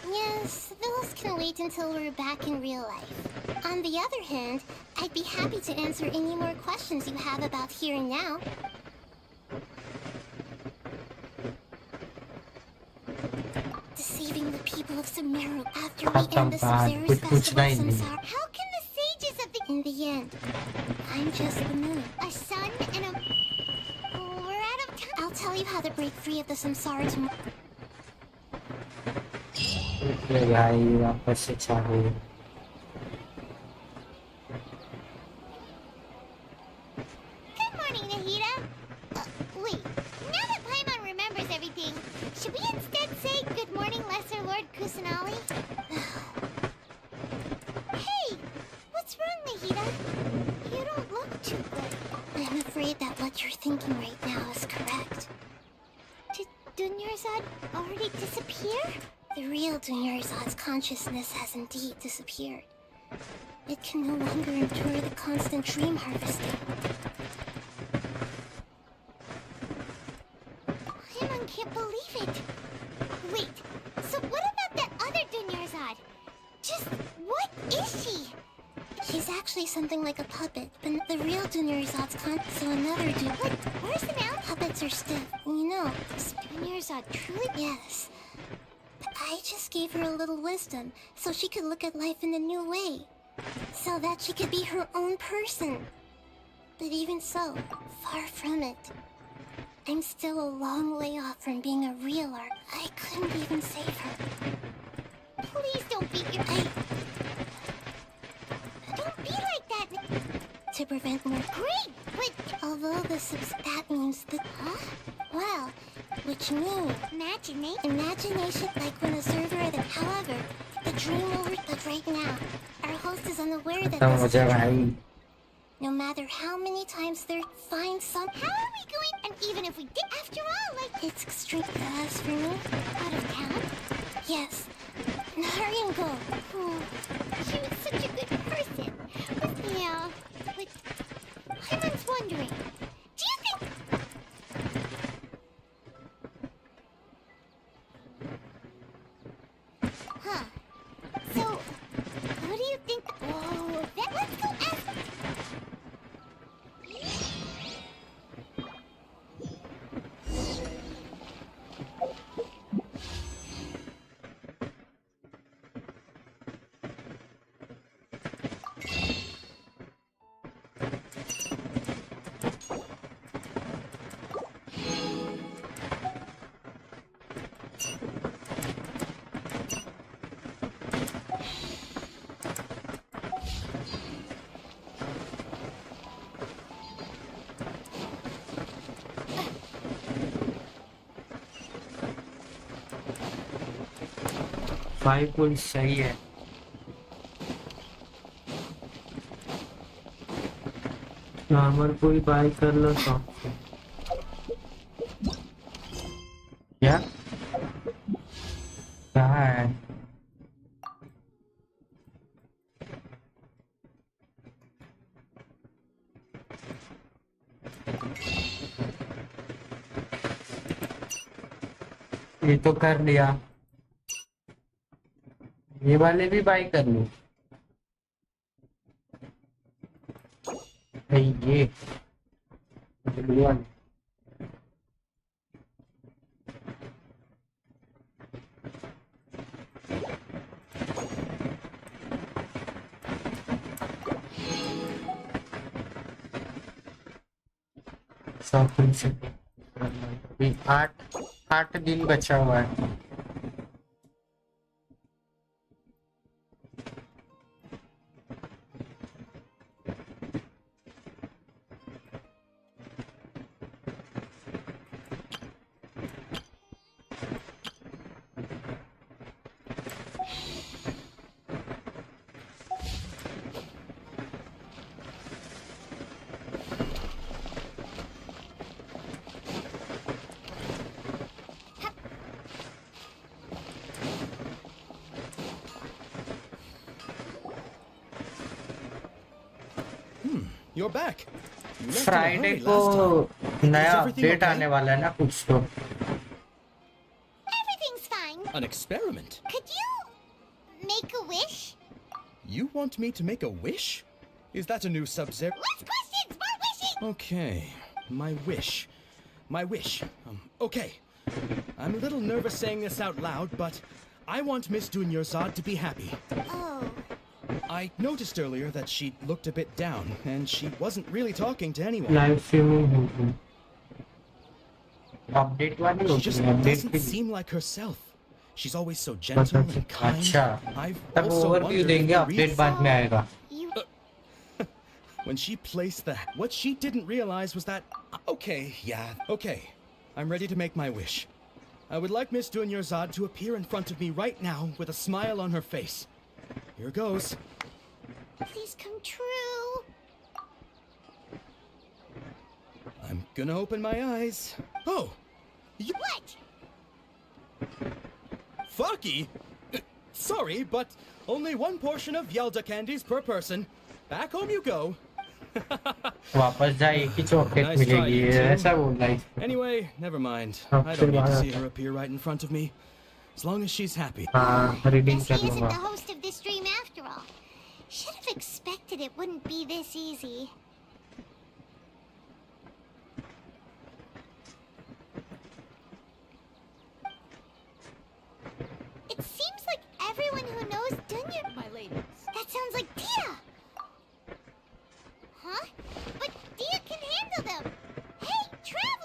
Yes, those can wait until we're back in real life. On the other hand, I'd be happy to answer any more questions you have about here and now. Deceiving the people of Sumeru after we end the Sub-Zero's Festival of Samsara. How can the sages of the... In the end, I'm just the moon. A sun and a... We're out of time. I'll tell you how to break free of the Samsara tomorrow. भाई वापस से चालू Good morning, Nahida. Wait, now that Paimon remembers everything, should we instead say good morning, Lesser Lord Kusanali? Hey, what's wrong, Nahida? You don't look too good. I'm afraid that what you're thinking right now is correct. Did Dunyarzad already disappear? The real Dunyarzad's consciousness has indeed disappeared. It can no longer endure the constant dream harvesting. Paimon can't believe actually something like a puppet, but the real Dunyarzad's so another dude. What? Where's the now? Puppets are stiff. You know, Dunyarzad truly? Yes. But I just gave her a little wisdom, so she could look at life in a new way. So that she could be her own person. But even so, far from it. I'm still a long way off from being a real art. I couldn't even save her. Please don't beat your... Don't be like that! To prevent more... Great! But... Although that means that... Huh? Well, which means... Imagination, like when a server... However, the dream over... But right now, our host is unaware that this is... No matter how many times they find some... How are we going... And even if we did, after all, like... It's extreme as for me. Out of town? Yes. Hurry and go. Oh, she was such a good person. Yeah, but... Hyman's wondering... Do you think... Huh. So, what do you think... Oh, let's go ask... भाई कोई सही है normal कोई bye कर लो तो क्या कहाँ है ये तो कर लिया ये वाले भी बाय कर लूं ये ब्लू वाले अभी 8 दिन बचा हुआ है You're back. फ्राइडे को नया अपडेट आने वाला है ना कुछ तो Everything's fine. An experiment? Could you make a wish? You want me to make a wish? Is that a new sub-zero? Less questions, more wishing! Okay, my wish. My wish. Okay. I'm a little nervous saying this out loud, but I want Miss Dunyarzad to be happy. Oh. I noticed earlier that she looked a bit down, and she wasn't really talking to anyone. Live streaming. Update वाली She just doesn't seem like herself. She's always so gentle and kind. I've also wondered if the update बाद में आएगा. When she placed that, what she didn't realize was that... Okay, yeah, okay. I'm ready to make my wish. I would like Miss Dunyarzad to appear in front of me right now with a smile on her face. Here goes. Please come true. I'm gonna open my eyes. Oh! What? Fucky? Sorry, but only one portion of Yelda candies per person. Back home you go. वापस जाए एक ही chocolate मिलेगी ऐसा बोल रहा है Anyway, never mind. I don't need to see her appear right in front of me. As long as she's happy. Reading She कर isn't लूंगा the host of this stream after all. Should have expected it wouldn't be this easy. It seems like everyone who knows Dunya... My ladies. That sounds like Dia! Huh? But Dia can handle them! Hey, Traveler!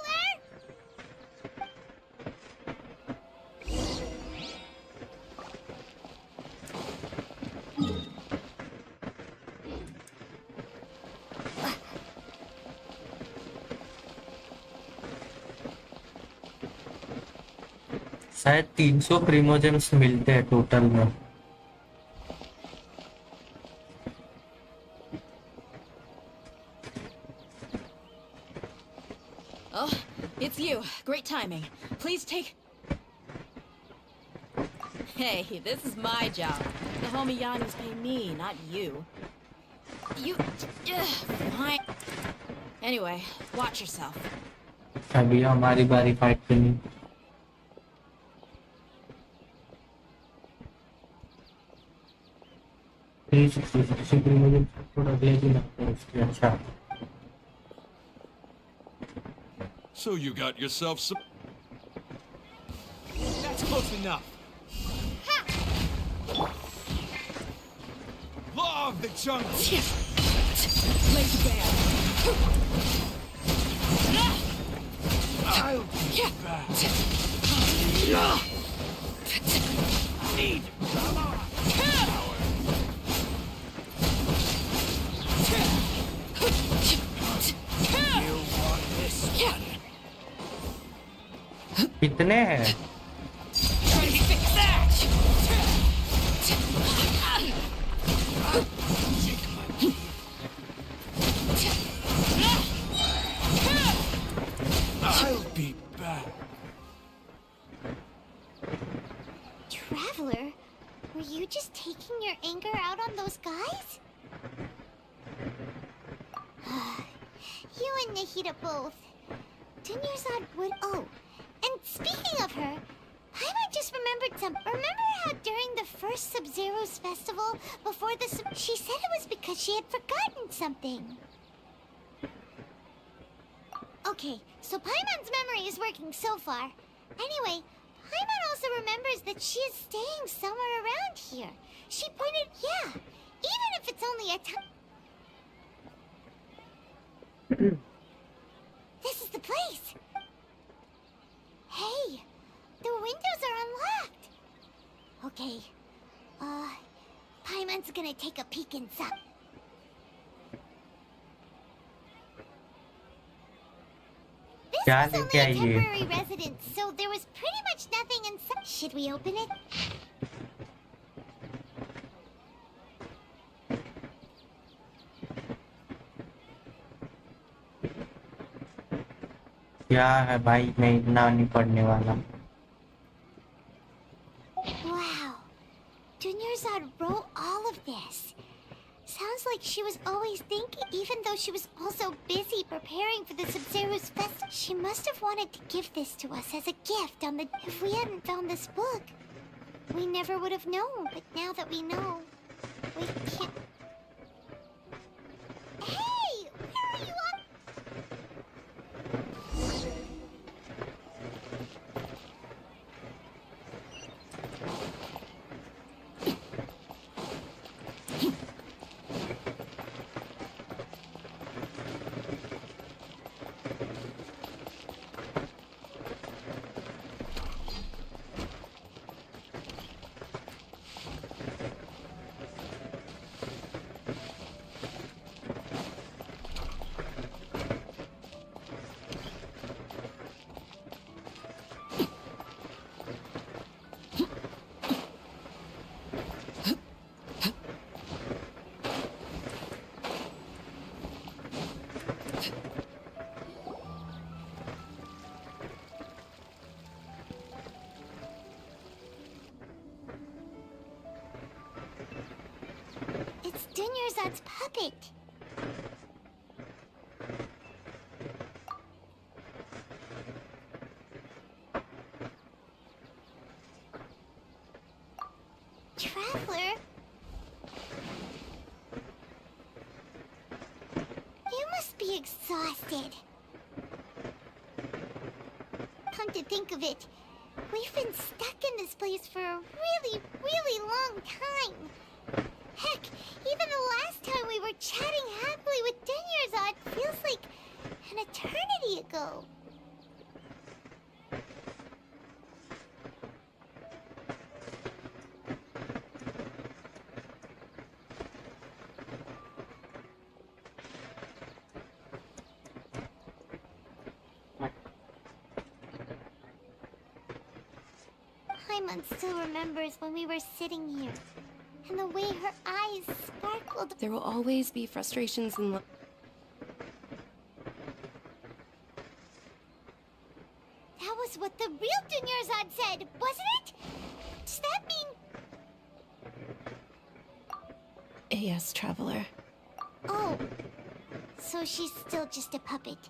शायद 300 प्रीमोजेम्स मिलते हैं total में. Oh, it's you. Great timing. Please take... Hey, this is my job. The homie Yanni's pay me, not you. You... fine. Anyway, watch yourself. अभी हमारी बारी fight करनी. थोड़ा अगले दिन आता है उसके. अच्छा. So you got yourself some... That's close enough. Law of the jungle. Lazy bear. I'll be back. Need power. You want this one? कितने हैं? Trying to fix that! I'll be back. Traveler, were you just taking your anger out on those guys? You and Nahida both. Dunyarzad would... Oh, and speaking of her, Paimon just remembered Remember how during the first Sub-Zero's festival, before the she said it was because she had forgotten something. Okay, so Paimon's memory is working so far. Anyway, Paimon also remembers that she is staying somewhere around here. She pointed... Yeah, even if it's only a time... This is the place! Hey! The windows are unlocked! Okay, Paimon's gonna take a peek inside. This was only a temporary residence, so there was pretty much nothing inside. Should we open it? क्या है भाई, मैं इतना नहीं पढ़ने वाला. Wow, Dunyarzad wrote all of this. Sounds like she was always thinking, even though she was also busy preparing for the Sub-Zero's fest. She must have wanted to give this to us as a gift on the... If we hadn't found this book, we never would have known. But now that we know, we can't... Hey! Where are you up? It's Dunyarzad's puppet. Traveler? be exhausted. Come to think of it, we've been stuck in this place for a really, really long time. Heck, even the last time we were chatting happily with Denyerzad feels like an eternity ago. Paimon still remembers when we were sitting here, and the way her eyes sparkled. There will always be frustrations in life. That was what the real Dunyarzad said, wasn't it? Does that mean... Yes, Traveler. Oh, so she's still just a puppet.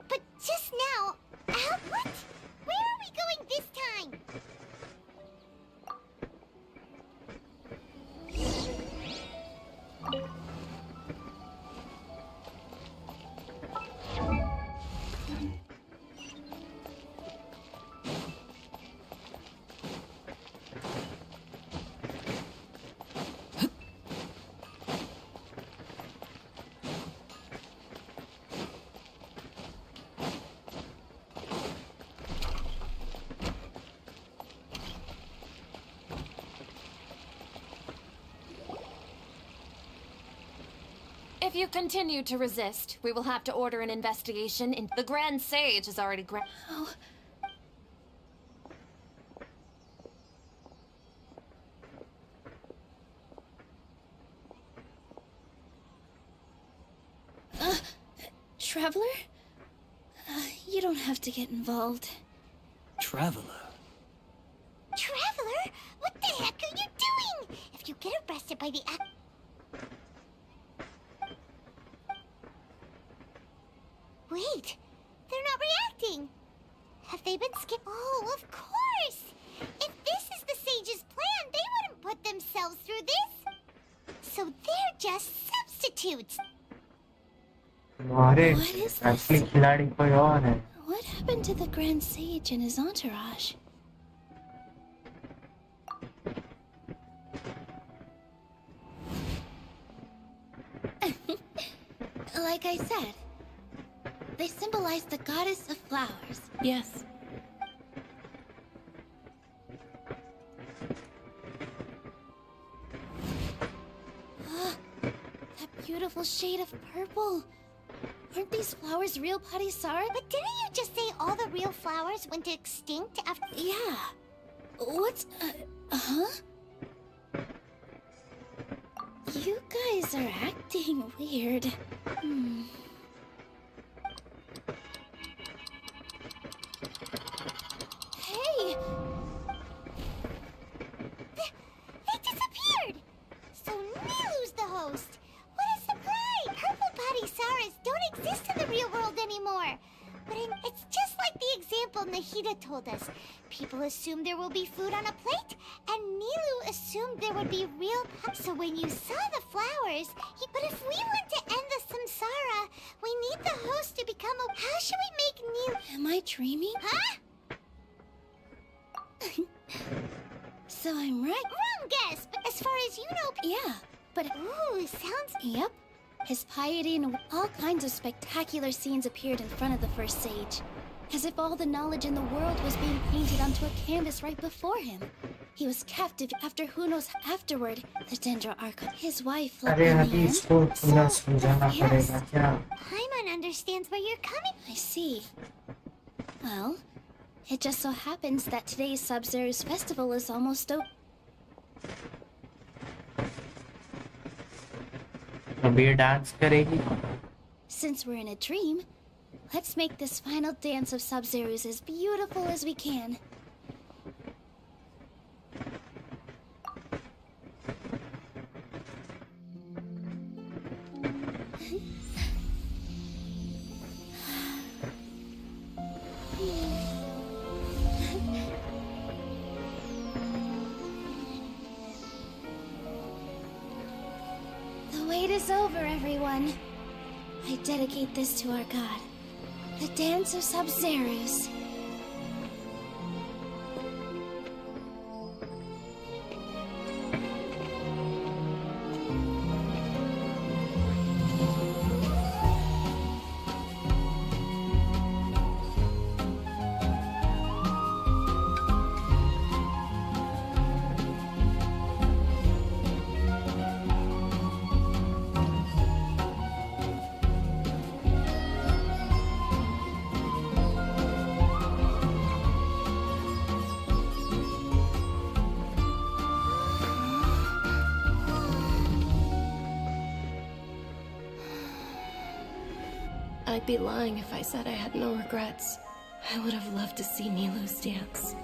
But just now, what? Where are we going this time? If you continue to resist, we will have to order an investigation into the Grand Sage has already Oh. Traveler? You don't have to get involved. Traveler? Traveler? What the heck are you doing? If you get arrested by the Wait, they're not reacting. Have they been skipped? Oh, of course! If this is the Sage's plan, they wouldn't put themselves through this. So they're just substitutes. What is this? What happened to the Grand Sage and his entourage? Like I said, they symbolize the goddess of flowers. Yes. That beautiful shade of purple. Aren't these flowers real Parisara? But didn't you just say all the real flowers went extinct after... Yeah. What's... huh? You guys are acting weird. Hey! They disappeared! So Nilu's the host! What a surprise! Purple Parisaras don't exist in the real world anymore! But it's just like the example Nahida told us. People assume there will be food on a plate, and Nilu assumed there would be real So when you saw the flowers, But if we want to end the samsara, we need the host to become a... How should we make Nilu... Am I dreaming? Huh? So I'm right. Wrong guess, but as far as you know... Yeah, but... Ooh, sounds... Yep. His piety and all kinds of spectacular scenes appeared in front of the first sage. As if all the knowledge in the world was being painted onto a canvas right before him. He was captive after who knows afterward. The Dendra Archon, his wife, left him in. Yes. Paimon understands where you're coming. I see. Well, it just so happens that today's Sub-Zero's festival is almost over. अभी ये dance करेगी. Since we're in a dream, let's make this final dance of Sub-Zero's as beautiful as we can. The wait is over, everyone. I dedicate this to our god, the dance of Sub-Zerus. I'd be lying if I said I had no regrets. I would have loved to see Nilou's dance.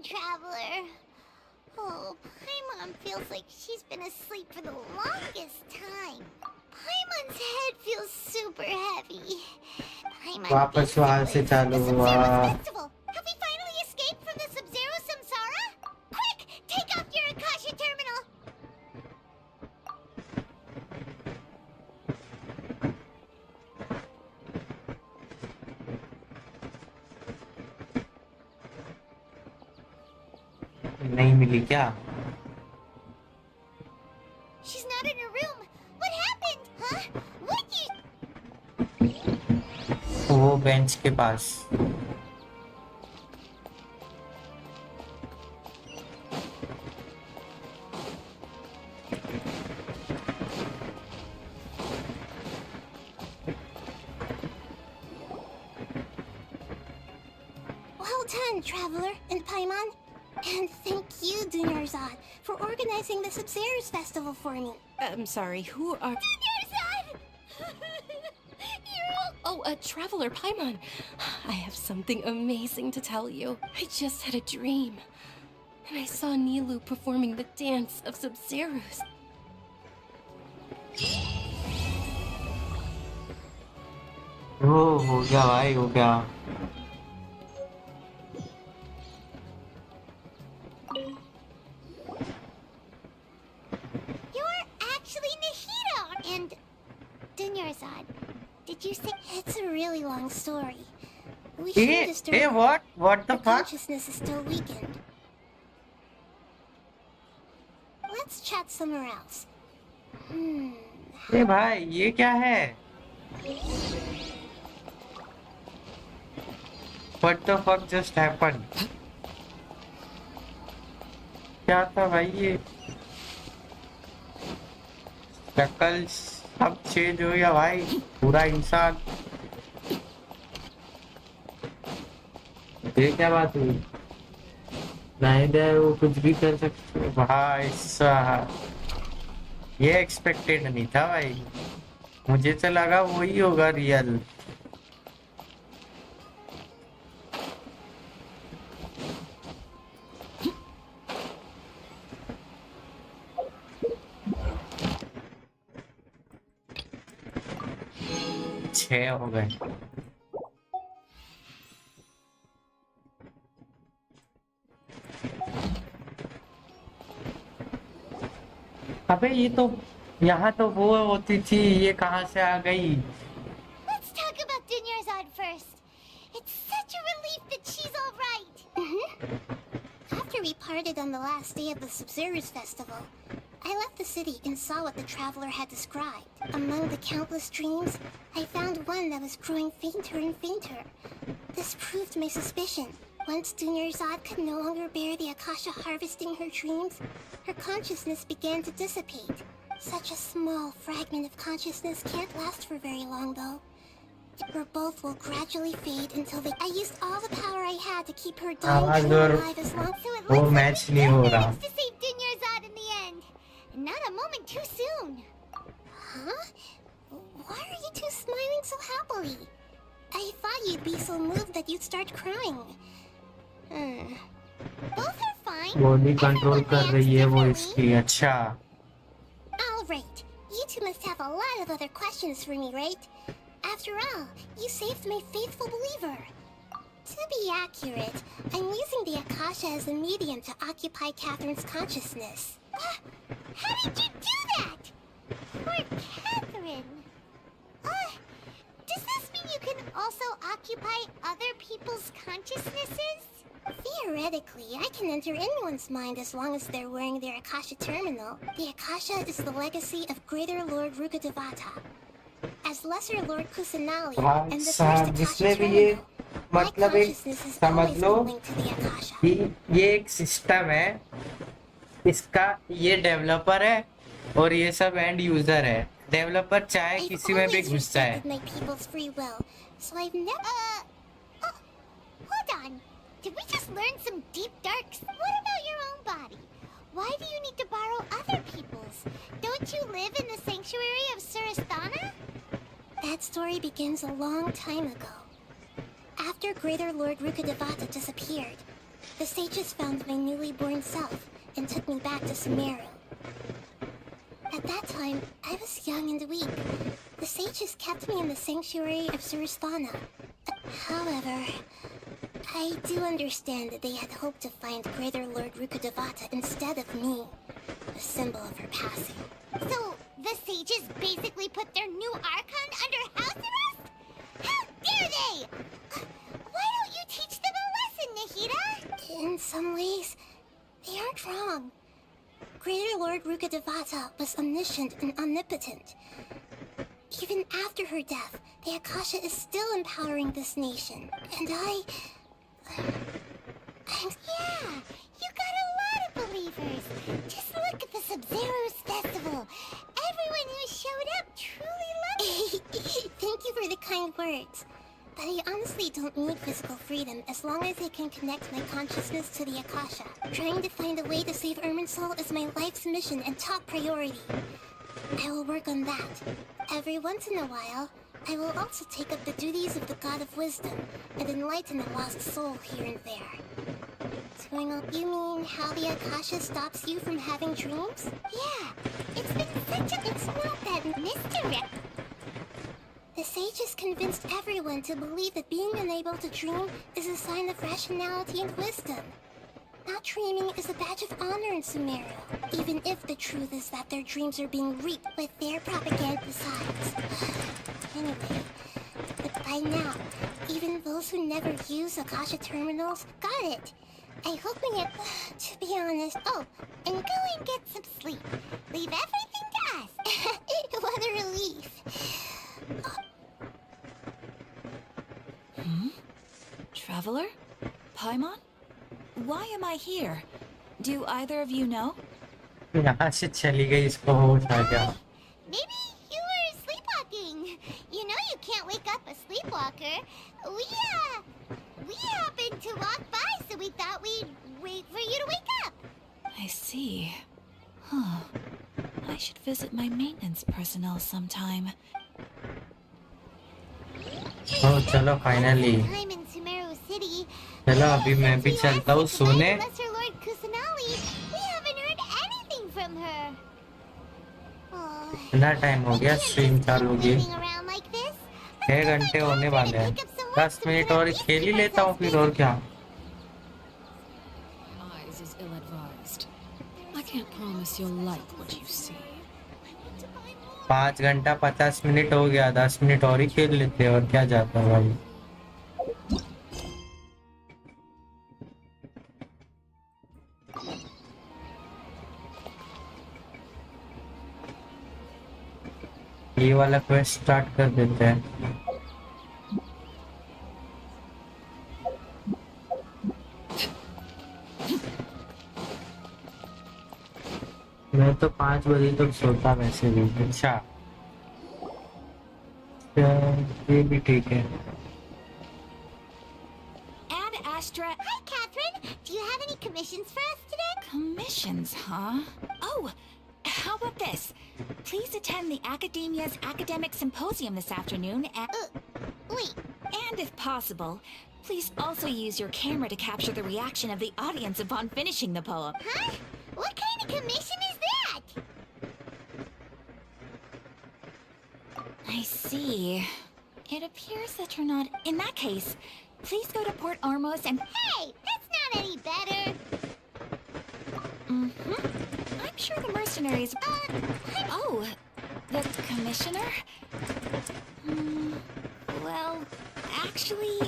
Traveler. Oh, Paimon feels like she's been asleep for the longest time. Paimon's head feels super heavy. Paimon वापस वहाँ से चालू हुआ. Have we finally escaped from the Sub-Zero Samsara? Quick, take off your Akasha terminal. नहीं मिली क्या? She's not in her room. What happened? Huh? What you... वो bench के पास. Well done, Traveler and Paimon. And thank you, Dunyarzad, for organizing the Sub-Zerus festival for me. I'm sorry, who are... Dunyarzad! Oh, Traveler Paimon. I have something amazing to tell you. I just had a dream. And I saw Nilou performing the dance of Sub-Zerus. हो गया भाई, हो गया. And Dunyarzad, did you say it's a really long story? We shouldn't disturb. Hey, what? What the fuck? Consciousness is still weakened. Let's chat somewhere else. Hey भाई, ये क्या है? What the fuck just happened? क्या था भाई ये? शक्ल सब चेंज हो गया भाई, पूरा इंसान. ये क्या बात हुई? नहीं दे, वो कुछ भी कर सकते भाई साहब. ये एक्सपेक्टेड नहीं था भाई. मुझे तो लगा वही होगा रियल. हो गए. अबे ये तो यहाँ तो वो होती थी, ये कहाँ से आ गई? Let's talk about Dunyarzad first. It's such a relief that she's all right. After we parted on the last day of the Sub-Zerus festival, I left the city and saw what the traveler had described. Among the countless dreams, I found one that was growing fainter and fainter. This proved my suspicion. Once Dunyarzad could no longer bear the Akasha harvesting her dreams, her consciousness began to dissipate. Such a small fragment of consciousness can't last for very long, though. Or both will gradually fade until they... I used all the power I had to keep her dying dream alive as long so it वो looks match like नहीं हो रहा. to save Dunyarzad in the end. Not a moment too soon. Huh? Why are you two smiling so happily? I thought you'd be so moved that you'd start crying. Both are fine. Body control कर रही है वो इसकी. अच्छा. All right. You two must have a lot of other questions for me, right? After all, you saved my faithful believer. To be accurate, I'm using the Akasha as a medium to occupy Catherine's consciousness. How did you do that? Poor Catherine. Does this mean you can also occupy other people's consciousnesses? Theoretically, I can enter anyone's mind as long as they're wearing their Akasha terminal. The Akasha is the legacy of Greater Lord Rukkhadevata. As Lesser Lord Kusanali and the first Akasha terminal, my consciousness is always been linked to the Akasha. ये एक system है. इसका ये developer है और ये सब and user है. डेवलपर चाहे किसी में भी घुस जाए. My people's free will, so I've never. Hold on. Did we just learn some deep darks? What about your own body? Why do you need to borrow other people's? Don't you live in the sanctuary of Surasthana? That story begins a long time ago. After Greater Lord Rukkhadevata disappeared, the sages found my newly born self and took me back to Sumeru. At that time, I was young and weak. The sages kept me in the sanctuary of Surasthana. However, I do understand that they had hoped to find Greater Lord Rukkhadevata instead of me, a symbol of her passing. So, the sages basically put their new Archon under house arrest? How dare they! Why don't you teach them a lesson, Nahida? In some ways, they aren't wrong. Greater Lord Rukkhadevata was omniscient and omnipotent. Even after her death, the Akasha is still empowering this nation. And Yeah, you got a lot of believers. Just look at the Sub-Zero's festival. Everyone who showed up truly loved it. Thank you for the kind words. But I honestly don't need physical freedom as long as I can connect my consciousness to the Akasha. Trying to find a way to save Irminsul is my life's mission and top priority. I will work on that. Every once in a while, I will also take up the duties of the God of Wisdom and enlighten a lost soul here and there. You mean how the Akasha stops you from having dreams? Yeah, it's been such a... It's not that mystery. The sages convinced everyone to believe that being unable to dream is a sign of rationality and wisdom. Not dreaming is a badge of honor in Sumeru, even if the truth is that their dreams are being reaped with their propaganda besides. Anyway, but by now, even those who never use Akasha terminals got it. I hope to be honest. Oh, and go and get some sleep. Leave everything to us. What a relief. Traveler? Paimon? Why am I here? Do either of you know? यहाँ से चली गई इसको होश आ गया. Maybe you were sleepwalking. You know you can't wake up a sleepwalker. We happened to walk by, so we thought we'd wait for you to wake up. I see. Huh. I should visit my maintenance personnel sometime. Oh, चलो finally. Time in Sumeru City. चलो अभी मैं भी चलता हूँ सोने. Lesser Lord Kusanali, we haven't heard anything from her. इतना time हो गया स्ट्रीम चालू होगी. 6 घंटे होने वाले हैं. 10 मिनट और खेल ही लेता हूँ फिर और क्या. Eyes is ill-advised. I can't promise you'll like what you see. 5 घंटा 50 मिनट हो गया. 10 मिनट और ही खेल लेते और क्या जाता है भाई. ये वाला क्वेस्ट स्टार्ट कर देते हैं। मैं तो 5 बजे तक सोता वैसे भी। अच्छा ये भी ठीक है। Ad Astra. Hi, Catherine. Do you have any commissions for us today? Commissions, huh? Oh, how about this? Please attend the Academia's Academic Symposium this afternoon wait. And if possible, please also use your camera to capture the reaction of the audience upon finishing the poem. Huh? What kind of commission is that? I see. It appears that you're not... In that case, please go to Port Ormos and... Hey, that's not any better. I'm sure the mercenaries... Oh, the commissioner? Well, actually,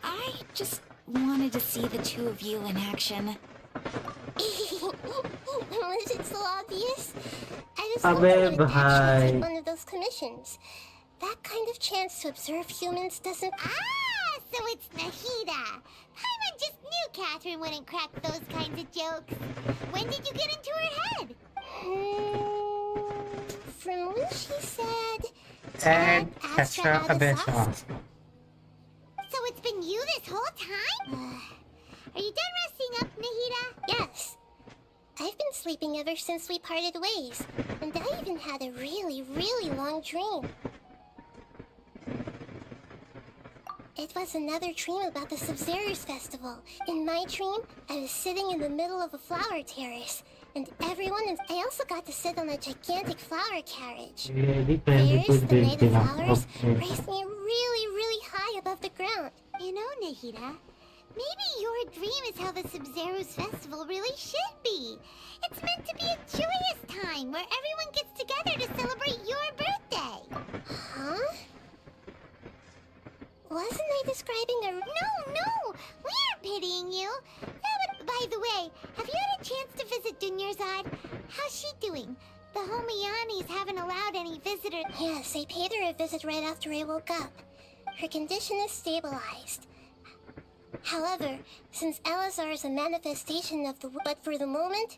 I just wanted to see the two of you in action. Was it so obvious? I was Abe hoping it would actually bhai. take one of those commissions. That kind of chance to observe humans doesn't... Ah, so it's Nahida. Paimon just knew Catherine wouldn't crack those kinds of jokes. When did you get into her head? From when she said... Ad Astra Abesha. So it's been you this whole time? Are you done resting up, Nahida? Yes. I've been sleeping ever since we parted ways. And I even had a really, really long dream. It was another dream about the Sub-Zero's festival. In my dream, I was sitting in the middle of a flower terrace. And I also got to sit on a gigantic flower carriage. There's the night of flowers raised me really, really high above the ground. You know, Nahida, maybe your dream is how the Sub-Zero's festival really should be. It's meant to be a joyous time where everyone gets together to celebrate your birthday. Huh? Wasn't I describing a... No, we aren't pitying you. By the way, have you had a chance to visit Dunyarzad? How's she doing? The Homianis haven't allowed any visitors. Yes, I paid her a visit right after I woke up. Her condition is stabilized. However, since Elazar is a manifestation of the... But for the moment,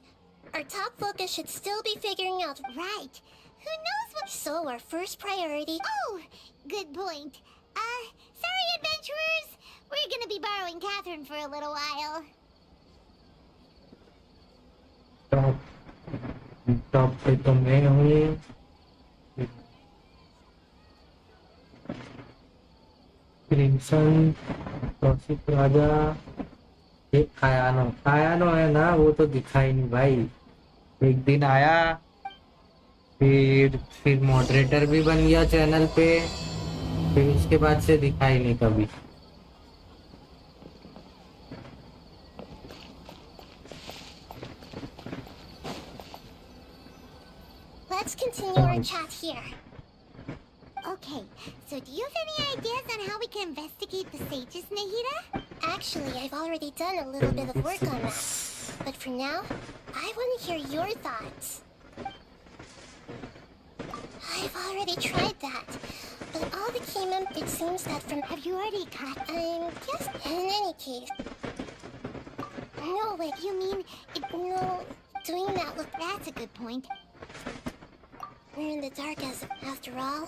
our top focus should still be figuring out... Right. Who knows what... So our first priority... Oh, good point. Sorry, adventurers. We're gonna be borrowing Catherine for a little while. Top पे तो मैं हूँ। Crimson टॉसिक राजा ये आयानो है ना, वो तो दिखा ही नहीं भाई। एक दिन आया, फिर मॉडरेटर भी बन गया चैनल पे, फिर उसके बाद से दिखा ही नहीं कभी। Let's continue our chat here. Okay, so do you have any ideas on how we can investigate the sages, Nahida? Actually, I've already done a little bit of work on that. But for now, I want to hear your thoughts. I've already tried that. But all that came up, it seems that from... Have you already caught... Yes, in any case... No, wait, you mean... No, doing that look... That's a good point. We're in the dark after all.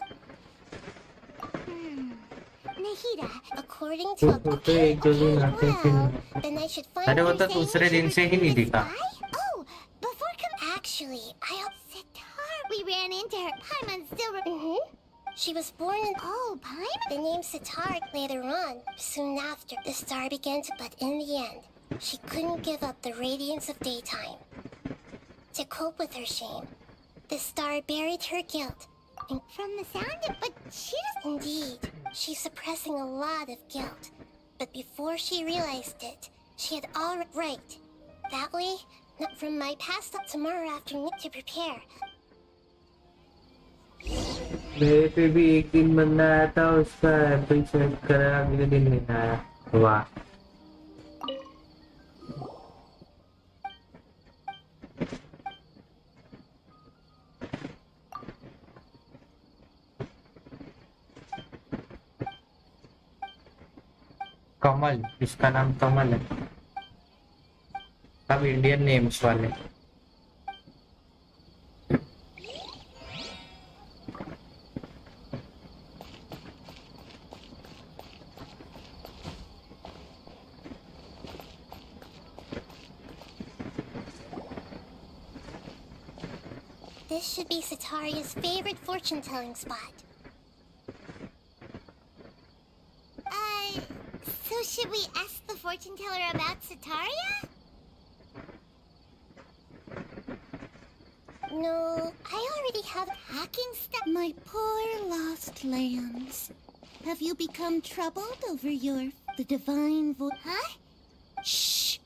Nahida, according to... Okay, well, then I should find... अरे वो तो दूसरे दिन से ही नहीं दिखा। Oh, before Actually, I hope... Sitar, we ran into her. Paimon still... She was born in... Oh, Paimon? The name Sitar later on. Soon after, the star began to... But in the end, she couldn't give up the radiance of daytime. To cope with her shame, the star buried her guilt. And from the sound of... But she doesn't... Indeed, she's suppressing a lot of guilt. But before she realized it, she had all right. That way, not from my past up tomorrow afternoon to prepare. मेरे पे भी एक दिन बंदा आया था, उसका Apple select करा, अगले दिन नहीं आया। वाह। कमल, इसका नाम कमल है। सब इंडियन नेम्स वाले। This should be Sataria's favorite fortune-telling spot. So should we ask the fortune teller about Sataria? No, I already have hacking stuff. My poor lost lambs. Have you become troubled over the divine voice? Huh? Shh.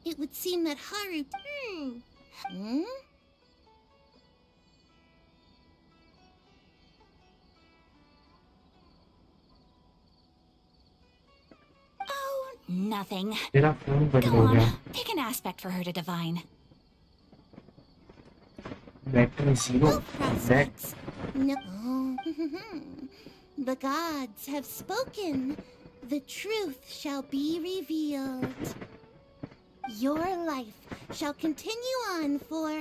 It would seem that Haru... Nothing. तेरा phone बंद Go हो on, गया। pick an aspect for her to divine. Battery 0। Prospects. No. The gods have spoken. The truth shall be revealed. Your life shall continue on for...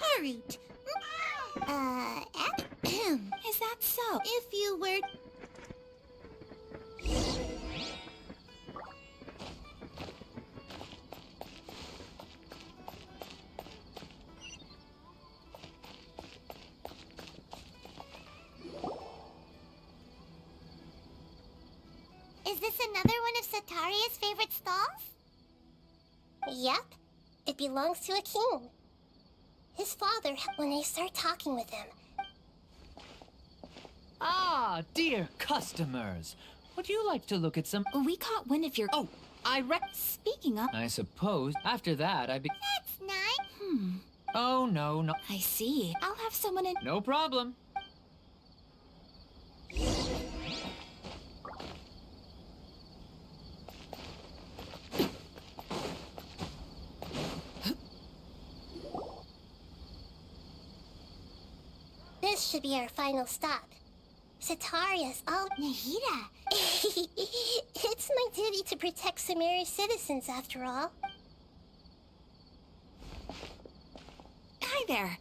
Harut. Is that so? If you were... Is this another one of Sataria's favorite stalls? Yep. It belongs to a king. His father, when I start talking with him. Ah, dear customers. Would you like to look at some... We caught wind of your... Oh, Speaking of... I suppose after that That's nice. Oh, no. I see. I'll have someone in... No problem. This should be our final stop. Sataria's all... Nahida. It's my duty to protect Sumeru's citizens, after all. Hi there.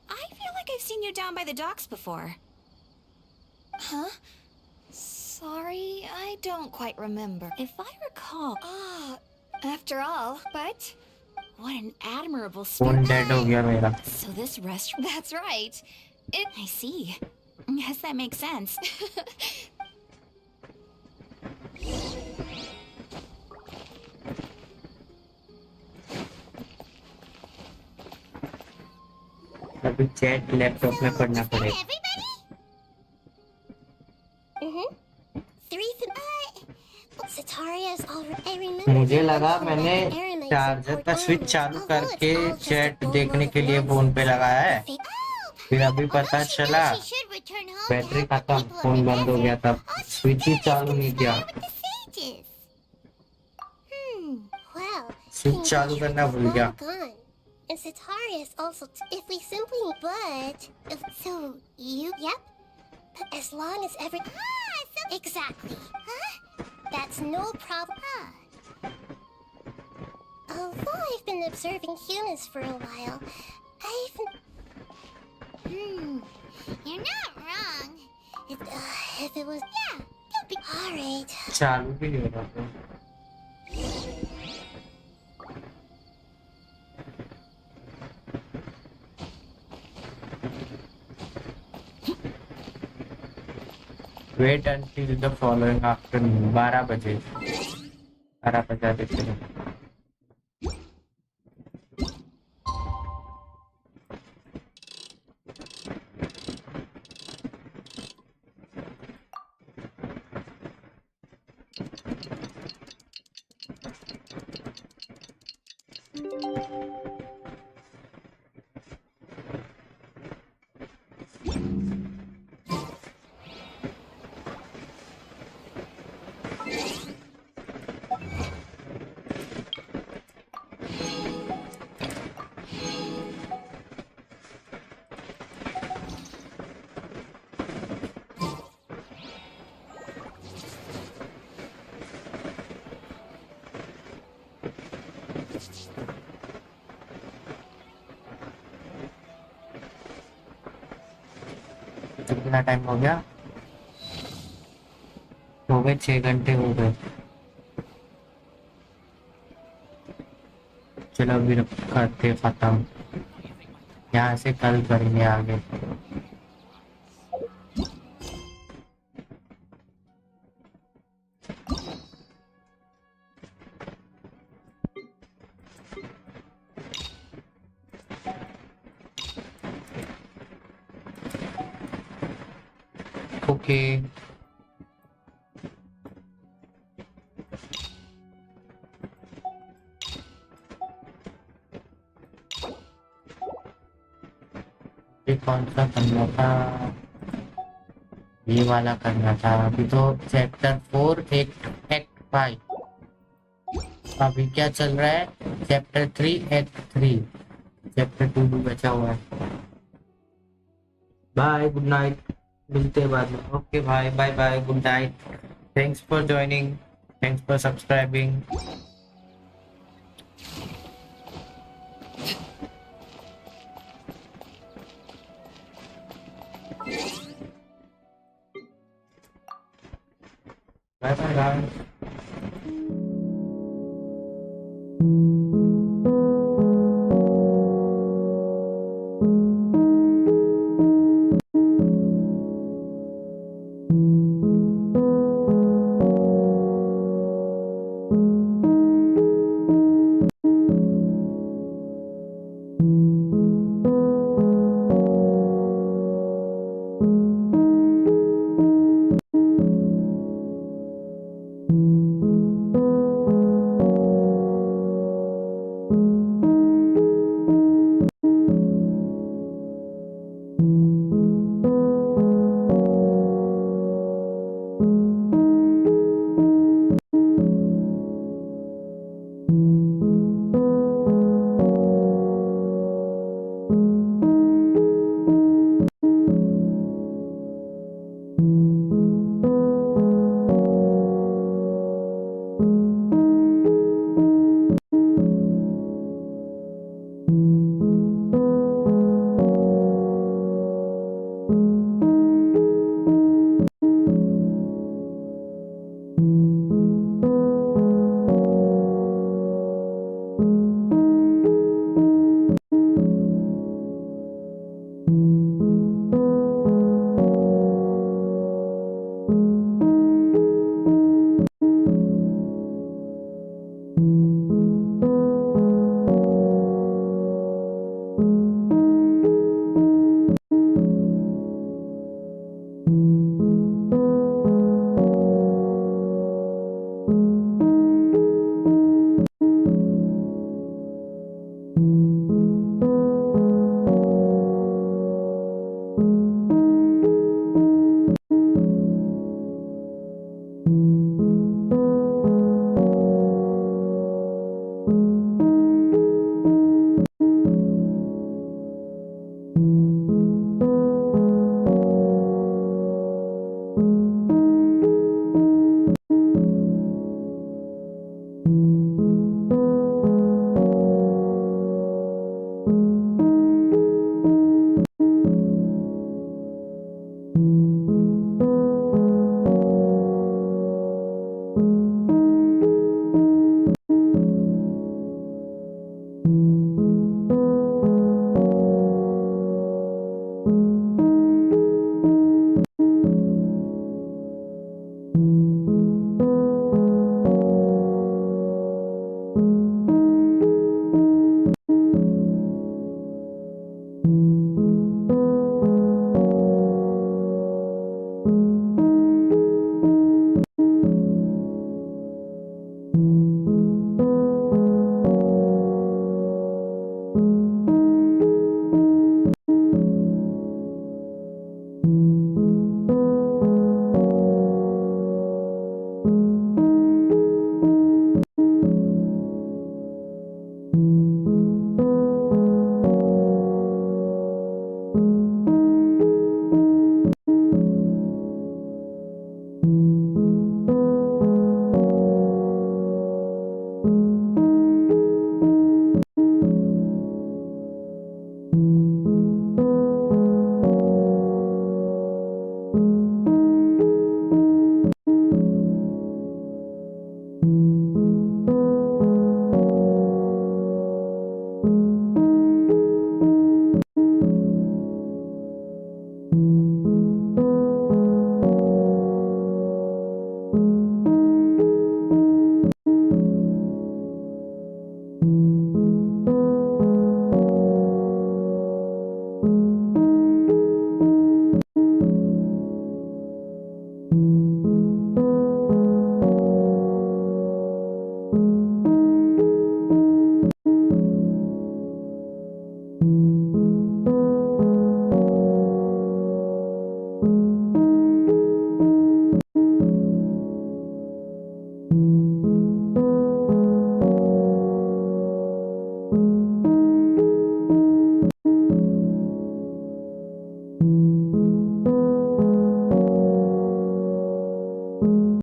I feel like I've seen you down by the docks before. Huh? Sorry, I don't quite remember. If I recall... after all, but... What an admirable phone spirit. Dead हो गया मेरा। So this restaurant... That's right. I see. Yes, that makes sense. अभी chat laptop में पढ़ना पड़ेगा। Sataria's already... I remember... मुझे लगा मैंने चार्जर का स्विच चालू करके चैट देखने के लिए फोन पे लगाया है, फिर अभी पता चला बैटरी खत्म, फोन बंद हो गया, तब स्विच ही चालू नहीं किया। Well, स्विच चालू करना भूल गया। gone. And Sataria's also... If we simply... But... So, you... Yep. But as long as every... Exactly. Huh? That's no problem. Although I've been observing humans for a while, I've... You're not wrong. If it was... Yeah, don't be... Alright. चालू भी नहीं हो रहा था। Wait until the following afternoon. 12 बजे 12 बजा देते हैं। कितना टाइम हो गया? हो गए 6 घंटे हो गए। चलो अभी करते खत्म, यहाँ से कल करेंगे आगे। ओके ये कौन सा करना था? ये वाला करना था। अभी तो चैप्टर 4 एक्ट 5। अभी क्या चल रहा है? Chapter 3 act 3। चैप्टर 2 भी बचा हुआ है। बाय, गुड नाइट, मिलते हैं बाद में। ओके भाई, bye bye, good night. Thanks for joining, thanks for subscribing. Bye bye guys.